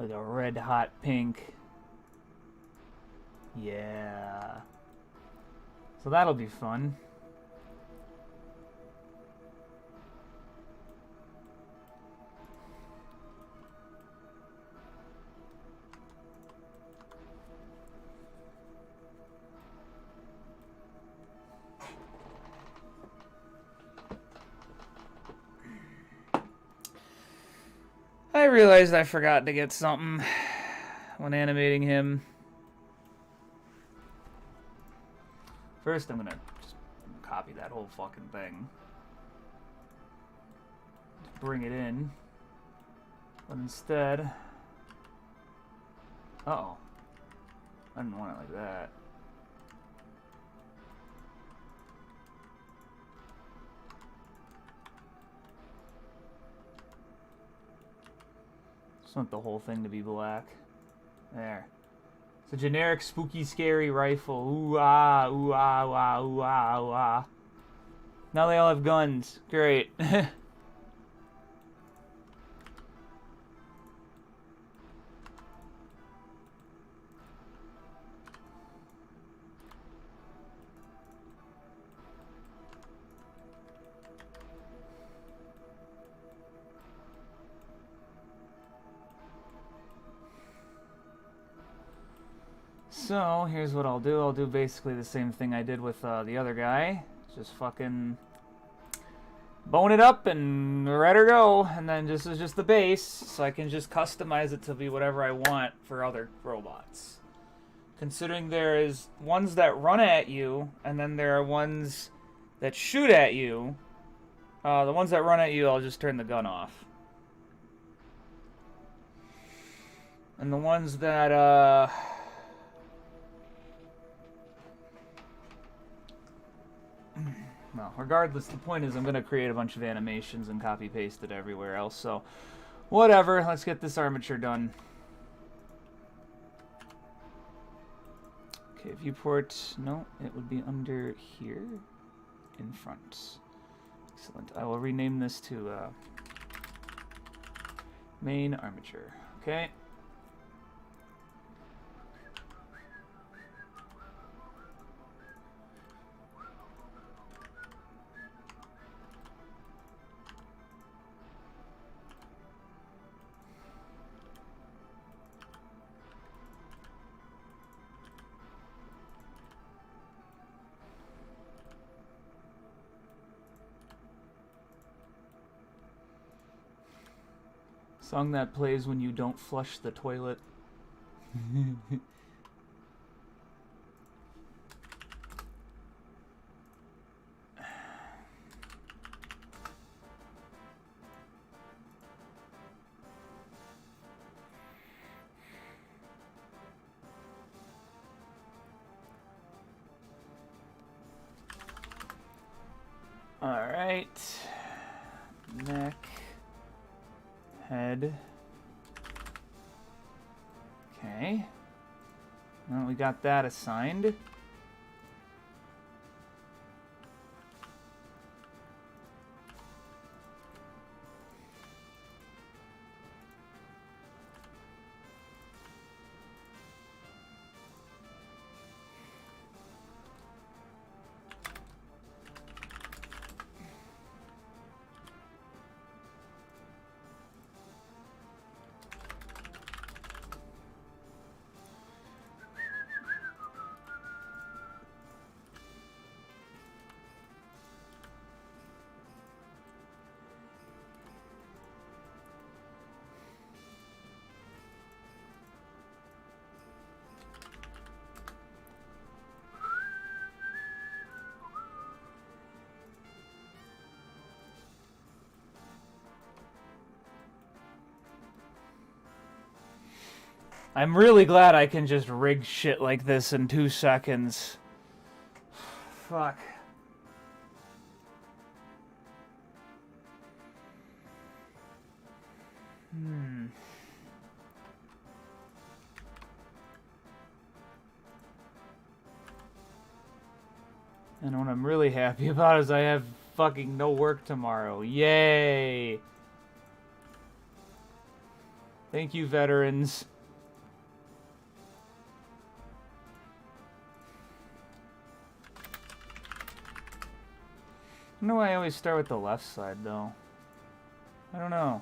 Like a red hot pink. Yeah. So that'll be fun. I realized I forgot to get something when animating him. First, I'm gonna just copy that whole fucking thing. Just bring it in. But instead... Uh-oh. I didn't want it like that. Just want the whole thing to be black. There. It's a generic spooky scary rifle. Ooh ah, ooh ah, ooh ah, ooh ah, ooh ah. Now they all have guns. Great. So, here's what I'll do. I'll do basically the same thing I did with the other guy. Just fucking bone it up and let her go. And then this is just the base, so I can just customize it to be whatever I want for other robots. Considering there is ones that run at you, and then there are ones that shoot at you. The ones that run at you, I'll just turn the gun off. And the ones that, well, regardless, the point is I'm going to create a bunch of animations and copy-paste it everywhere else, so whatever, let's get this armature done. Okay, viewport, no, it would be under here, in front. Excellent, I will rename this to main armature, okay. Song that plays when you don't flush the toilet. All right. Neck. Head. Okay. Well, we got that assigned. I'm really glad I can just rig shit like this in 2 seconds. Fuck. And what I'm really happy about is I have fucking no work tomorrow. Yay! Thank you, veterans. I know I always start with the left side, though. I don't know.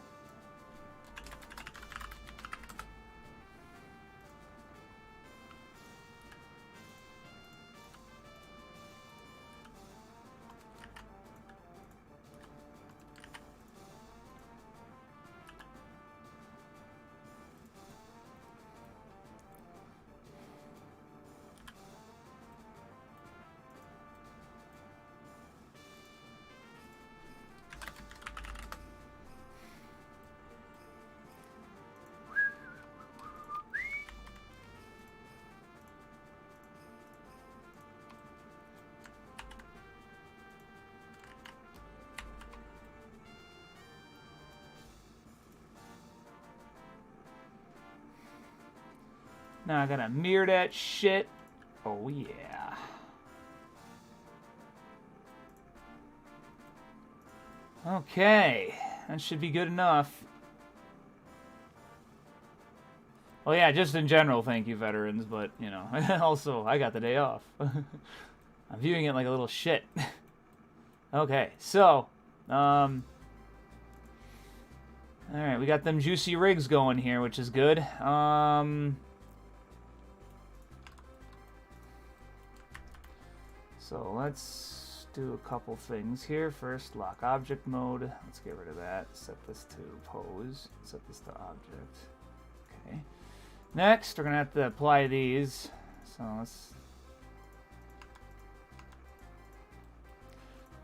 Now I gotta mirror that shit. Oh yeah. Okay, that should be good enough. Well, yeah, just in general, thank you, veterans, but, you know, also, I got the day off. I'm viewing it like a little shit. Okay, so, alright, we got them juicy rigs going here, which is good. So let's do a couple things here. First, lock object mode. Let's get rid of that. Set this to pose. Set this to object. Okay. Next, we're gonna have to apply these. So let's.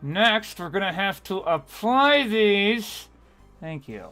Next, we're gonna have to apply these. Thank you.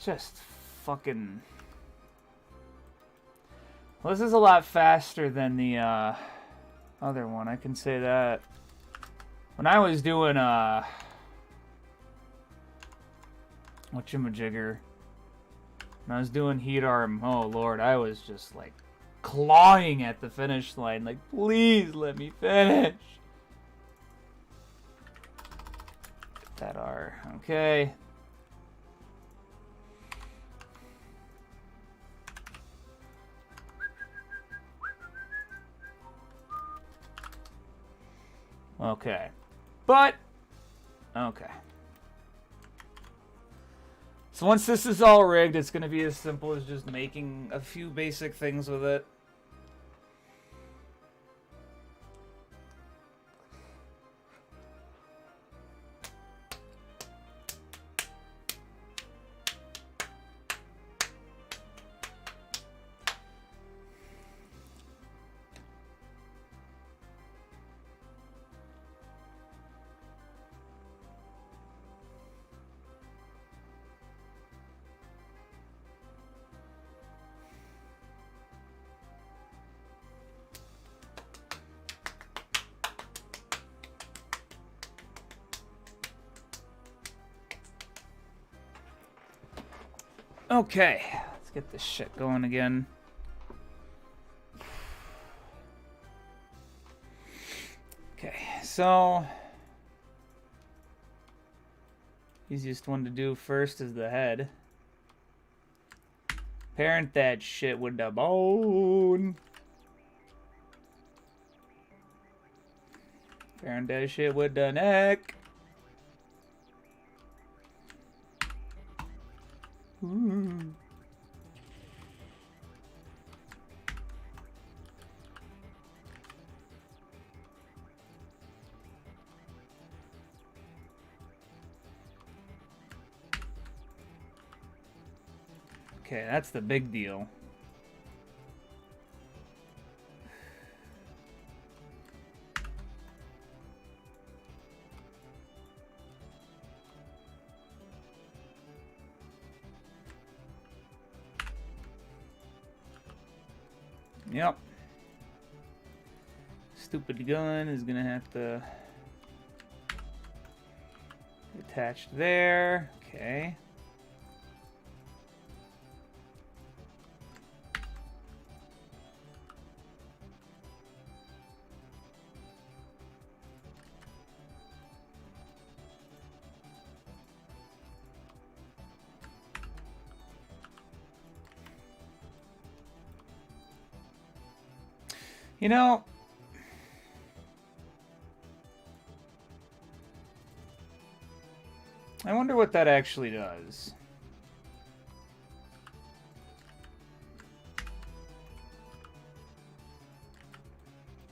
Just fucking... Well, this is a lot faster than the other one, I can say that. When I was doing whatchamajigger, when I was doing Heat Arm, oh lord, I was just like clawing at the finish line, like, please let me finish. Get that R, okay. Okay. But, okay. So once this is all rigged, it's going to be as simple as just making a few basic things with it. Okay, let's get this shit going again. Okay, so easiest one to do first is the head. Parent that shit with the bone. Parent that shit with the neck. Ooh. Okay, that's the big deal. Yep. Stupid gun is gonna have to attach there. Okay. You know, I wonder what that actually does.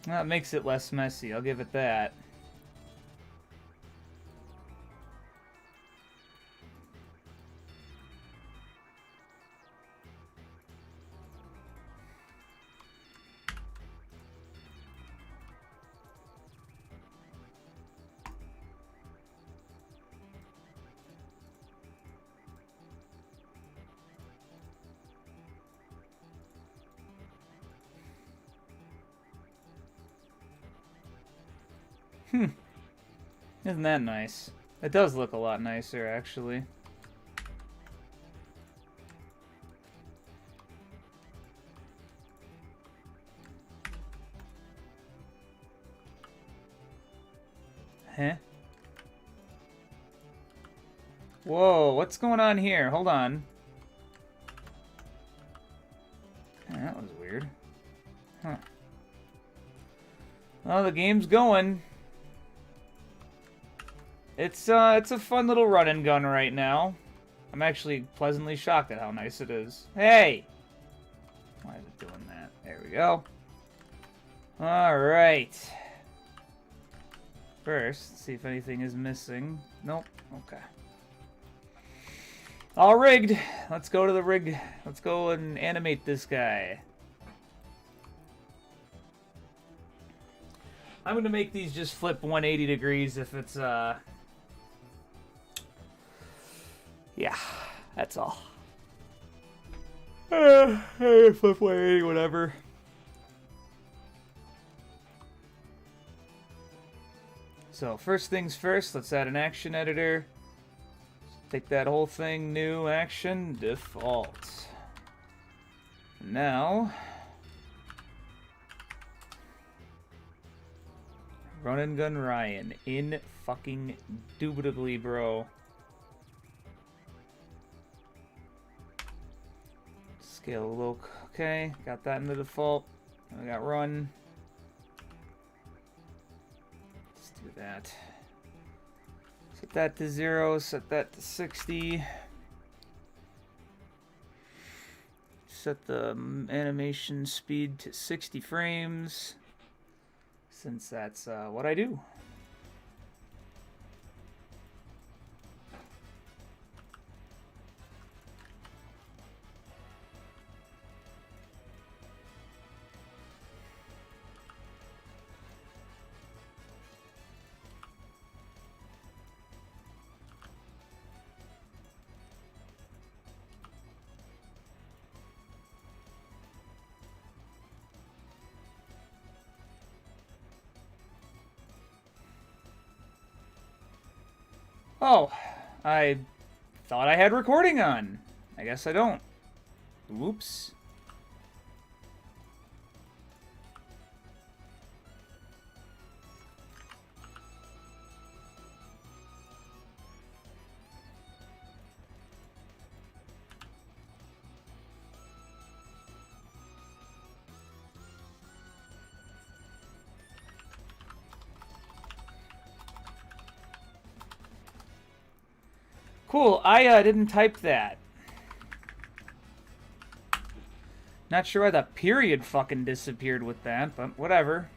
That makes it less messy, I'll give it that. Isn't that nice? It does look a lot nicer, actually. Huh? Whoa, what's going on here? Hold on. Yeah, that was weird. Huh. Well, the game's going. It's a fun little run and gun right now. I'm actually pleasantly shocked at how nice it is. Hey! Why is it doing that? There we go. Alright. First, see if anything is missing. Nope. Okay. All rigged. Let's go to the rig. Let's go and animate this guy. I'm going to make these just flip 180 degrees if it's, yeah, that's all. Hey, flip 180, whatever. So, first things first, let's add an action editor. Take that whole thing, new action, default. Now, Run and Gun Ryan, in fucking indubitably, bro. Scale a little, okay, got that in the default. I got run. Let's do that. Set that to 0, set that to 60. Set the animation speed to 60 frames, since that's what I do. Oh, I thought I had recording on. I guess I don't. Whoops. Cool, I didn't type that. Not sure why the period fucking disappeared with that, but whatever.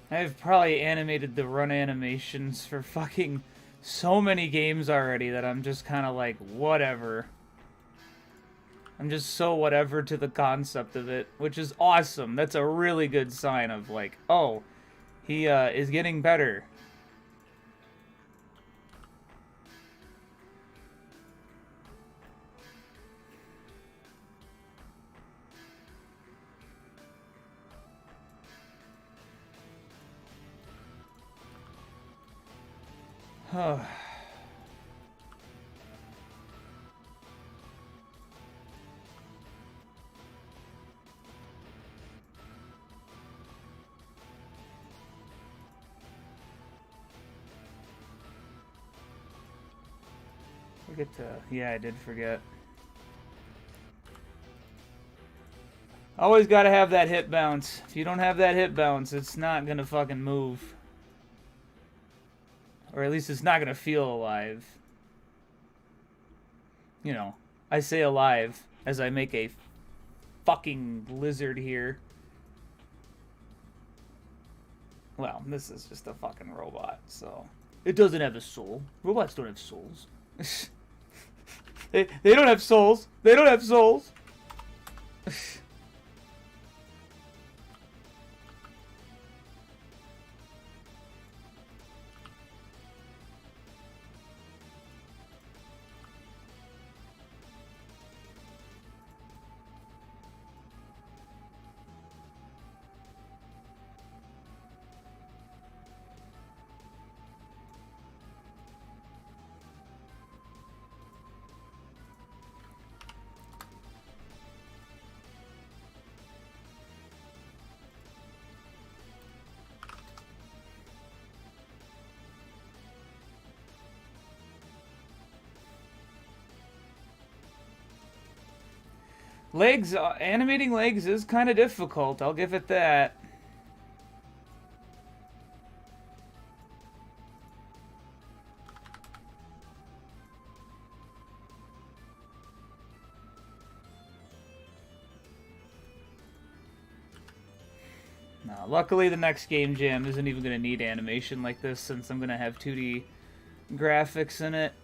I've probably animated the run animations for fucking so many games already that I'm just kind of like, whatever. I'm just so whatever to the concept of it, which is awesome. That's a really good sign of like, oh, he is getting better. Forget to... Yeah, I did forget. Always gotta have that hit bounce. If you don't have that hit bounce, it's not gonna fucking move. Or at least it's not gonna feel alive. You know, I say alive as I make a fucking lizard here. Well, this is just a fucking robot, so... It doesn't have a soul. Robots don't have souls. They don't have souls. They don't have souls. Legs, animating legs is kind of difficult, I'll give it that. No, luckily the next game jam isn't even going to need animation like this since I'm going to have 2D graphics in it.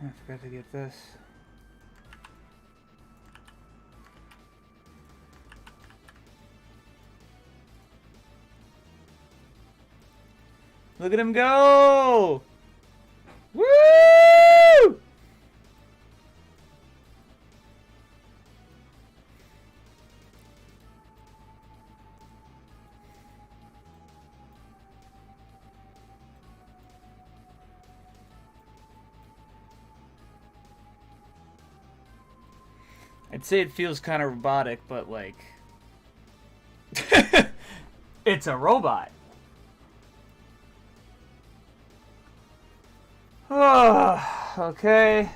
I forgot to get this. Look at him go! Woo! I'd say it feels kind of robotic, but like... it's a robot. Oh, okay.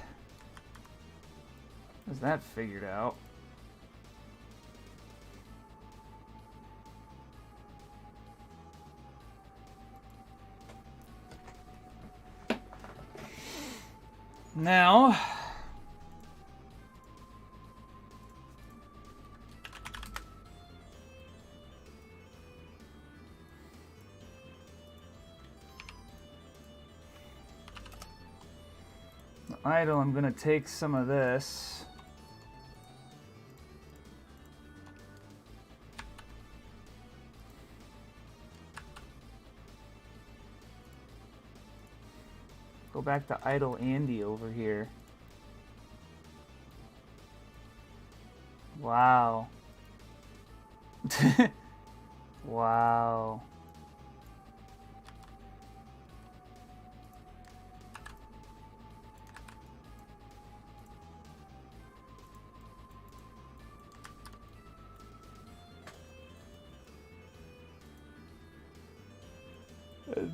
Is that figured out? Now... idle, I'm gonna take some of this. Go back to idle Andy over here. Wow. Wow.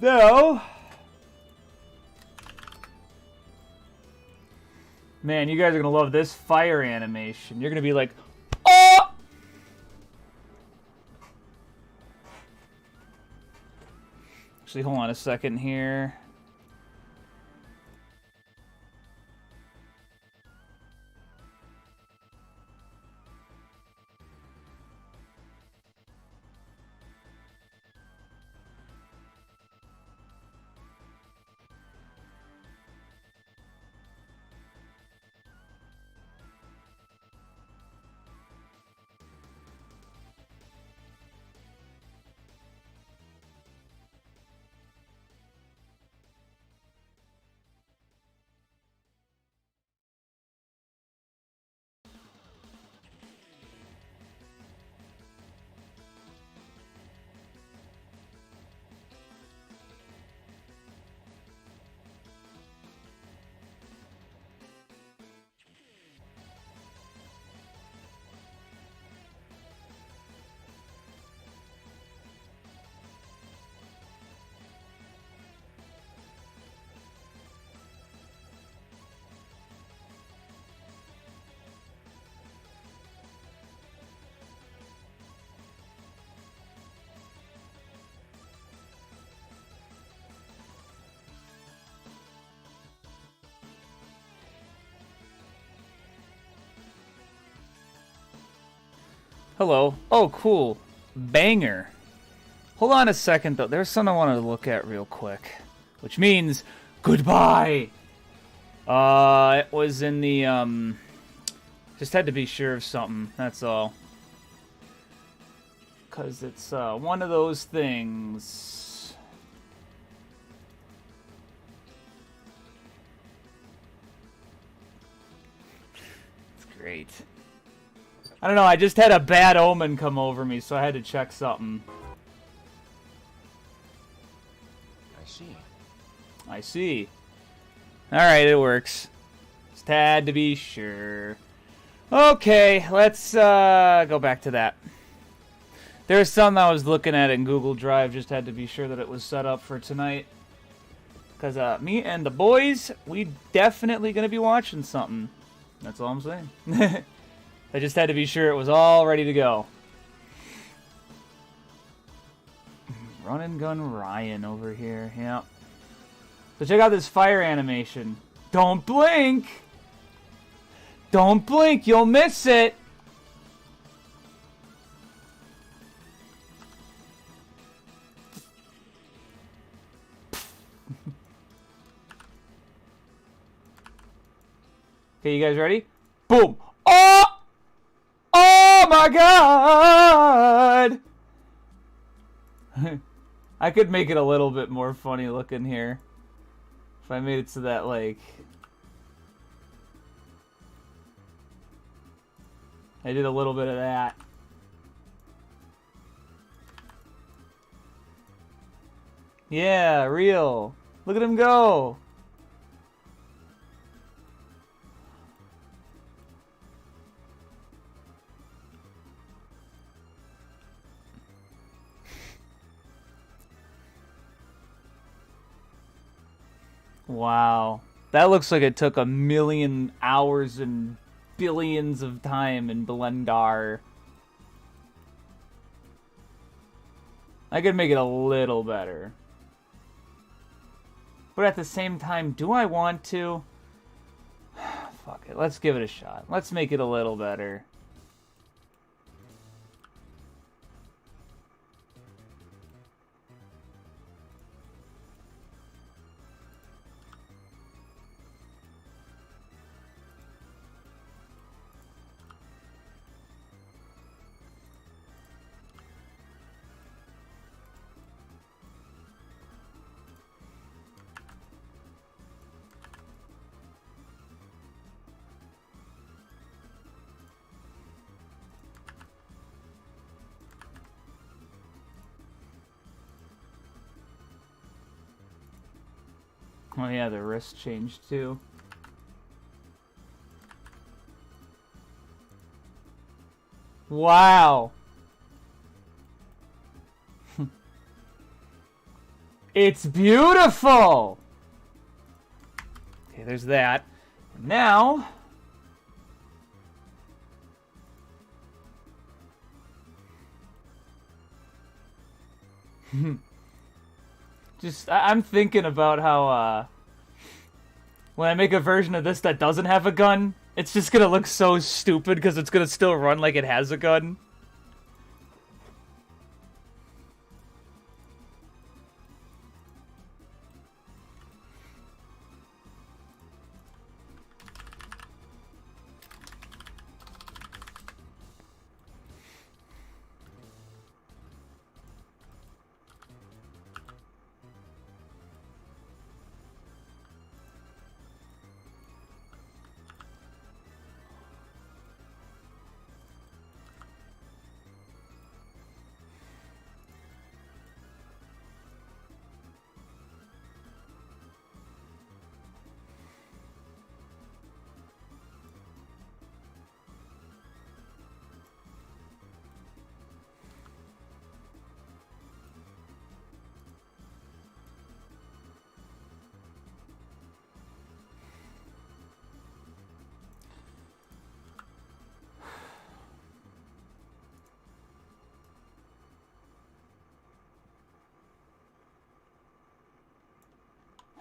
No. Man, you guys are gonna love this fire animation. You're gonna be like, oh! Actually, hold on a second here. Hello. Oh, cool. Banger. Hold on a second, though. There's something I wanted to look at real quick. Which means, goodbye! It was in the, just had to be sure of something. That's all. Because it's, one of those things. It's great. I don't know, I just had a bad omen come over me, so I had to check something. I see. I see. Alright, it works. Just had to be sure. Okay, let's go back to that. There's some I was looking at in Google Drive, just had to be sure that it was set up for tonight. Because me and the boys, we definitely going to be watching something. That's all I'm saying. I just had to be sure it was all ready to go. Run and gun Ryan over here, yeah. So check out this fire animation. Don't blink! Don't blink, you'll miss it! Okay, you guys ready? Boom! Oh! Oh my god! I could make it a little bit more funny looking here. If I made it to that, like... I did a little bit of that. Yeah, real. Look at him go! Wow. That looks like it took a million hours and billions of time in Blender. I could make it a little better. But at the same time, do I want to? Fuck it. Let's give it a shot. Let's make it a little better. Oh yeah, the wrist changed too. Wow. It's beautiful! Okay, there's that. Now... I'm thinking about how, when I make a version of this that doesn't have a gun, it's just gonna look so stupid because it's gonna still run like it has a gun.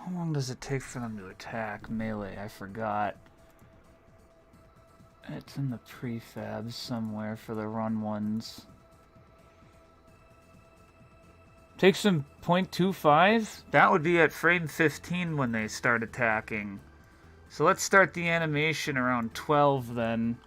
How long does it take for them to attack melee? I forgot. It's in the prefabs somewhere for the run ones. Takes them 0.25? That would be at frame 15 when they start attacking. So let's start the animation around 12 then.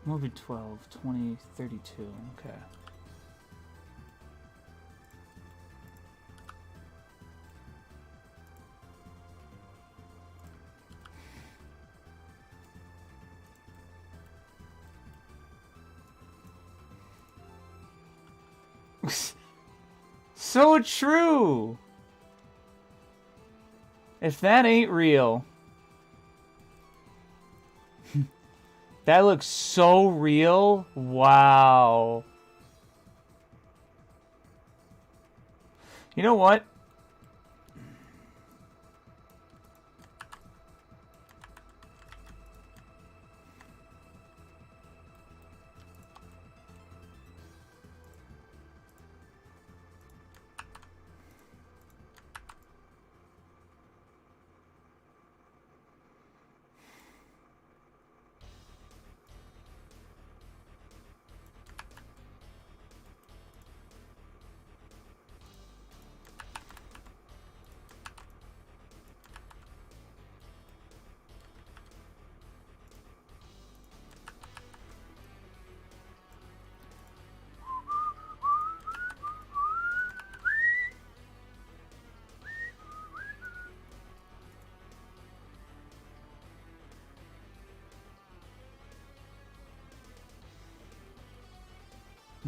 Movie 12, 20, 32, okay. So true! If that ain't real... That looks so real. Wow. You know what?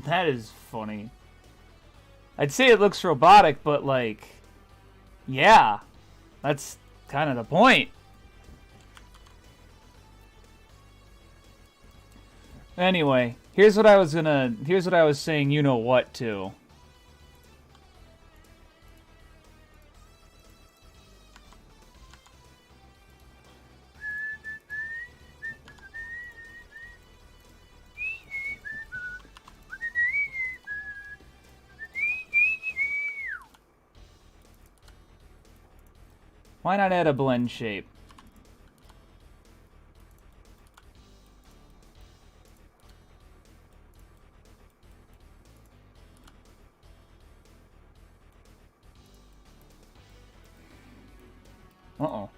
That is funny. I'd say it looks robotic, but like, yeah, that's kind of the point. Anyway, here's what I was saying, you know what, to. Why not add a blend shape? Uh-oh.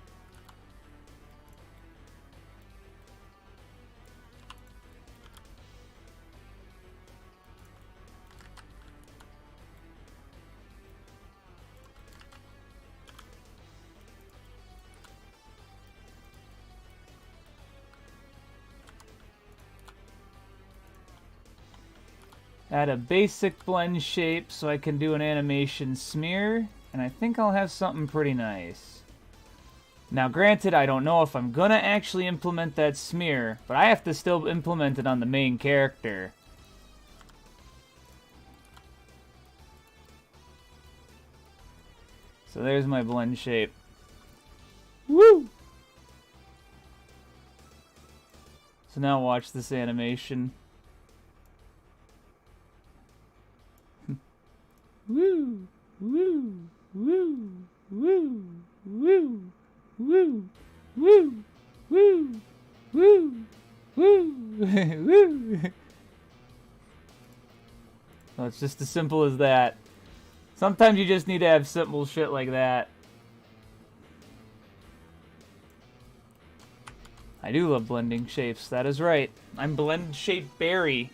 Add a basic blend shape so I can do an animation smear, and I think I'll have something pretty nice. Now granted, I don't know if I'm gonna actually implement that smear, but I have to still implement it on the main character. So there's my blend shape. Woo! So now watch this animation. Woo! Woo! Woo! Woo! Woo! Woo! Woo! Woo! Woo! Woo! Woo! So it's just as simple as that. Sometimes you just need to have simple shit like that. I do love blending shapes, that is right. I'm Blend Shape Barry.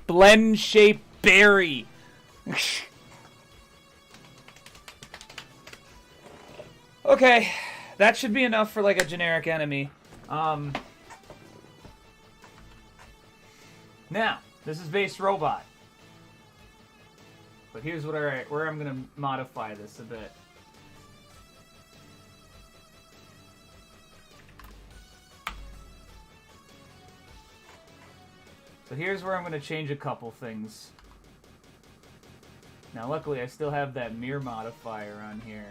Blend Shape Barry. Okay, that should be enough for like a generic enemy. Now, this is base robot. But here's what where I'm gonna modify this a bit. So here's where I'm gonna change a couple things. Now luckily I still have that mirror modifier on here.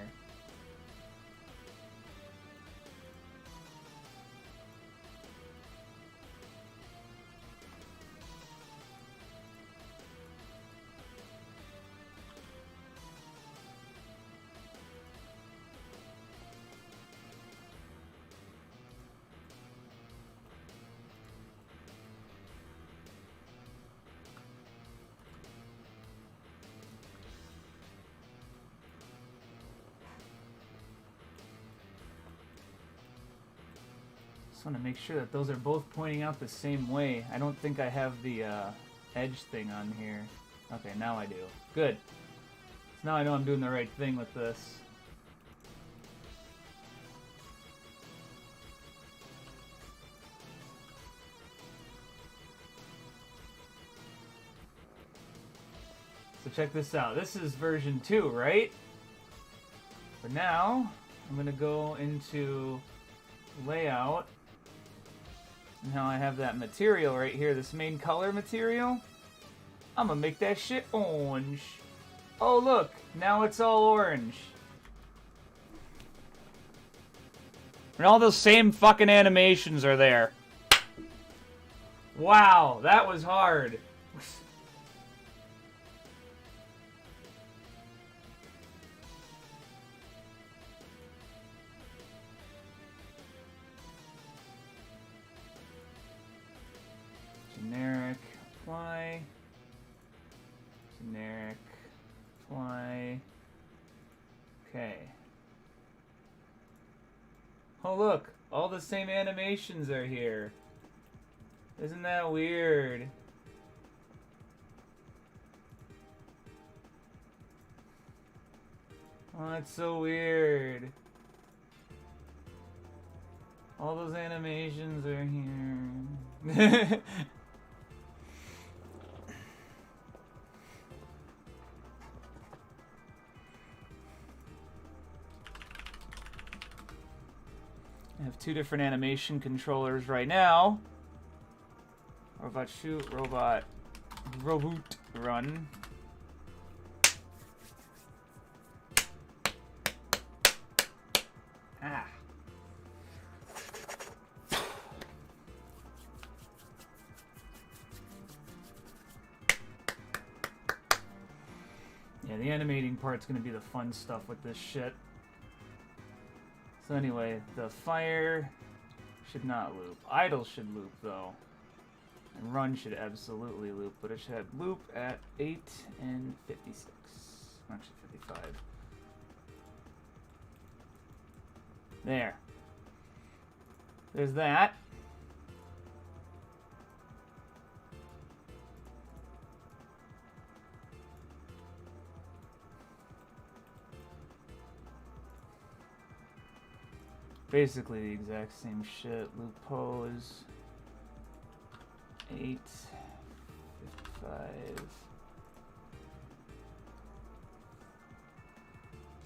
Just want to make sure that those are both pointing out the same way. I don't think I have the edge thing on here. Okay, now I do. Good. So now I know I'm doing the right thing with this. So check this out. This is version 2, right? But now, I'm going to go into layout. And now I have that material right here, this main color material. I'm going to make that shit orange. Oh, look. Now it's all orange. And all those same fucking animations are there. Wow, that was hard. Generic, apply. Generic, apply. Okay. Oh look, all the same animations are here. Isn't that weird? Oh, that's so weird. All those animations are here. have two different animation controllers right now. Robot shoot, robot run. Ah. Yeah, the animating part's gonna be the fun stuff with this shit. So anyway, the fire should not loop. Idle should loop though. And run should absolutely loop, but it should loop at 8 and 56. Actually 55. There. There's that. Basically the exact same shit. Loop pose. 8, 55.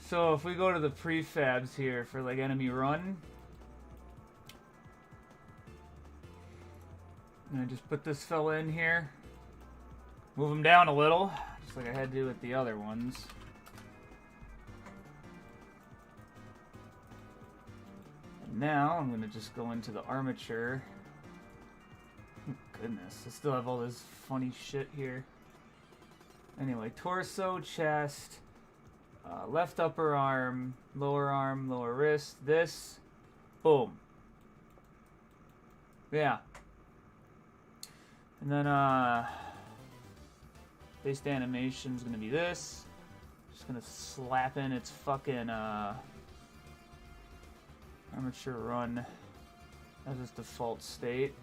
So if we go to the prefabs here for like enemy run, and I just put this fella in here, move him down a little, just like I had to do with the other ones. And now I'm gonna just go into the armature. Goodness, I still have all this funny shit here. Anyway, torso, chest, left upper arm, lower wrist, this, boom. Yeah. And then, based animation's gonna be this. Just gonna slap in its fucking, armature run as its default state.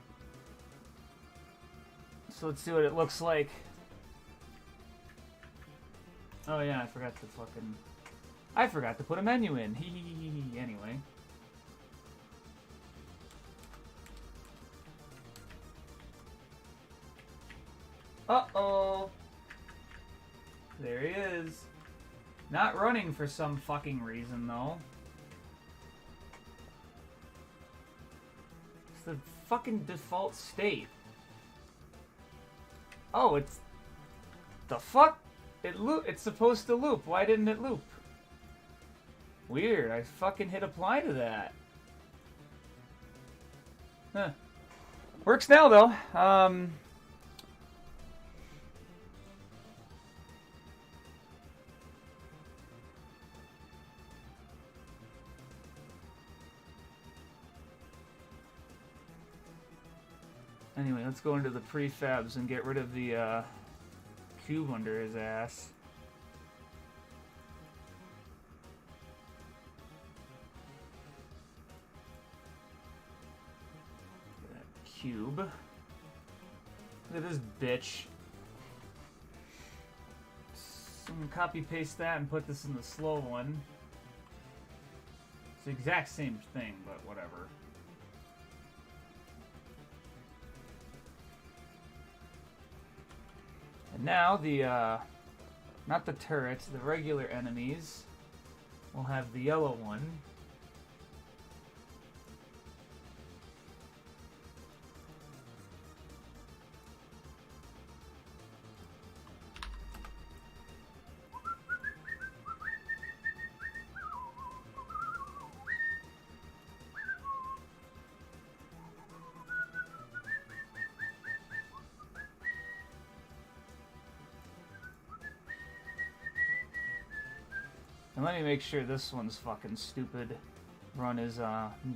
So let's see what it looks like. Oh yeah, I forgot to put a menu in. Anyway. Uh-oh. There he is. Not running for some fucking reason, though. It's the fucking default state. Oh, it's... The fuck? It's supposed to loop. Why didn't it loop? Weird. I fucking hit apply to that. Huh. Works now, though. Anyway, let's go into the prefabs and get rid of the cube under his ass. That cube. Look at this bitch. So I'm gonna copy paste that and put this in the slow one. It's the exact same thing, but whatever. And now the, not the turrets, the regular enemies will have the yellow one. And let me make sure this one's fucking stupid. Run is,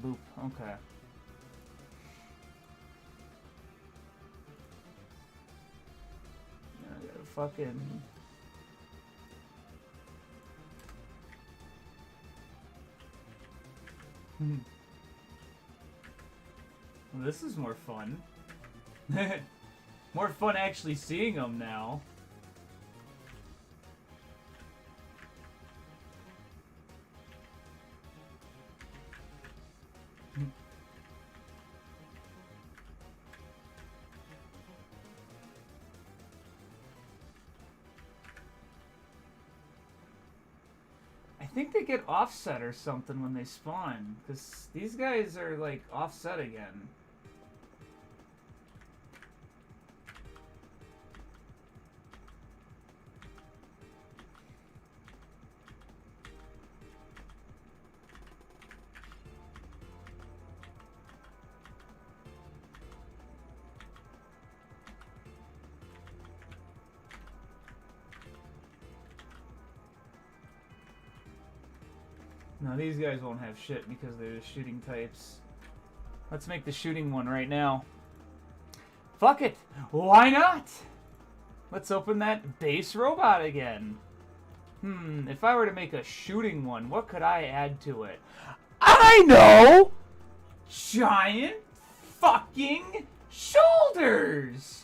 loop. Okay. Now I gotta fucking... Well, this is more fun. More fun actually seeing them now. I think they get offset or something when they spawn, because these guys are like offset again. No, these guys won't have shit because they're the shooting types. Let's make the shooting one right now. Fuck it! Why not? Let's open that base robot again. If I were to make a shooting one, what could I add to it? I know! Giant fucking shoulders!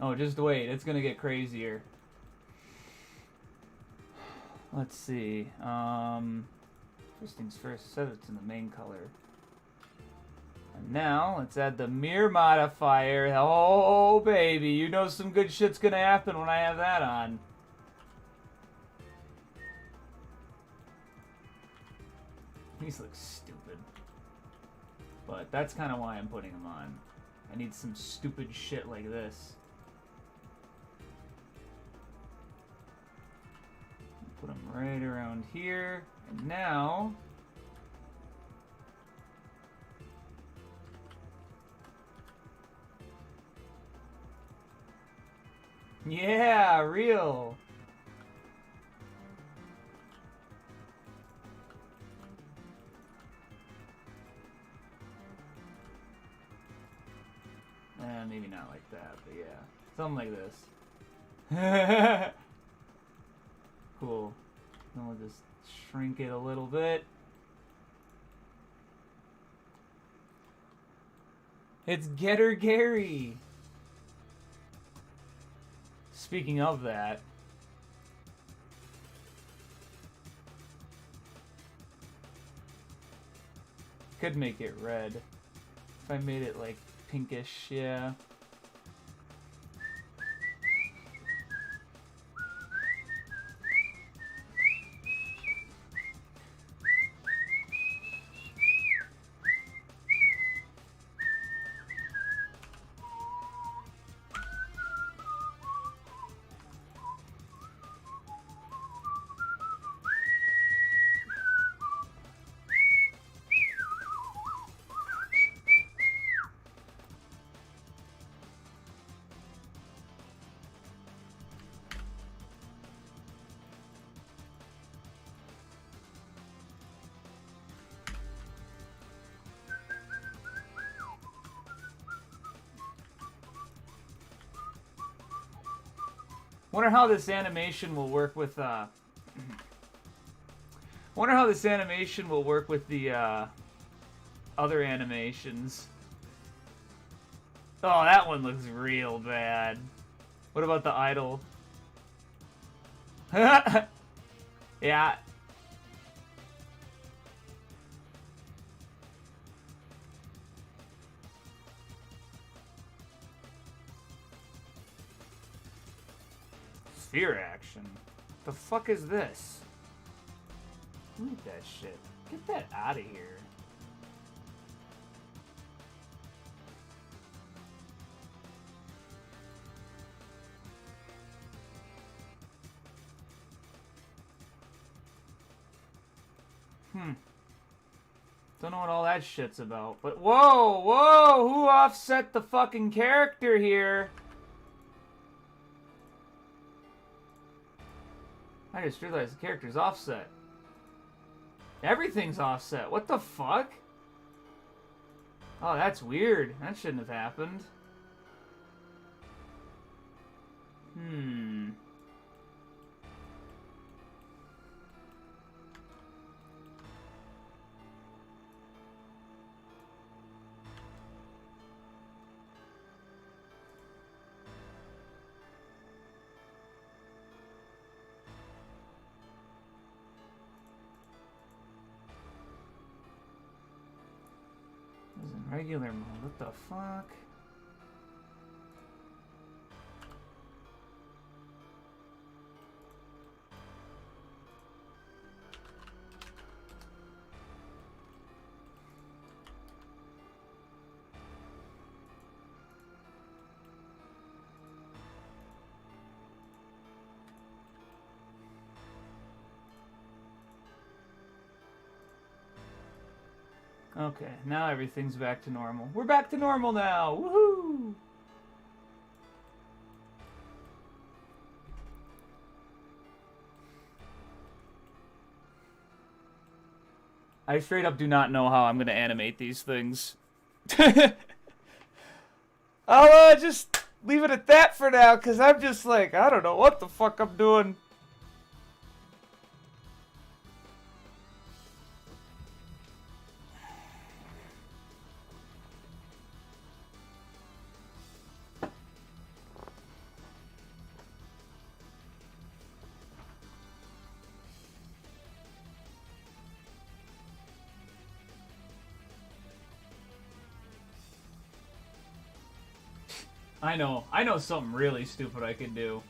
Oh, just wait. It's gonna get crazier. Let's see. First things first, set it in the main color. And now, let's add the mirror modifier. Oh, baby. You know some good shit's gonna happen when I have that on. These look stupid. But that's kind of why I'm putting them on. I need some stupid shit like this. Put them right around here. And now... yeah, real! Maybe not like that, but yeah. Something like this. Cool. Then we'll just shrink it a little bit. It's Getter Gary! Speaking of that... could make it red. If I made it like pinkish, yeah. Wonder how this animation will work with wonder how this animation will work with the other animations. Oh, that one looks real bad. What about the idol? Yeah. Sphere action? The fuck is this? Look at that shit. Get that out of here. Don't know what all that shit's about, but whoa, whoa, who offset the fucking character here? I just realized the character's offset. Everything's offset. What the fuck? Oh, that's weird. That shouldn't have happened. Regular mode. What the fuck? Okay, now everything's back to normal. We're back to normal now! Woohoo! I straight up do not know how I'm gonna animate these things. I'll just leave it at that for now, because I'm just like, I don't know what the fuck I'm doing. I know something really stupid I can do.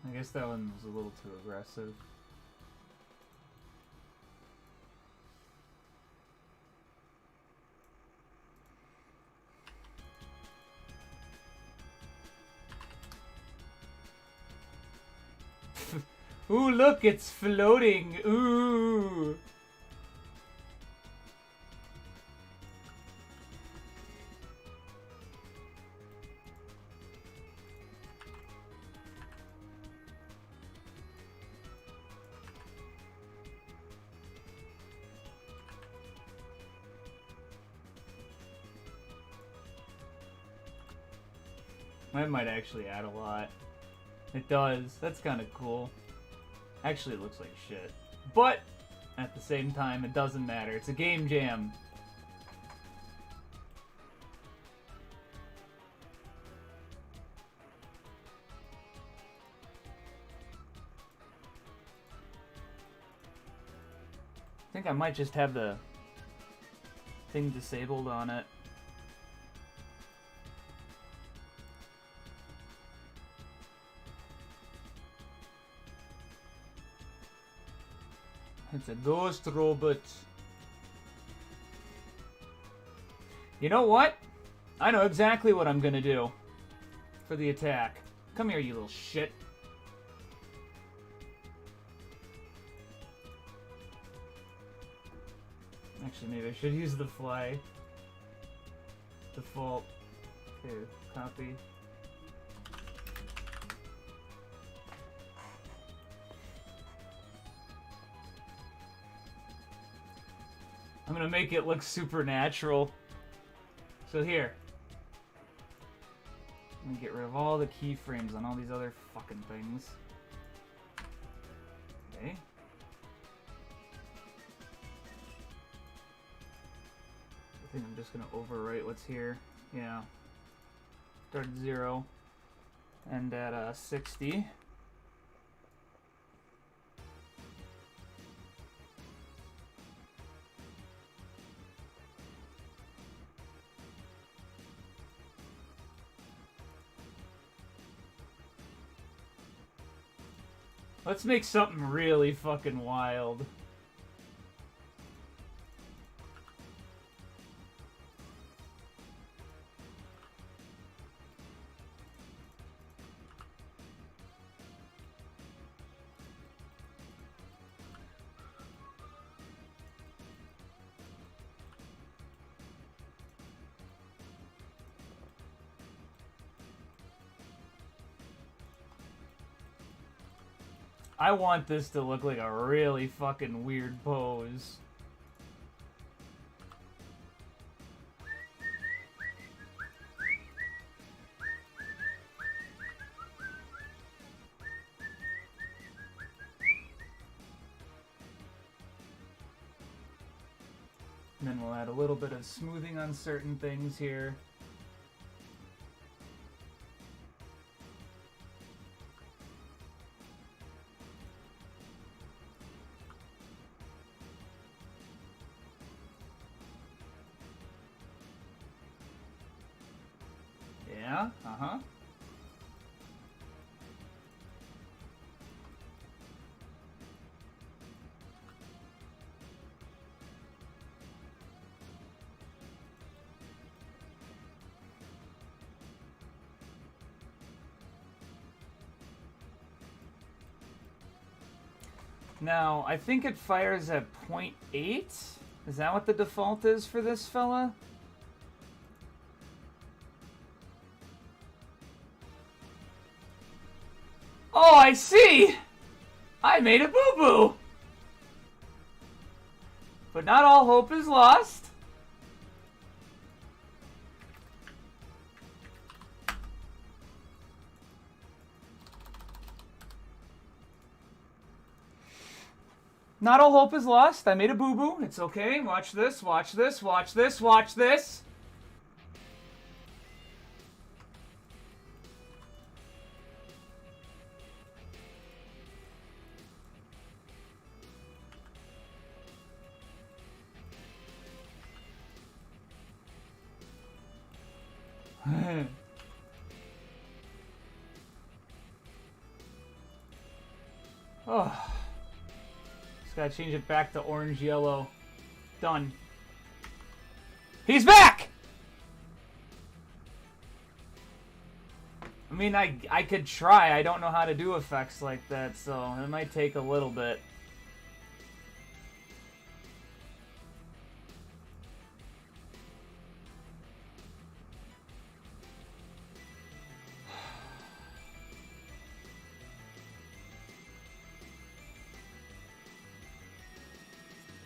I guess that one was a little too aggressive. Ooh, look, it's floating. Ooh. That might actually add a lot. It does. That's kind of cool. Actually, it looks like shit. But, at the same time, it doesn't matter. It's a game jam. I think I might just have the thing disabled on it. It's a ghost robot. You know what? I know exactly what I'm gonna do for the attack. Come here, you little shit. Actually, maybe I should use the fly. Default. Okay, copy. I'm gonna make it look supernatural. So here. And get rid of all the keyframes on all these other fucking things. Okay. I think I'm just gonna overwrite what's here. Yeah. Start at 0. End at 60. Let's make something really fucking wild. I want this to look like a really fucking weird pose. And then we'll add a little bit of smoothing on certain things here. Yeah, uh-huh. Now, I think it fires at 0.8. Is that what the default is for this fella? Oh, I see! I made a boo-boo! But not all hope is lost. Not all hope is lost. I made a boo-boo. It's okay. Watch this, watch this, watch this, watch this. Oh. Just gotta change it back to orange yellow. Done. He's back! I mean, I could try. I don't know how to do effects like that, so it might take a little bit.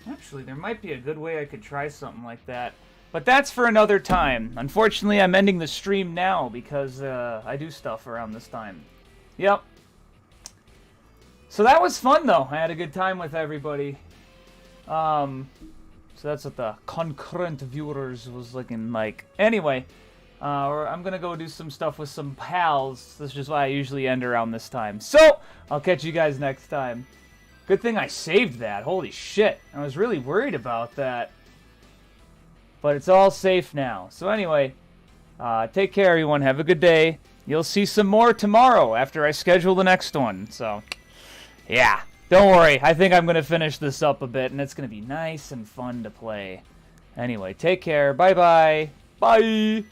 Actually, there might be a good way I could try something like that. But that's for another time. Unfortunately, I'm ending the stream now because I do stuff around this time. Yep. So that was fun, though. I had a good time with everybody. So that's what the concurrent viewers was looking like. Anyway, I'm going to go do some stuff with some pals. This is why I usually end around this time. So, I'll catch you guys next time. Good thing I saved that. Holy shit. I was really worried about that. But it's all safe now. So anyway, take care, everyone. Have a good day. You'll see some more tomorrow after I schedule the next one. So, yeah. Don't worry. I think I'm going to finish this up a bit, and it's going to be nice and fun to play. Anyway, take care. Bye-bye. Bye.